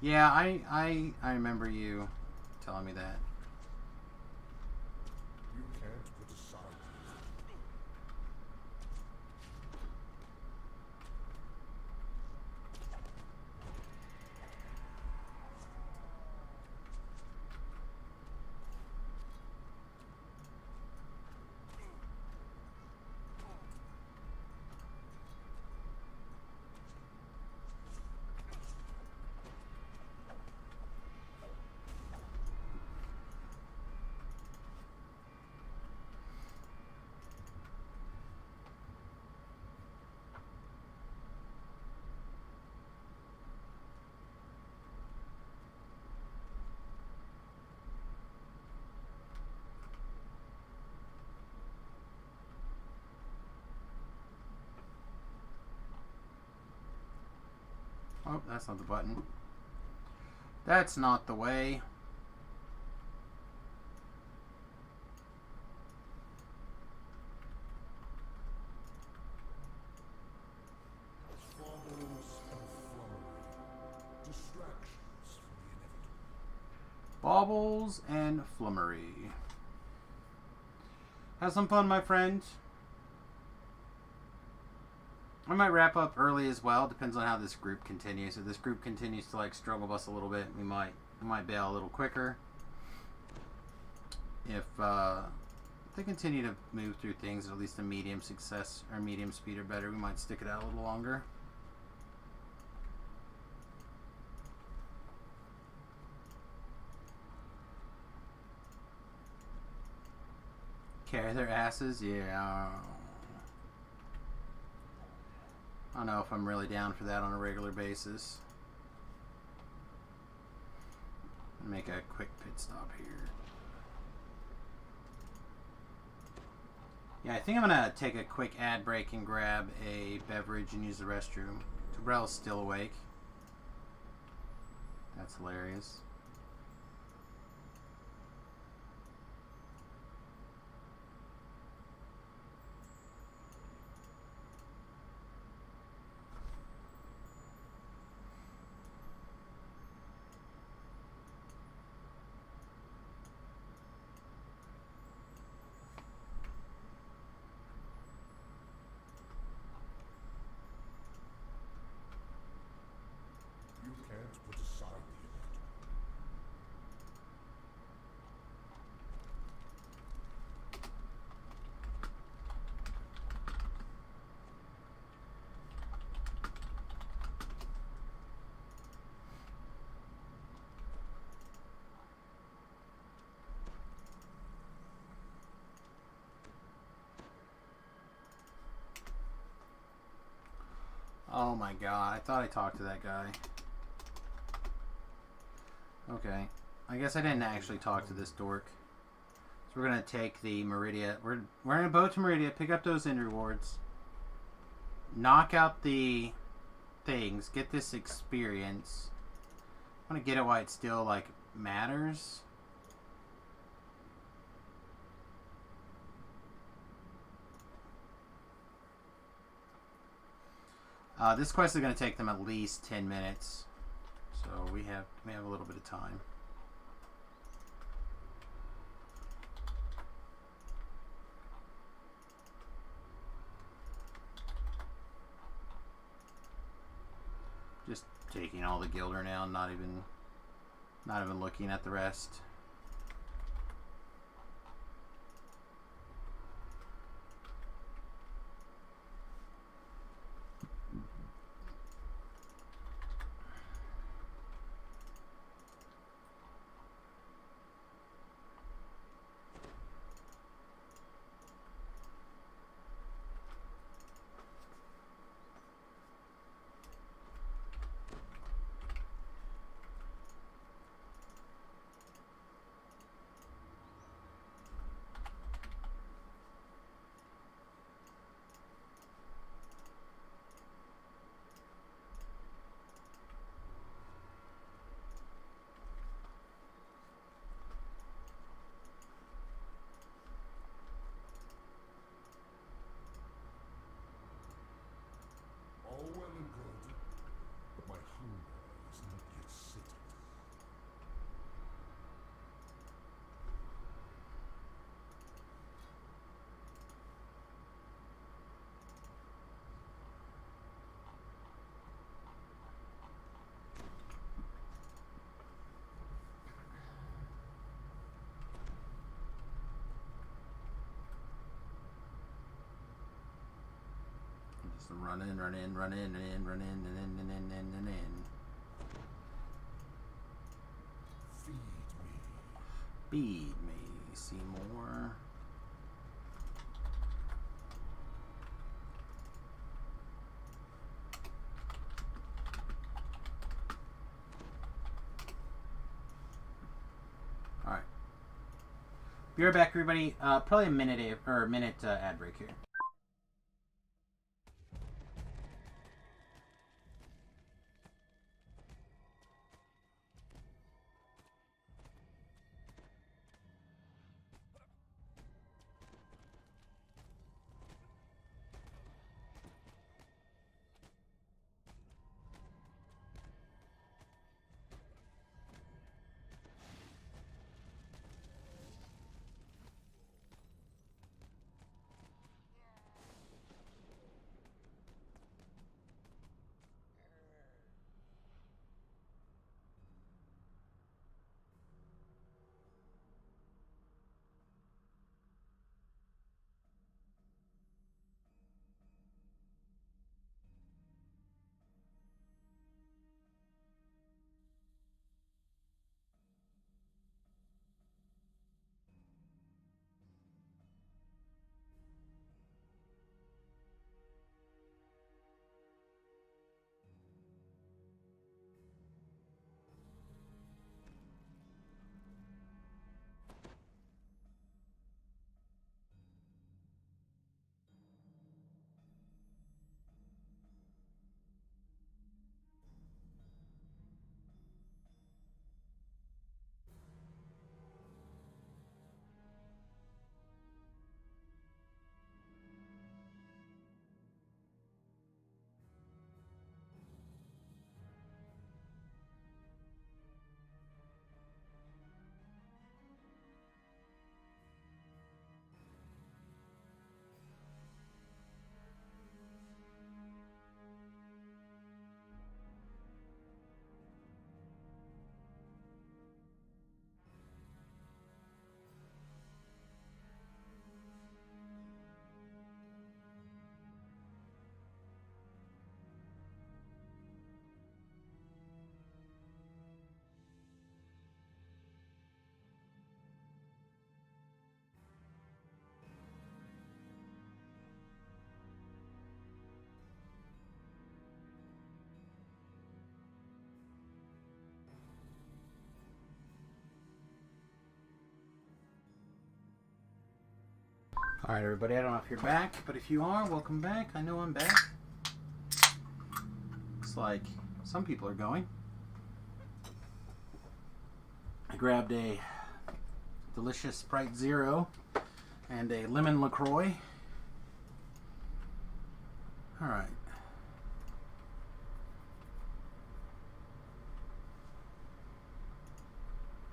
Yeah, I remember you telling me that. You can't put aside Oh, that's not the button. That's not the way. Baubles and flummery. Have some fun, my friend. I might wrap up early as well. Depends on how this group continues. If this group continues to like struggle bus a little bit, we might bail a little quicker. If they continue to move through things at least a medium success or medium speed or better, we might stick it out a little longer. Carry their asses? Yeah. I don't know if I'm really down for that on a regular basis. Make a quick pit stop here. Yeah, I think I'm gonna take a quick ad break and grab a beverage and use the restroom. Tabrell's still awake. That's hilarious. Oh my god, I thought I talked to that guy. Okay. I guess I didn't actually talk to this dork. So we're gonna take the Meridia. We're gonna boat to Meridia, pick up those end rewards, knock out the things, get this experience. I want to get it while it still like matters. This quest is going to take them at least 10 minutes, so we have a little bit of time. Just taking all the Gilder now, not even looking at the rest. All well and good, but my hunger is not yet sated. Just run in, run in, run in, and in, run in, and in, and in, and in. Feed me. Feed me, Seymour. All right. Be right back, everybody. Probably a minute ad break here. Alright, everybody, I don't know if you're back, but if you are, welcome back. I know I'm back. Looks like some people are going. I grabbed a delicious Sprite Zero and a lemon LaCroix. Alright.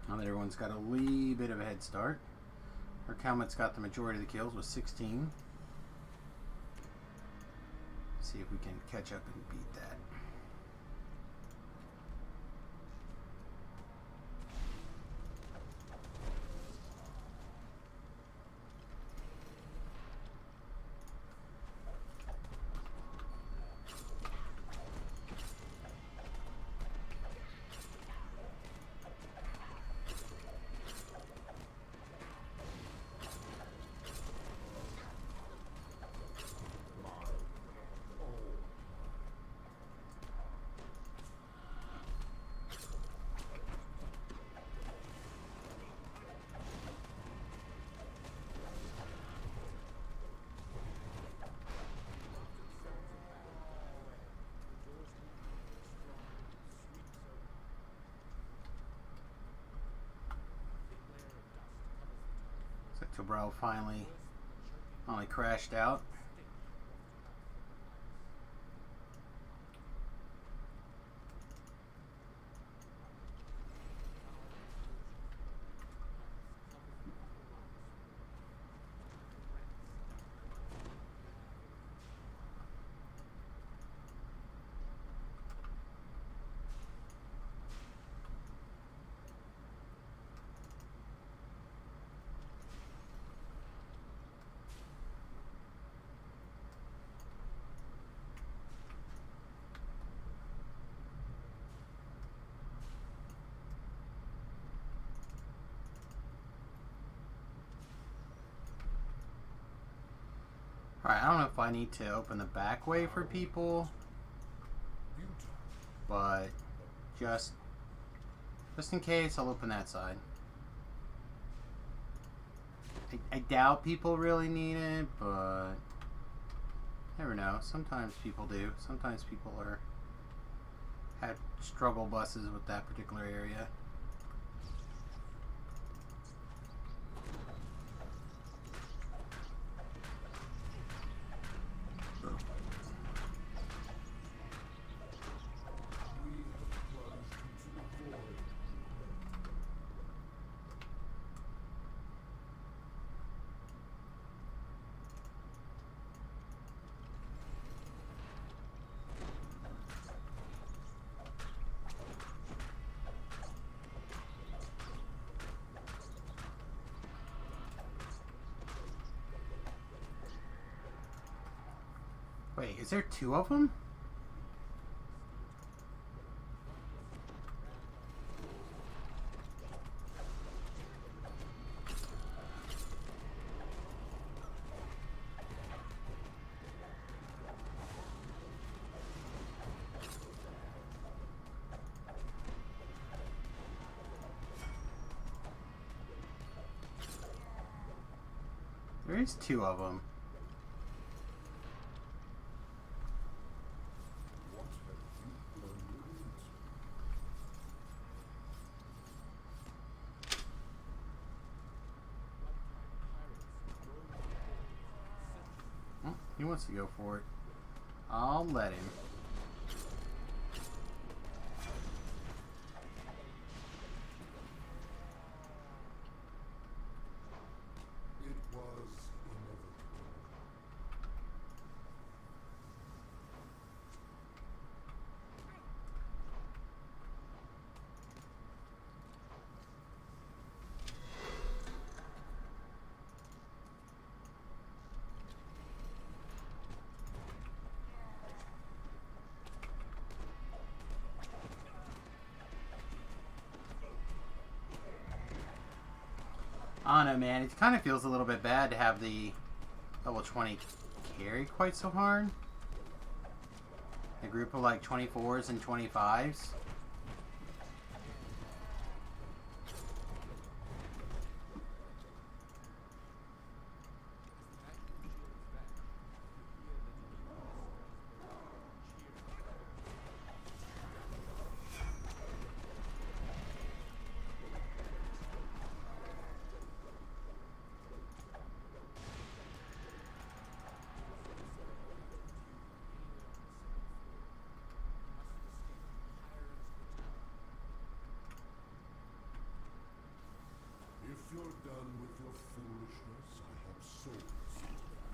Now that everyone's got a wee bit of a head start. Our Calmet's got the majority of the kills with 16. See if we can catch up and beat that. Cabral finally crashed out. Alright, I don't know if I need to open the back way for people, but just in case, I'll open that side. I doubt people really need it, but never know. Sometimes people do. Sometimes people have struggle buses with that particular area. Wait, is there two of them? There is two of them. He wants to go for it. I'll let him. It was inevitable. I don't know, man. It kind of feels a little bit bad to have the level 20 carry quite so hard. A group of like 24s and 25s. done with your foolishness, I have souls to die.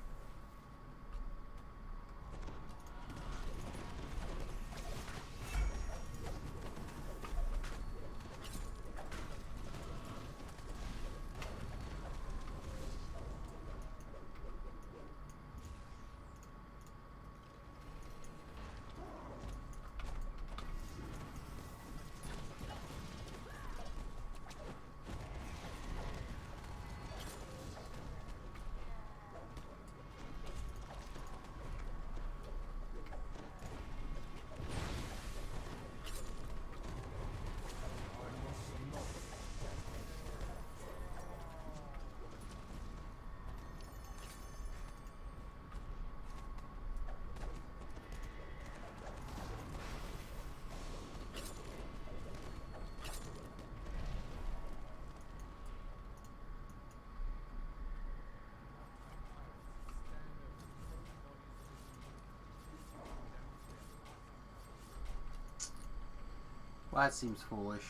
Well, that seems foolish.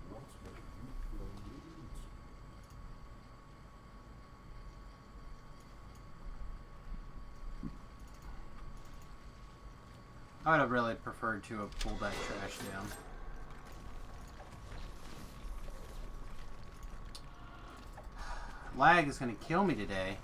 What have you thrown me into? I would have really preferred to have pulled that trash down. Lag is going to kill me today.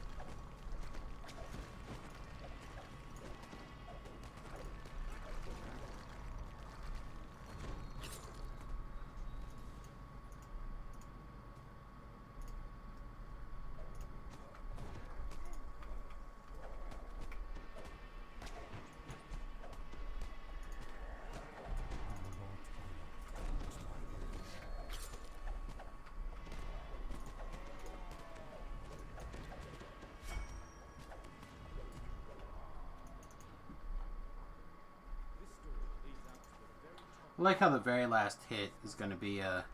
I like how the very last hit is going to be a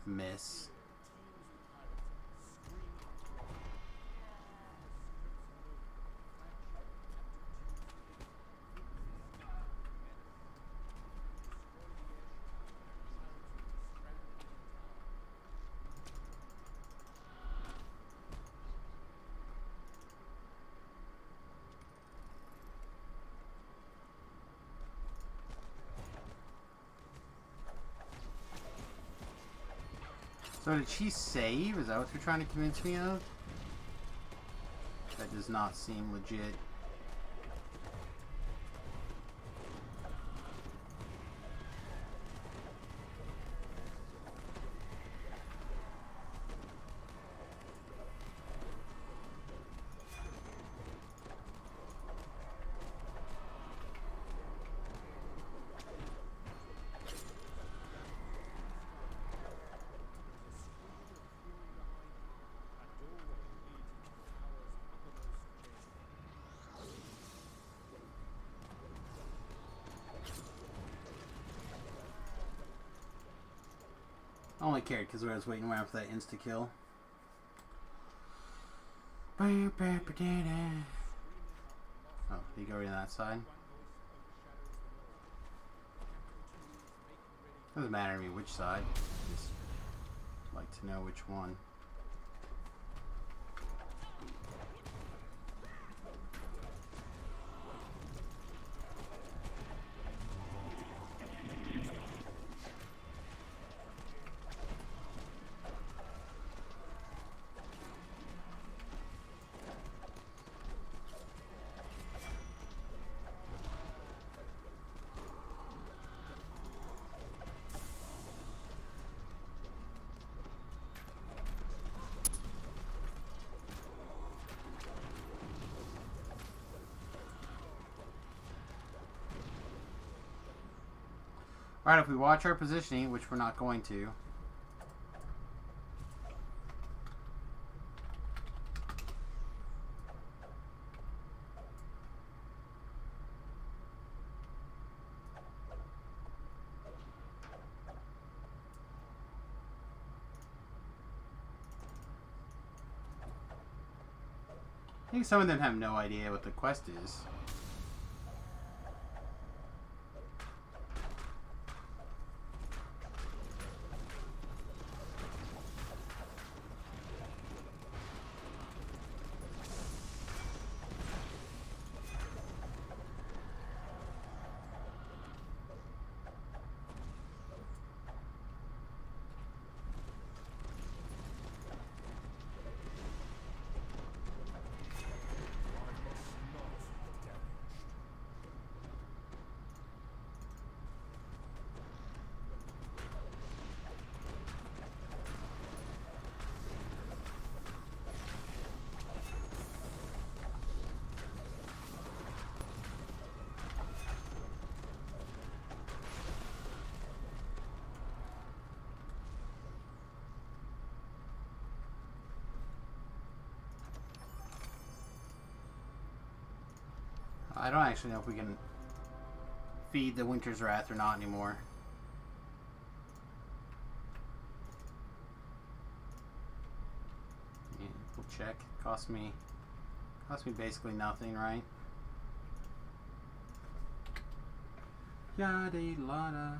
miss. So did she save? Is that what you're trying to convince me of? That does not seem legit. I only cared because I was waiting around for that insta-kill. Oh, you go to that side? Doesn't matter to me which side. Just like to know which one. Alright, if we watch our positioning, which we're not going to. I think some of them have no idea what the quest is. I don't actually know if we can feed the Winter's Wrath or not anymore. Yeah, we'll check. Cost me basically nothing, right? Yada lada.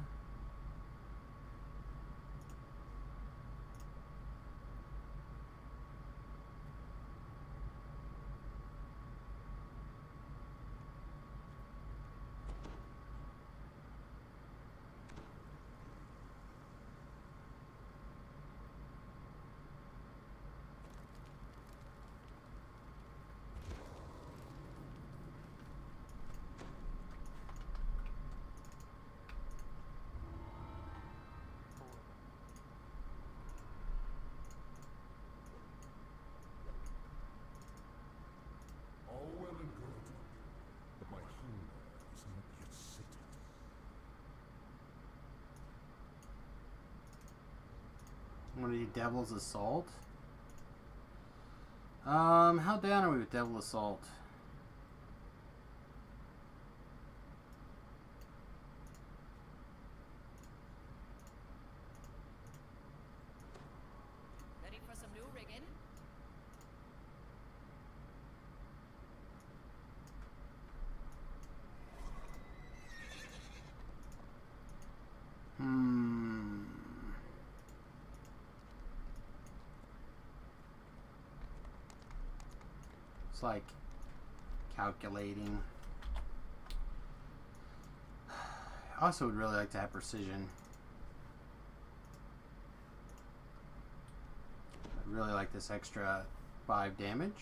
All well and good, but my hunger is not yet sated. Want to do Devil's Assault? How down are we with Devil Assault? Ready for some new rigging? It's like calculating. I also would really like to have precision. I'd really like this extra 5 damage.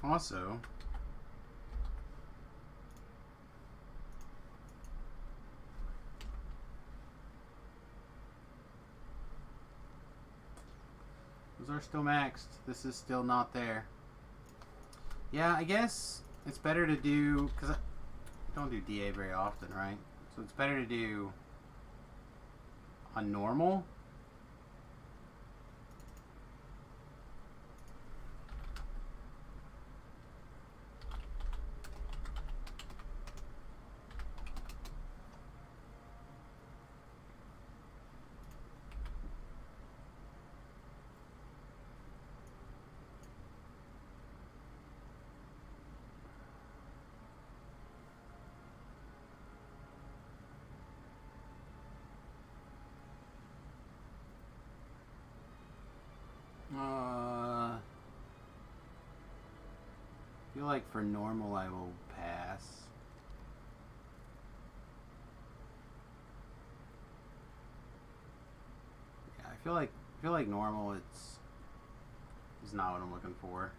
Also, those are still maxed. This is still not there. Yeah, I guess it's better to do, because I don't do DA very often, right? So it's better to do on normal. I feel like for normal I will pass. Yeah, I feel like normal is not what I'm looking for.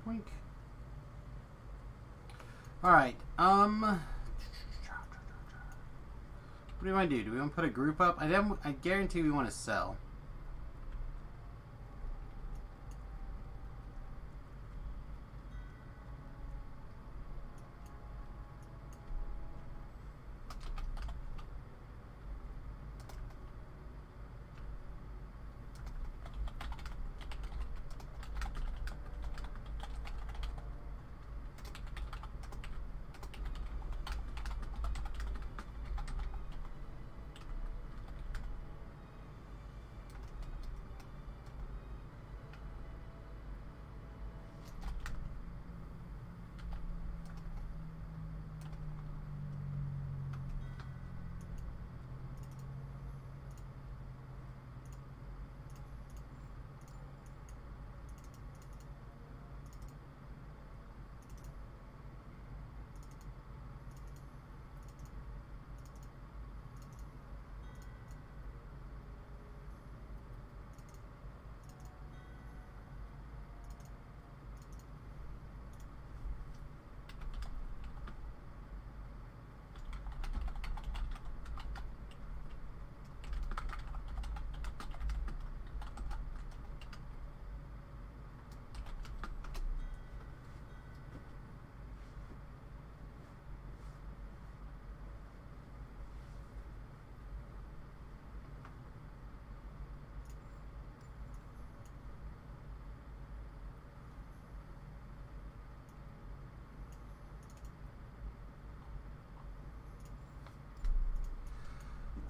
Wink. Alright, what do we want to do? Do we want to put a group up? I guarantee we want to sell.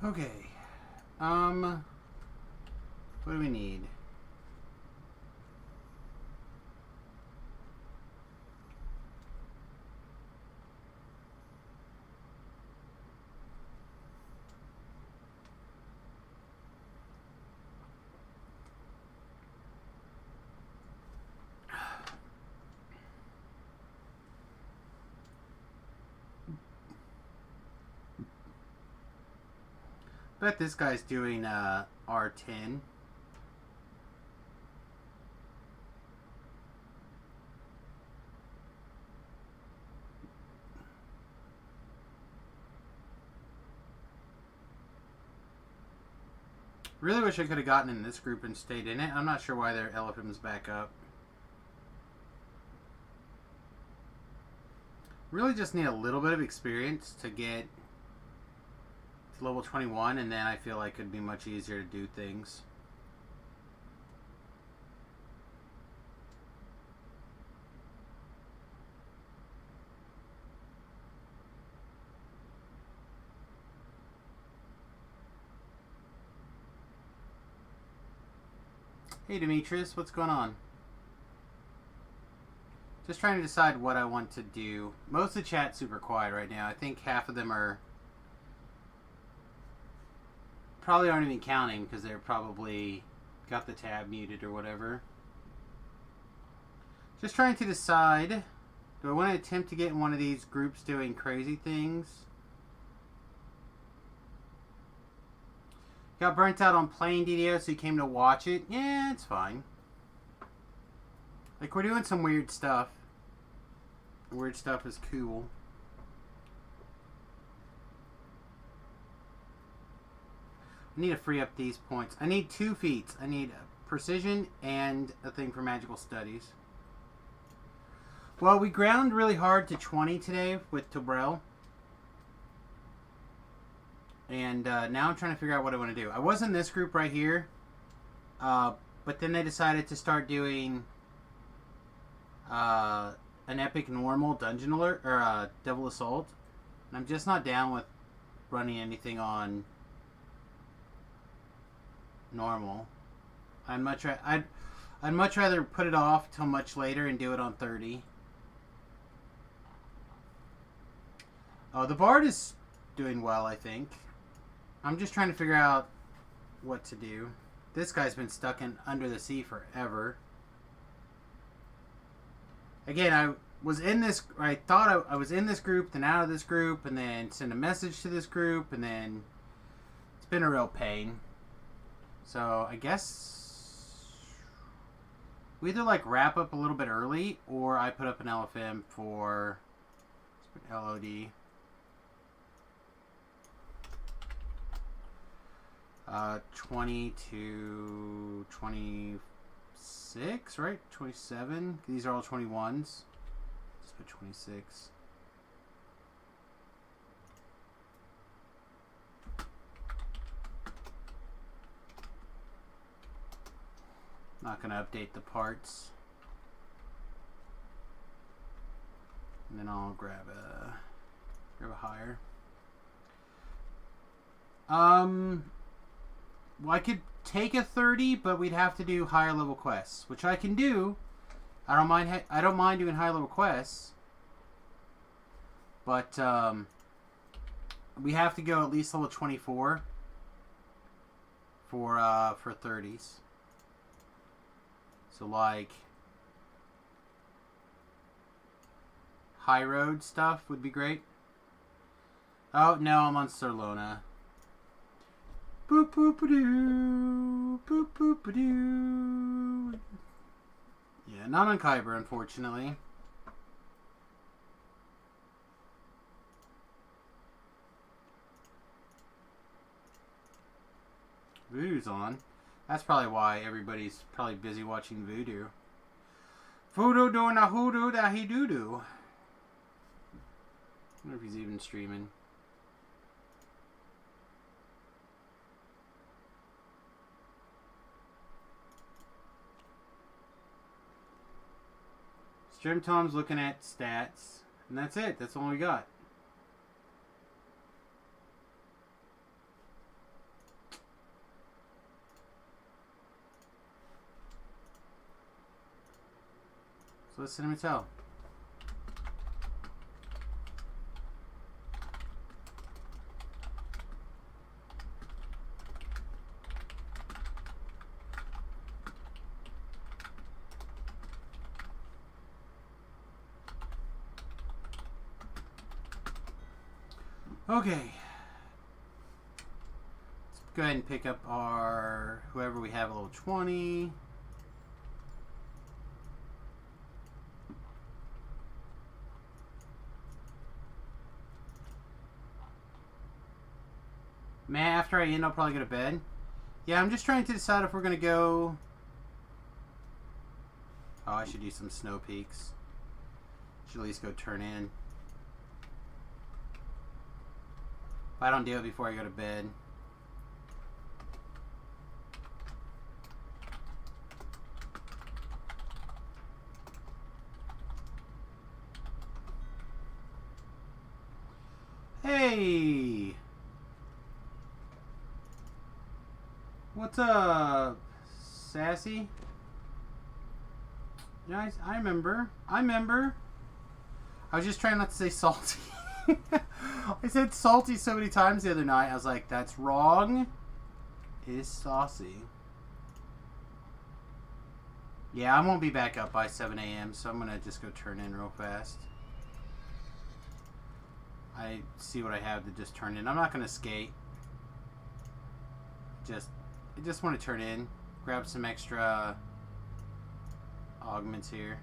Okay. What do we need? Bet this guy's doing R10. Really wish I could have gotten in this group and stayed in it. I'm not sure why their LFM's back up. Really just need a little bit of experience to get to level 21, and then I feel like it'd be much easier to do things. Hey Demetrius, what's going on? Just trying to decide what I want to do. Most of the chat's super quiet right now. I think half of them are probably aren't even counting because they're probably got the tab muted or whatever. Just trying to decide, do I want to attempt to get in one of these groups doing crazy things? Got burnt out on playing DDO, so you came to watch it. Yeah, it's fine. Like, we're doing some weird stuff. Weird stuff is cool. I need to free up these points. I need 2 feats. I need precision and a thing for magical studies. Well, we ground really hard to 20 today with Tobrel. And now I'm trying to figure out what I want to do. I was in this group right here. But then they decided to start doing an epic normal dungeon alert or devil assault. And I'm just not down with running anything on normal. I'd much rather put it off till much later and do it on 30. Oh, the Bard is doing well, I think. I'm just trying to figure out what to do. This guy's been stuck in under the sea forever. Again, I was in this. I thought I was in this group, then out of this group, and then send a message to this group, and then it's been a real pain. So I guess we either like wrap up a little bit early, or I put up an LFM for LOD. 20 to 26, right? 27. These are all 21s. Let's put 26. Not going to update the parts. And then I'll grab a higher. Well, I could take a 30, but we'd have to do higher level quests, which I can do. I don't mind. I don't mind doing higher level quests, but we have to go at least level 24 for 30s. So like high road stuff would be great. Oh no, I'm on Serlona. Boop boop doo, boop boop doo. Yeah, not on Kyber, unfortunately. Voodoo's on. That's probably why everybody's probably busy watching Voodoo. Voodoo doing a hoodoo that he doo doo. I wonder if he's even streaming. Stream Tom's looking at stats, and that's it. That's all we got. So let's Cinnamon Tell. Okay. Let's go ahead and pick up our whoever we have a level 20. Man, after I end, I'll probably go to bed. Yeah, I'm just trying to decide if we're going to go... Oh, I should do some snow peaks. Should at least go turn in. If I don't do it before I go to bed. Hey! What's up, Sassy? Guys, I remember. I was just trying not to say salty. I said salty so many times the other night. I was like, that's wrong. It is saucy. Yeah, I won't be back up by 7 a.m., so I'm going to just go turn in real fast. I see what I have to just turn in. I'm not going to skate. I just want to turn in. Grab some extra augments here.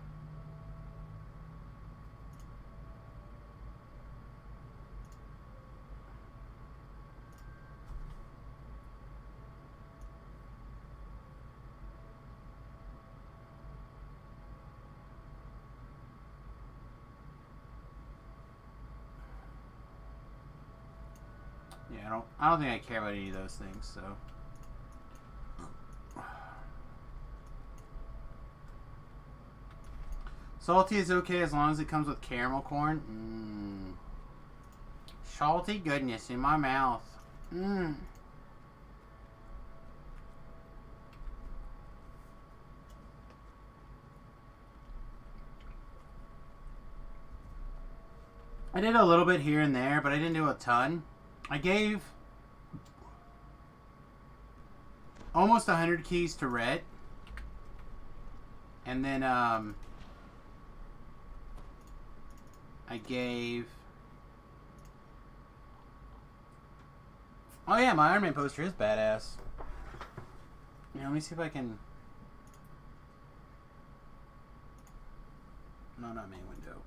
Yeah, I don't think I care about any of those things, so. Salty is okay as long as it comes with caramel corn. Salty goodness in my mouth. I did a little bit here and there, but I didn't do a ton. I gave almost 100 keys to Red. And then, I gave... Oh yeah, my Iron Man poster is badass. Yeah, let me see if I can... No, not main window.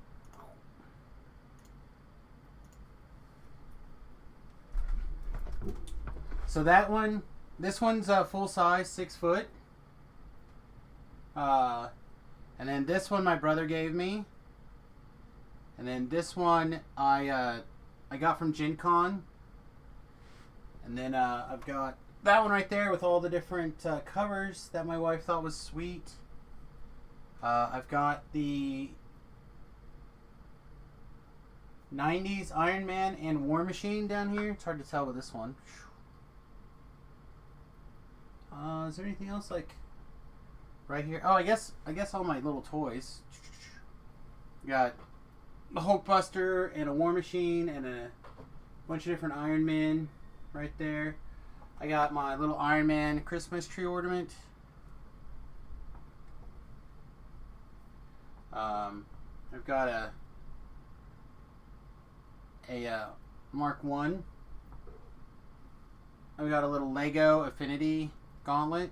So that one, this one's full size, 6 foot. And then this one my brother gave me. And then this one I got from Gen Con. And then I've got that one right there with all the different covers that my wife thought was sweet. I've got the 90s Iron Man and War Machine down here. It's hard to tell with this one. Is there anything else like right here? Oh, I guess all my little toys. Got the Hulkbuster and a War Machine and a bunch of different Iron Man right there. I got my little Iron Man Christmas tree ornament. I've got a Mark 1. I've got a little Lego Affinity Gauntlet.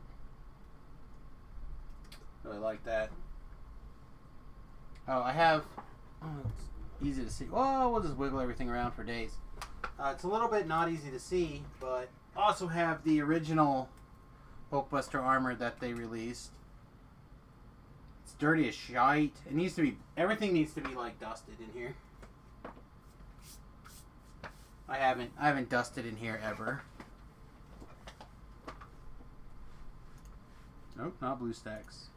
Really like that. Oh, I have... Oh, it's easy to see. Well, we'll just wiggle everything around for days. It's a little bit not easy to see, but I also have the original Hulkbuster armor that they released. It's dirty as shite. It needs to be... Everything needs to be, like, dusted in here. I haven't dusted in here ever. Nope, not BlueStacks.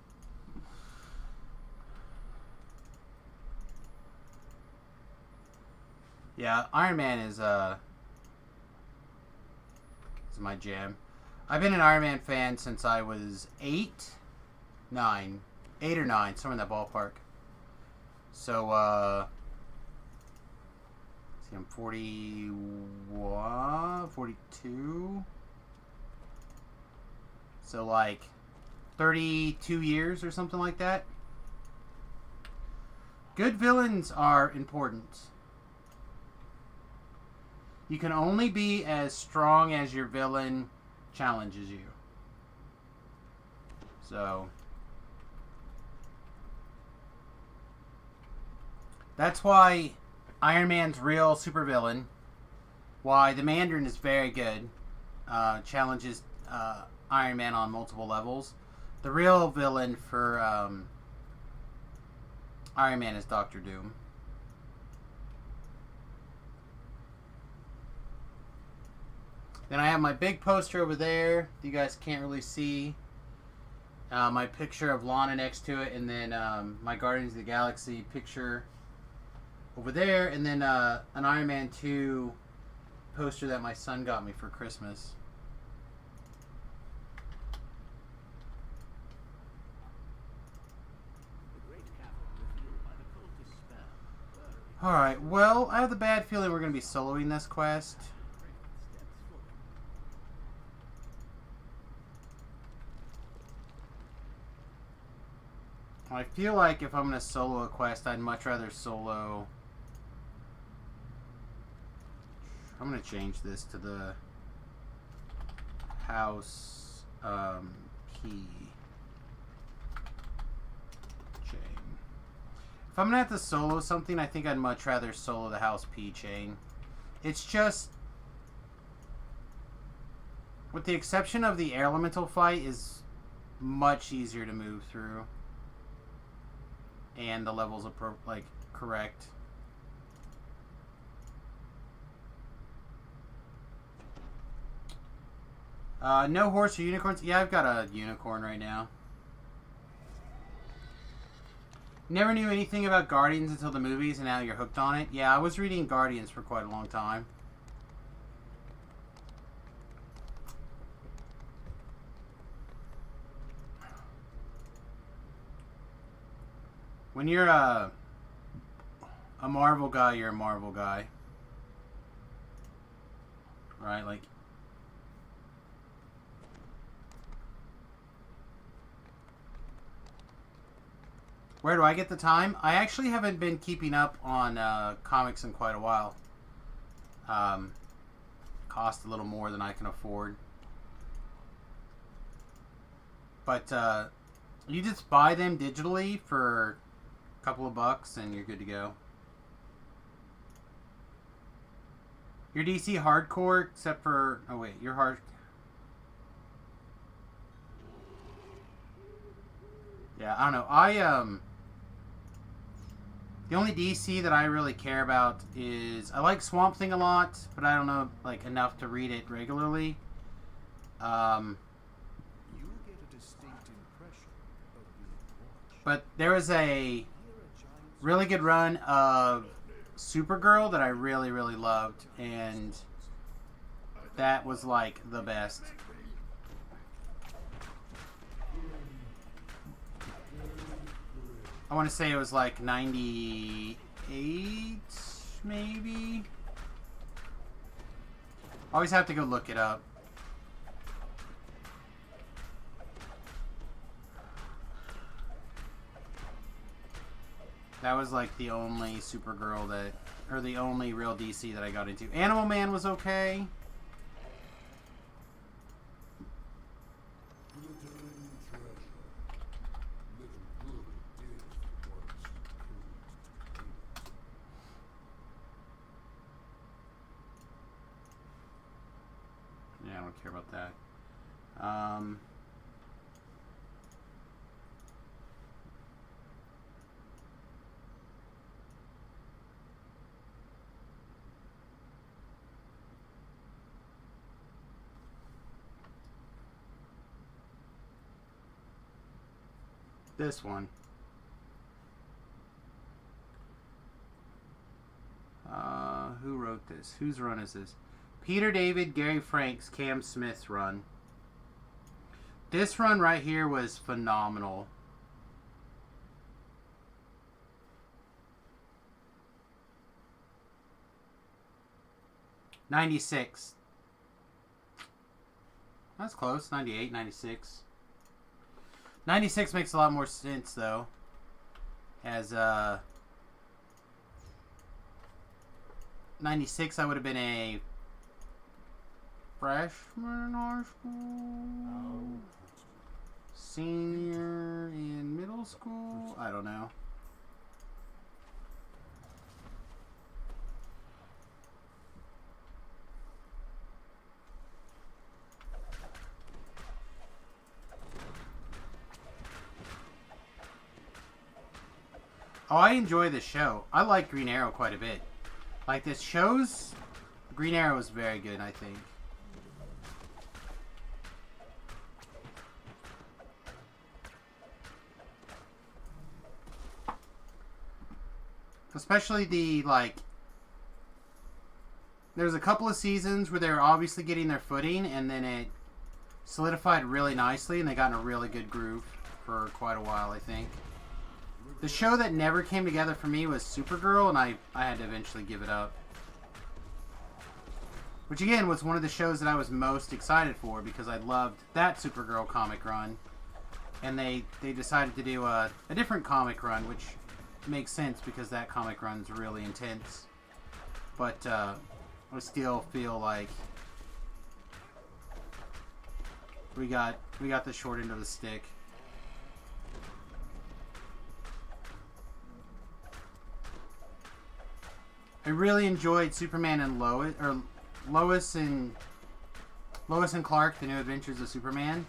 Yeah, Iron Man is my jam. I've been an Iron Man fan since I was 8 or 9, somewhere in that ballpark. So, see, I'm 41, 42. So, like, 32 years or something like that. Good villains are important. You can only be as strong as your villain challenges you. So, that's why Iron Man's real supervillain, why the Mandarin is very good, challenges Iron Man on multiple levels. The real villain for Iron Man is Doctor Doom. Then I have my big poster over there. You guys can't really see. My picture of Lana next to it, and then my Guardians of the Galaxy picture over there, and then an Iron Man 2 poster that my son got me for Christmas. Alright, well, I have the bad feeling we're going to be soloing this quest. I feel like if I'm going to solo a quest, I'd much rather solo... I'm going to change this to the house P chain. If I'm going to have to solo something, I think I'd much rather solo the house P chain. It's just... with the exception of the air elemental fight, is much easier to move through. And the levels are correct. No horse or unicorns. Yeah, I've got a unicorn right now. Never knew anything about Guardians until the movies, and now you're hooked on it. Yeah, I was reading Guardians for quite a long time. When you're a Marvel guy, you're a Marvel guy. Right? Like... where do I get the time? I actually haven't been keeping up on comics in quite a while. Cost a little more than I can afford. But you just buy them digitally for a couple of bucks and you're good to go. You're DC hardcore except for... oh wait, you're hard... yeah, I don't know. The only DC that I really care about is... I like Swamp Thing a lot, but I don't know, like, enough to read it regularly. But there was a really good run of Supergirl that I really, really loved, and that was, like, the best. I want to say it was like 98, maybe? Always have to go look it up. That was like the only Supergirl that, or the only real DC that I got into. Animal Man was okay. Yeah, I don't care about that. This one. Who wrote this? Whose run is this? Peter David, Gary Franks, Cam Smith's run. This run right here was phenomenal. 96. That's close. 98, 96. 96 makes a lot more sense, though. As, 96, I would have been a freshman in high school. Senior in middle school? I don't know. Oh, I enjoy this show. I like Green Arrow quite a bit. Like, this show's... Green Arrow is very good, I think. Especially the, like... There's a couple of seasons where they were obviously getting their footing, and then it solidified really nicely, and they got in a really good groove for quite a while, I think. The show that never came together for me was Supergirl, and I had to eventually give it up. Which, again, was one of the shows that I was most excited for, because I loved that Supergirl comic run. And they decided to do a different comic run, which makes sense, because that comic run's really intense. But, I still feel like we got the short end of the stick. I really enjoyed Superman and Lois and Clark, The New Adventures of Superman.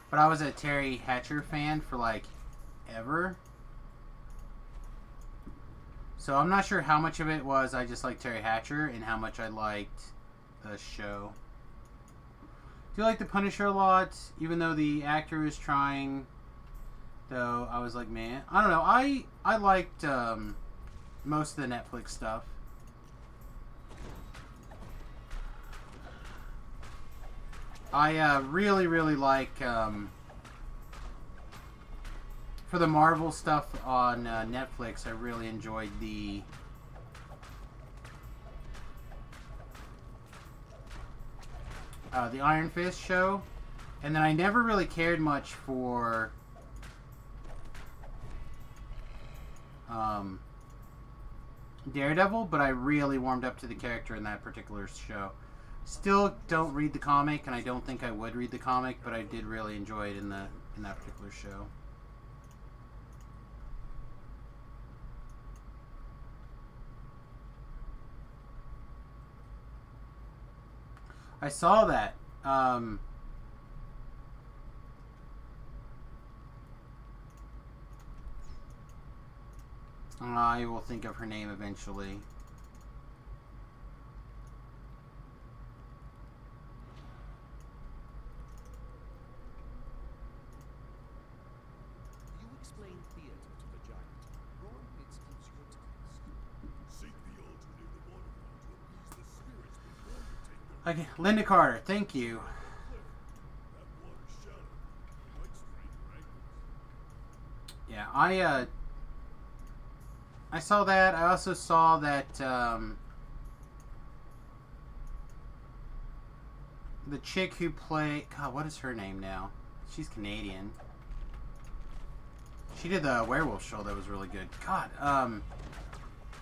But I was a Terry Hatcher fan for like ever. So I'm not sure how much of it was I just liked Terry Hatcher and how much I liked the show. Do you like The Punisher a lot? Even though the actor was trying, though, I was like, man, I don't know. I liked most of the Netflix stuff. I really, really like, for the Marvel stuff on Netflix, I really enjoyed the Iron Fist show. And then I never really cared much for Daredevil, but I really warmed up to the character in that particular show. Still don't read the comic, and I don't think I would read the comic, but I did really enjoy it in that particular show. I saw that. I will think of her name eventually. Okay, Linda Carter, thank you. Yeah, I saw that. I also saw that the chick who played... God, what is her name now? She's Canadian. She did the werewolf show that was really good. God,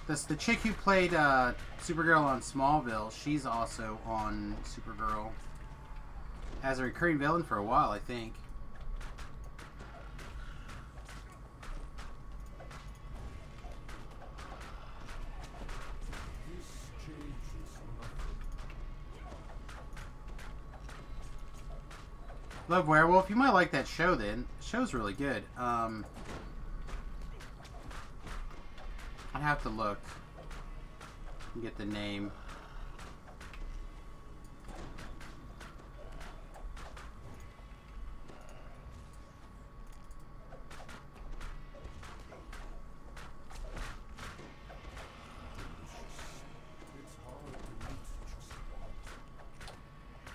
the chick who played Supergirl on Smallville, she's also on Supergirl as a recurring villain for a while, I think. Love Werewolf. You might like that show then. The show's really good. I'd have to look and get the name.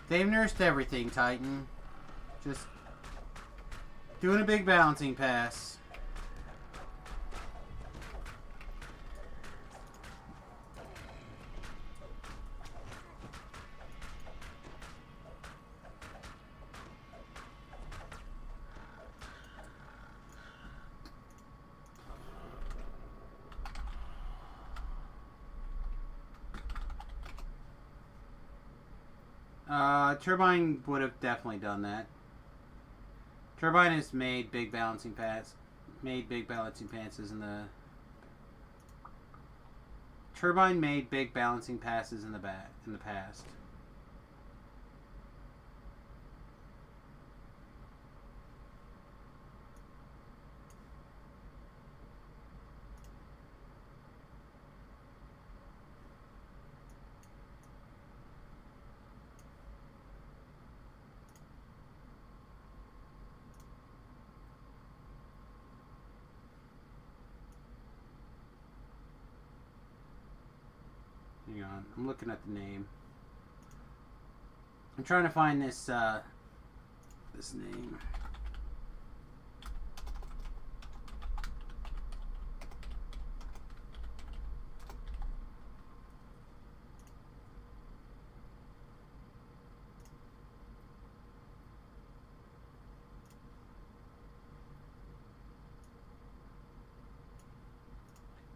They've nursed everything, Titan. Just doing a big bouncing pass. Turbine would have definitely done that. Turbine has made big balancing passes in the. Turbine made big balancing passes in the past. Hang on, I'm looking at the name. I'm trying to find this this name.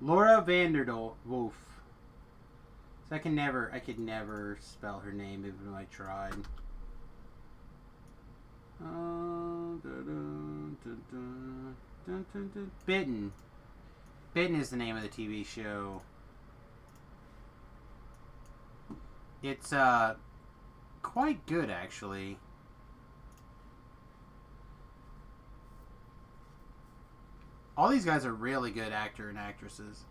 Laura Vanderwolf. So I could never spell her name even if I tried. Bitten. Bitten is the name of the TV show. It's quite good actually. All these guys are really good actor and actresses.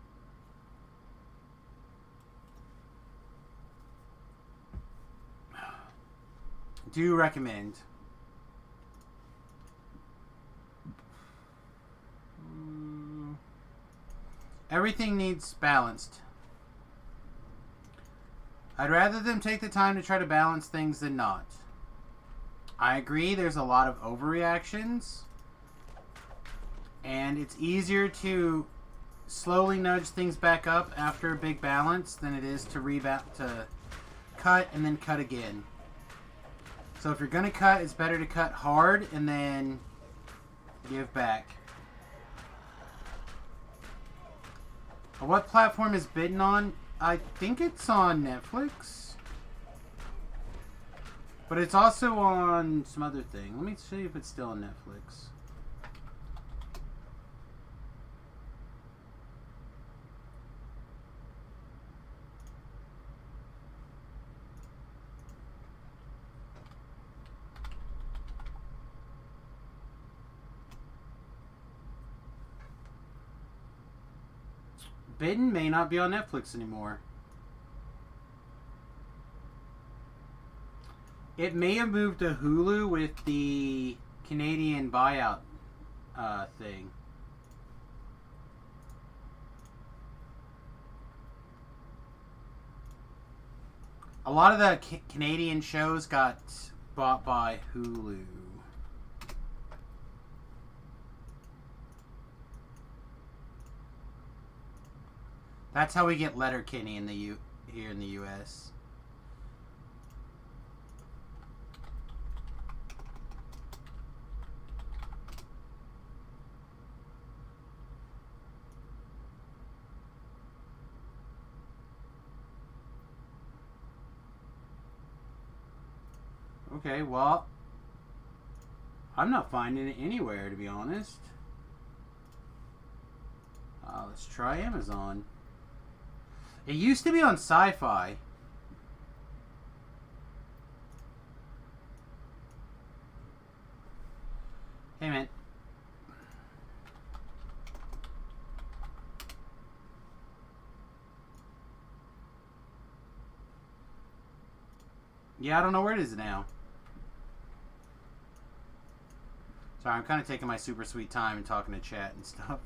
Do recommend. Everything needs balanced. I'd rather them take the time to try to balance things than not. I agree there's a lot of overreactions. And it's easier to slowly nudge things back up after a big balance than it is to cut and then cut again. So if you're going to cut, it's better to cut hard and then give back. What platform is Bitten on? I think it's on Netflix. But it's also on some other thing. Let me see if it's still on Netflix. Bitten may not be on Netflix anymore. It may have moved to Hulu with the Canadian buyout thing. A lot of the Canadian shows got bought by Hulu. That's how we get Letterkenny in the here in the U.S. Okay, well, I'm not finding it anywhere, to be honest. Let's try Amazon. It used to be on Sci-Fi. Hey, man. Yeah, I don't know where it is now. Sorry, I'm kind of taking my super sweet time and talking to chat and stuff.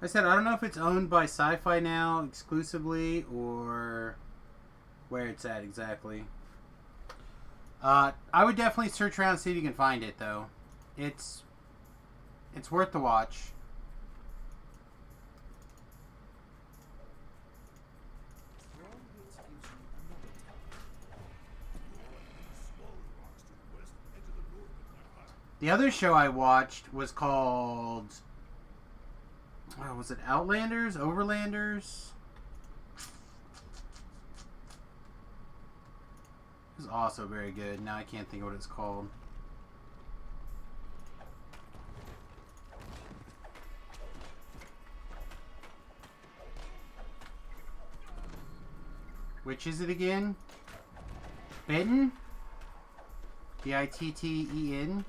I said, I don't know if it's owned by Sci-Fi now exclusively or where it's at exactly. I would definitely search around and see if you can find it, though. It's worth the watch. The other show I watched was called... was it Outlanders? Overlanders? It was also very good. Now I can't think of what it's called. Which is it again? Bitten? B-I-T-T-E-N?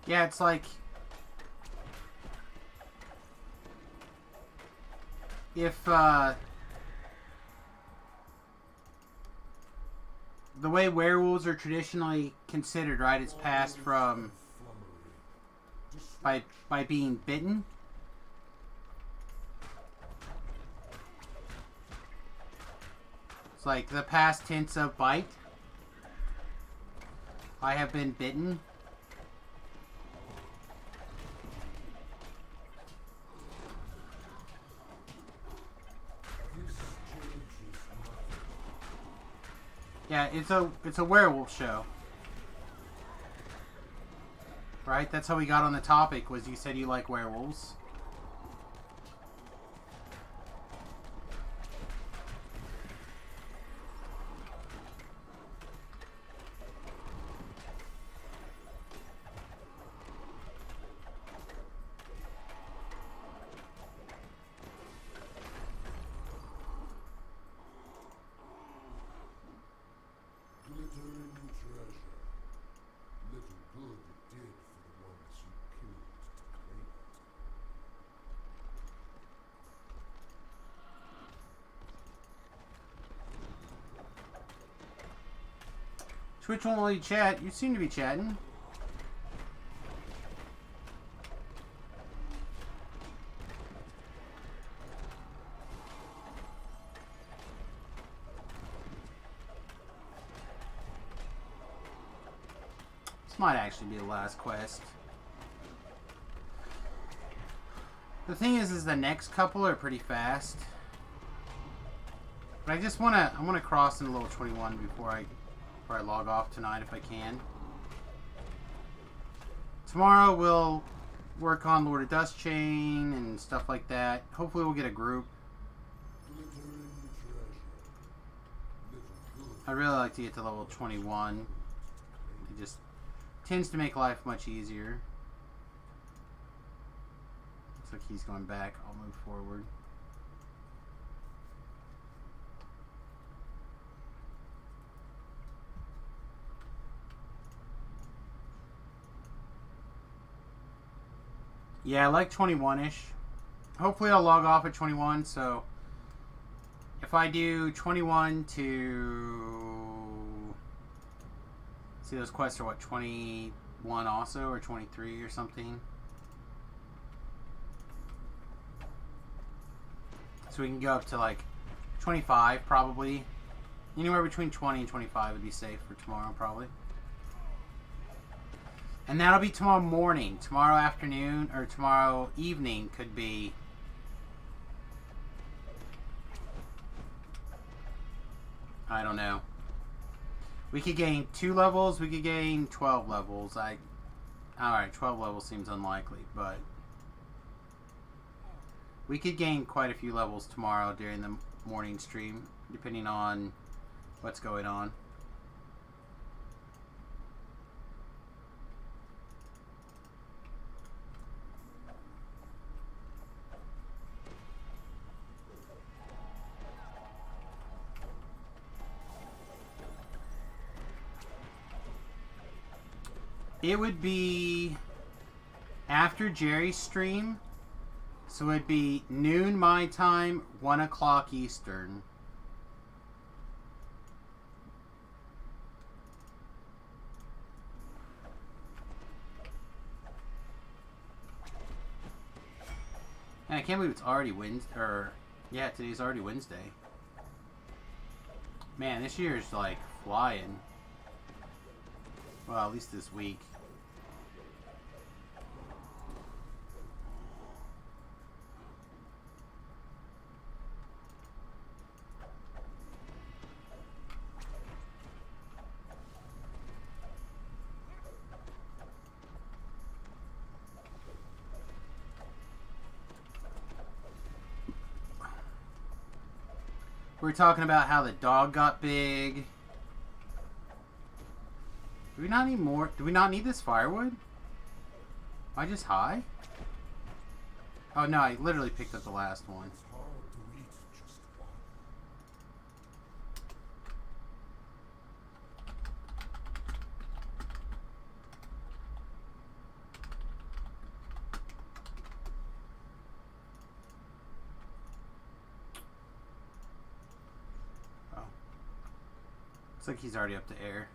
Yeah, it's like... if, the way werewolves are traditionally considered, right, it's passed from... by being bitten. It's like the past tense of bite. I have been bitten. Yeah, it's a werewolf show. Right? That's how we got on the topic, was you said you like werewolves. Glittering treasure. Little good it did for the ones you killed to claim it. Twitch won't let you chat. You seem to be chatting. This might actually be the last quest. The thing is the next couple are pretty fast. But I just wanna cross into level 21 before I log off tonight if I can. Tomorrow we'll work on Lord of Dust Chain and stuff like that. Hopefully we'll get a group. I'd really like to get to level 21. It just tends to make life much easier. Looks like he's going back. I'll move forward. Yeah, I like 21-ish. Hopefully I'll log off at 21, so if I do 21 to... See, those quests are what, 21 also, or 23 or something? So we can go up to like 25 probably. Anywhere between 20 and 25 would be safe for tomorrow probably. And that'll be tomorrow morning. Tomorrow afternoon or tomorrow evening could be... I don't know. We could gain 2 levels. We could gain 12 levels. Alright, 12 levels seems unlikely, but... we could gain quite a few levels tomorrow during the morning stream, depending on what's going on. It would be after Jerry's stream. So it'd be noon my time, 1 o'clock Eastern. Man, I can't believe it's already Wednesday. Or, yeah, today's already Wednesday. Man, this year is like flying. Well, at least this week. We're talking about how the dog got big. Do we not need more? Do we not need this firewood? Am I just high? Oh no, I literally picked up the last one. It's hard to eat just one. Oh. Looks like he's already up to air.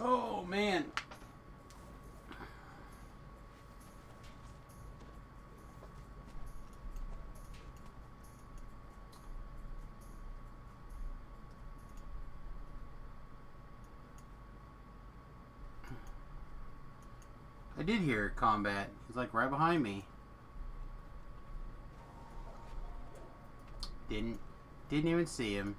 Oh man. I did hear combat. He's like right behind me. Didn't even see him.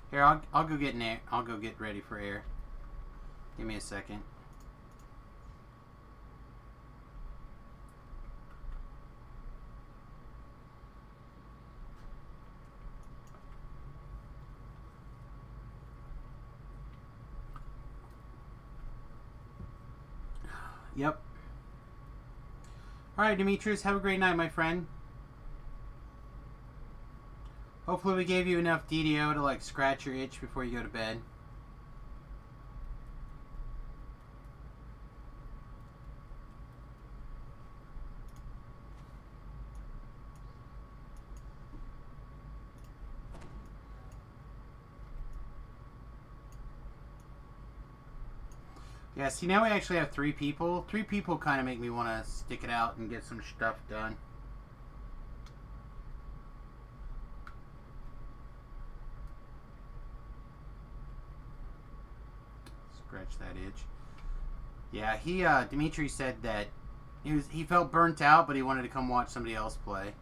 Here, I'll go get air. I'll go get ready for air. Give me a second. Yep. Alright, Demetrius, have a great night, my friend. Hopefully we gave you enough DDO to, like, scratch your itch before you go to bed. Yeah, see, now we actually have 3 people. 3 people kind of make me want to stick it out and get some stuff done. Scratch that itch. Yeah, Dimitri said that he felt burnt out, but he wanted to come watch somebody else play.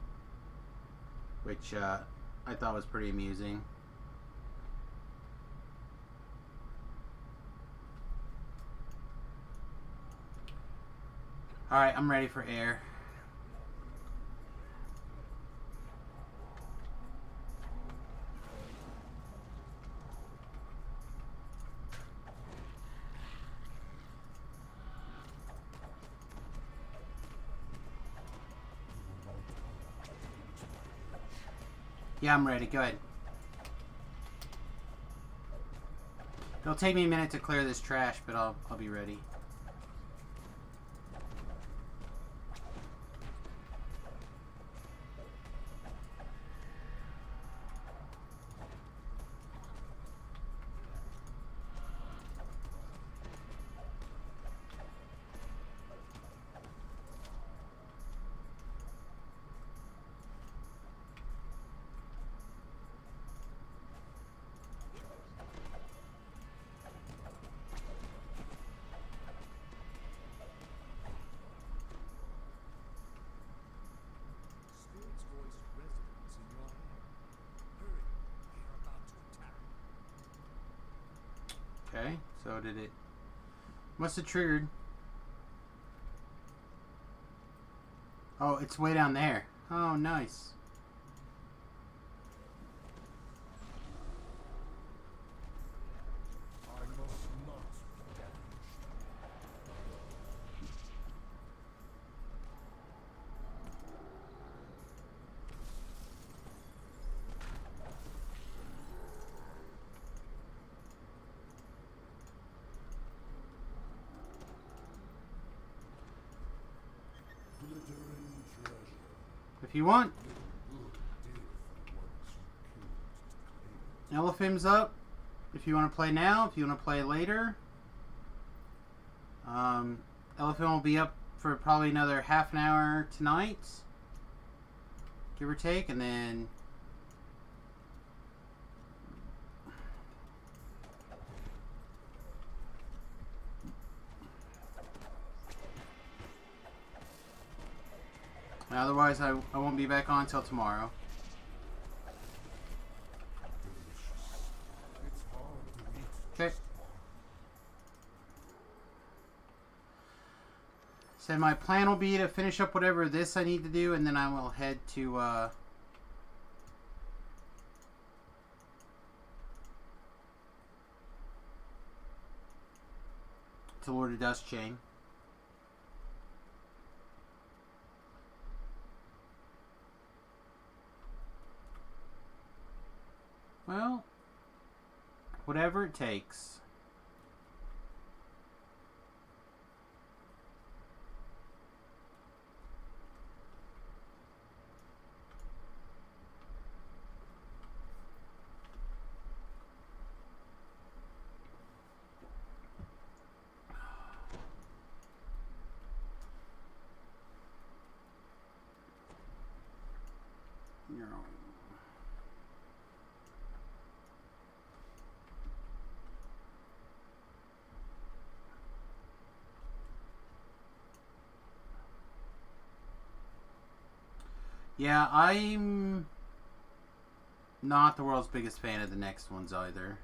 Which, I thought was pretty amusing. Alright, I'm ready for air. Yeah, I'm ready. Go ahead. It'll take me a minute to clear this trash, but I'll be ready. Okay, so did it... Must have triggered. Oh, it's way down there. Oh, nice. I must not be damaged. Glittering treasure. If you want. Little good did for the ones you killed to claim it. Elephim's up. If you want to play now, if you want to play later. Elephant will be up for probably another half an hour tonight. Give or take, and then... Otherwise, I won't be back on until tomorrow. It's hard to eat. Okay. So my plan will be to finish up whatever this I need to do, and then I will head to Lord of Dust Chain. Well, whatever it takes. Yeah, I'm not the world's biggest fan of the next ones either.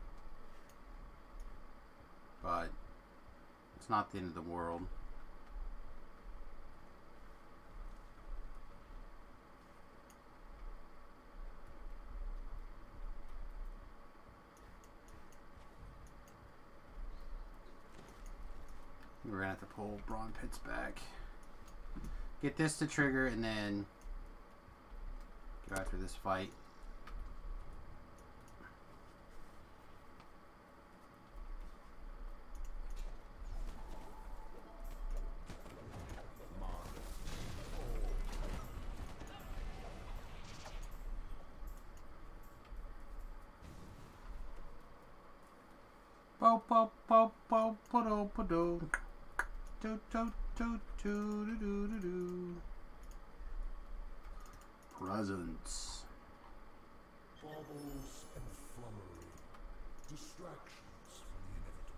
But it's not the end of the world. We're gonna have to pull Brawn Pits back. Get this to trigger and then go after this fight. Bo bo bo bo bo do bo do do do do do do do do. Presents. Baubles and flummery. Distractions from the inevitable.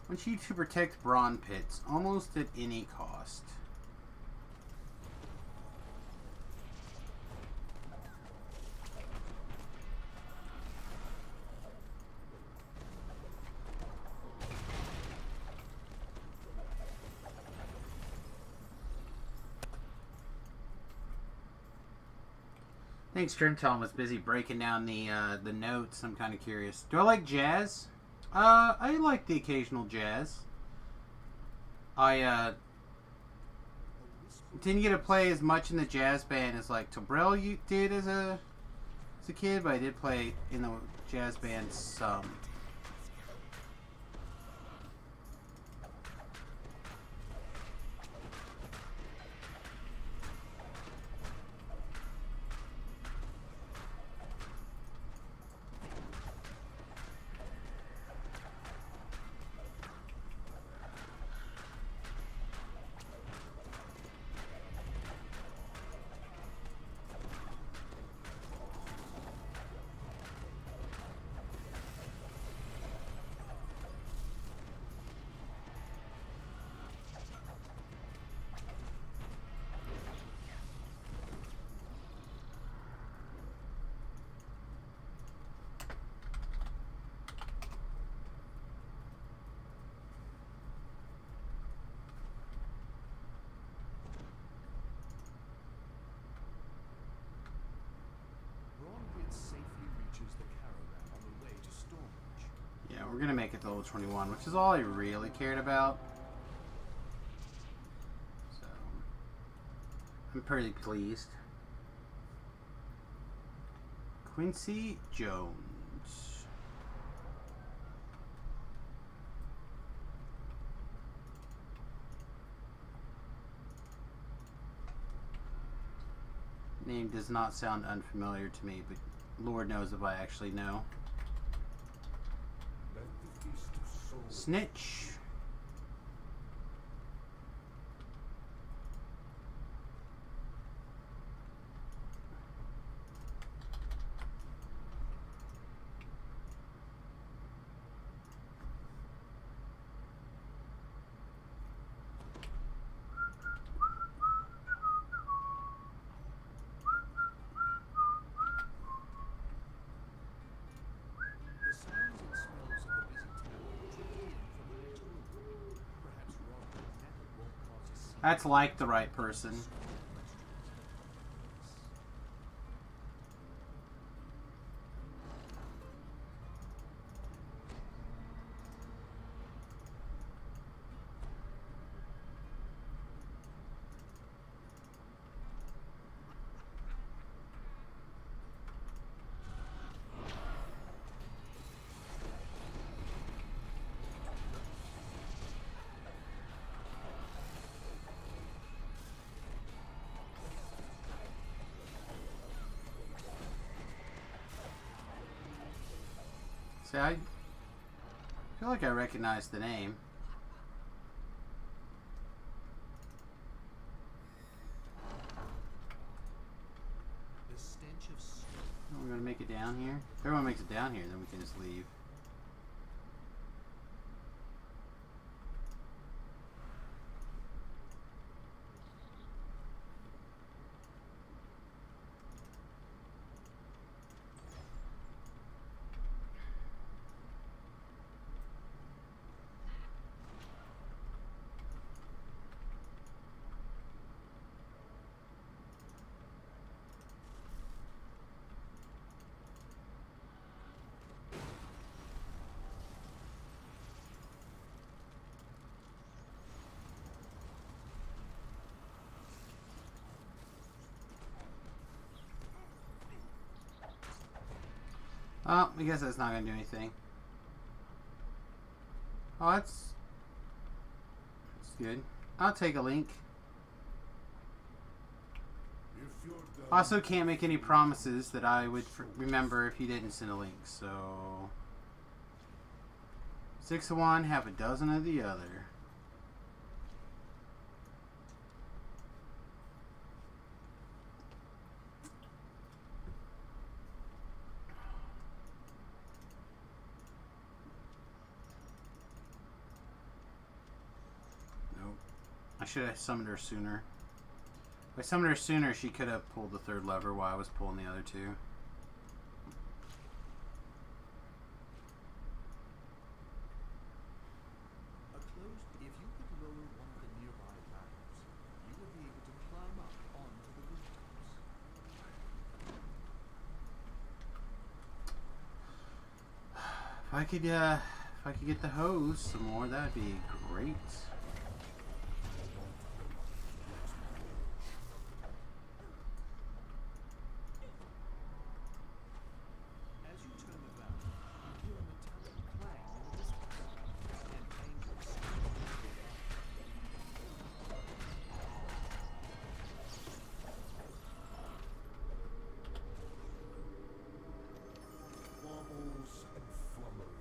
I want you to protect Brawn Pits almost at any cost. Thanks, Trimtom was busy breaking down the notes. I'm kind of curious. Do I like jazz? I like the occasional jazz. I didn't get to play as much in the jazz band as like Tobrell did as a kid, but I did play in the jazz band some. we're gonna make it to level 21, which is all I really cared about. So I'm pretty pleased. Quincy Jones. Name does not sound unfamiliar to me, but Lord knows if I actually know. Let the feast of souls Snitch. The sounds and smells of a busy town drifted in from the next room. Perhaps Rob Method won't cause a scene. That's like the right person. See, I feel like I recognize the name. The stench of smoke. We're gonna make it down here. If everyone makes it down here, then we can just leave. Oh, I guess that's not gonna do anything. Oh, that's good. I'll take a link. if you're done. Also, can't make any promises that I would remember if you didn't send a link. So, 6 of one, half a dozen of the other. I should have summoned her sooner. If I summoned her sooner, she could have pulled the third lever while I was pulling the other two. If you could lower one of the nearby ladders, you would be able to climb up onto the rooftops. If I could get the hose some more, that'd be great. As you turn the valve, you hear a metallic clang in the distance, and angry sounds. Wobbles and flummery.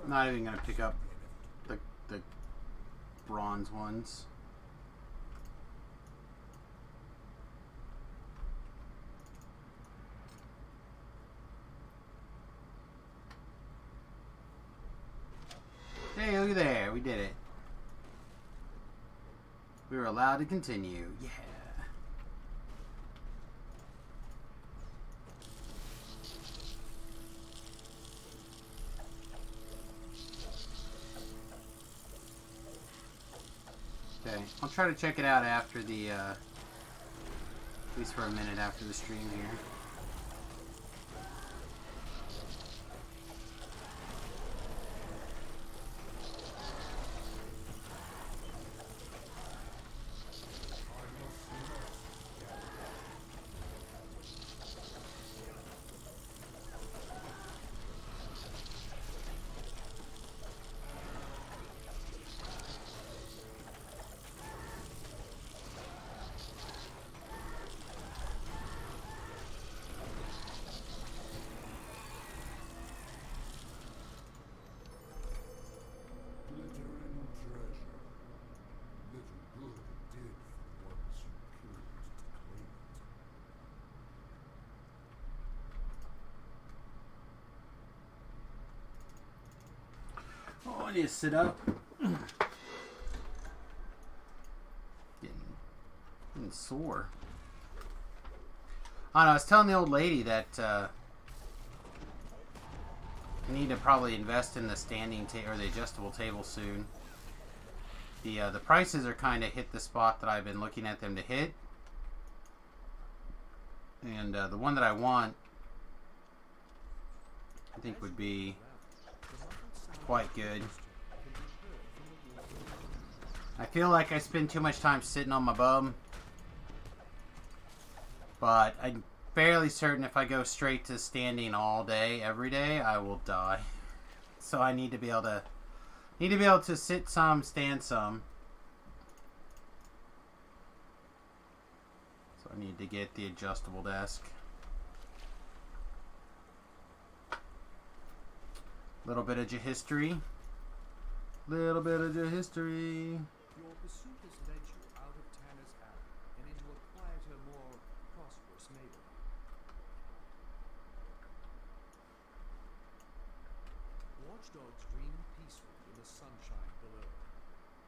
I'm not even gonna pick up the bronze ones. Hey, look at there. We did it. We were allowed to continue. Yeah. Okay. I'll try to check it out after the, at least for a minute after the stream here. need to sit up. Getting sore. I don't know, I was telling the old lady that I need to probably invest in the standing or the adjustable table soon. The prices are kind of hit the spot that I've been looking at them to hit. And the one that I want, I think would be quite good. I feel like I spend too much time sitting on my bum. But I'm fairly certain if I go straight to standing all day, every day, I will die. So I need to be able to sit some, stand some. So I need to get the adjustable desk. Little bit of history. Little bit of history. Your pursuit has led you out of Tanner's Alley and into a quieter, more prosperous neighborhood. Watchdogs dream peacefully in the sunshine below.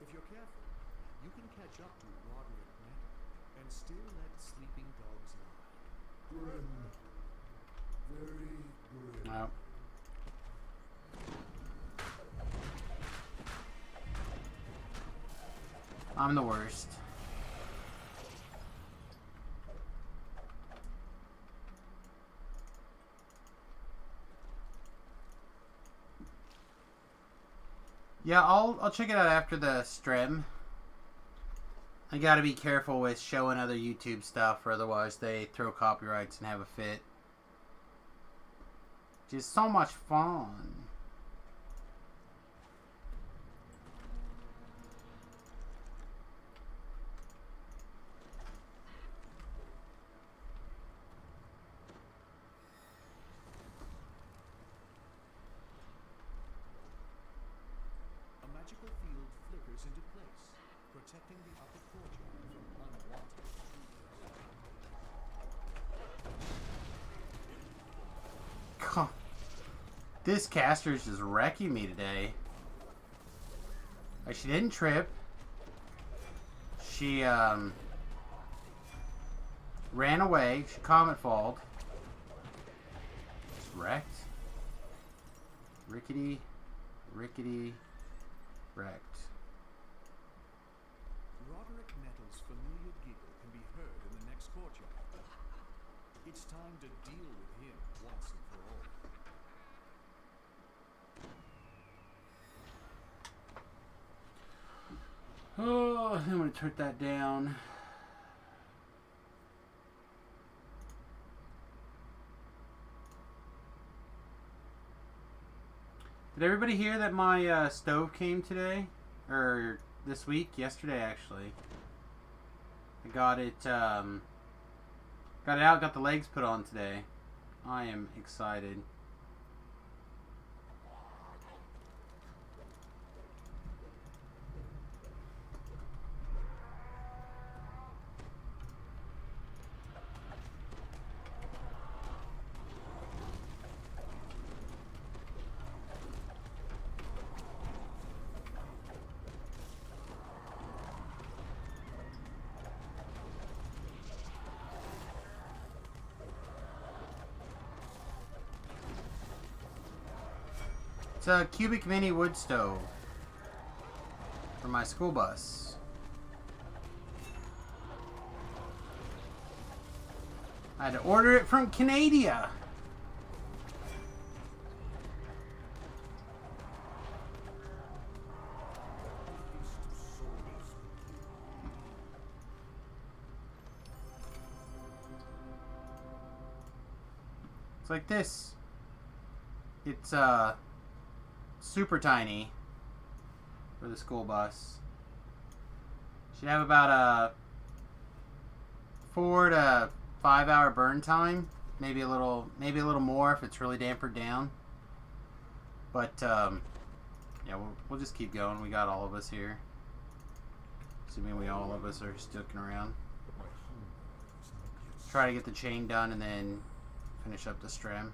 If you're careful, you can catch up to Roderick Nettle and still let sleeping dogs lie. Grim. Very grim. Oh. I'm the worst. Yeah, I'll check it out after the stream. I gotta be careful with showing other YouTube stuff, or otherwise they throw copyrights and have a fit. Just so much fun. A magical field flickers into place, protecting the upper courtyard from unwanted intruders. God. This caster's just wrecking me today. Like, she didn't trip. She ran away. She comet falled. Just wrecked. Rickety, wrecked. Roderick Nettle's familiar giggle can be heard in the next courtyard. It's time to deal with him once and for all. Oh, I'm gonna turn that down. Did everybody hear that my stove came today? Or this week? Yesterday, actually. I got it, got it out, got the legs put on today. I am excited. It's a cubic mini wood stove for my school bus. I had to order it from Canada. It's like this. It's super tiny for the school bus. Should have about a 4 to 5 hour burn time. Maybe a little more if it's really dampered down. But yeah, we'll just keep going. We got all of us here. Assuming all of us are sticking around. Try to get the chain done and then finish up the stream.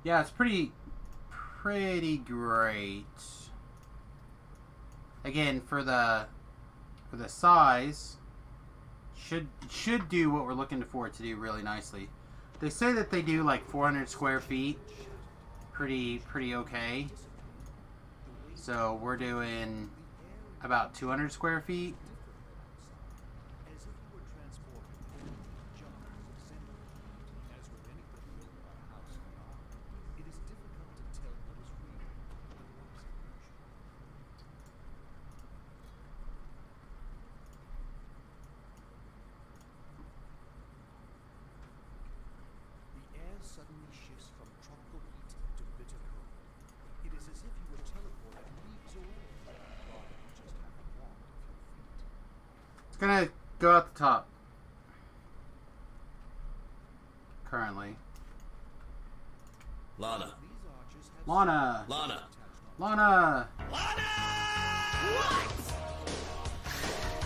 Yeah, it's pretty great. Again, for the size, should do what we're looking for it to do really nicely. They say that they do like 400 square feet, pretty okay. So we're doing about 200 square feet. As if you were transported just assembly. As with anything built by a house and art, it is difficult to tell what is real and what is illusion. The air suddenly shifts from tropical heat to bitter cold. It is as if you were teleported leagues away, while you just haven't walked a few feet. It's gonna go out the top. Currently. Lana. Lana. Lana. Lana.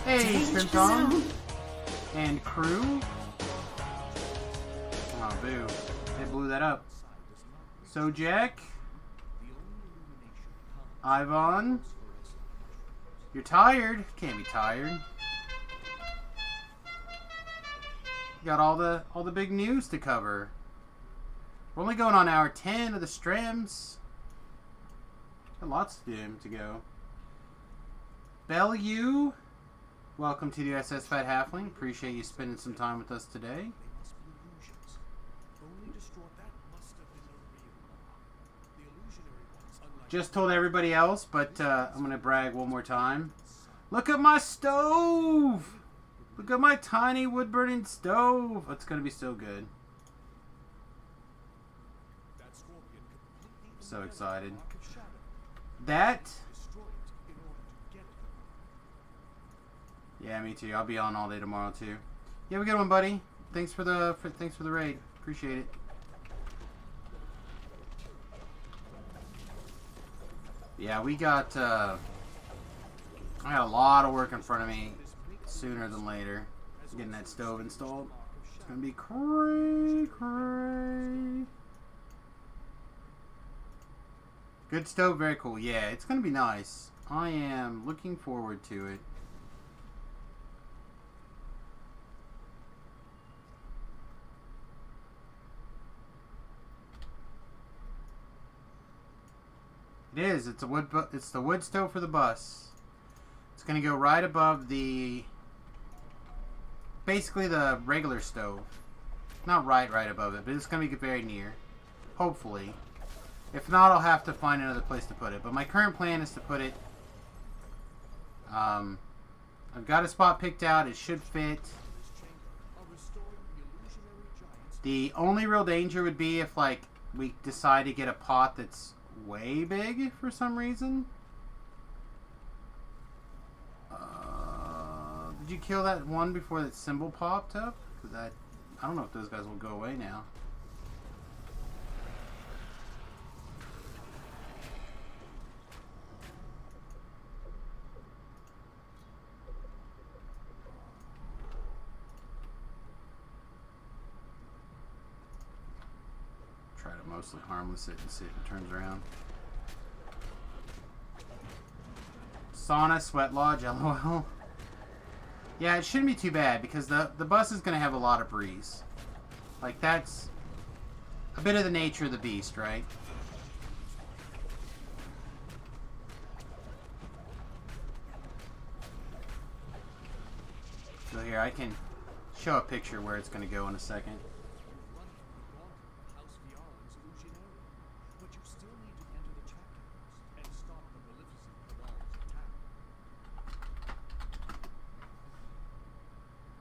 Hey, Crimson. And crew. Oh, boo. They blew that up. So, Jack. Ivan. You're tired. Can't be tired. You got all the big news to cover. We're only going on hour 10 of the streams. Got lots to go. Bellew, welcome to the SS Fat Halfling. Appreciate you spending some time with us today. Just told everybody else, but I'm going to brag one more time. Look at my stove! Look at my tiny wood-burning stove! It's going to be so good. So excited. That... Yeah, me too. I'll be on all day tomorrow too. You have a good one, buddy. Thanks for the raid. Appreciate it. Yeah, we got I got a lot of work in front of me sooner than later. Getting that stove installed. It's gonna be cray. Good stove, very cool. Yeah, it's gonna be nice. I am looking forward to it. It is. It's the wood stove for the bus. It's gonna go right above basically the regular stove. Not right above it, but it's gonna be very near. Hopefully. If not, I'll have to find another place to put it. But my current plan is to put it. I've got a spot picked out. It should fit. The only real danger would be if like we decide to get a pot that's way big for some reason. Did you kill that one before that symbol popped up? Because I don't know if those guys will go away now. Try to mostly harmless it and see if it turns around. Sauna, sweat lodge, LOL. Yeah, it shouldn't be too bad because the bus is going to have a lot of breeze. Like, that's a bit of the nature of the beast, right? So here, I can show a picture where it's going to go in a second.